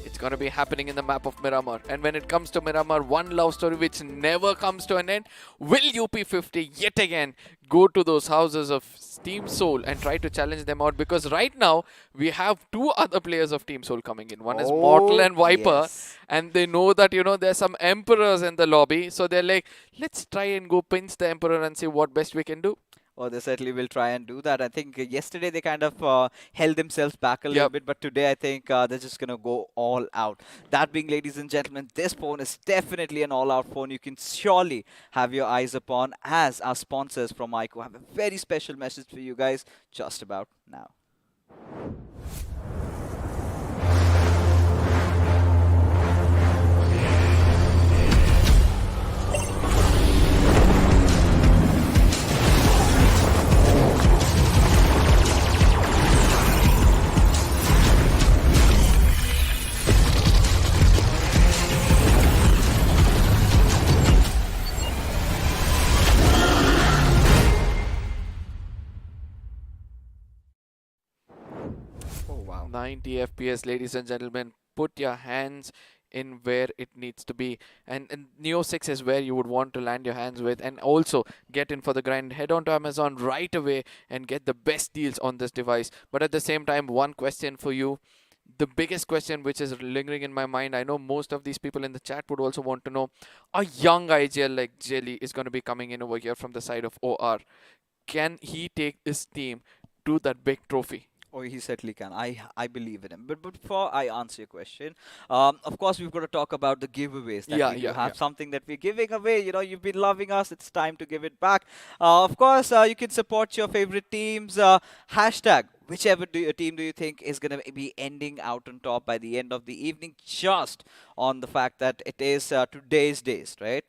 It's going to be happening in the map of Miramar. And when it comes to Miramar, one love story which never comes to an end. Will UP50 yet again go to those houses of Team Soul and try to challenge them out? Because right now, we have 2 other players of Team Soul coming in. One is Mortal and Viper. Yes. And they know that, you know, there's some Emperors in the lobby. So they're like, let's try and go pinch the Emperor and see what best we can do. Well, they certainly will try and do that. I think yesterday they kind of held themselves back a little bit, but today I think they're just going to go all out. That being, ladies and gentlemen, this phone is definitely an all-out phone you can surely have your eyes upon, as our sponsors from iQOO have a very special message for you guys just about now. Oh, wow. 90 FPS, ladies and gentlemen. Put your hands in where it needs to be. And Neo 6 is where you would want to land your hands with. And also get in for the grind. Head on to Amazon right away and get the best deals on this device. But at the same time, one question for you. the biggest question which is lingering in my mind, I know most of these people in the chat would also want to know, a young IGL like Jelly is going to be coming in over here from the side of OR. Can he take his team to that big trophy? Oh, he certainly can. I believe in him. But before I answer your question, of course we've got to talk about the giveaways that we do have. Something that we're giving away. You know, you've been loving us. It's time to give it back. Of course, you can support your favorite teams. Hashtag whichever team do you think is going to be ending out on top by the end of the evening, just on the fact that it is today's days, right?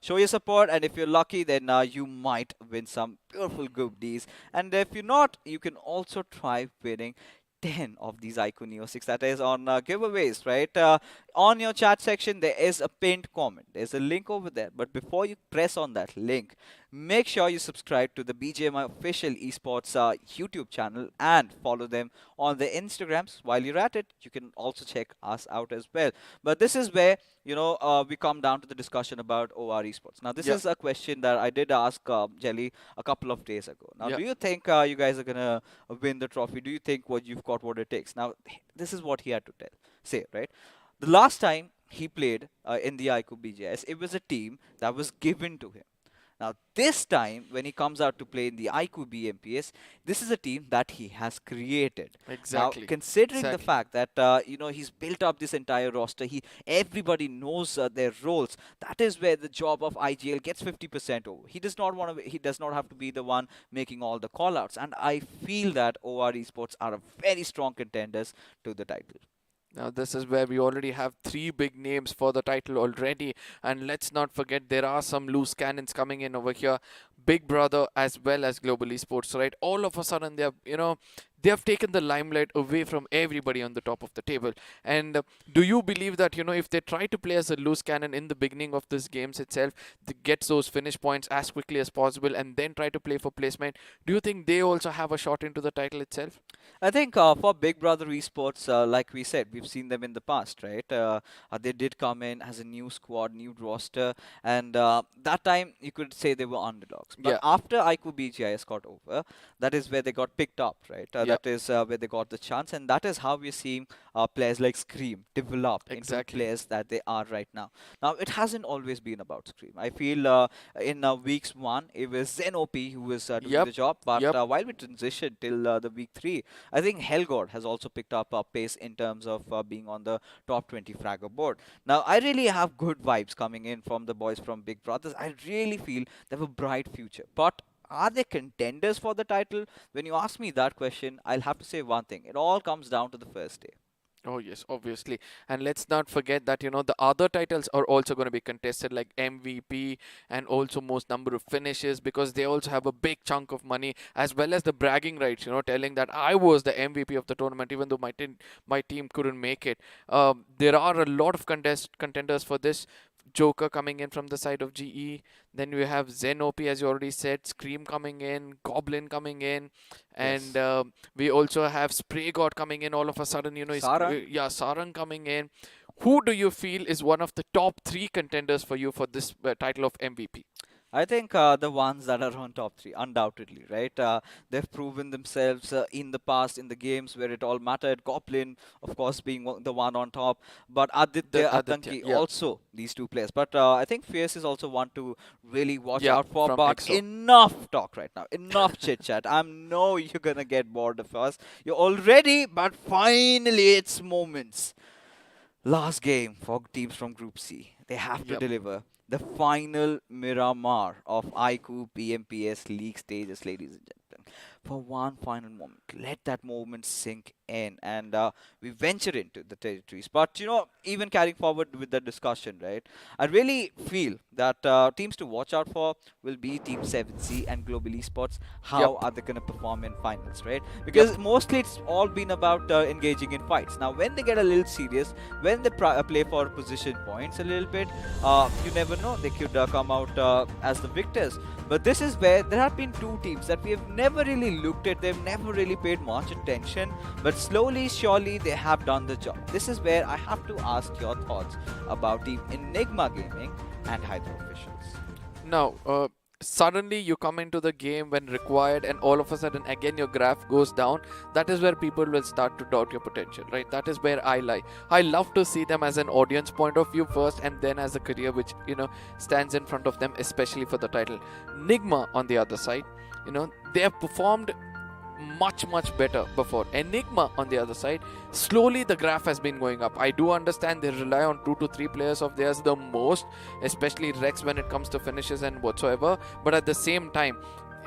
Show your support, and if you're lucky, then you might win some beautiful goodies. And if you're not, you can also try winning 10 of these iQOO Neo 6 that is on giveaways, right? On your chat section, there is a pinned comment. There's a link over there. But before you press on that link, make sure you subscribe to the BGMI official esports YouTube channel and follow them on their Instagrams. While you're at it, you can also check us out as well. But this is where, you know, we come down to the discussion about OR esports. Now, this is a question that I did ask Jelly a couple of days ago. Now, do you think you guys are going to win the trophy? Do you think you've got what it takes? Now, this is what he had to say, right? The last time he played in the iQOO BGS, it was a team that was given to him. Now, this time, when he comes out to play in the iQOO BMPS, this is a team that he has created. Exactly. Now, considering the fact that, you know, he's built up this entire roster, everybody knows their roles. That is where the job of IGL gets 50% over. He does not have to be the one making all the call-outs. And I feel that OR Esports are a very strong contenders to the title. Now, this is where we already have 3 big names for the title already. And let's not forget, there are some loose cannons coming in over here. Big Brother as well as Global Esports, right? All of a sudden, they have, you know, they have taken the limelight away from everybody on the top of the table. And do you believe that, you know, if they try to play as a loose cannon in the beginning of this games itself, they get those finish points as quickly as possible and then try to play for placement, do you think they also have a shot into the title itself? I think for Big Brother Esports, like we said, we've seen them in the past, right? They did come in as a new squad, new roster, and that time you could say they were underdogs. But after iQOO BGIS got over, that is where they got picked up, right? That is where they got the chance, and that is how we're seeing players like Scream develop into players that they are right now. Now, it hasn't always been about Scream. I feel in weeks 1, it was Zen OP who was doing the job, but while we transitioned till the week 3, I think Hellgod has also picked up pace in terms of being on the top 20 fragger board. Now, I really have good vibes coming in from the boys from Big Brothers. I really feel they have a bright future. But are they contenders for the title? When you ask me that question, I'll have to say one thing. It all comes down to the first day. Oh, yes, obviously. And let's not forget that, you know, the other titles are also going to be contested, like MVP and also most number of finishes, because they also have a big chunk of money, as well as the bragging rights, you know, telling that I was the MVP of the tournament, even though my team couldn't make it. There are a lot of contenders for this. Joker coming in from the side of GE. Then we have Zen OP, as you already said, Scream coming in, Goblin coming in, and we also have Spray God coming in all of a sudden, you know. Sarang coming in. Who do you feel is one of the top 3 contenders for you for this title of MVP? I think the ones that are on top 3, undoubtedly, right? They've proven themselves in the past in the games where it all mattered. Goblin, of course, being the one on top, but Aditya, Atanki, also these 2 players. But I think Fierce is also one to really watch out for. But EXO. Enough talk right now, enough chit chat. I know you're gonna get bored of us. You're already, but finally, it's moments. Last game for teams from Group C. They have to deliver the final Miramar of iQOO BMPS League stages, ladies and gentlemen. For one final moment, let that moment sink in, and we venture into the territories. But, you know, even carrying forward with the discussion, right, I really feel that teams to watch out for will be Team 7C and Global Esports. How are they going to perform in finals, right? Because mostly it's all been about engaging in fights. Now, when they get a little serious, when they play for position points a little bit, you never know, they could come out as the victors. But this is where there have been 2 teams that we have never really looked at them, never really paid much attention, but slowly, surely, they have done the job. This is where I have to ask your thoughts about Team Enigma Gaming and Hydra officials. Now, suddenly you come into the game when required, and all of a sudden again your graph goes down. That is where people will start to doubt your potential, right? That is where I lie. I love to see them as an audience point of view first, and then as a career which stands in front of them, especially for the title. Nigma on the other side, they have performed much better before. Enigma on the other side, slowly the graph has been going up. I do understand they rely on 2 to 3 players of theirs the most, especially Rex when it comes to finishes and whatsoever, but at the same time,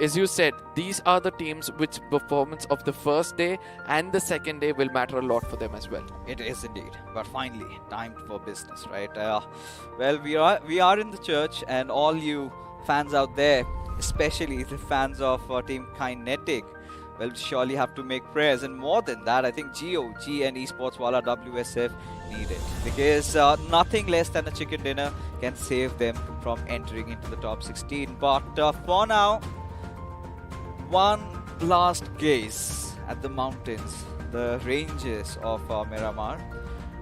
as you said, these are the teams which performance of the first day and the second day will matter a lot for them as well. It is indeed. But finally, time for business, right? Well, we are in the church, and all you fans out there, especially the fans of Team Kinetic, will surely have to make prayers. And more than that, I think GOG and Esports Wala WSF need it, because nothing less than a chicken dinner can save them from entering into the top 16. But for now, one last gaze at the mountains, the ranges of Miramar,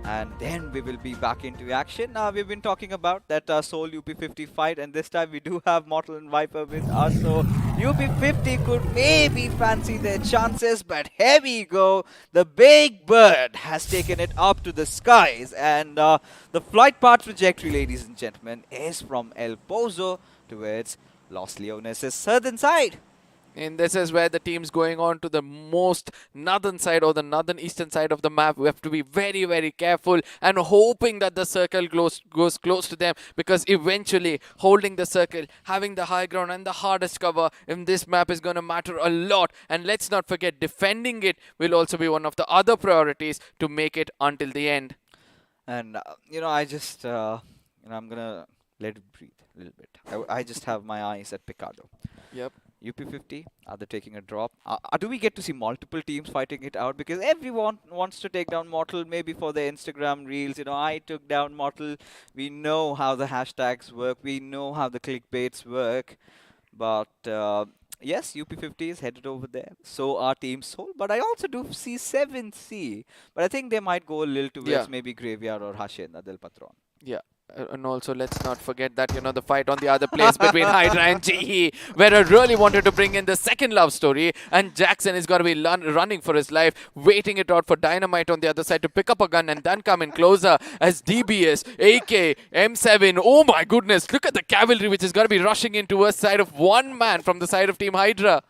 and then we will be back into action. We've been talking about that Seoul UP50 fight, and this time we do have Mortal and Viper with us, so UP50 could maybe fancy their chances, but here we go. The big bird has taken it up to the skies, and the flight path trajectory, ladies and gentlemen, is from El Pozo towards Los Leones' southern side. And this is where the teams going on to the most northern side or the northern eastern side of the map. We have to be very careful and hoping that the circle goes close to them, because eventually holding the circle, having the high ground and the hardest cover in this map is going to matter a lot. And let's not forget, defending it will also be one of the other priorities to make it until the end. And I just I'm gonna let it breathe a little bit. I just have my eyes at Picardo. Yep. UP50, are they taking a drop? Do we get to see multiple teams fighting it out? Because everyone wants to take down Mortal, maybe for their Instagram reels. I took down Mortal. We know how the hashtags work. We know how the clickbaits work. But yes, UP50 is headed over there. So are Team Soul. But I also do see 7C. But I think they might go a little towards maybe Graveyard or Hacienda del Patron. Yeah. And also, let's not forget that, the fight on the other place between Hydra and GE, where I really wanted to bring in the second love story, and Jackson is going to be running for his life, waiting it out for Dynamite on the other side to pick up a gun and then come in closer as DBS, AK, M7. Oh my goodness, look at the cavalry which is going to be rushing in towards side of one man from the side of Team Hydra.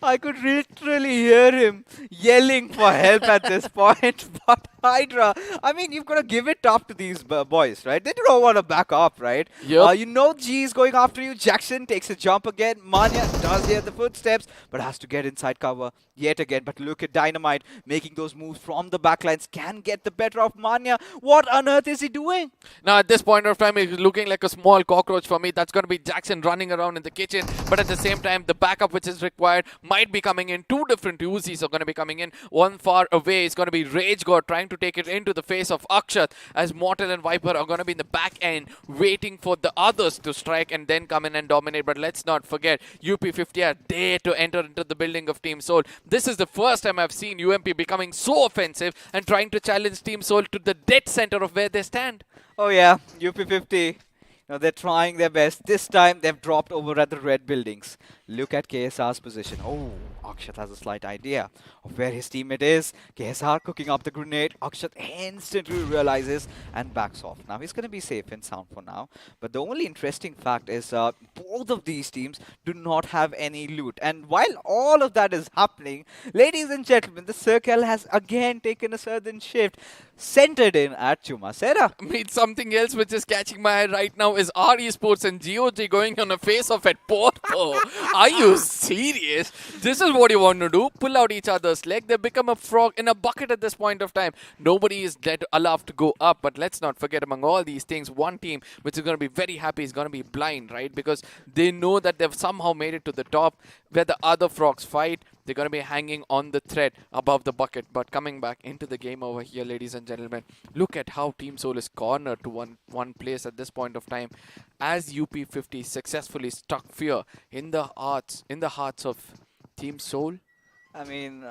I could literally hear him yelling for help at this point, but Hydra, I mean, you've got to give it up to these boys, right? They don't want to back up, right? Yep. G is going after you. Jackson takes a jump again. Manya does hear the footsteps, but has to get inside cover yet again. But look at Dynamite making those moves from the backlines. Can get the better of Manya. What on earth is he doing? Now, at this point of time, he's looking like a small cockroach for me. That's going to be Jackson running around in the kitchen. But at the same time, the backup which is required might be coming in. Two different Uzis are going to be coming in. One far away is going to be Rage God trying to take it into the face of Akshat, as Mortal and Viper are going to be in the back end waiting for the others to strike and then come in and dominate. But let's not forget, UP50 are there to enter into the building of Team Soul. This is the first time I've seen UMP becoming so offensive and trying to challenge Team Soul to the dead center of where they stand. Oh yeah, UP50. They're trying their best. This time they've dropped over at the red buildings. Look at KSR's position. Oh, Akshat has a slight idea of where his teammate is. KSR cooking up the grenade. Akshat instantly realizes and backs off. Now he's going to be safe and sound for now. But the only interesting fact is both of these teams do not have any loot. And while all of that is happening, ladies and gentlemen, the circle has again taken a southern shift, centered in at Chumacera. I mean, something else which is catching my eye right now is our Esports and GOG going on a face-off at Porto. Are you serious? This is what you want to do? Pull out each other's leg. They become a frog in a bucket at this point of time. Nobody is allowed to go up. But let's not forget, among all these things, one team which is going to be very happy is going to be blind, right? Because they know that they've somehow made it to the top where the other frogs fight. They're going to be hanging on the thread above the bucket. But coming back into the game over here, ladies and gentlemen, look at how Team Soul is cornered to one place at this point of time, as UP50 successfully struck fear in the hearts of Team Soul. I mean,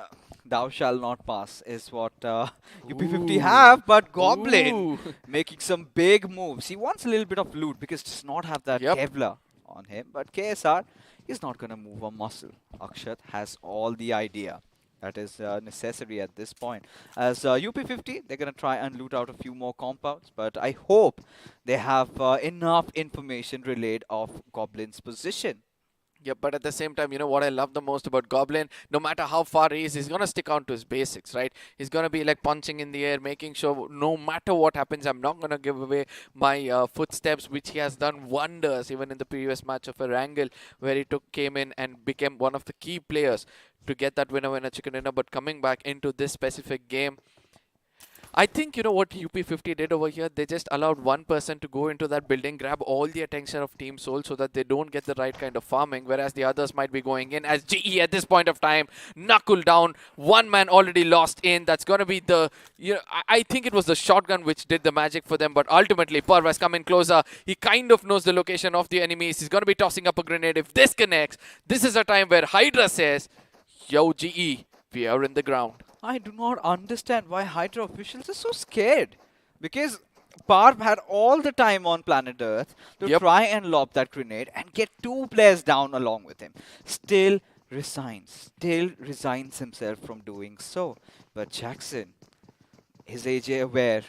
thou shall not pass is what UP50 have, but Goblin making some big moves. He wants a little bit of loot because does not have that Kevlar on him. But KSR is not going to move a muscle. Akshat has all the idea that is necessary at this point. As UP50, they're going to try and loot out a few more compounds, but I hope they have enough information relayed of Goblin's position. Yeah, but at the same time, you know what I love the most about Goblin? No matter how far he is, he's going to stick on to his basics, right? He's going to be like punching in the air, making sure no matter what happens, I'm not going to give away my footsteps, which he has done wonders even in the previous match of Erangel, where he came in and became one of the key players to get that winner chicken dinner. But coming back into this specific game, I think, you know what UP50 did over here? They just allowed one person to go into that building, grab all the attention of Team Soul so that they don't get the right kind of farming, whereas the others might be going in. As GE at this point of time, knuckle down, one man already lost in. That's going to be the, you know, I think it was the shotgun which did the magic for them, but ultimately Parv has come in closer. He kind of knows the location of the enemies. He's going to be tossing up a grenade. If this connects, this is a time where Hydra says, yo GE, we are in the ground. I do not understand why Hydra officials are so scared. Because Parv had all the time on planet Earth to try and lob that grenade and get 2 players down along with him. Still resigns himself from doing so. But Jackson, is AJ aware?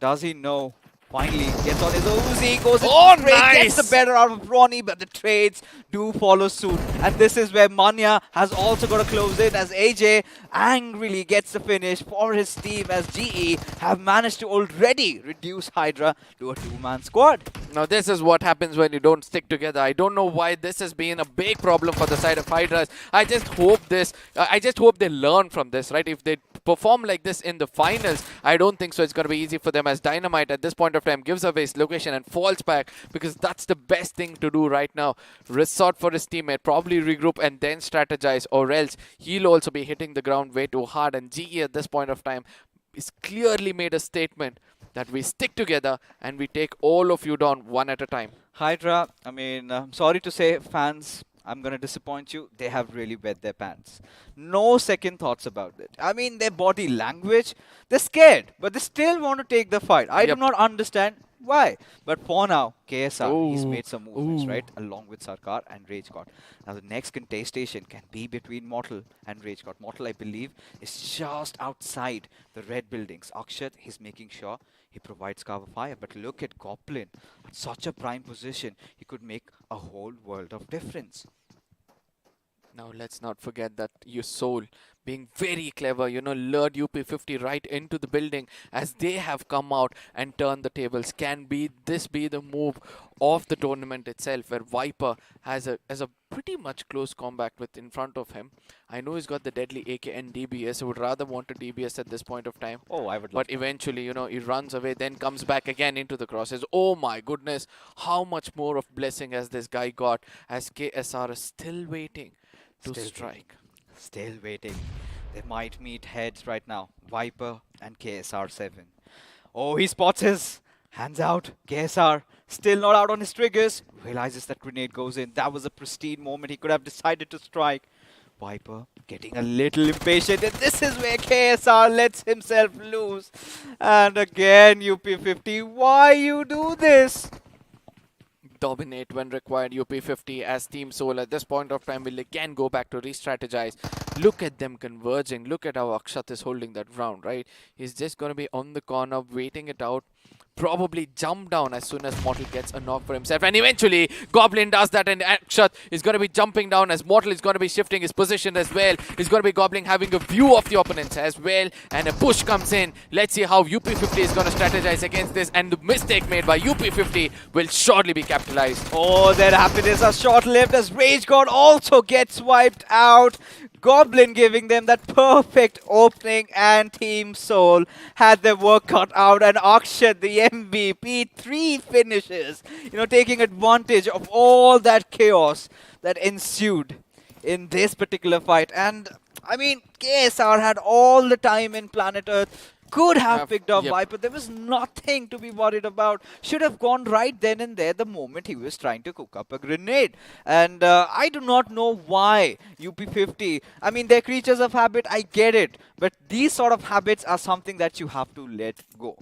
Does he know? Finally gets on his Uzi, goes in gets the better out of Ronnie, but the trades do follow suit. And this is where Manya has also got to close in as AJ angrily gets the finish for his team, as GE have managed to already reduce Hydra to a 2-man squad. Now this is what happens when you don't stick together. I don't know why this has been a big problem for the side of Hydras. I just hope they learn from this, right? If they perform like this in the finals, I don't think so it's going to be easy for them, as Dynamite at this point of time gives away his location and falls back, because that's the best thing to do right now. Resort for his teammate, probably regroup and then strategize, or else he'll also be hitting the ground way too hard. And GE at this point of time is clearly made a statement that we stick together and we take all of you down one at a time. Hydra, I mean, I'm sorry to say, fans, I'm going to disappoint you. They have really wet their pants. No second thoughts about it. I mean, their body language, they're scared, but they still want to take the fight. I do not understand why. But for now, KSR, he's made some movements, right? Along with Sarkar and Rage God. Now, the next contestation can be between Mortal and Rage God. Mortal, I believe, is just outside the red buildings. Akshat, he's making sure he provides cover fire. But look at Goblin. At such a prime position, he could make a whole world of difference. Now, let's not forget that your Soul, being very clever, you know, lured UP50 right into the building as they have come out and turned the tables. Can this be the move of the tournament itself, where Viper has a pretty much close combat with in front of him? I know he's got the deadly AK and DBS. I would rather want a DBS at this point of time. Oh, I would. But eventually, you know, he runs away, then comes back again into the crosses. Oh my goodness, how much more of blessing has this guy got, as KSR is still waiting to strike. Still waiting. They might meet heads right now. Viper and KSR7. Oh, he spots his. Hands out. KSR still not out on his triggers. Realizes that grenade goes in. That was a pristine moment. He could have decided to strike. Viper getting a little impatient. And this is where KSR lets himself loose. And again, UP50, why you do this? Dominate when required. UP50 as Team Soul at this point of time will again go back to re-strategize. Look at them converging. Look at how Akshat is holding that ground, right? He's just going to be on the corner, waiting it out. Probably jump down as soon as Mortal gets a knock for himself. And eventually, Goblin does that, and Akshat is going to be jumping down as Mortal is going to be shifting his position as well. He's going to be Goblin having a view of the opponents as well. And a push comes in. Let's see how UP50 is going to strategize against this. And the mistake made by UP50 will surely be capitalized. Oh, their happiness are short-lived as Rage God also gets wiped out. Goblin giving them that perfect opening, and Team Soul had their work cut out, and Akshat, the MVP, 3 finishes, you know, taking advantage of all that chaos that ensued in this particular fight. And I mean, KSR had all the time in planet Earth, could have picked up Viper. There was nothing to be worried about. Should have gone right then and there the moment he was trying to cook up a grenade. And I do not know why UP50, I mean, they're creatures of habit, I get it. But these sort of habits are something that you have to let go.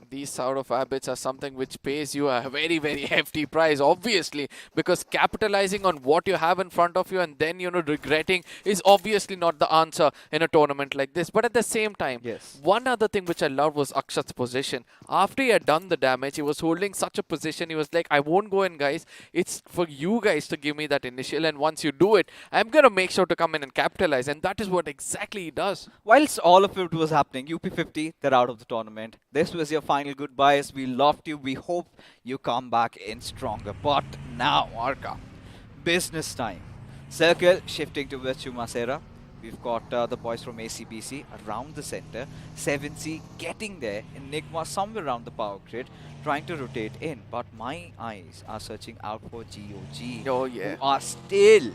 these sort of habits are something which pays you a very, very hefty price, obviously, because capitalizing on what you have in front of you and then, regretting is obviously not the answer in a tournament like this. But at the same time, one other thing which I loved was Akshat's position. After he had done the damage, he was holding such a position. He was like, I won't go in, guys. It's for you guys to give me that initial. And once you do it, I'm going to make sure to come in and capitalize. And that is what exactly he does. Whilst all of it was happening, UP50, they're out of the tournament. This was your final goodbyes. We loved you. We hope you come back in stronger. But now, Arka, business time. Circle shifting towards Chumasera. We've got the boys from ACBC around the center. 7C getting there. Enigma somewhere around the power grid, trying to rotate in. But my eyes are searching out for GOG. Oh, yeah. Who are still,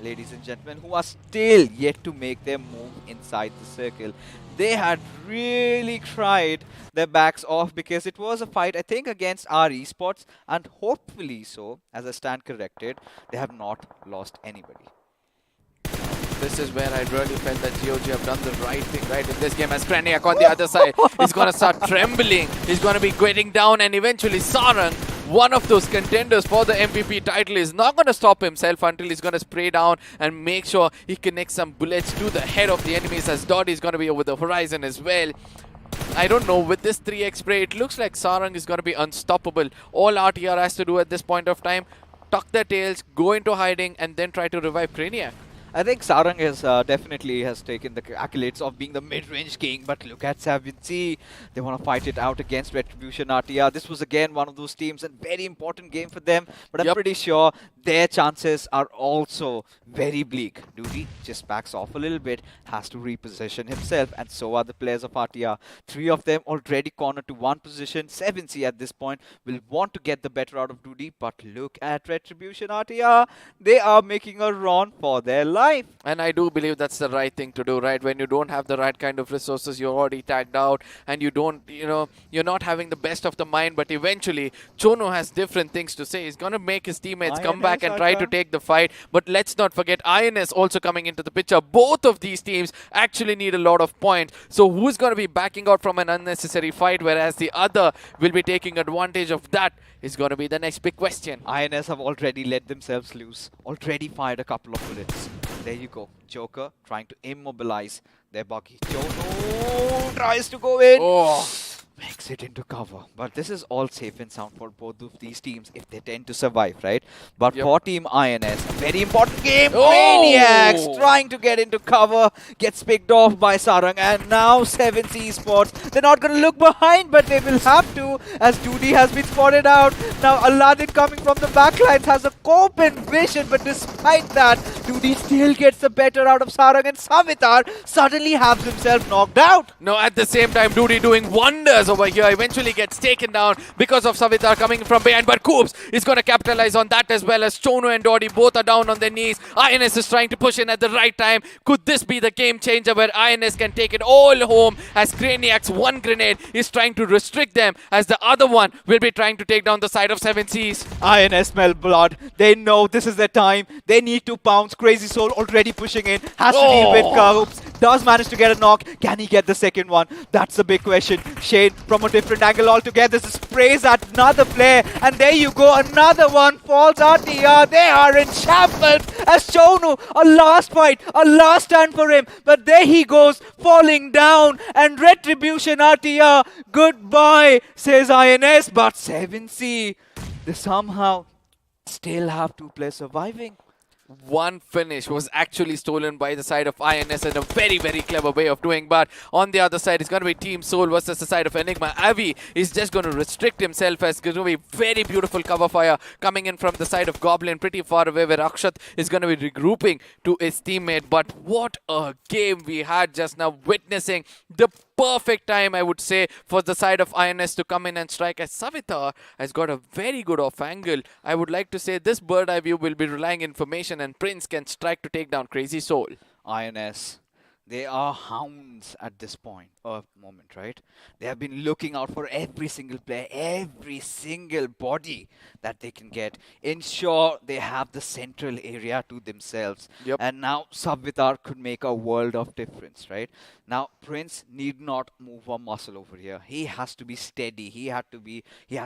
ladies and gentlemen, who are still yet to make their move inside the circle. They had really cried their backs off because it was a fight, I think, against our Esports. And hopefully so, as I stand corrected, they have not lost anybody. This is where I really felt that GOG have done the right thing, right? In this game, as Kinetic on the other side is going to start trembling. He's going to be getting down, and eventually Sarang, one of those contenders for the MVP title, is not going to stop himself until he's going to spray down and make sure he connects some bullets to the head of the enemies, as Dotty is going to be over the horizon as well. I don't know, with this 3x spray, it looks like Sarang is going to be unstoppable. All RTR has to do at this point of time, tuck their tails, go into hiding, and then try to revive Craniac. I think Sarang is definitely has taken the accolades of being the mid-range king, but look at 7C. They want to fight it out against Retribution RTR. This was again one of those teams, and very important game for them, but I'm pretty sure their chances are also very bleak. Duty just backs off a little bit, has to reposition himself, and so are the players of RTR. 3 of them already cornered to one position. 7C at this point will want to get the better out of Duty, but look at Retribution RTR. They are making a run for their life. And I do believe that's the right thing to do, right? When you don't have the right kind of resources, you're already tagged out, and you don't, you're not having the best of the mind, but eventually Chono has different things to say. He's going to make his teammates come back and try to take the fight. But let's not forget INS also coming into the picture. Both of these teams actually need a lot of points. So who's going to be backing out from an unnecessary fight, whereas the other will be taking advantage of that, is going to be the next big question. INS have already let themselves loose, already fired a couple of bullets. There you go. Joker trying to immobilize their buggy. Chono tries to go in. Makes it into cover. But this is all safe and sound for both of these teams if they tend to survive, right? But for Team INS, a very important game. Maniacs trying to get into cover. Gets picked off by Sarang. And now 7C Esports. They're not going to look behind, but they will have to, as Duty has been spotted out. Now Aladdin coming from the backlines has a open vision. But despite that, Duty still gets the better out of Sarang. And Savitar suddenly has himself knocked out. No, at the same time, Duty doing wonders over here, eventually gets taken down because of Savitar coming from behind, but Coops is going to capitalize on that, as well as Chono and Dotty both are down on their knees. INS is trying to push in at the right time. Could this be the game changer where INS can take it all home, as Craniac's one grenade is trying to restrict them, as the other one will be trying to take down the side of 7Cs. INS smell blood. They know this is their time. They need to pounce. Crazy Soul already pushing in. Has to deal with Coops. Does manage to get a knock. Can he get the second one? That's the big question. Shane from a different angle altogether sprays at another player, and there you go, another one falls. RTR, they are in shambles as Chono, a last fight, a last stand for him, but there he goes, falling down, and Retribution RTR, goodbye, says INS, but 7C, they somehow still have 2 players surviving. One finish was actually stolen by the side of INS in a very, very clever way of doing. But on the other side, it's going to be Team Soul versus the side of Enigma. Avi is just going to restrict himself, as going to be very beautiful cover fire coming in from the side of Goblin pretty far away, where Akshat is going to be regrouping to his teammate. But what a game we had just now, witnessing the perfect time, I would say, for the side of INS to come in and strike, as Savitar has got a very good off angle. I would like to say this bird eye view will be relying information, and Prince can strike to take down Crazy Soul. INS, They are hounds at this moment, right? They have been looking out for every single player, every single body that they can get. Ensure they have the central area to themselves. Yep. And now Savitar could make a world of difference, right? Now Prince need not move a muscle over here. He has to be steady. He has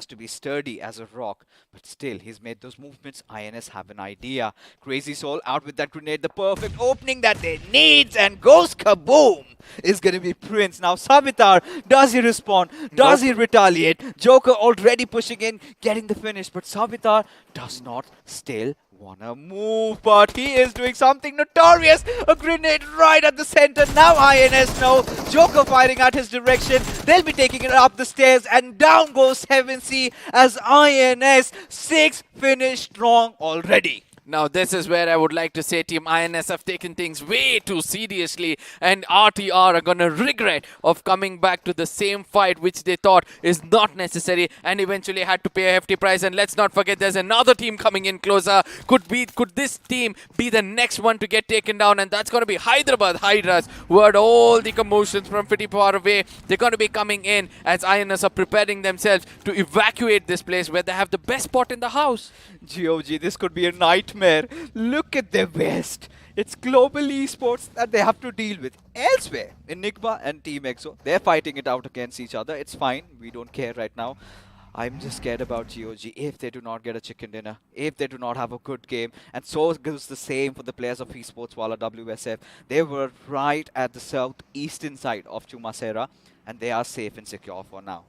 to be sturdy as a rock. But still, he's made those movements. INS have an idea. Crazy Soul out with that grenade, the perfect opening that they need, and goes kaboom! Is going to be Prince. Now Savitar, does he respond? Does he retaliate? Joker already pushing in, getting the finish, but Savitar does not still wanna move, but he is doing something notorious. A grenade right at the center. Now INS know. Joker firing at his direction. They'll be taking it up the stairs, and down goes 7C as INS 6 finish strong already. Now this is where I would like to say Team INS have taken things way too seriously, and RTR are gonna regret of coming back to the same fight which they thought is not necessary and eventually had to pay a hefty price. And let's not forget there's another team coming in closer. Could this team be the next one to get taken down? And that's gonna be Hyderabad Hydras, who heard all the commotions from pretty far away. They're gonna be coming in as INS are preparing themselves to evacuate this place where they have the best spot in the house. GOG, this could be a nightmare. Look at their West. It's global esports that they have to deal with. Elsewhere, Enigma and Team EXO, they're fighting it out against each other. It's fine. We don't care right now. I'm just scared about GOG if they do not get a chicken dinner, if they do not have a good game. And so goes the same for the players of Esports Wala WSF. They were right at the southeastern side of Chumasera, and they are safe and secure for now.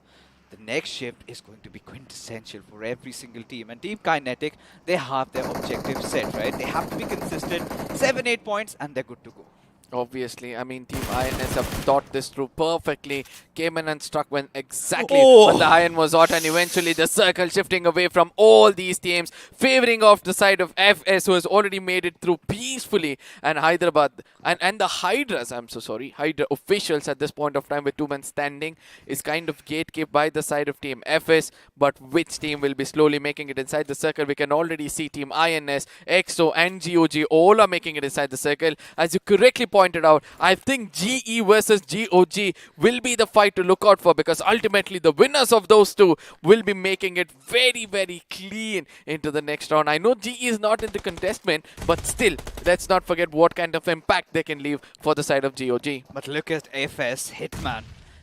The next shift is going to be quintessential for every single team. And Team Kinetic, they have their objectives set, right? They have to be consistent, 7-8 points, and they're good to go. Obviously, I mean, Team INS have thought this through perfectly. Came in and struck when exactly when the iron was hot, and eventually the circle shifting away from all these teams, favoring off the side of FS, who has already made it through peacefully, and Hyderabad and the Hydras, I'm so sorry, Hydra officials at this point of time with 2 men standing is kind of gatekept by the side of Team FS. But which team will be slowly making it inside the circle? We can already see Team INS, EXO, and GOG all are making it inside the circle. As you correctly pointed out, I think GE versus GOG will be the fight to look out for, because ultimately the winners of those two will be making it very, very clean into the next round. I know GE is not in the contestment, but still, let's not forget what kind of impact they can leave for the side of GOG. But look at FS, Hitman,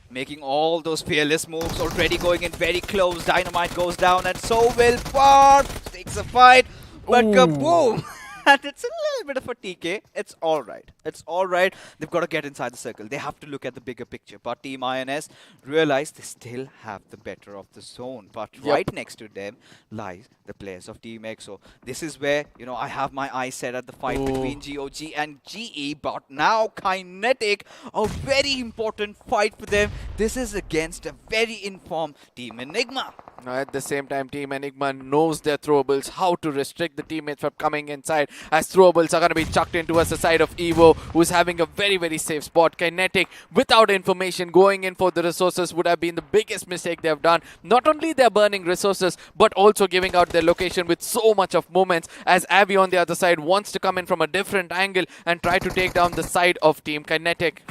making all those fearless moves, already going in very close. Dynamite goes down, and so will Barb. Takes a fight, but kaboom! And it's a little bit of a TK. It's all right. It's all right. They've got to get inside the circle. They have to look at the bigger picture. But Team INS realize they still have the better of the zone. But right next to them lies the players of Team EXO. This is where, you know, I have my eyes set at the fight between GOG and GE. But now Kinetic, a very important fight for them. This is against a very informed Team Enigma. Now, at the same time, Team Enigma knows their throwables, how to restrict the teammates from coming inside, as throwables are going to be chucked in towards the side of Evo, who's having a very, very safe spot. Kinetic, without information, going in for the resources would have been the biggest mistake they have done. Not only they're burning resources, but also giving out their location with so much of moments, as Avi on the other side wants to come in from a different angle and try to take down the side of Team Kinetic.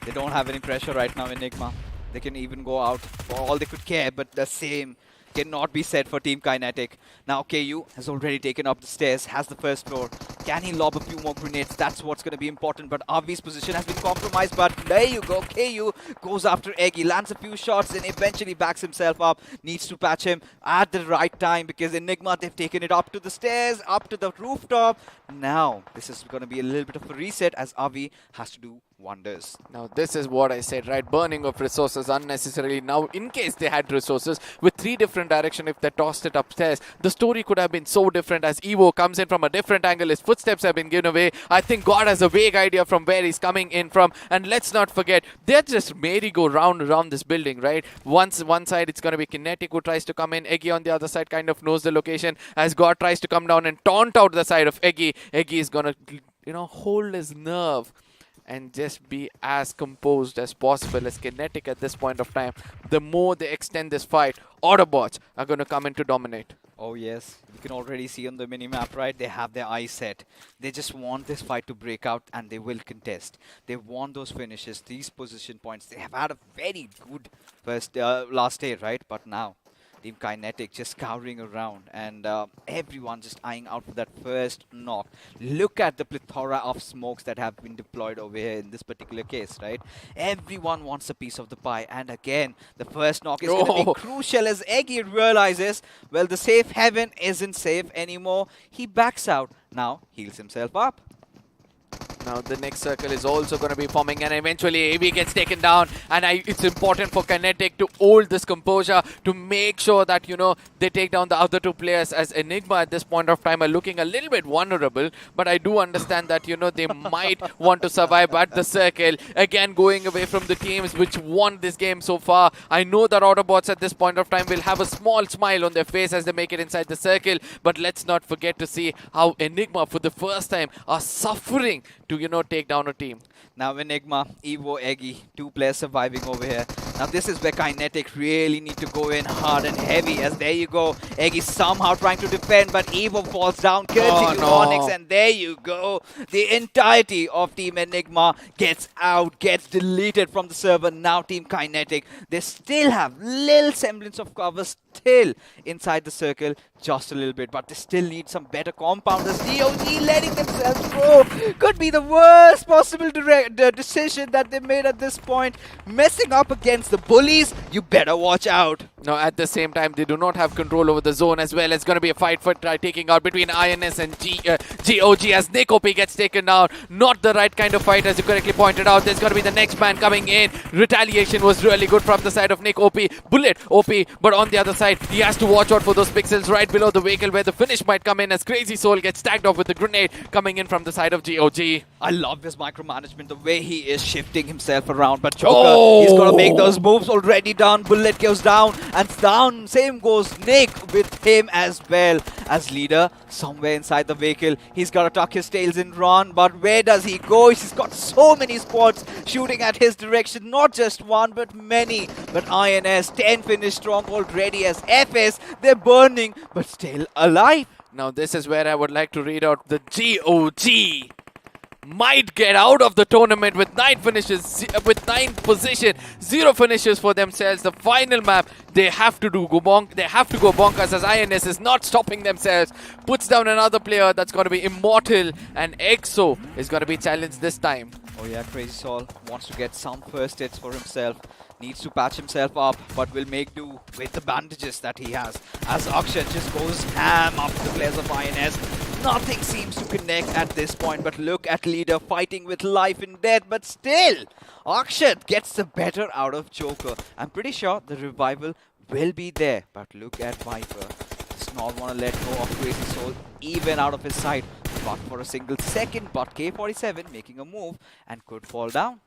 They don't have any pressure right now, Enigma. They can even go out for all they could care, but the same cannot be said for Team Kinetic. Now KU has already taken up the stairs, has the first floor. Can he lob a few more grenades? That's what's going to be important. But Avi's position has been compromised. But there you go. KU goes after Eggy, lands a few shots, and eventually backs himself up. Needs to patch him at the right time, because Enigma, they've taken it up to the stairs, up to the rooftop. Now this is going to be a little bit of a reset, as Avi has to do wonders. Now this is what I said, right? Burning of resources unnecessarily. Now in case they had resources with 3 different directions, if they tossed it upstairs, the story could have been so different, as Evo comes in from a different angle. His footsteps have been given away. I think God has a vague idea from where he's coming in from. And let's not forget, they're just merry-go-round around this building, right? One side it's going to be Kinetic, who tries to come in. Eggy on the other side kind of knows the location, as God tries to come down and taunt out the side of Eggy. Eggy is going to, you know, hold his nerve and just be as composed as possible, as Kinetic at this point of time. The more they extend this fight, Autobotz are going to come in to dominate. Oh yes, you can already see on the mini-map, right? They have their eyes set. They just want this fight to break out and they will contest. They want those finishes, these position points. They have had a very good last day, right? But now, Team Kinetic just scouring around and everyone just eyeing out for that first knock. Look at the plethora of smokes that have been deployed over here in this particular case, right? Everyone wants a piece of the pie. And again, the first knock is going to be crucial as Eggy realizes, well, the safe haven isn't safe anymore. He backs out. Now, heals himself up. Now the next circle is also going to be forming and eventually AV gets taken down, and it's important for Kinetic to hold this composure to make sure that, you know, they take down the other two players, as Enigma at this point of time are looking a little bit vulnerable, but I do understand that, you know, they might want to survive at the circle. Again, going away from the teams which won this game so far. I know that Autobotz at this point of time will have a small smile on their face as they make it inside the circle, but let's not forget to see how Enigma for the first time are suffering to, you know, take down a team. Now Enigma, Evo, Eggy, two players surviving over here. Now this is where Kinetic really need to go in hard and heavy, as there you go. Eggy somehow trying to defend, but Evo falls down, kills Onyx, and there you go. The entirety of Team Enigma gets out, gets deleted from the server. Now Team Kinetic, they still have little semblance of cover still inside the circle, just a little bit, but they still need some better compounders. DOG letting themselves go could be the worst possible decision that they made at this point. Messing up against the bullies, you better watch out. Now at the same time, they do not have control over the zone as well. It's going to be a fight for taking out between INS and GOG as Nick OP gets taken down. Not the right kind of fight, as you correctly pointed out. There's going to be the next man coming in. Retaliation was really good from the side of Nick OP. Bullet OP, but on the other side, he has to watch out for those pixels right below the vehicle where the finish might come in, as Crazy Soul gets tagged off with the grenade coming in from the side of GOG. I love his micromanagement, the way he is shifting himself around. But Joker, he's got to make those moves already down. Bullet goes down, and down, same goes Nick with him as well. As leader, somewhere inside the vehicle, he's got to tuck his tails and run. But where does he go? He's got so many squads shooting at his direction. Not just one, but many. But INS, 10 finish strong already, as FS, they're burning, but still alive. Now this is where I would like to read out the GOG. Might get out of the tournament with 9 finishes, with 9th position, 0 finishes for themselves. The final map, they have to go bonkers, as INS is not stopping themselves. Puts down another player that's going to be immortal, and EXO is going to be challenged this time. Oh yeah, Crazy Soul wants to get some first hits for himself. Needs to patch himself up, but will make do with the bandages that he has. As Akshat just goes ham after the players of INS. Nothing seems to connect at this point, but look at Leader fighting with life and death, but still, Akshat gets the better out of Joker. I'm pretty sure the revival will be there, but look at Viper. Does not want to let go of Crazy Soul, even out of his sight. But for a single second, but K47 making a move and could fall down.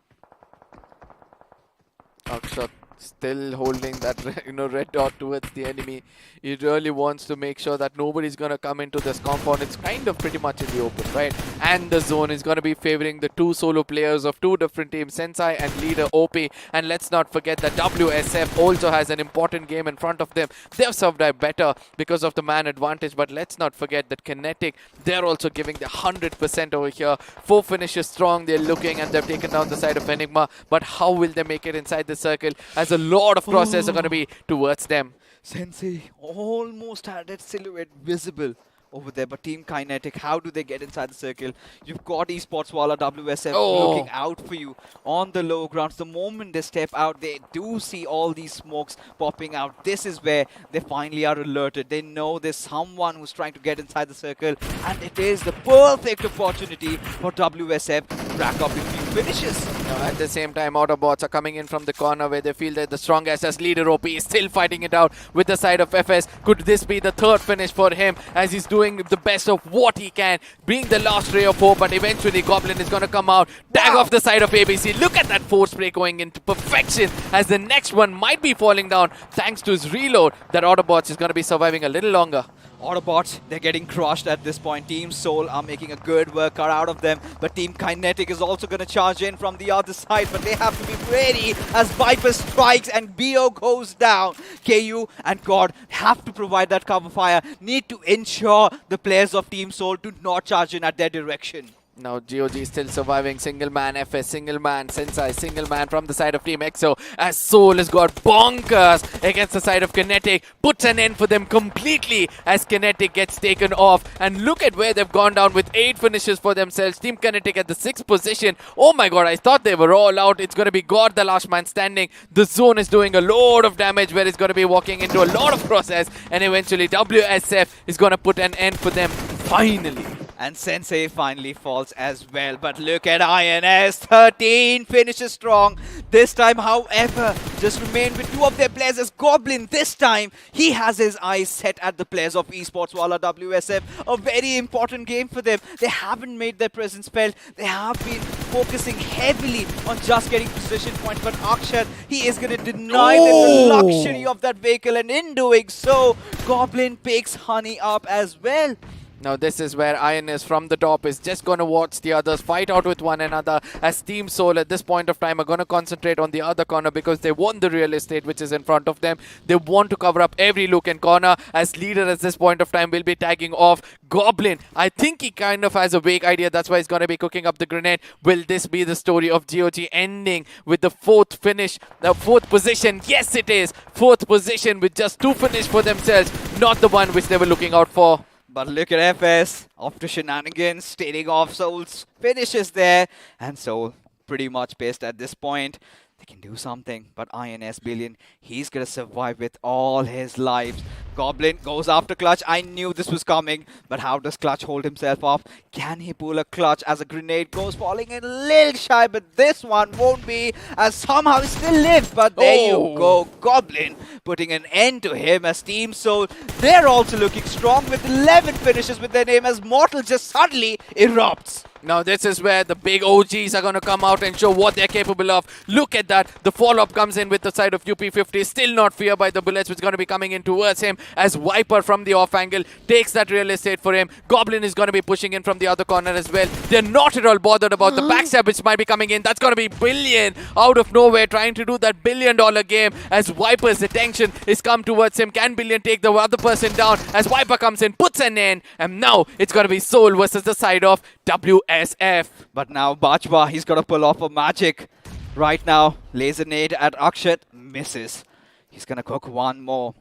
Akshat still holding that red dot towards the enemy. He really wants to make sure that nobody's going to come into this compound. It's kind of pretty much in the open, right? And the zone is going to be favoring the 2 solo players of 2 different teams, Sensei and Leader OP. And let's not forget that WSF also has an important game in front of them. They've survived better because of the man advantage, but let's not forget that Kinetic, they're also giving the 100% over here. 4 finishes strong, they're looking, and they've taken down the side of Enigma. But how will they make it inside the circle, as a lot of crosses are going to be towards them? Sensei almost had its silhouette visible over there, but Team Kinetic, how do they get inside the circle? You've got Esports Wala WSF looking out for you on the low grounds. The moment they step out, they do see all these smokes popping out. This is where they finally are alerted. They know there's someone who's trying to get inside the circle, and it is the perfect opportunity for WSF to rack up a few finishes. At the same time, Autobotz are coming in from the corner where they feel they're the strongest, as Leader OP is still fighting it out with the side of FS. Could this be the 3rd finish for him, as he's doing the best of what he can, being the last ray of hope? But eventually Goblin is going to come out, tag off the side of ABC. Look at that force spray going into perfection, as the next one might be falling down thanks to his reload. That Autobotz is going to be surviving a little longer. Autobotz, they're getting crushed at this point. Team Soul are making a good workout out of them, but Team Kinetic is also going to charge in from the other side, but they have to be ready as Viper strikes and BO goes down. KU and God have to provide that cover fire, need to ensure the players of Team Soul do not charge in at their direction. Now GOG still surviving. Single man FS, single man Sensei, single man from the side of Team EXO, as Soul has got bonkers against the side of Kinetic. Puts an end for them completely as Kinetic gets taken off. And look at where they've gone down with 8 finishes for themselves. Team Kinetic at the 6th position. Oh my god, I thought they were all out. It's going to be God, the last man standing. The zone is doing a lot of damage where it's going to be walking into a lot of crosses. And eventually WSF is going to put an end for them finally. And Sensei finally falls as well. But look at INS, 13 finishes strong. This time, however, just remained with 2 of their players as Goblin. This time, he has his eyes set at the players of Esports Wala WSF. A very important game for them. They haven't made their presence felt. They have been focusing heavily on just getting position points. But Akshat, he is going to deny them the luxury of that vehicle. And in doing so, Goblin picks Honey up as well. Now this is where INS from the top is just going to watch the others fight out with one another, as Team Soul at this point of time are going to concentrate on the other corner because they want the real estate which is in front of them. They want to cover up every look and corner, as leader at this point of time will be tagging off Goblin. I think he kind of has a vague idea, that's why he's going to be cooking up the grenade. Will this be the story of GOG ending with the 4th finish, the 4th position? Yes it is, 4th position with just 2 finish for themselves, not the one which they were looking out for. But look at FS, off to shenanigans, stating off Soul's finishes there. And Soul pretty much pissed at this point. They can do something, but INS Billion, he's gonna survive with all his lives. Goblin goes after Clutch. I knew this was coming, but how does Clutch hold himself up? Can he pull a clutch as a grenade goes falling in a little shy, but this one won't be, as somehow he still lives. But there you go, Goblin putting an end to him as Team Soul. They're also looking strong with 11 finishes with their name as Mortal just suddenly erupts. Now this is where the big OGs are going to come out and show what they're capable of. Look at that. The follow-up comes in with the side of UP50. Still not feared by the bullets which is going to be coming in towards him, as Viper from the off angle takes that real estate for him. Goblin is going to be pushing in from the other corner as well. They're not at all bothered about the backstab which might be coming in. That's going to be Billion out of nowhere trying to do that $1 billion game, as Viper's attention is come towards him. Can Billion take the other person down as Viper comes in, puts an end, and now it's going to be Soul versus the side of WSF. But now Bajwa, he's got to pull off a magic. Right now, laser nade at Akshat, misses. He's going to cook one more.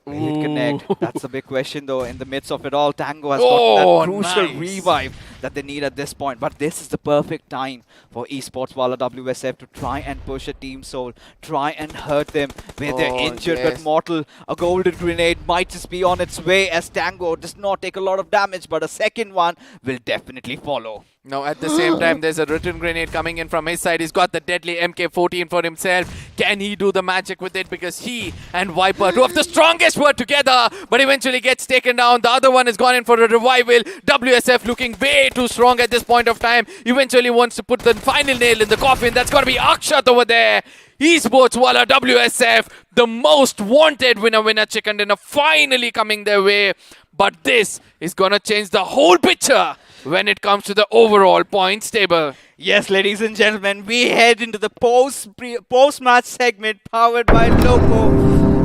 Will it connect? That's a big question though. In the midst of it all, Tango has got that crucial revive that they need at this point. But this is the perfect time for Esports Wala WSF to try and push a Team Soul, try and hurt them where they're injured but mortal. A golden grenade might just be on its way, as Tango does not take a lot of damage, but a second one will definitely follow. Now at the same time, there's a return grenade coming in from his side. He's got the deadly MK14 for himself. Can he do the magic with it? Because he and Viper, 2 of the strongest, were together, but eventually gets taken down. The other one has gone in for a revival. WSF looking way too strong at this point of time. Eventually wants to put the final nail in the coffin. That's got to be Akshat over there. Esports Wala WSF, the most wanted winner chicken dinner, finally coming their way. But this is going to change the whole picture when it comes to the overall points table. Yes, ladies and gentlemen, we head into the post-match segment powered by Loco.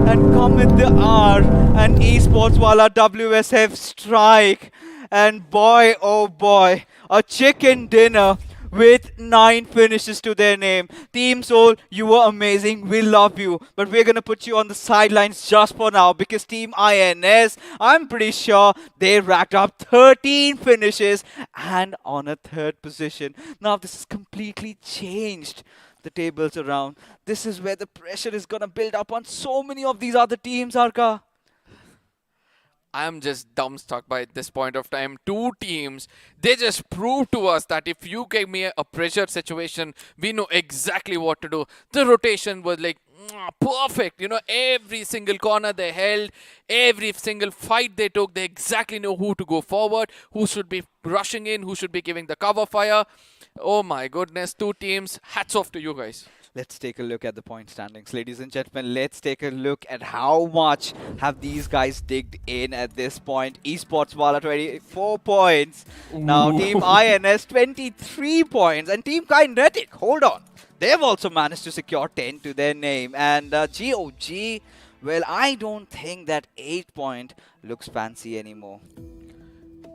And come with the R and Esports Wala WSF strike. And boy, oh boy, a chicken dinner with 9 finishes to their name. Team Soul, you were amazing. We love you. But we're going to put you on the sidelines just for now, because Team INS, I'm pretty sure they racked up 13 finishes and on a 3rd position. Now, this has completely changed the tables around. This is where the pressure is going to build up on so many of these other teams, Arka. I'm just dumbstruck by this point of time. 2 teams, they just proved to us that if you gave me a pressure situation, we know exactly what to do. The rotation was like perfect. You know, every single corner they held, every single fight they took, they exactly know who to go forward, who should be rushing in, who should be giving the cover fire. Oh my goodness, 2 teams, hats off to you guys. Let's take a look at the point standings. Ladies and gentlemen, let's take a look at how much have these guys digged in at this point. Esports Wala 24 points. Now Team INS 23 points. And Team Kinetic, hold on. They've also managed to secure 10 to their name. And GOG, well, I don't think that 8 point looks fancy anymore.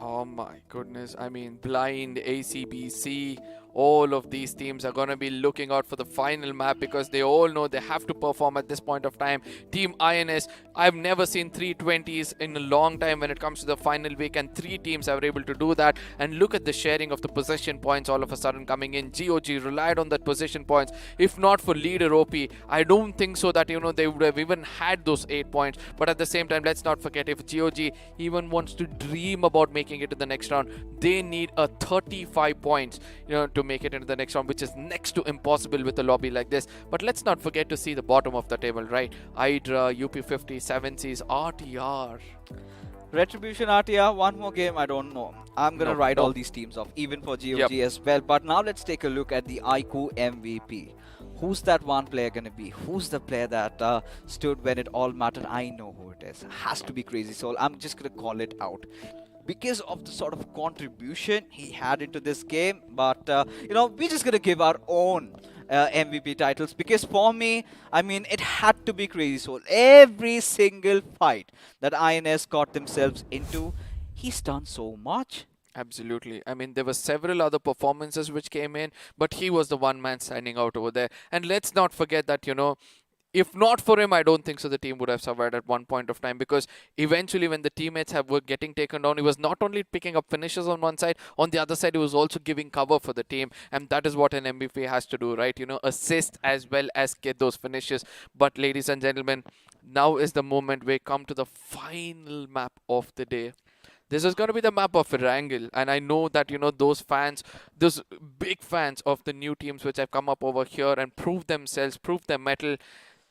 Oh my goodness. I mean, Blind, ACBC, all of these teams are going to be looking out for the final map because they all know they have to perform at this point of time. Team INS, I've never seen 320s in a long time when it comes to the final week, and 3 teams are able to do that. And look at the sharing of the possession points all of a sudden coming in. GOG relied on that possession points. If not for leader OP, I don't think so that, you know, they would have even had those 8 points. But at the same time, let's not forget, if GOG even wants to dream about making it to the next round, they need a 35 points, you know, to make it into the next round, which is next to impossible with a lobby like this. But let's not forget to see the bottom of the table, right? Hydra, UP50, 7Cs, RTR. Retribution, RTR, one more game, I don't know. I'm going to write all these teams off, even for GOG as well. But now let's take a look at the iQOO MVP. Who's that one player going to be? Who's the player that stood when it all mattered? I know who it is. Has to be Crazy Soul. I'm just going to call it out, because of the sort of contribution he had into this game. But, you know, we're just going to give our own MVP titles, because for me, I mean, it had to be Crazy Soul. Every single fight that INS got themselves into, he's done so much. Absolutely. I mean, there were several other performances which came in, but he was the one man standing out over there. And let's not forget that, you know, if not for him, I don't think so the team would have survived at one point of time, because eventually when the teammates were getting taken down, he was not only picking up finishes on one side, on the other side he was also giving cover for the team, and that is what an MVP has to do, right? You know, assist as well as get those finishes. But ladies and gentlemen, now is the moment we come to the final map of the day. This is going to be the map of Erangel, and I know that, you know, those fans, those big fans of the new teams which have come up over here and proved themselves, proved their mettle,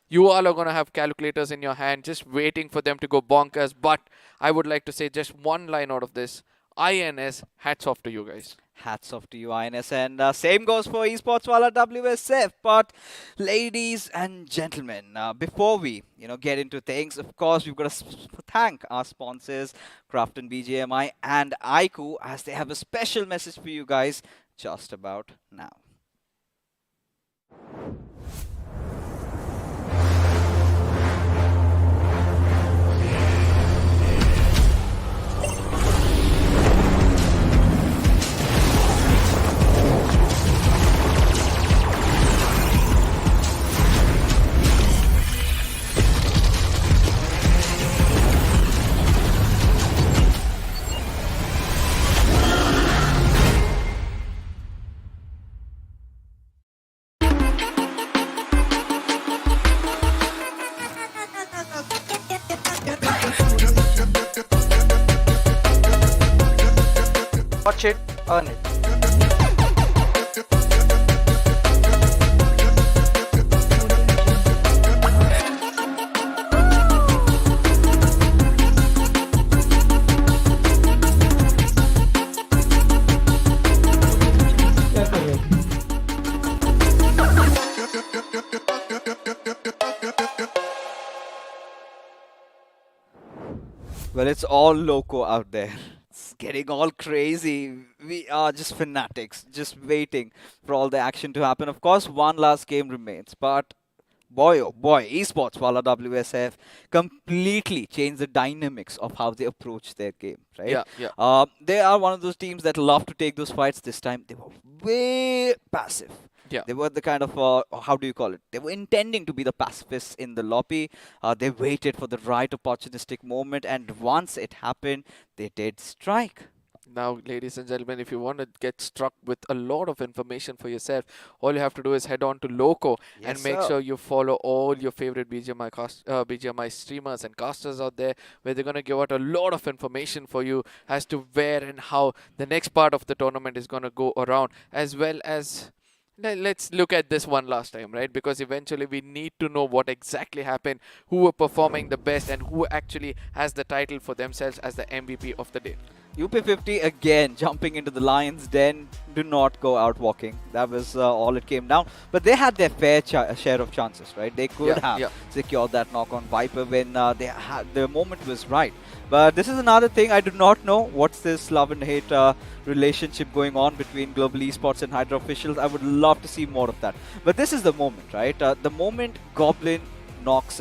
you all are going to have calculators in your hand, just waiting for them to go bonkers. But I would like to say just one line out of this. INS, hats off to you guys. Hats off to you, INS. And same goes for Esports Wala WSF. But ladies and gentlemen, before we, you know, get into things, of course, we've got to thank our sponsors, Crafton BGMI and iQOO, as they have a special message for you guys just about now. Watch it, earn it. Well, it's all loco out there. It's getting all crazy. We are just fanatics, just waiting for all the action to happen. Of course, one last game remains, but boy, oh boy, Esports Wala WSF completely changed the dynamics of how they approach their game, right? Yeah. They are one of those teams that love to take those fights. This time, they were way passive. Yeah. They were the kind of, how do you call it? They were intending to be the pacifists in the lobby. They waited for the right opportunistic moment, and once it happened, they did strike. Now, ladies and gentlemen, if you want to get struck with a lot of information for yourself, all you have to do is head on to Loco and make sure you follow all your favorite BGMI streamers and casters out there, where they're going to give out a lot of information for you as to where and how the next part of the tournament is going to go around, as well as... Let's look at this one last time, right? Because eventually we need to know what exactly happened, who were performing the best, and who actually has the title for themselves as the MVP of the day. UP50 again jumping into the lion's den. Do not go out walking. That was all it came down. But they had their fair share of chances, right? They could have secured that knock on Viper when the moment was right. But this is another thing. I do not know what's this love and hate relationship going on between Global Esports and Hydra officials. I would love to see more of that. But this is the moment, right? The moment Goblin knocks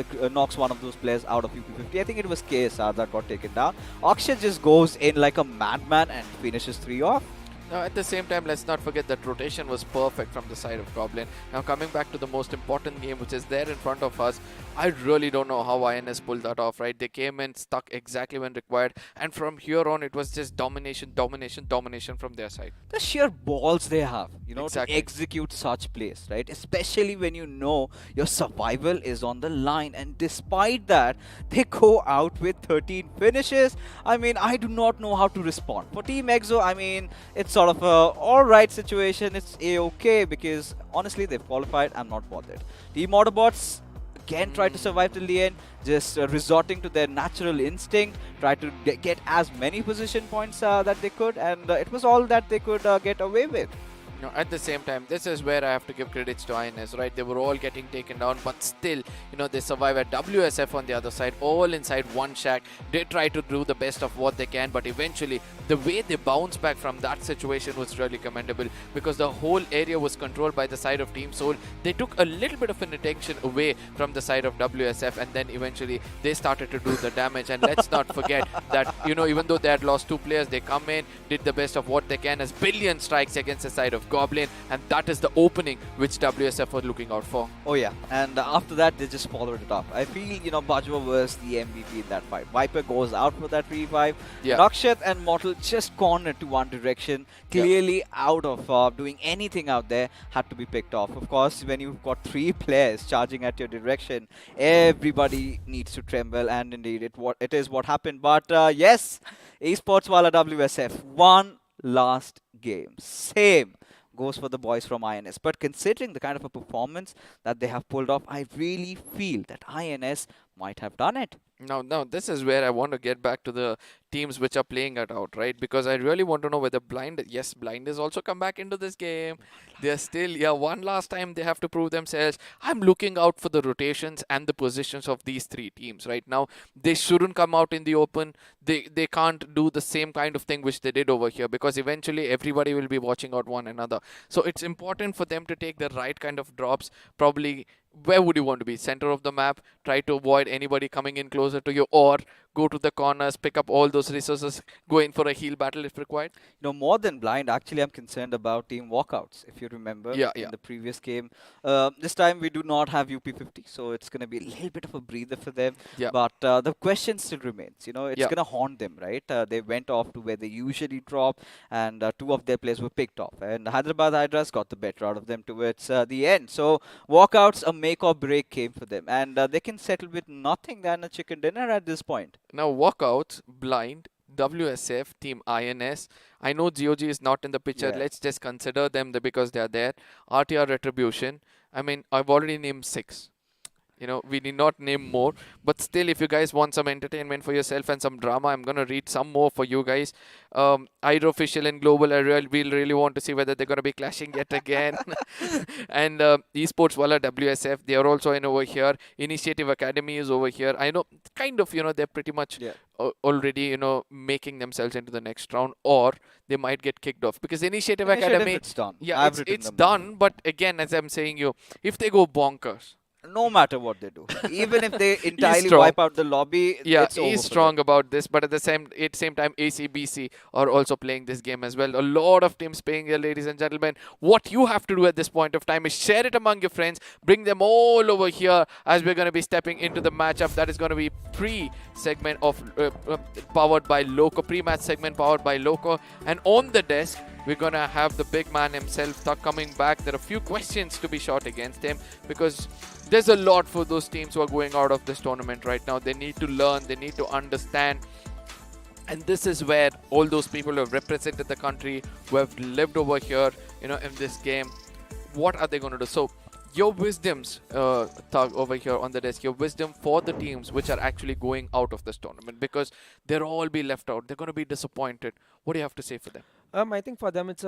one of those players out of UP50. I think it was KSR that got taken down. Akshay just goes in like a madman and finishes 3 off. Now, at the same time, let's not forget that rotation was perfect from the side of Goblin. Now, coming back to the most important game, which is there in front of us, I really don't know how INS pulled that off, right? They came in, stuck exactly when required, and from here on, it was just domination, domination, domination from their side. The sheer balls they have, to execute such plays, right? Especially when you know your survival is on the line, and despite that, they go out with 13 finishes. I mean, I do not know how to respond. For Team Exo, I mean, it's sort of a alright situation. It's a-okay because honestly they've qualified. I'm not bothered. Team Autobotz again tried to survive till the end, just resorting to their natural instinct, try to get as many position points that they could, and it was all that they could get away with. At the same time, this is where I have to give credits to INS, right? They were all getting taken down, but still, they survive at WSF on the other side, all inside one shack. They try to do the best of what they can, but eventually, the way they bounce back from that situation was really commendable because the whole area was controlled by the side of Team Soul. They took a little bit of an attention away from the side of WSF, and then eventually they started to do the damage. And let's not forget that, even though they had lost 2 players, they come in, did the best of what they can as billion strikes against the side of Goblin, and that is the opening which WSF were looking out for. Oh yeah, and after that they just followed it up. I feel Bajwa was the MVP in that fight. Viper goes out for that revive. Rakshit and Mortal just cornered to one direction, clearly out of doing anything out there, had to be picked off. Of course, when you've got 3 players charging at your direction, everybody needs to tremble, and indeed it is what happened. But yes, Esports Wala WSF, one last game. Same goes for the boys from INS. But considering the kind of a performance that they have pulled off, I really feel that INS might have done it. Now, this is where I want to get back to the teams which are playing it out, right? Because I really want to know whether Blind has also come back into this game. They're still, one last time they have to prove themselves. I'm looking out for the rotations and the positions of these 3 teams right now. They shouldn't come out in the open. They can't do the same kind of thing which they did over here because eventually everybody will be watching out one another. So it's important for them to take the right kind of drops. Probably, where would you want to be? Center of the map, try to avoid anybody coming in closer to you, or go to the corners, pick up all those resources, go in for a heal battle if required. More than Blind, actually I'm concerned about Team Walkouts, if you remember in the previous game. This time we do not have UP50, so it's going to be a little bit of a breather for them. But the question still remains, it's going to haunt them, right? They went off to where they usually drop, and 2 of their players were picked off. And Hyderabad Hydras got the better out of them towards the end. So Walkouts, a make or break came for them, and they can settle with nothing than a chicken dinner at this point. Now, Walkouts, Blind, WSF, Team INS. I know GOG is not in the picture. Let's just consider them because they are there. RTR Retribution. I mean, I've already named 6. We need not name more. But still, if you guys want some entertainment for yourself and some drama, I'm going to read some more for you guys. Hydra Official and Global, we'll really want to see whether they're going to be clashing yet again. And Esports Wala WSF, they are also in over here. Initiative Academy is over here. I know, kind of, they're pretty much already, making themselves into the next round, or they might get kicked off. Because Initiative Academy, it's done. Yeah, it's done. But again, as I'm saying if they go bonkers, no matter what they do, even if they entirely wipe out the lobby, it's over. He's strong about this, but at the same time, ACBC are also playing this game as well. A lot of teams playing here, ladies and gentlemen. What you have to do at this point of time is share it among your friends, bring them all over here as we're going to be stepping into the matchup. That is going to be pre-segment of powered by Loco, pre-match segment powered by Loco, and on the desk, we're going to have the big man himself coming back. There are a few questions to be shot against him because there's a lot for those teams who are going out of this tournament right now. They need to learn, they need to understand. And this is where all those people who have represented the country, who have lived over here, in this game, what are they going to do? So your wisdoms, Thug over here on the desk, your wisdom for the teams which are actually going out of this tournament, because they'll all be left out. They're going to be disappointed. What do you have to say for them? I think for them it's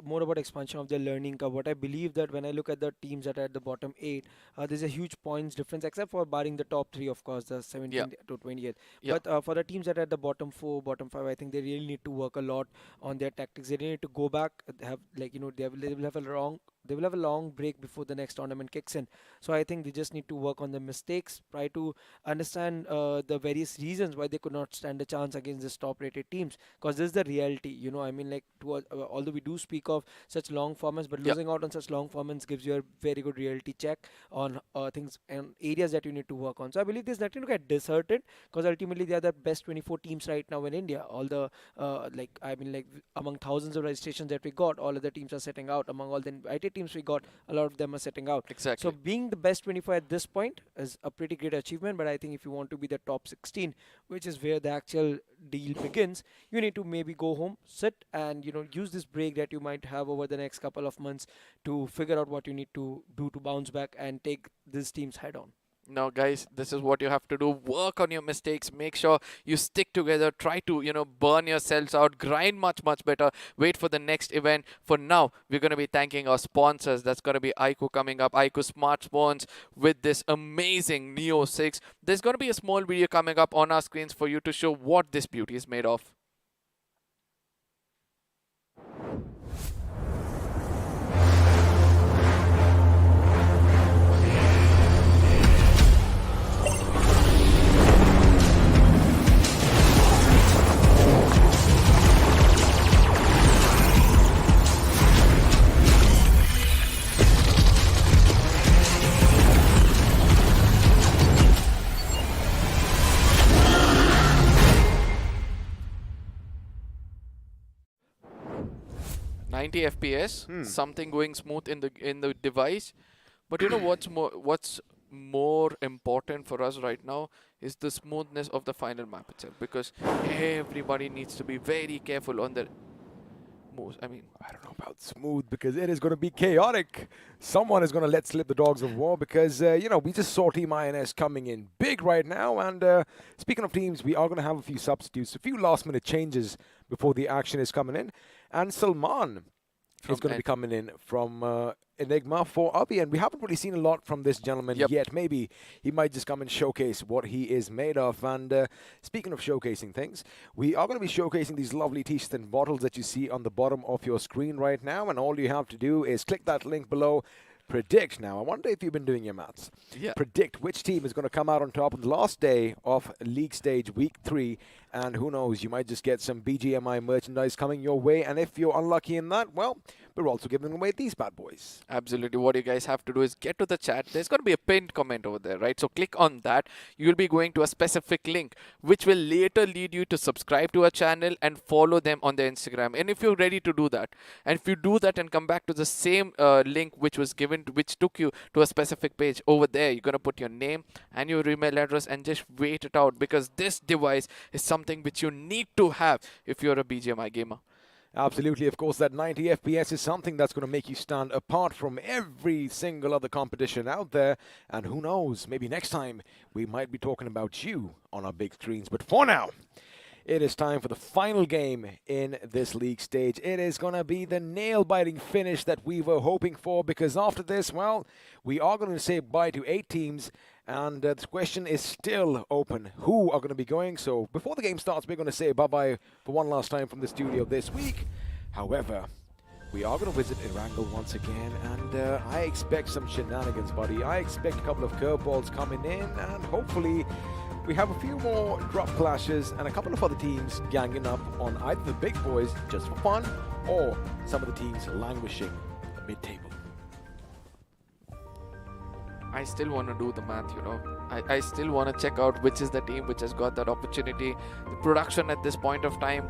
more about expansion of their learning curve. What I believe that when I look at the teams that are at the bottom 8, there's a huge points difference, except for barring the top 3, of course, the 17th to 20th. Yeah. But for the teams that are at the bottom 4, bottom 5, I think they really need to work a lot on their tactics. They really need to go back, have they will have a long break before the next tournament kicks in. So I think they just need to work on the mistakes, try to understand the various reasons why they could not stand a chance against these top-rated teams. Because this is the reality, I mean, like, although we do speak of such long formats, but losing out on such long formats gives you a very good reality check on things and areas that you need to work on. So I believe there's nothing to get disheartened, because ultimately they are the best 24 teams right now in India. All the among thousands of registrations that we got, all of the teams are setting out. Among all the invited teams we got, a lot of them are setting out. Exactly. So being the best 24 at this point is a pretty great achievement. But I think if you want to be the top 16, which is where the actual deal begins, you need to maybe go home, sit, and use this break that you might have over the next couple of months to figure out what you need to do to bounce back and take these teams head on. Now, guys, this is what you have to do. Work on your mistakes. Make sure you stick together. Try to, burn yourselves out. Grind much, much better. Wait for the next event. For now, we're going to be thanking our sponsors. That's going to be iQOO coming up. iQOO smartphones with this amazing Neo 6. There's going to be a small video coming up on our screens for you to show what this beauty is made of. FPS, something going smooth in the device, but what's more important for us right now is the smoothness of the final map itself, because everybody needs to be very careful on their moves. I mean, I don't know about smooth, because it is going to be chaotic. Someone is going to let slip the dogs of war, because we just saw Team INS coming in big right now. And speaking of teams, we are going to have a few substitutes, a few last-minute changes before the action is coming in. And Salman is going to be coming in from Enigma for Abhi, and we haven't really seen a lot from this gentleman yet. Maybe he might just come and showcase what he is made of. And speaking of showcasing things, we are going to be showcasing these lovely t-shirts and bottles that you see on the bottom of your screen right now, and all you have to do is click that link below. Predict. Now, I wonder if you've been doing your maths. Yeah. Predict which team is going to come out on top on the last day of League Stage Week 3. And who knows, you might just get some BGMI merchandise coming your way. And if you're unlucky in that, well, we're also giving away these bad boys. Absolutely. What you guys have to do is get to the chat. There's going to be a pinned comment over there, right? So click on that. You'll be going to a specific link, which will later lead you to subscribe to our channel and follow them on their Instagram. And if you're ready to do that, and if you do that and come back to the same link which was given, which took you to a specific page over there, you're going to put your name and your email address and just wait it out, because this device is something which you need to have if you're a BGMI gamer. Absolutely. Of course, that 90 FPS is something that's going to make you stand apart from every single other competition out there. And who knows, maybe next time we might be talking about you on our big screens. But for now, it is time for the final game in this league stage. It is going to be the nail-biting finish that we were hoping for, because after this, well, we are going to say bye to 8 teams. And the question is still open. Who are going to be going? So before the game starts, we're going to say bye-bye for one last time from the studio this week. However, we are going to visit Erangel once again. And I expect some shenanigans, buddy. I expect a couple of curveballs coming in. And hopefully we have a few more drop clashes and a couple of other teams ganging up on either the big boys just for fun, or some of the teams languishing mid-table. I still want to do the math, I still want to check out which is the team which has got that opportunity. The production at this point of time,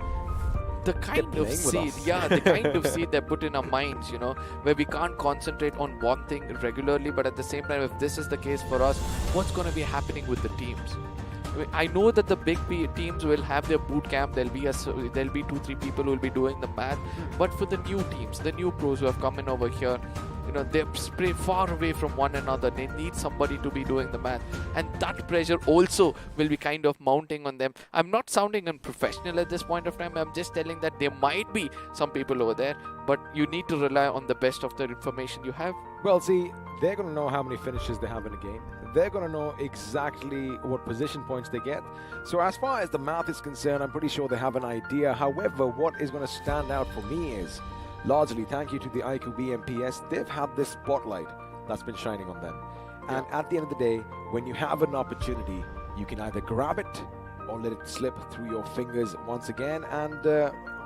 the kind of seed, the kind of seed they put in our minds, where we can't concentrate on one thing regularly, but at the same time, if this is the case for us, what's going to be happening with the teams? I know that the big teams will have their boot camp. There'll be 2-3 people who will be doing the math. But for the new teams, the new pros who have come in over here, they're spread far away from one another. They need somebody to be doing the math, and that pressure also will be kind of mounting on them. I'm not sounding unprofessional at this point of time. I'm just telling that there might be some people over there, but you need to rely on the best of the information you have. Well, see, they're going to know how many finishes they have in a game. They're going to know exactly what position points they get. So as far as the math is concerned, I'm pretty sure they have an idea. However, what is going to stand out for me is, largely thank you to the iQOO BMPS, they've had this spotlight that's been shining on them. And at the end of the day, when you have an opportunity, you can either grab it or let it slip through your fingers once again. And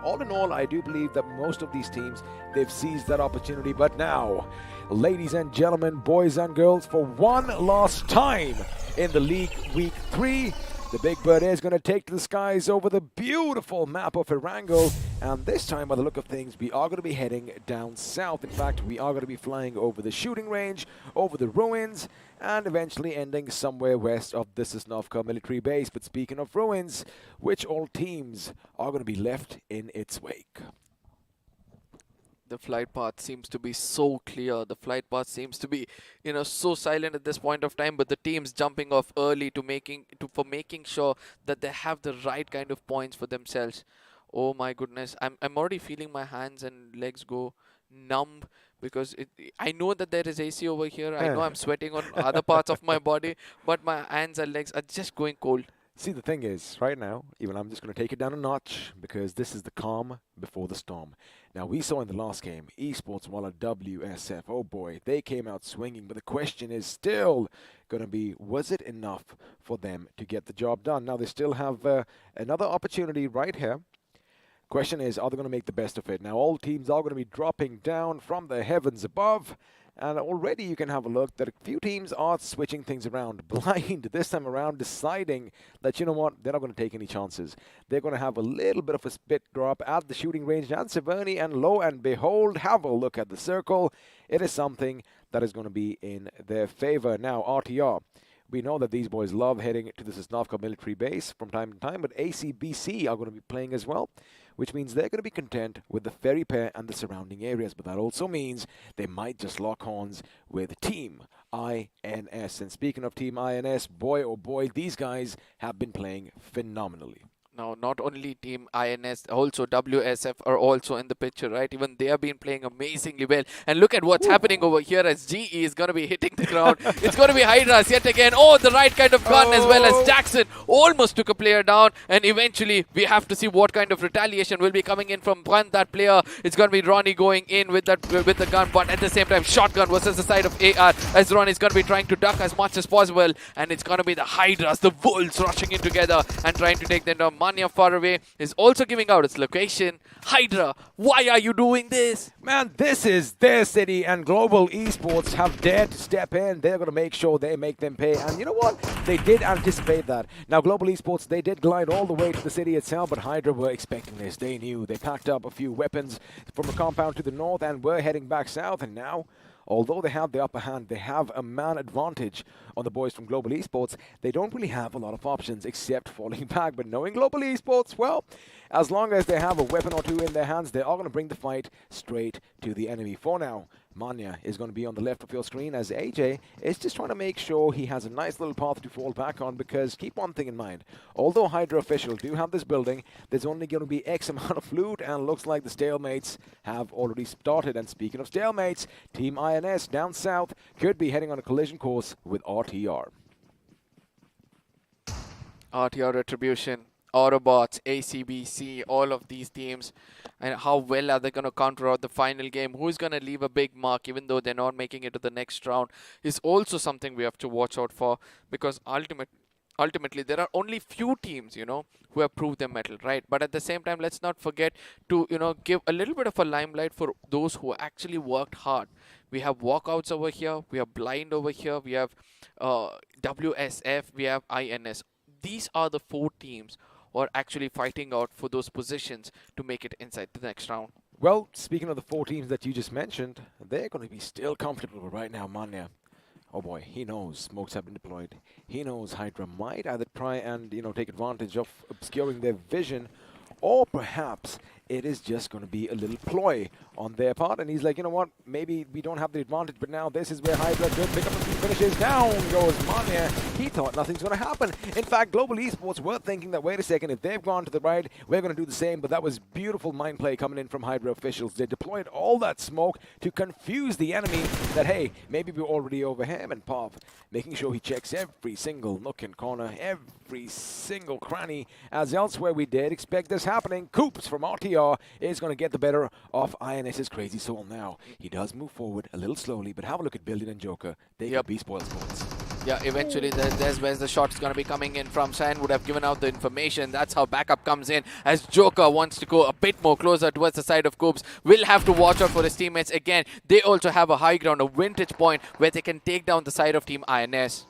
all in all, I do believe that most of these teams, they've seized that opportunity. But now, ladies and gentlemen, boys and girls, for one last time in the league week 3, the Big Bird is going to take to the skies over the beautiful map of Erangel. And this time, by the look of things, we are going to be heading down south. In fact, we are going to be flying over the shooting range, over the ruins, and eventually ending somewhere west of the Sosnovka military base. But speaking of ruins, which all teams are going to be left in its wake? The flight path seems to be so clear. The flight path seems to be, so silent at this point of time. But the team's jumping off early for making sure that they have the right kind of points for themselves. Oh my goodness, I'm already feeling my hands and legs go numb because I know that there is AC over here. I know I'm sweating on other parts of my body, but my hands and legs are just going cold. See, the thing is, right now, even I'm just going to take it down a notch because this is the calm before the storm. Now, we saw in the last game, Esports while at WSF, oh boy, they came out swinging, but the question is still going to be, was it enough for them to get the job done? Now, they still have another opportunity right here. Question is, are they going to make the best of it? Now, all teams are going to be dropping down from the heavens above. And already you can have a look that a few teams are switching things around. Blind this time around, deciding that, you know what, they're not going to take any chances. They're going to have a little bit of a spit drop at the shooting range. And Severny, and lo and behold, have a look at the circle. It is something that is going to be in their favor. Now, RTR. We know that these boys love heading to the Sosnovka military base from time to time, but ACBC are going to be playing as well, which means they're going to be content with the ferry pair and the surrounding areas. But that also means they might just lock horns with Team INS. And speaking of Team INS, boy oh boy, these guys have been playing phenomenally. Now, not only Team INS, also WSF are also in the picture, right? Even they have been playing amazingly well. And look at what's happening over here as GE is going to be hitting the ground. It's going to be Hydras yet again. Oh, the right kind of gun as well as Jackson almost took a player down. And eventually, we have to see what kind of retaliation will be coming in from that player. It's going to be Ronnie going in with the gun. But at the same time, shotgun versus the side of AR as Ronnie's going to be trying to duck as much as possible. And it's going to be the Hydras, the Wolves rushing in together and trying to take them down. Manya far away is also giving out its location. Hydra, why are you doing this? Man, this is their city, and Global Esports have dared to step in. They're going to make sure they make them pay. And you know what? They did anticipate that. Now, Global Esports, they did glide all the way to the city itself, but Hydra were expecting this. They knew. They packed up a few weapons from the compound to the north and were heading back south. And now, although they have the upper hand, they have a man advantage on the boys from Global Esports. They don't really have a lot of options except falling back. But knowing Global Esports, well, as long as they have a weapon or two in their hands, they are going to bring the fight straight to the enemy. For now, Manya is going to be on the left of your screen as AJ is just trying to make sure he has a nice little path to fall back on, because keep one thing in mind. Although Hydra officials do have this building, there's only going to be X amount of loot, and looks like the stalemates have already started. And speaking of stalemates, Team INS down south could be heading on a collision course with RTR. RTR Retribution, Autobotz, ACBC, all of these teams, and how well are they going to counter out the final game? Who's going to leave a big mark even though they're not making it to the next round is also something we have to watch out for, because ultimately there are only few teams, who have proved their mettle, right? But at the same time, let's not forget to, give a little bit of a limelight for those who actually worked hard. We have Walkouts over here, we have Blind over here, we have WSF, we have INS. These are the 4 teams who are actually fighting out for those positions to make it inside the next round. Well, speaking of the 4 teams that you just mentioned, they're going to be still comfortable right now, Manya. Oh boy, he knows smokes have been deployed. He knows Hydra might either try and, take advantage of obscuring their vision, or perhaps it is just going to be a little ploy on their part. And he's like, you know what, maybe we don't have the advantage, but now this is where Hydra could pick up a few finishes. Down goes Mania. He thought nothing's going to happen. In fact, Global Esports were thinking that, wait a second, if they've gone to the right, we're going to do the same. But that was beautiful mind play coming in from Hydra officials. They deployed all that smoke to confuse the enemy that, hey, maybe we're already over him. And Pop making sure he checks every single nook and corner, every single cranny, as elsewhere we did expect this happening. Coops from RTR is going to get the better of INS's crazy soul now. He does move forward a little slowly, but have a look at Building and Joker. They could be spoil sports. Yeah, eventually there's where the shot's going to be coming in from. Cyan would have given out the information. That's how backup comes in, as Joker wants to go a bit more closer towards the side of Coops. Will have to watch out for his teammates. Again, they also have a high ground, a vintage point where they can take down the side of Team INS.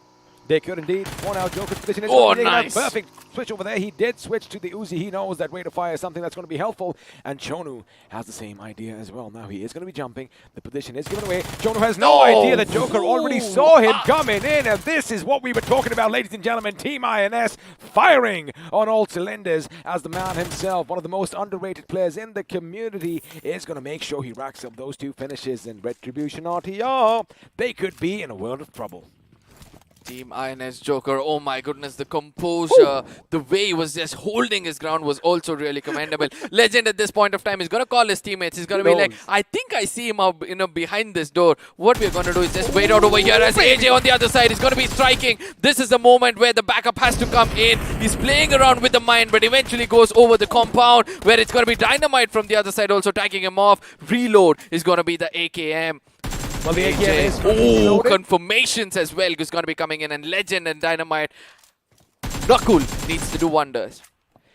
They could indeed. For now, Joker's position is nice. Perfect switch over there. He did switch to the Uzi. He knows that rate of fire is something that's going to be helpful. And Chonu has the same idea as well. Now he is going to be jumping. The position is given away. Chonu has no idea that Joker already saw him coming in. And this is what we were talking about, ladies and gentlemen. Team INS firing on all cylinders as the man himself, one of the most underrated players in the community, is going to make sure he racks up those two finishes. And Retribution RTR, they could be in a world of trouble. Team INS Joker, oh my goodness, the composure, the way he was just holding his ground was also really commendable. Legend at this point of time is going to call his teammates. He's going to be like, I think I see him out, behind this door. What we're going to do is just wait out over here as AJ on the other side is going to be striking. This is the moment where the backup has to come in. He's playing around with the mine, but eventually goes over the compound where it's going to be Dynamite from the other side also tagging him off. Reload is going to be the AKM. Well, the AKM is confirmations as well is going to be coming in, and Legend and Dynamite. Nakul needs to do wonders.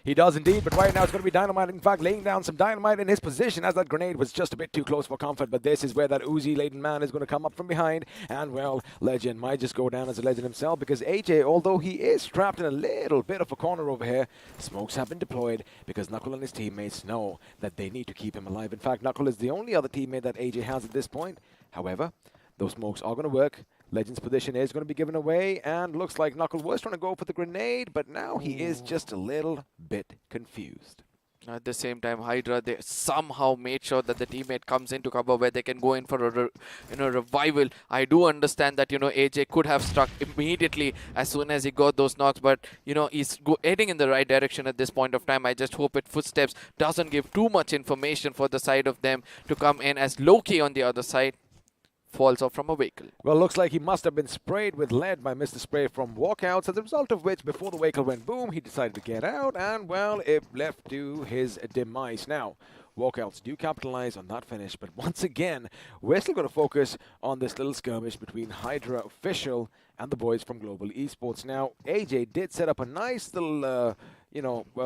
He does indeed, but right now it's going to be Dynamite. In fact, laying down some Dynamite in his position as that grenade was just a bit too close for comfort. But this is where that Uzi-laden man is going to come up from behind. And, well, Legend might just go down as a Legend himself because AJ, although he is trapped in a little bit of a corner over here, smokes have been deployed because Knuckle and his teammates know that they need to keep him alive. In fact, Knuckle is the only other teammate that AJ has at this point. However, those smokes are going to work. Legend's position is going to be given away, and looks like Knuckle was trying to go for the grenade, but now he is just a little bit confused. At the same time, Hydra, they somehow made sure that the teammate comes into cover where they can go in for a revival. I do understand that, AJ could have struck immediately as soon as he got those knocks, but, he's heading in the right direction at this point of time. I just hope Footsteps doesn't give too much information for the side of them to come in, as Loki on the other side falls off from a vehicle. Well, looks like he must have been sprayed with lead by Mr. Spray from Walkouts, as a result of which, before the vehicle went boom, he decided to get out, and, well, it left to his demise. Now, Walkouts do capitalize on that finish, but once again, we're still going to focus on this little skirmish between Hydra official and the boys from Global Esports. Now, AJ did set up a nice little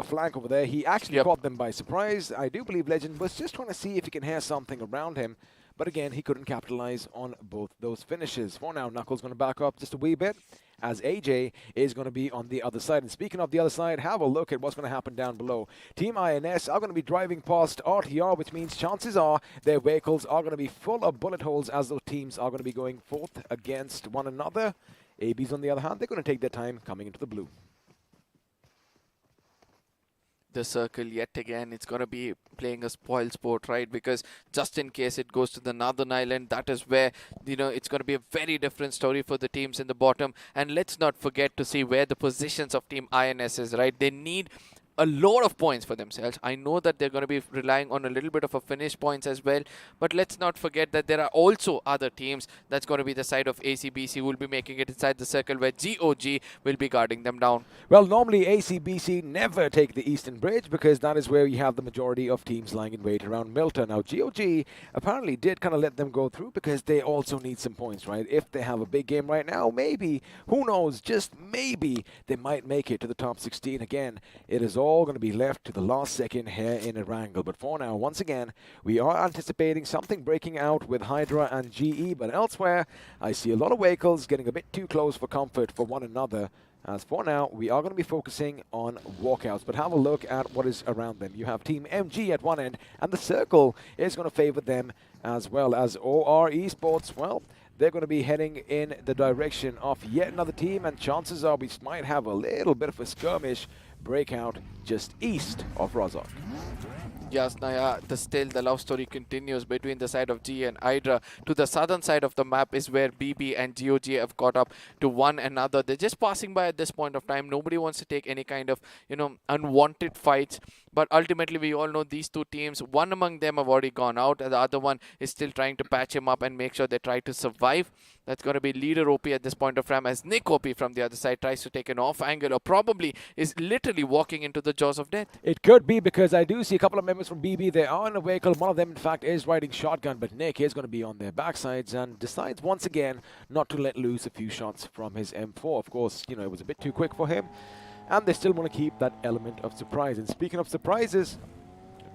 flank over there. He actually caught them by surprise. I do believe Legend was just trying to see if he can hear something around him. But again, he couldn't capitalize on both those finishes. For now, Knuckles going to back up just a wee bit, as AJ is going to be on the other side. And speaking of the other side, have a look at what's going to happen down below. Team INS are going to be driving past RTR, which means chances are their vehicles are going to be full of bullet holes, as those teams are going to be going forth against one another. ABs, on the other hand, they're going to take their time coming into the blue. The circle yet again, it's going to be playing a spoil sport, right? Because just in case it goes to the northern island, that is where, it's going to be a very different story for the teams in the bottom. And let's not forget to see where the positions of Team INS is, right? They need a lot of points for themselves. I know that they're going to be relying on a little bit of a finish points as well, but let's not forget that there are also other teams. That's going to be the side of ACBC who will be making it inside the circle, where GOG will be guarding them down. Well, normally ACBC never take the Eastern Bridge because that is where you have the majority of teams lying in wait around Milton. Now, GOG apparently did kind of let them go through because they also need some points, right? If they have a big game right now, maybe, who knows, just maybe they might make it to the top 16 again. It is all going to be left to the last second here in Erangel. But for now, once again, we are anticipating something breaking out with Hydra and GE, but elsewhere, I see a lot of vehicles getting a bit too close for comfort for one another. As for now, we are going to be focusing on Walkouts, but have a look at what is around them. You have Team MG at one end, and the circle is going to favor them, as well as OR Esports. Well, they're going to be heading in the direction of yet another team, and chances are we might have a little bit of a skirmish breakout just east of Rozok. Yes, Naya, the love story continues between the side of G and Hydra. To the southern side of the map is where BB and GOG have caught up to one another. They're just passing by at this point of time. Nobody wants to take any kind of, unwanted fights. But ultimately, we all know these two teams, one among them have already gone out, and the other one is still trying to patch him up and make sure they try to survive. That's going to be leader OP at this point of time, as Nick OP from the other side tries to take an off angle, or probably is literally walking into the jaws of death. It could be, because I do see a couple of members from BB. They are in a vehicle. One of them, in fact, is riding shotgun, but Nick is going to be on their backsides and decides once again not to let loose a few shots from his M4. Of course, it was a bit too quick for him. And they still want to keep that element of surprise. And speaking of surprises,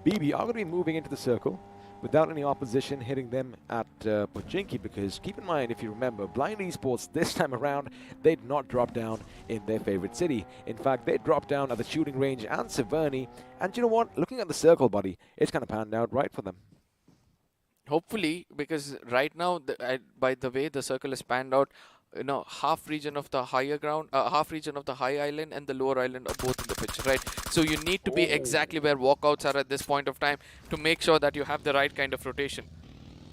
BB are going to be moving into the circle without any opposition hitting them at Pochinki, because keep in mind, if you remember, Blind Esports this time around, they did not drop down in their favorite city. In fact, they dropped down at the shooting range and Severny. And you know what? Looking at the circle, buddy, it's kind of panned out right for them. Hopefully, because right now, by the way the circle is panned out, half region of the higher ground, half region of the high island and the lower island are both in the pitch, right? So you need to be exactly where walkouts are at this point of time to make sure that you have the right kind of rotation.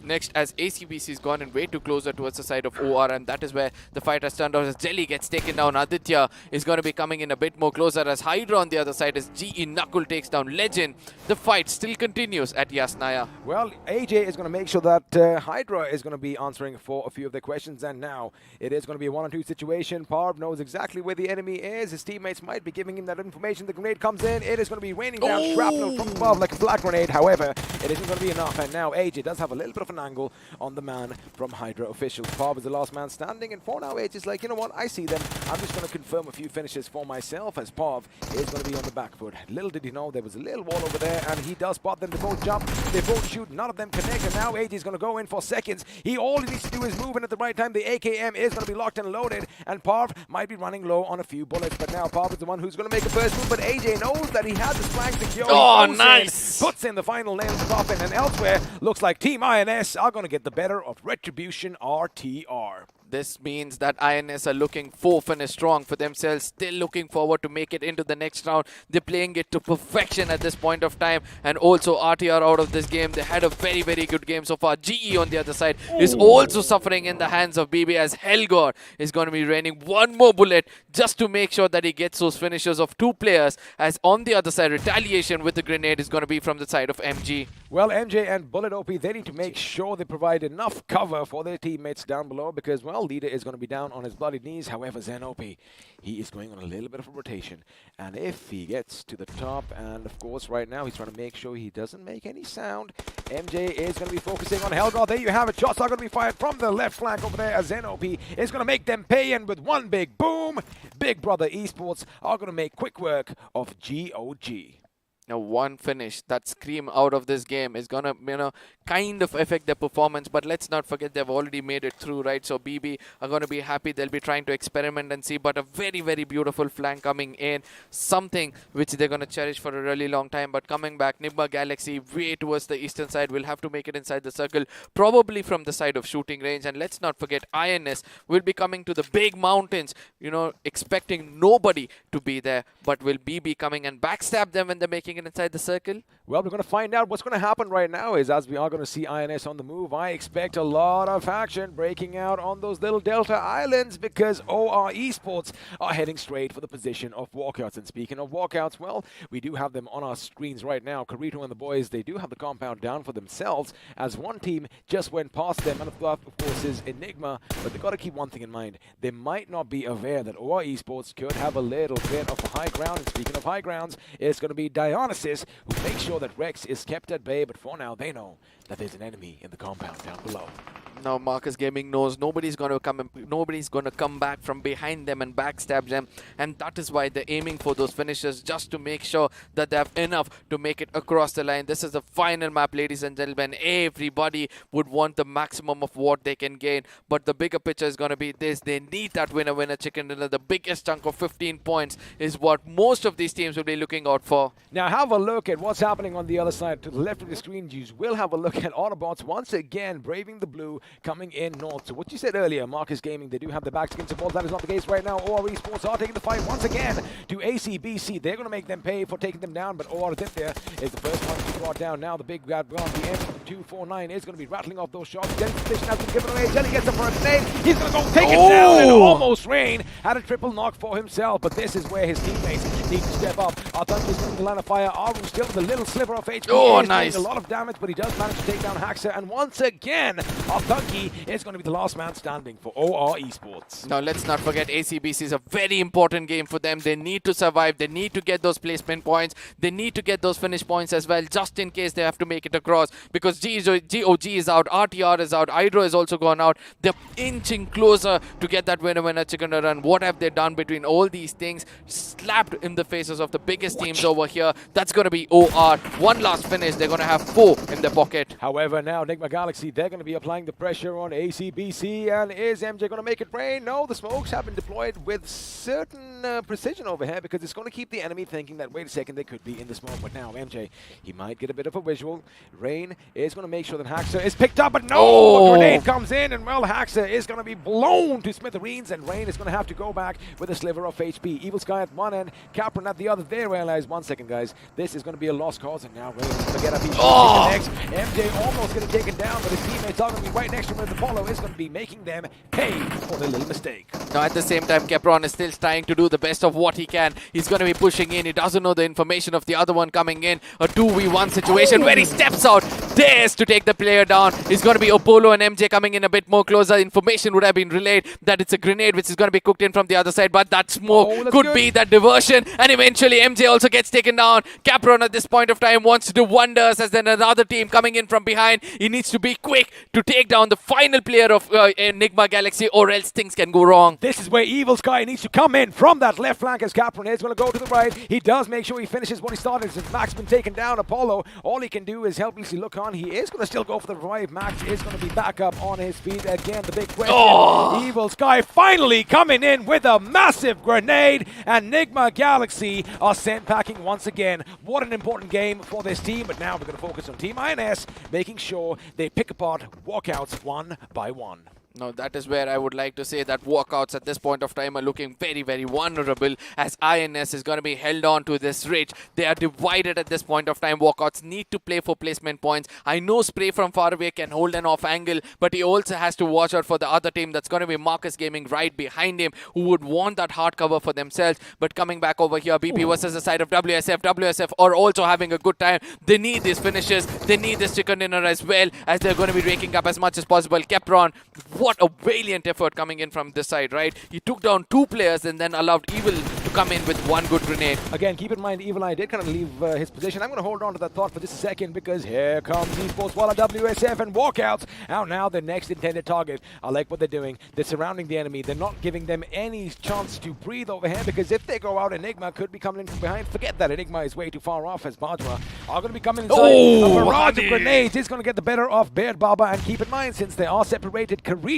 Next, as ACBC is gone and way too closer towards the side of OR, and that is where the fight has turned out as Jelly gets taken down. Aditya is going to be coming in a bit more closer as Hydra on the other side as GE Knuckle takes down Legend. The fight still continues at Yasnaya. Well, AJ is going to make sure that Hydra is going to be answering for a few of their questions, and now it is going to be a 1-on-2 situation. Parv knows exactly where the enemy is. His teammates might be giving him that information. The grenade comes in. It is going to be raining down shrapnel from above like a flak grenade. However, it isn't going to be enough, and now AJ does have a little bit of an angle on the man from Hydra officials. Parv is the last man standing, and for now AJ is like, you know what, I see them. I'm just going to confirm a few finishes for myself, as Parv is going to be on the back foot. Little did he know there was a little wall over there, and he does spot them. They both jump, they both shoot, none of them connect, and now AJ is going to go in for seconds. All he needs to do is move in at the right time. The AKM is going to be locked and loaded, and Parv might be running low on a few bullets, but now Parv is the one who's going to make a first move, but AJ knows that he has this flank secure. Oh, nice! Puts in the final nail in the coffin, and elsewhere, looks like Team INS are going to get the better of Retribution RTR. This means that INS are looking finish strong for themselves, still looking forward to make it into the next round. They're playing it to perfection at this point of time, and also RTR out of this game. They had a very, very good game so far. GE on the other side is also suffering in the hands of BB, as Helgor is going to be raining one more bullet just to make sure that he gets those finishes of two players, as on the other side, Retaliation with the grenade is going to be from the side of MG. Well, MJ and Bullet OP, they need to make sure they provide enough cover for their teammates down below, because, well, Leader is going to be down on his bloody knees. However, Zen OP, he is going on a little bit of a rotation. And if he gets to the top, and of course right now he's trying to make sure he doesn't make any sound, MJ is going to be focusing on Helgor. There you have it. Shots are going to be fired from the left flank over there, as Zen OP is going to make them pay, and with one big boom, Big Brother Esports are going to make quick work of GOG. Now, one finish, that scream out of this game is going to, kind of affect their performance. But let's not forget they've already made it through, right? So BB are going to be happy. They'll be trying to experiment and see. But a very, very beautiful flank coming in. Something which they're going to cherish for a really long time. But coming back, Nigma Galaxy way towards the eastern side will have to make it inside the circle. Probably from the side of shooting range. And let's not forget, INS will be coming to the big mountains. Expecting nobody to be there. But will BB coming and backstab them when they're making it inside the circle? Well, we're going to find out. What's going to happen right now is, as we are going to see INS on the move, I expect a lot of action breaking out on those little Delta Islands, because OR Esports are heading straight for the position of Walkouts. And speaking of Walkouts, well, we do have them on our screens right now. Carito and the boys, they do have the compound down for themselves, as one team just went past them, and of course is Enigma. But they've got to keep one thing in mind. They might not be aware that OR Esports could have a little bit of a high ground. And speaking of high grounds, it's going to be Dionysus who makes sure that Rex is kept at bay, but for now they know that there's an enemy in the compound down below. Now Marcus Gaming knows nobody's going to come back from behind them and backstab them, and that is why they're aiming for those finishes, just to make sure that they have enough to make it across the line. This is the final map, ladies and gentlemen. Everybody would want the maximum of what they can gain, but the bigger picture is going to be this. They need that winner chicken dinner. The biggest chunk of 15 points is what most of these teams will be looking out for. Now have a look at what's happening on the other side. To the left of the screen, you will have a look at Autobotz once again braving the blue coming in north. So what you said earlier, Marcus Gaming, they do have the backskin support. That is not the case right now. OR Esports are taking the fight once again to ACBC. They're going to make them pay for taking them down, but OR Dip there is the first one to be brought down. Now the big bad gun, the M249, is going to be rattling off those shots. Jelly's position has been given away. Jelly gets him for a grenade. He's going to go take it down, and almost Rain had a triple knock for himself, but this is where his teammates need to step up. Arthunki is in the line of fire. Aru still with a little sliver of HP. Oh, He's nice. doing a lot of damage, but he does manage to take down Haxa, and once again, Arthunki is going to be the last man standing for OR Esports. Now, let's not forget ACBC is a very important game for them. They need to survive. They need to get those placement points. They need to get those finish points as well, just in case they have to make it across. Because GOG is out, RTR is out, Hydra is also gone out. They're inching closer to get that winner chicken run. What have they done between all these things? Slapped in the faces of the biggest teams over here. That's going to be OR. One last finish. They're going to have 4 in their pocket. However, now Nigma Galaxy, they're going to be applying the pressure on ACBC, and is MJ going to make it rain? No, the smokes have been deployed with certain precision over here, because it's going to keep the enemy thinking that, wait a second, they could be in the smoke. But now MJ, he might get a bit of a visual. Rain is going to make sure that Haxa is picked up, but no! A grenade comes in, and well, Haxa is going to be blown to smithereens, and Rain is going to have to go back with a sliver of HP. Evil Sky at one end, Capron at the other. They realize, 1 second, guys, this is going to be a lost cause, and now Rain is going to get up. Next. MJ almost getting taken down, but his teammates are going to be right next to him, and Apollo is going to be making them pay for their little mistake. Now, at the same time, Capron is still trying to do the best of what he can. He's going to be pushing in. He doesn't know the information of the other one coming in. A 2v1 situation where he steps out, dares to take the player down. It's going to be Apollo and MJ coming in a bit more closer. Information would have been relayed that it's a grenade which is going to be cooked in from the other side, but that smoke could be that diversion, and eventually MJ also gets taken down. Capron at this point of time wants to do wonders, as then another team coming in from behind. He needs to be quick to take down the final player of Enigma Galaxy, or else things can go wrong. This is where Evil Sky needs to come in from that left flank, as Capron is going to go to the right. He does make sure he finishes what he started. Since Max been taken down, Apollo, all he can do is helplessly look on. He is going to still go for the revive. Max is going to be back up on his feet again. The big question, Evil Sky finally coming in with a massive grenade, and Enigma Galaxy are sent packing once again. What an important game for this team, but now we're going to focus on Team INS, making sure they pick apart Walkouts one by one. Now, that is where I would like to say that Walkouts at this point of time are looking very, very vulnerable, as INS is going to be held on to this ridge. They are divided at this point of time. Walkouts need to play for placement points. I know Spray from far away can hold an off angle, but he also has to watch out for the other team. That's going to be Marcus Gaming right behind him, who would want that hard cover for themselves. But coming back over here, BP versus the side of WSF. WSF are also having a good time. They need these finishes. They need this chicken dinner as well, as they're going to be raking up as much as possible. Capron, what a valiant effort coming in from this side, right? He took down 2 players and then allowed Evil to come in with 1 good grenade. Again, keep in mind, Evil Eye did kind of leave his position. I'm going to hold on to that thought for just a second, because here comes Esports, Walla, WSF, and Walkouts. Out now, the next intended target. I like what they're doing. They're surrounding the enemy. They're not giving them any chance to breathe over here, because if they go out, Enigma could be coming in from behind. Forget that. Enigma is way too far off, as Bajra are going to be coming inside. A barrage of grenades is going to get the better of Beard Baba, and keep in mind, since they are separated, Carito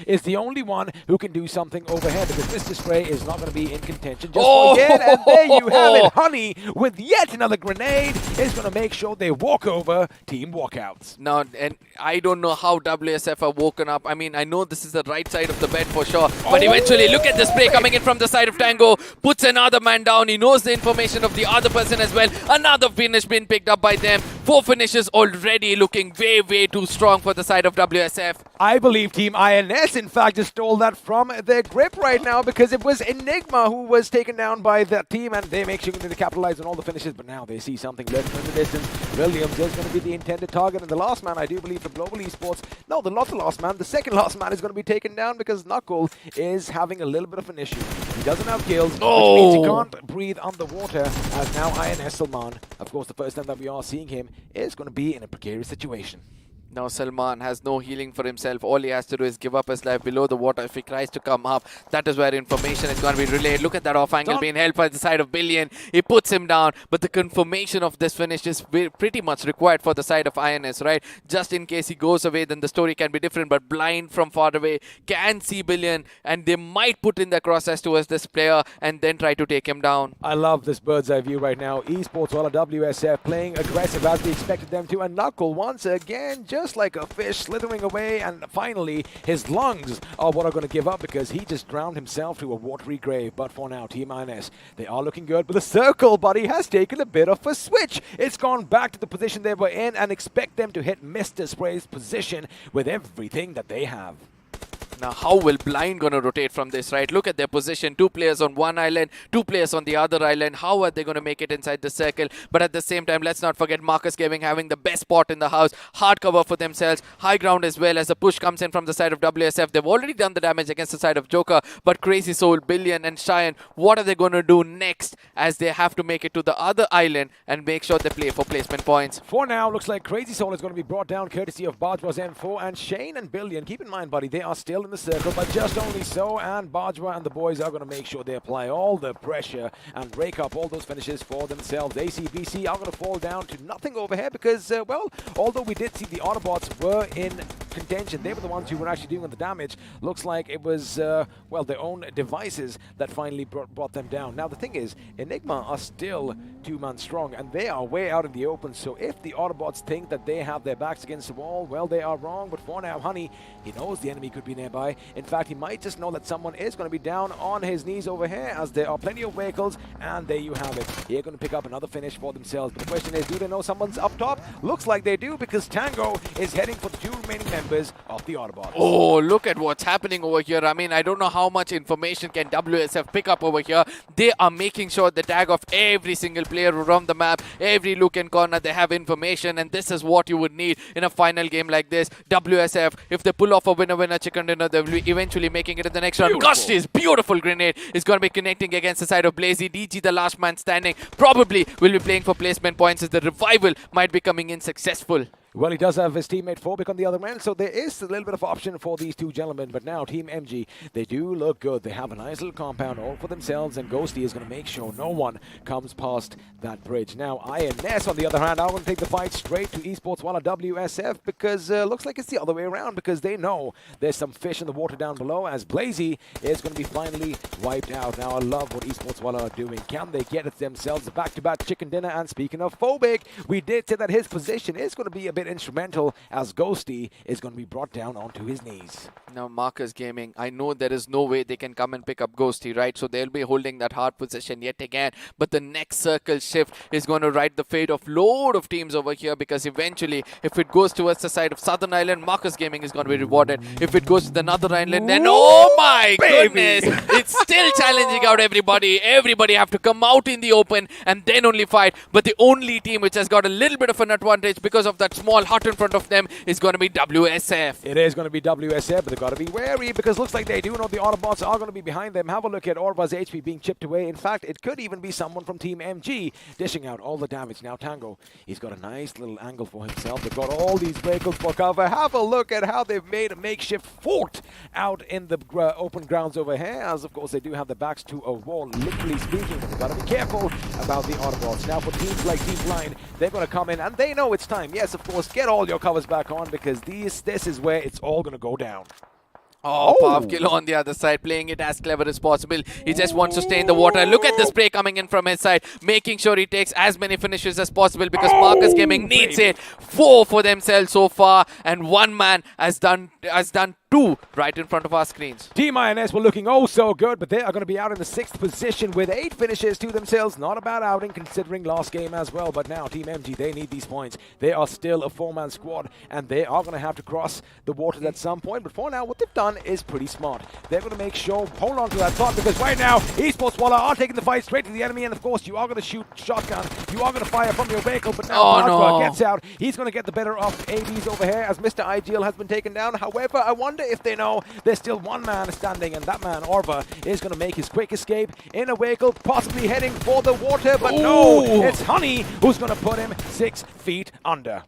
is the only one who can do something over here, because Mr. Spray is not going to be in contention just for yet. And there you have it. Honey, with yet another grenade, is going to make sure they walk over Team Walkouts. Now, and I don't know how WSF are woken up. I mean, I know this is the right side of the bed for sure, but eventually, look at the spray coming in from the side of Tango. Puts another man down. He knows the information of the other person as well. Another finish being picked up by them. 4 finishes already, looking way, way too strong for the side of WSF. I believe Team INS, in fact, just stole that from their grip right now, because it was Enigma who was taken down by that team, and they make sure to capitalize on all the finishes, but now they see something left in the distance. Williams is going to be the intended target, and the last man, I do believe, for Global Esports, no, not the last man, the second last man is going to be taken down, because Knuckle is having a little bit of an issue. He doesn't have kills, which means he can't breathe underwater, as now INS Salman, of course, the first time that we are seeing him, is going to be in a precarious situation. Now Salman has no healing for himself. All he has to do is give up his life below the water. If he tries to come up, that is where information is going to be relayed. Look at that off angle being held by the side of Billion. He puts him down, but the confirmation of this finish is pretty much required for the side of INS, right? Just in case he goes away, then the story can be different, but blind from far away can see Billion, and they might put in the crosshairs towards this player and then try to take him down. I love this bird's eye view right now. Esports, Walla, WSF playing aggressive as we expected them to, and Knuckle once again just just like a fish slithering away, and finally his lungs are what are going to give up because he just drowned himself to a watery grave. But for now, Team INS, they are looking good, but the circle, buddy, has taken a bit of a switch. It's gone back to the position they were in, and expect them to hit Mr. Spray's position with everything that they have. Now, how will Blind gonna rotate from this, right? Look at their position. 2 players on one island, 2 players on the other island. How are they gonna make it inside the circle? But at the same time, let's not forget Marcus Gaming having the best spot in the house. Hard cover for themselves. High ground as well as the push comes in from the side of WSF. They've already done the damage against the side of Joker. But Crazy Soul, Billion and Cheyenne, what are they gonna do next as they have to make it to the other island and make sure they play for placement points? For now, looks like Crazy Soul is going to be brought down courtesy of Bajwa's M4 and Shane and Billion. Keep in mind, buddy, they are still in the circle, but just only so, and Bajwa and the boys are going to make sure they apply all the pressure and rake up all those finishes for themselves. ACBC are going to fall down to nothing over here because, well, although we did see the Autobotz were in contention, they were the ones who were actually doing the damage. Looks like it was, well, their own devices that finally brought them down. Now, the thing is, Enigma are still 2-man strong, and they are way out in the open, so if the Autobotz think that they have their backs against the wall, well, they are wrong. But for now, Honey, he knows the enemy could be nearby. In fact, he might just know that someone is going to be down on his knees over here, as there are plenty of vehicles, and there you have it. They're going to pick up another finish for themselves. But the question is, do they know someone's up top? Looks like they do, because Tango is heading for the 2 remaining members of the Autobots. Oh, look at what's happening over here. I mean, I don't know how much information can WSF pick up over here. They are making sure the tag of every single player around the map, every look and corner, they have information, and this is what you would need in a final game like this. WSF, if they pull off a winner-winner chicken dinner, they will be eventually making it in the next round. Gusty's beautiful grenade is going to be connecting against the side of Blazy. DG, the last man standing, probably will be playing for placement points as the revival might be coming in successful. Well, he does have his teammate Phobic on the other end, so there is a little bit of option for these 2 gentlemen. But now, Team MG, they do look good. They have a nice little compound all for themselves, and Ghosty is going to make sure no one comes past that bridge. Now, INS, on the other hand, are going to take the fight straight to Esports while WSF, because looks like it's the other way around, because they know there's some fish in the water down below, as Blazy is going to be finally wiped out. Now, I love what Esports Walla are doing. Can they get it themselves a back-to-back chicken dinner? And speaking of Phobic, we did say that his position is going to be a bit instrumental, as Ghosty is going to be brought down onto his knees. Now, Marcus Gaming, I know there is no way they can come and pick up Ghosty, right? So they'll be holding that hard position yet again. But the next circle shift is going to ride the fate of load of teams over here, because eventually, if it goes towards the side of Southern Island, Marcus Gaming is going to be rewarded. If it goes to the Northern Island, then oh my goodness, it's still challenging out everybody. Everybody have to come out in the open and then only fight. But the only team which has got a little bit of an advantage because of that small hut in front of them is going to be WSF. It is going to be WSF, but they've got to be wary, because looks like they do know the Autobots are going to be behind them. Have a look at Orva's HP being chipped away. In fact, it could even be someone from Team MG dishing out all the damage. Now, Tango, he's got a nice little angle for himself. They've got all these vehicles for cover. Have a look at how they've made a makeshift fort out in the open grounds over here, as of course they do have the backs to a wall, literally speaking. But they've got to be careful about the Autobots. Now, for teams like Team Blind, they're going to come in, and they know it's time. Yes, of course, get all your covers back on, because this is where it's all going to go down. Oh, Pavkilo on the other side, playing it as clever as possible. He just wants to stay in the water. Look at the spray coming in from his side, making sure he takes as many finishes as possible, because Marcus Gaming needs it. 4 for themselves so far, and 1 man has done 2 right in front of our screens. Team INS were looking oh so good, but they are going to be out in the 6th position with 8 finishes to themselves. Not a bad outing considering last game as well. But now Team MG, they need these points. They are still a 4-man squad, and they are going to have to cross the waters at some point. But for now, what they've done is pretty smart. They're going to make sure, hold on to that thought, because right now, Esports Walla are taking the fight straight to the enemy, and of course, you are going to shoot shotgun. You are going to fire from your vehicle, but now Bajwa gets out. He's going to get the better of ABs over here, as Mr. Ideal has been taken down. However, I wonder if they know there's still 1 man standing, and that man, Orva, is going to make his quick escape in a vehicle, possibly heading for the water, but no, it's Honey who's going to put him 6 feet under.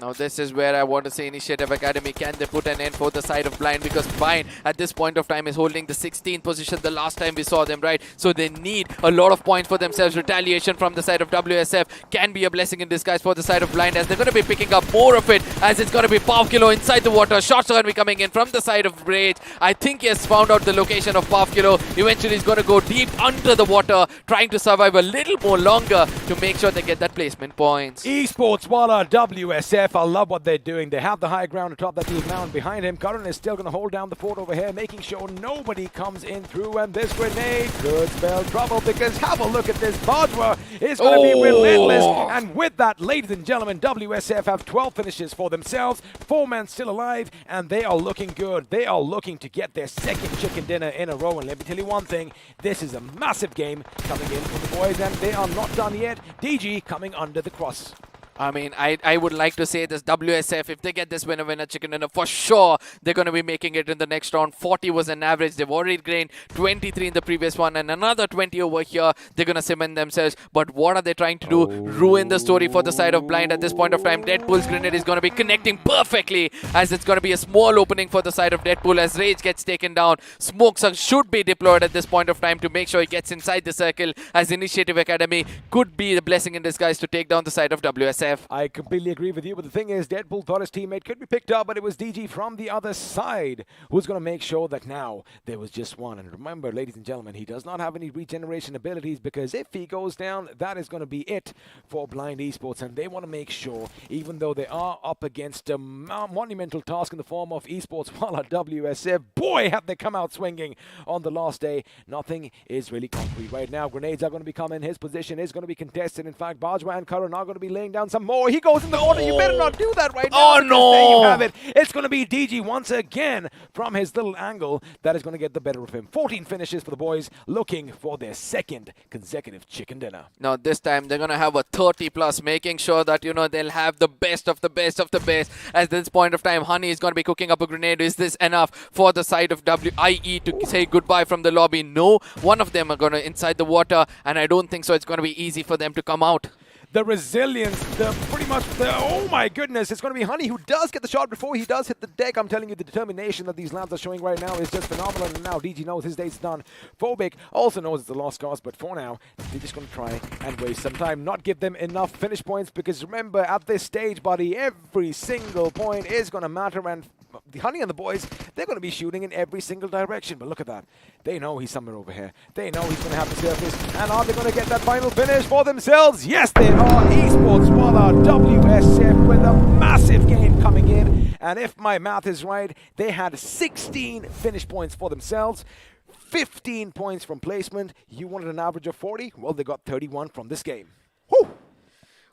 Now this is where I want to say Initiative Academy, can they put an end for the side of Blind, because Blind at this point of time is holding the 16th position the last time we saw them, right? So they need a lot of points for themselves. Retaliation from the side of WSF can be a blessing in disguise for the side of Blind, as they're going to be picking up more of it, as it's going to be Pavkilo inside the water. Shots are going to be coming in from the side of Rage. I think he has found out the location of Pavkilo. Eventually he's going to go deep under the water, trying to survive a little more longer to make sure they get that placement points. Esports Walla WSF WSF, I love what they're doing. They have the high ground atop that deep mound behind him. Karan is still going to hold down the fort over here, making sure nobody comes in through. And this grenade could spell trouble because have a look at this. Bajwa is going to be relentless. And with that, ladies and gentlemen, WSF have 12 finishes for themselves. 4 men still alive, and they are looking good. They are looking to get their second chicken dinner in a row. And let me tell you one thing, this is a massive game coming in for the boys, and they are not done yet. DG coming under the cross. I mean, I would like to say this WSF, if they get this winner chicken dinner, for sure they're going to be making it in the next round. 40 was an average. They've already gained 23 in the previous one and another 20 over here. They're going to cement themselves. But what are they trying to do? Ruin the story for the side of Blind at this point of time. Deadpool's grenade is going to be connecting perfectly, as it's going to be a small opening for the side of Deadpool as Rage gets taken down. Smokes should be deployed at this point of time to make sure he gets inside the circle, as Initiative Academy could be the blessing in disguise to take down the side of WSF. I completely agree with you, but the thing is, Deadpool thought his teammate could be picked up, but it was DG from the other side who's going to make sure that now there was just one. And remember, ladies and gentlemen, he does not have any regeneration abilities, because if he goes down, that is going to be it for Blind Esports. And they want to make sure, even though they are up against a monumental task in the form of Esports, while at WSF, boy, have they come out swinging on the last day. Nothing is really concrete right now. Grenades are going to be coming. His position is going to be contested. In fact, Bajwa and Karan are going to be laying down some more. He goes in the order. You better not do that right now. Oh, no. There you have it. It's going to be DG once again from his little angle that is going to get the better of him. 14 finishes for the boys, looking for their second consecutive chicken dinner. Now, this time they're going to have a 30+, making sure that, you know, they'll have the best of the best of the best. At this point of time, Honey is going to be cooking up a grenade. Is this enough for the side of WIE to say goodbye from the lobby? No. One of them are going to inside the water, and I don't think so it's going to be easy for them to come out. The resilience, oh my goodness, it's going to be Honey who does get the shot before he does hit the deck. I'm telling you, the determination that these lads are showing right now is just phenomenal. And now DG knows his day's done. Phobic also knows it's a lost cause, but for now, they're just going to try and waste some time, not give them enough finish points, because remember, at this stage, buddy, every single point is going to matter, and the Honey and the boys, they're going to be shooting in every single direction. But look at that. They know he's somewhere over here. They know he's going to have the surface. And are they going to get that final finish for themselves? Yes, they are. Esports Walla WSF with a massive game coming in. And if my math is right, they had 16 finish points for themselves. 15 points from placement. You wanted an average of 40? Well, they got 31 from this game. Whew.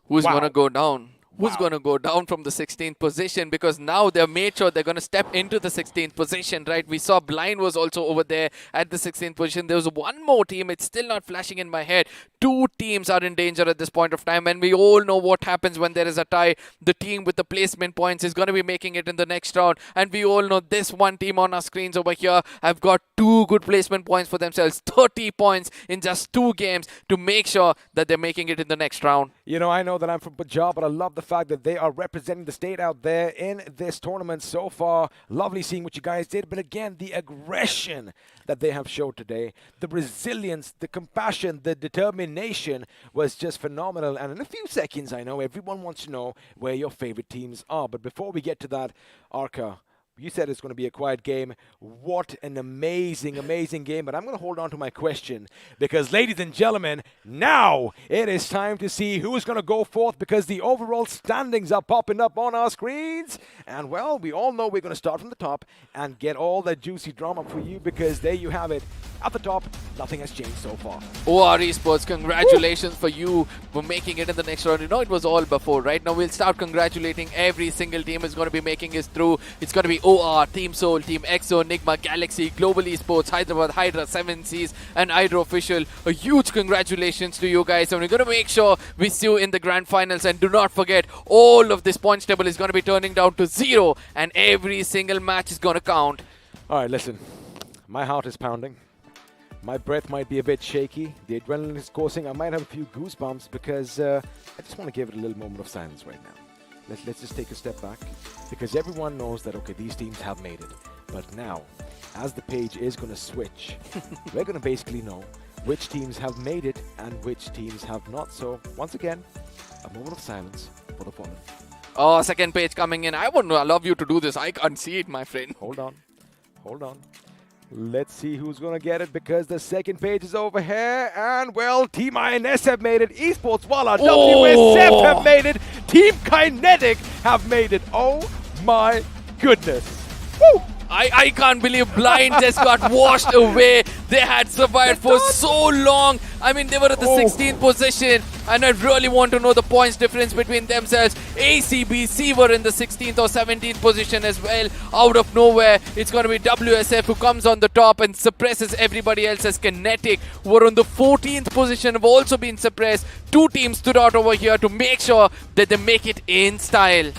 Who's going to go down? Who's going to go down from the 16th position? Because now they've made sure they're going to step into the 16th position, right? We saw Blind was also over there at the 16th position. There was one more team. It's still not flashing in my head. 2 teams are in danger at this point of time. And we all know what happens when there is a tie. The team with the placement points is going to be making it in the next round. And we all know this one team on our screens over here have got 2 good placement points for themselves. 30 points in just 2 games to make sure that they're making it in the next round. You know, I know that I'm from Punjab, but I love the fact that they are representing the state out there in this tournament so far. Lovely seeing what you guys did, but again, the aggression that they have showed today, the resilience, the compassion, the determination was just phenomenal. And in a few seconds, I know everyone wants to know where your favorite teams are. But before we get to that, Arca, you said it's going to be a quiet game. What an amazing, amazing game. But I'm going to hold on to my question, because, ladies and gentlemen, now it is time to see who's going to go forth, because the overall standings are popping up on our screens. And, well, we all know we're going to start from the top and get all that juicy drama for you, because there you have it. At the top, nothing has changed so far. OR Esports, congratulations for you for making it in the next round. You know, it was all before, right? Now we'll start congratulating every single team is going to be making it through. It's going to be OR, Team Soul, Team EXO, Nigma, Galaxy, Global Esports, Hyderabad, Hydra, 7 Seas, and Hydra Official. A huge congratulations to you guys. And we're going to make sure we see you in the grand finals. And do not forget, all of this points table is going to be turning down to 0. And every single match is going to count. All right, listen. My heart is pounding. My breath might be a bit shaky. The adrenaline is coursing. I might have a few goosebumps, because I just want to give it a little moment of silence right now. Let's just take a step back, because everyone knows that, okay, these teams have made it. But now, as the page is going to switch, we're going to basically know which teams have made it and which teams have not. So, once again, a moment of silence for the fallen. Oh, second page coming in. I would love you to do this. I can't see it, my friend. Hold on. Hold on. Let's see who's going to get it because the second page is over here. And, well, Team INS have made it. Esports Walla, WSF have made it. Team Kinetic have made it. Oh, my goodness. Woo! I can't believe Blind just got washed away. They had survived for so long. I mean, they were at the 16th position. And I really want to know the points difference between themselves. ACBC were in the 16th or 17th position as well. Out of nowhere, it's going to be WSF who comes on the top and suppresses everybody else as Kinetic, who were on the 14th position, have also been suppressed. Two teams stood out over here to make sure that they make it in style.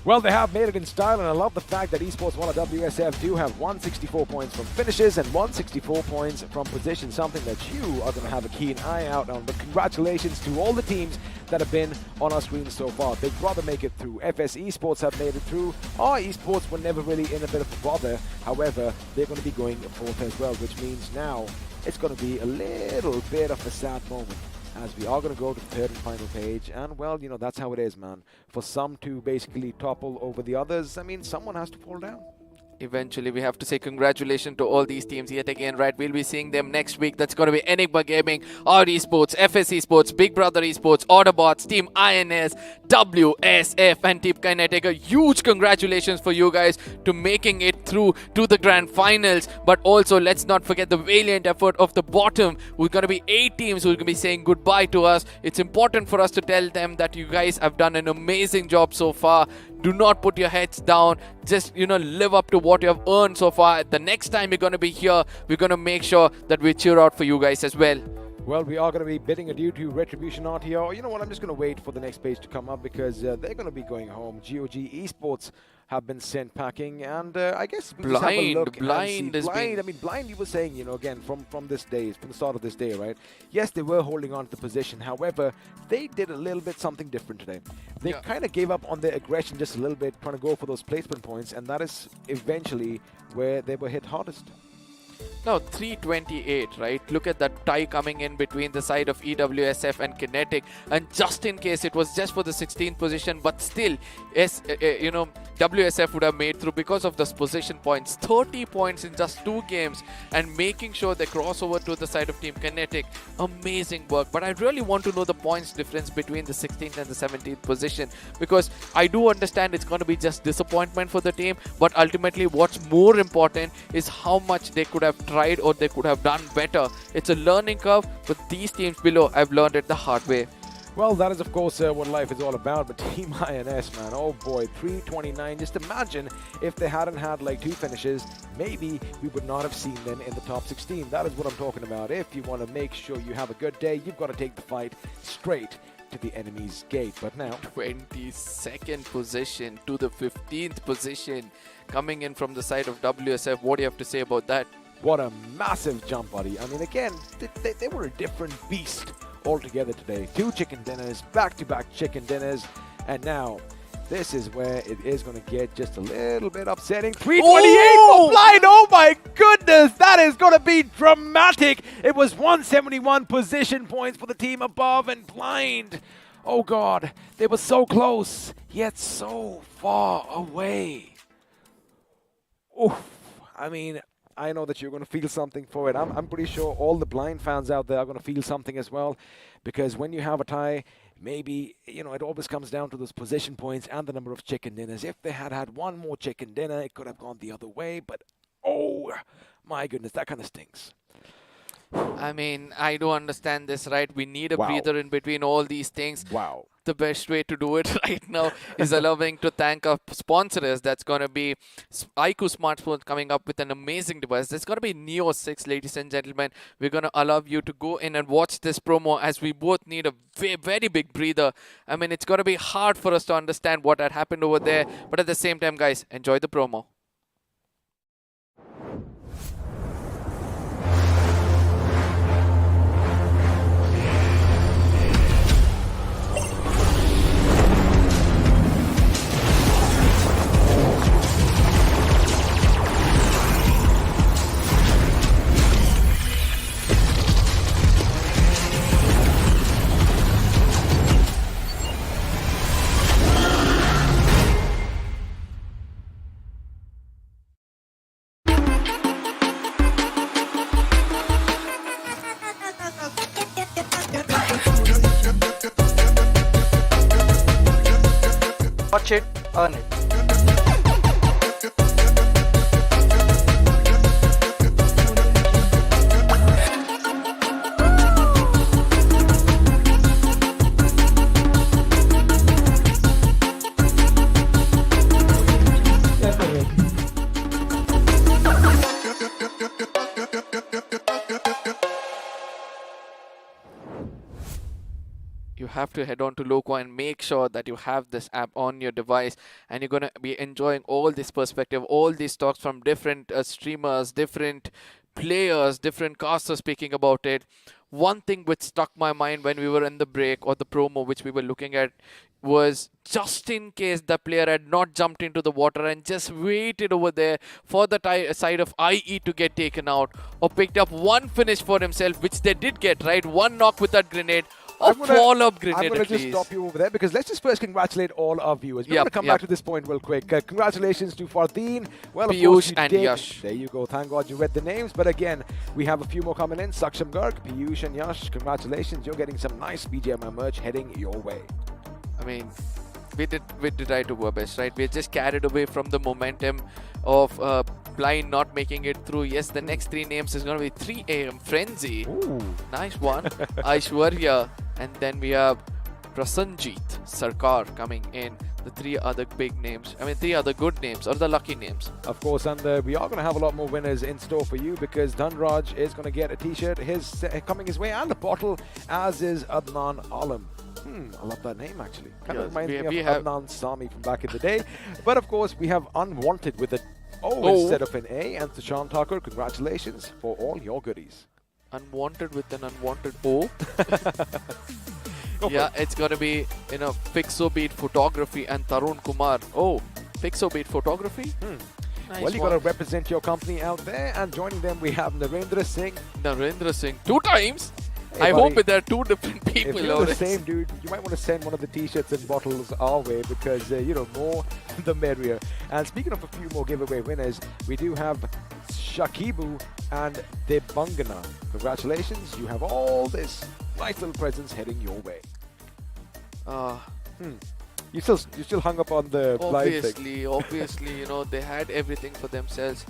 Well, they have made it in style, and I love the fact that Esports Walla WSF do have 164 points from finishes and 164 points from position, something that you are going to have a keen eye out on. But congratulations to all the teams that have been on our screen so far. Big Brother make it through. FS Esports have made it through. Our Esports were never really in a bit of a bother. However, they're going to be going fourth as well, which means now it's going to be a little bit of a sad moment, as we are going to go to the third and final page. And, well, you know, that's how it is, man. For some to basically topple over the others, I mean, someone has to fall down. Eventually, we have to say congratulations to all these teams yet again, right? We'll be seeing them next week. That's going to be Enigma Gaming, our Esports, FS Esports, Big Brother Esports, Autobotz, Team INS, WSF, and Team Kinetic. A huge congratulations for you guys to making it through to the grand finals. But also, let's not forget the valiant effort of the bottom. We're going to be 8 teams who are going to be saying goodbye to us. It's important for us to tell them that you guys have done an amazing job so far. Do not put your heads down. Just, you know, live up to what you have earned so far. The next time you're going to be here, we're going to make sure that we cheer out for you guys as well. Well, we are going to be bidding adieu to Retribution out here. You know what, I'm just going to wait for the next page to come up because they're going to be going home. GOG Esports have been sent packing, and I guess we just have a look. Blind, I mean, Blind, you were saying, you know, again, from this day, from the start of this day, right? Yes, they were holding on to the position. However, they did a little bit something different today. They kind of gave up on their aggression just a little bit, trying to go for those placement points, and that is eventually where they were hit hardest. Now 328, right? Look at that tie coming in between the side of EWSF and Kinetic, and just in case it was just for the 16th position, but still, you know, WSF would have made through because of those position points. 30 points in just 2 games, and making sure they cross over to the side of Team Kinetic. Amazing work. But I really want to know the points difference between the 16th and the 17th position, because I do understand it's going to be just disappointment for the team, but ultimately what's more important is how much they could have tried or they could have done better. It's a learning curve, but these teams below, I've learned it the hard way. Well, that is, of course, what life is all about. But Team INS, man, oh boy, 329. Just imagine if they hadn't had like 2 finishes, maybe we would not have seen them in the top 16. That is what I'm talking about. If you want to make sure you have a good day, you've got to take the fight straight to the enemy's gate. But now 22nd position to the 15th position, coming in from the side of WSF. What do you have to say about that? What a massive jump, buddy. I mean, again, they were a different beast altogether today. 2 chicken dinners, back-to-back chicken dinners, and now this is where it is going to get just a little bit upsetting. 328 for Blind. Oh my goodness, that is going to be dramatic. It was 171 position points for the team above, and Blind, oh god, they were so close yet so far away. Oof. I mean, I know that you're going to feel something for it. I'm pretty sure all the Blind fans out there are going to feel something as well, because when you have a tie, maybe, you know, it always comes down to those position points and the number of chicken dinners. If they had 1 more chicken dinner, it could have gone the other way, but oh my goodness, that kind of stinks. I mean, I do understand this, right? We need a breather in between all these things. Wow. The best way to do it right now is allowing to thank our sponsors. That's going to be iQOO Smartphones coming up with an amazing device. There's going to be Neo 6, ladies and gentlemen. We're going to allow you to go in and watch this promo, as we both need a very big breather. I mean, it's going to be hard for us to understand what had happened over there. But at the same time, guys, enjoy the promo. Watch it, earn it. You have to head on to Loco and make sure that you have this app on your device, and you're going to be enjoying all this perspective, all these talks from different streamers, different players, different casters speaking about it. One thing which stuck my mind when we were in the break or the promo which we were looking at was, just in case the player had not jumped into the water and just waited over there for the side of IE to get taken out, or picked up one finish for himself, which they did get, right? One knock with that grenade. Or follow-up grenade, I'm going to just stop you over there, because let's just first congratulate all our viewers. We're going to come back to this point real quick. Congratulations to Fardeen. Well, Piyush of course, you and did. Yash. There you go. Thank God you read the names. But again, we have a few more coming in. Saksham Garg, Piyush and Yash, congratulations. You're getting some nice BGMI merch heading your way. I mean, we did try to do our best, right? We're just carried away from the momentum of Blind not making it through. Yes, the next three names is going to be 3 AM Frenzy. Ooh. Nice one. Aishwarya. And then we have Prasanjit Sarkar coming in. The three other big names. I mean, three other good names, or the lucky names. Of course, and we are going to have a lot more winners in store for you, because Dhanraj is going to get a t-shirt coming his way, and a bottle, as is Adnan Alam. I love that name, actually. Kind of reminds me of Adnan Sami from back in the day. But of course, we have Unwanted with an O instead of an A. And Sushant Thakur, congratulations for all your goodies. Unwanted with an unwanted O. Yeah, it's going to be, Pixobeat Photography and Tarun Kumar. Oh, Pixobeat Photography? Nice. Well, you got to represent your company out there. And joining them, we have Narendra Singh. Narendra Singh. 2 times? Hey, I buddy, hope there are 2 different people. If you're the same dude, you might want to send one of the t-shirts and bottles our way, because, more the merrier. And speaking of a few more giveaway winners, we do have Shakibu and Debangana. Congratulations, you have all this nice little presents heading your way. You still hung up on the blind thing. Obviously, they had everything for themselves.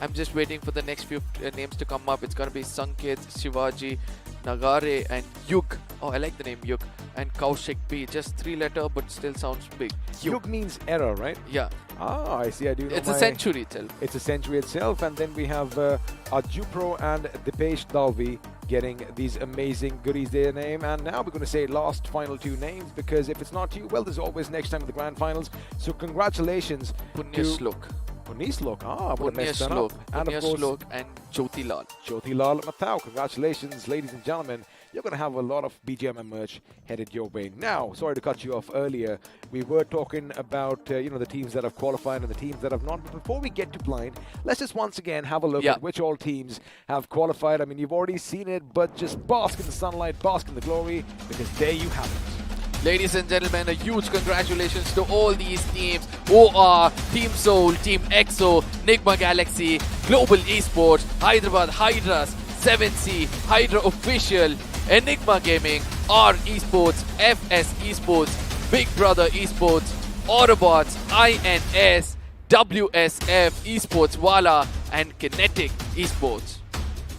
I'm just waiting for the next few names to come up. It's going to be Sanket, Shivaji, Nagare and Yug. Oh, I like the name Yug. And Kaushik B. Just 3-letter, but still sounds big. Yug means error, right? Yeah. Ah, I see. I do know. It's a century itself. It's a century itself. And then we have Ajupro and Dipesh Dalvi getting these amazing goodies their name. And now we're going to say last final 2 names, because if it's not you, well, there's always next time in the grand finals. So congratulations Punya Slok. Punya I would have messed that Slok. up. And of course, Slok and Jyoti Lal. Jyoti Lal Mathau. Congratulations, ladies and gentlemen. You're going to have a lot of BGMI merch headed your way. Now, sorry to cut you off earlier. We were talking about, the teams that have qualified and the teams that have not. But before we get to blind, let's just once again have a look at which all teams have qualified. I mean, you've already seen it, but just bask in the sunlight, bask in the glory, because there you have it. Ladies and gentlemen, a huge congratulations to all these teams. OR, Team Soul, Team EXO, Nigma Galaxy, Global Esports, Hyderabad Hydras, 7C, Hydra Official, Enigma Gaming, R Esports, FS Esports, Big Brother Esports, Autobotz, INS, WSF Esports Wala, and Kinetic Esports.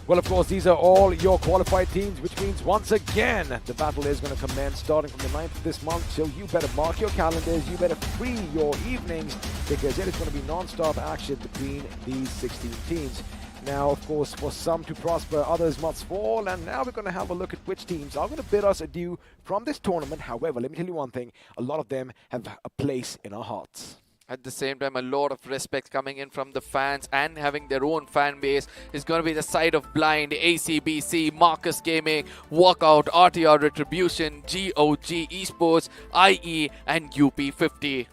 Well, of course, these are all your qualified teams, which means once again, the battle is going to commence starting from the 9th of this month. So you better mark your calendars, you better free your evenings, because it is going to be non-stop action between these 16 teams. Now, of course, for some to prosper, others must fall. And now we're going to have a look at which teams are going to bid us adieu from this tournament. However, let me tell you one thing, a lot of them have a place in our hearts. At the same time, a lot of respect coming in from the fans and having their own fan base is going to be the side of Blind, ACBC, Marcus Gaming, Walkout, RTR Retribution, GOG Esports, IE, and UP50.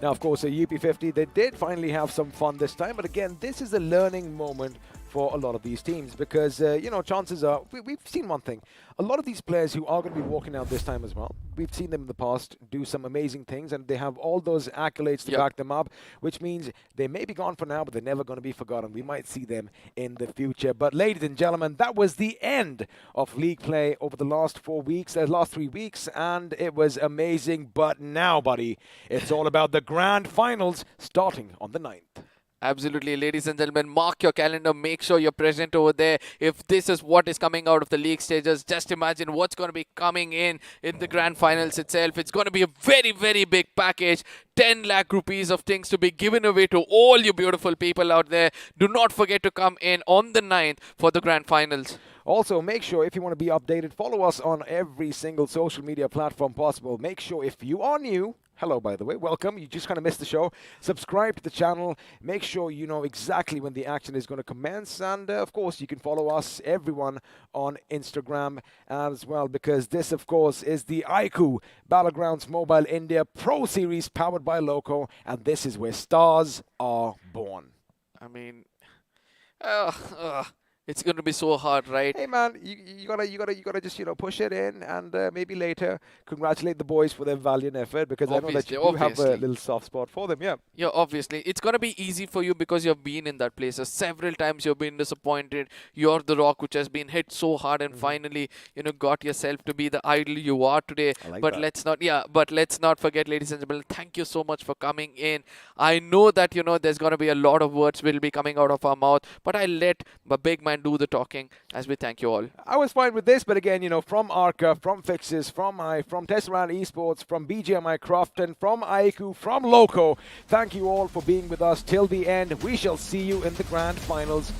Now, of course, at UP50, they did finally have some fun this time. But again, this is a learning moment for a lot of these teams because, you know, chances are, we've seen one thing. A lot of these players who are going to be walking out this time as well, we've seen them in the past do some amazing things, and they have all those accolades to back them up, which means they may be gone for now, but they're never going to be forgotten. We might see them in the future. But ladies and gentlemen, that was the end of league play over the last 3 weeks, and it was amazing. But now, buddy, it's all about the grand finals starting on the 9th. Absolutely, ladies and gentlemen, mark your calendar, make sure you're present over there. If this is what is coming out of the league stages, just imagine what's going to be coming in the grand finals itself. It's going to be a very, very big package. 10 lakh rupees of things to be given away to all you beautiful people out there. Do not forget to come in on the 9th for the grand finals. Also, make sure if you want to be updated, follow us on every single social media platform possible. Make sure if you are new, hello, by the way, welcome. You just kind of missed the show. Subscribe to the channel. Make sure you know exactly when the action is going to commence. And, of course, you can follow us, everyone, on Instagram as well. Because this, of course, is the iQOO Battlegrounds Mobile India Pro Series powered by Loco. And this is where stars are born. I mean, it's going to be so hard, right? Hey man, you gotta just, you know, push it in, and maybe later congratulate the boys for their valiant effort, because I know that you do have a little soft spot for them. Yeah, obviously it's gonna be easy for you because you've been in that place several times. You've been disappointed. You're the rock which has been hit so hard, and finally, you know, got yourself to be the idol you are today. But let's not forget, ladies and gentlemen, thank you so much for coming in. I know that, you know, there's gonna be a lot of words will be coming out of our mouth, but I let my big man do the talking as we thank you all. I was fine with this, but again, you know, from Arca, from Fixes, from Tesseract Esports, from BGMI Crofton, from iQOO, from Loco, thank you all for being with us till the end. We shall see you in the grand finals.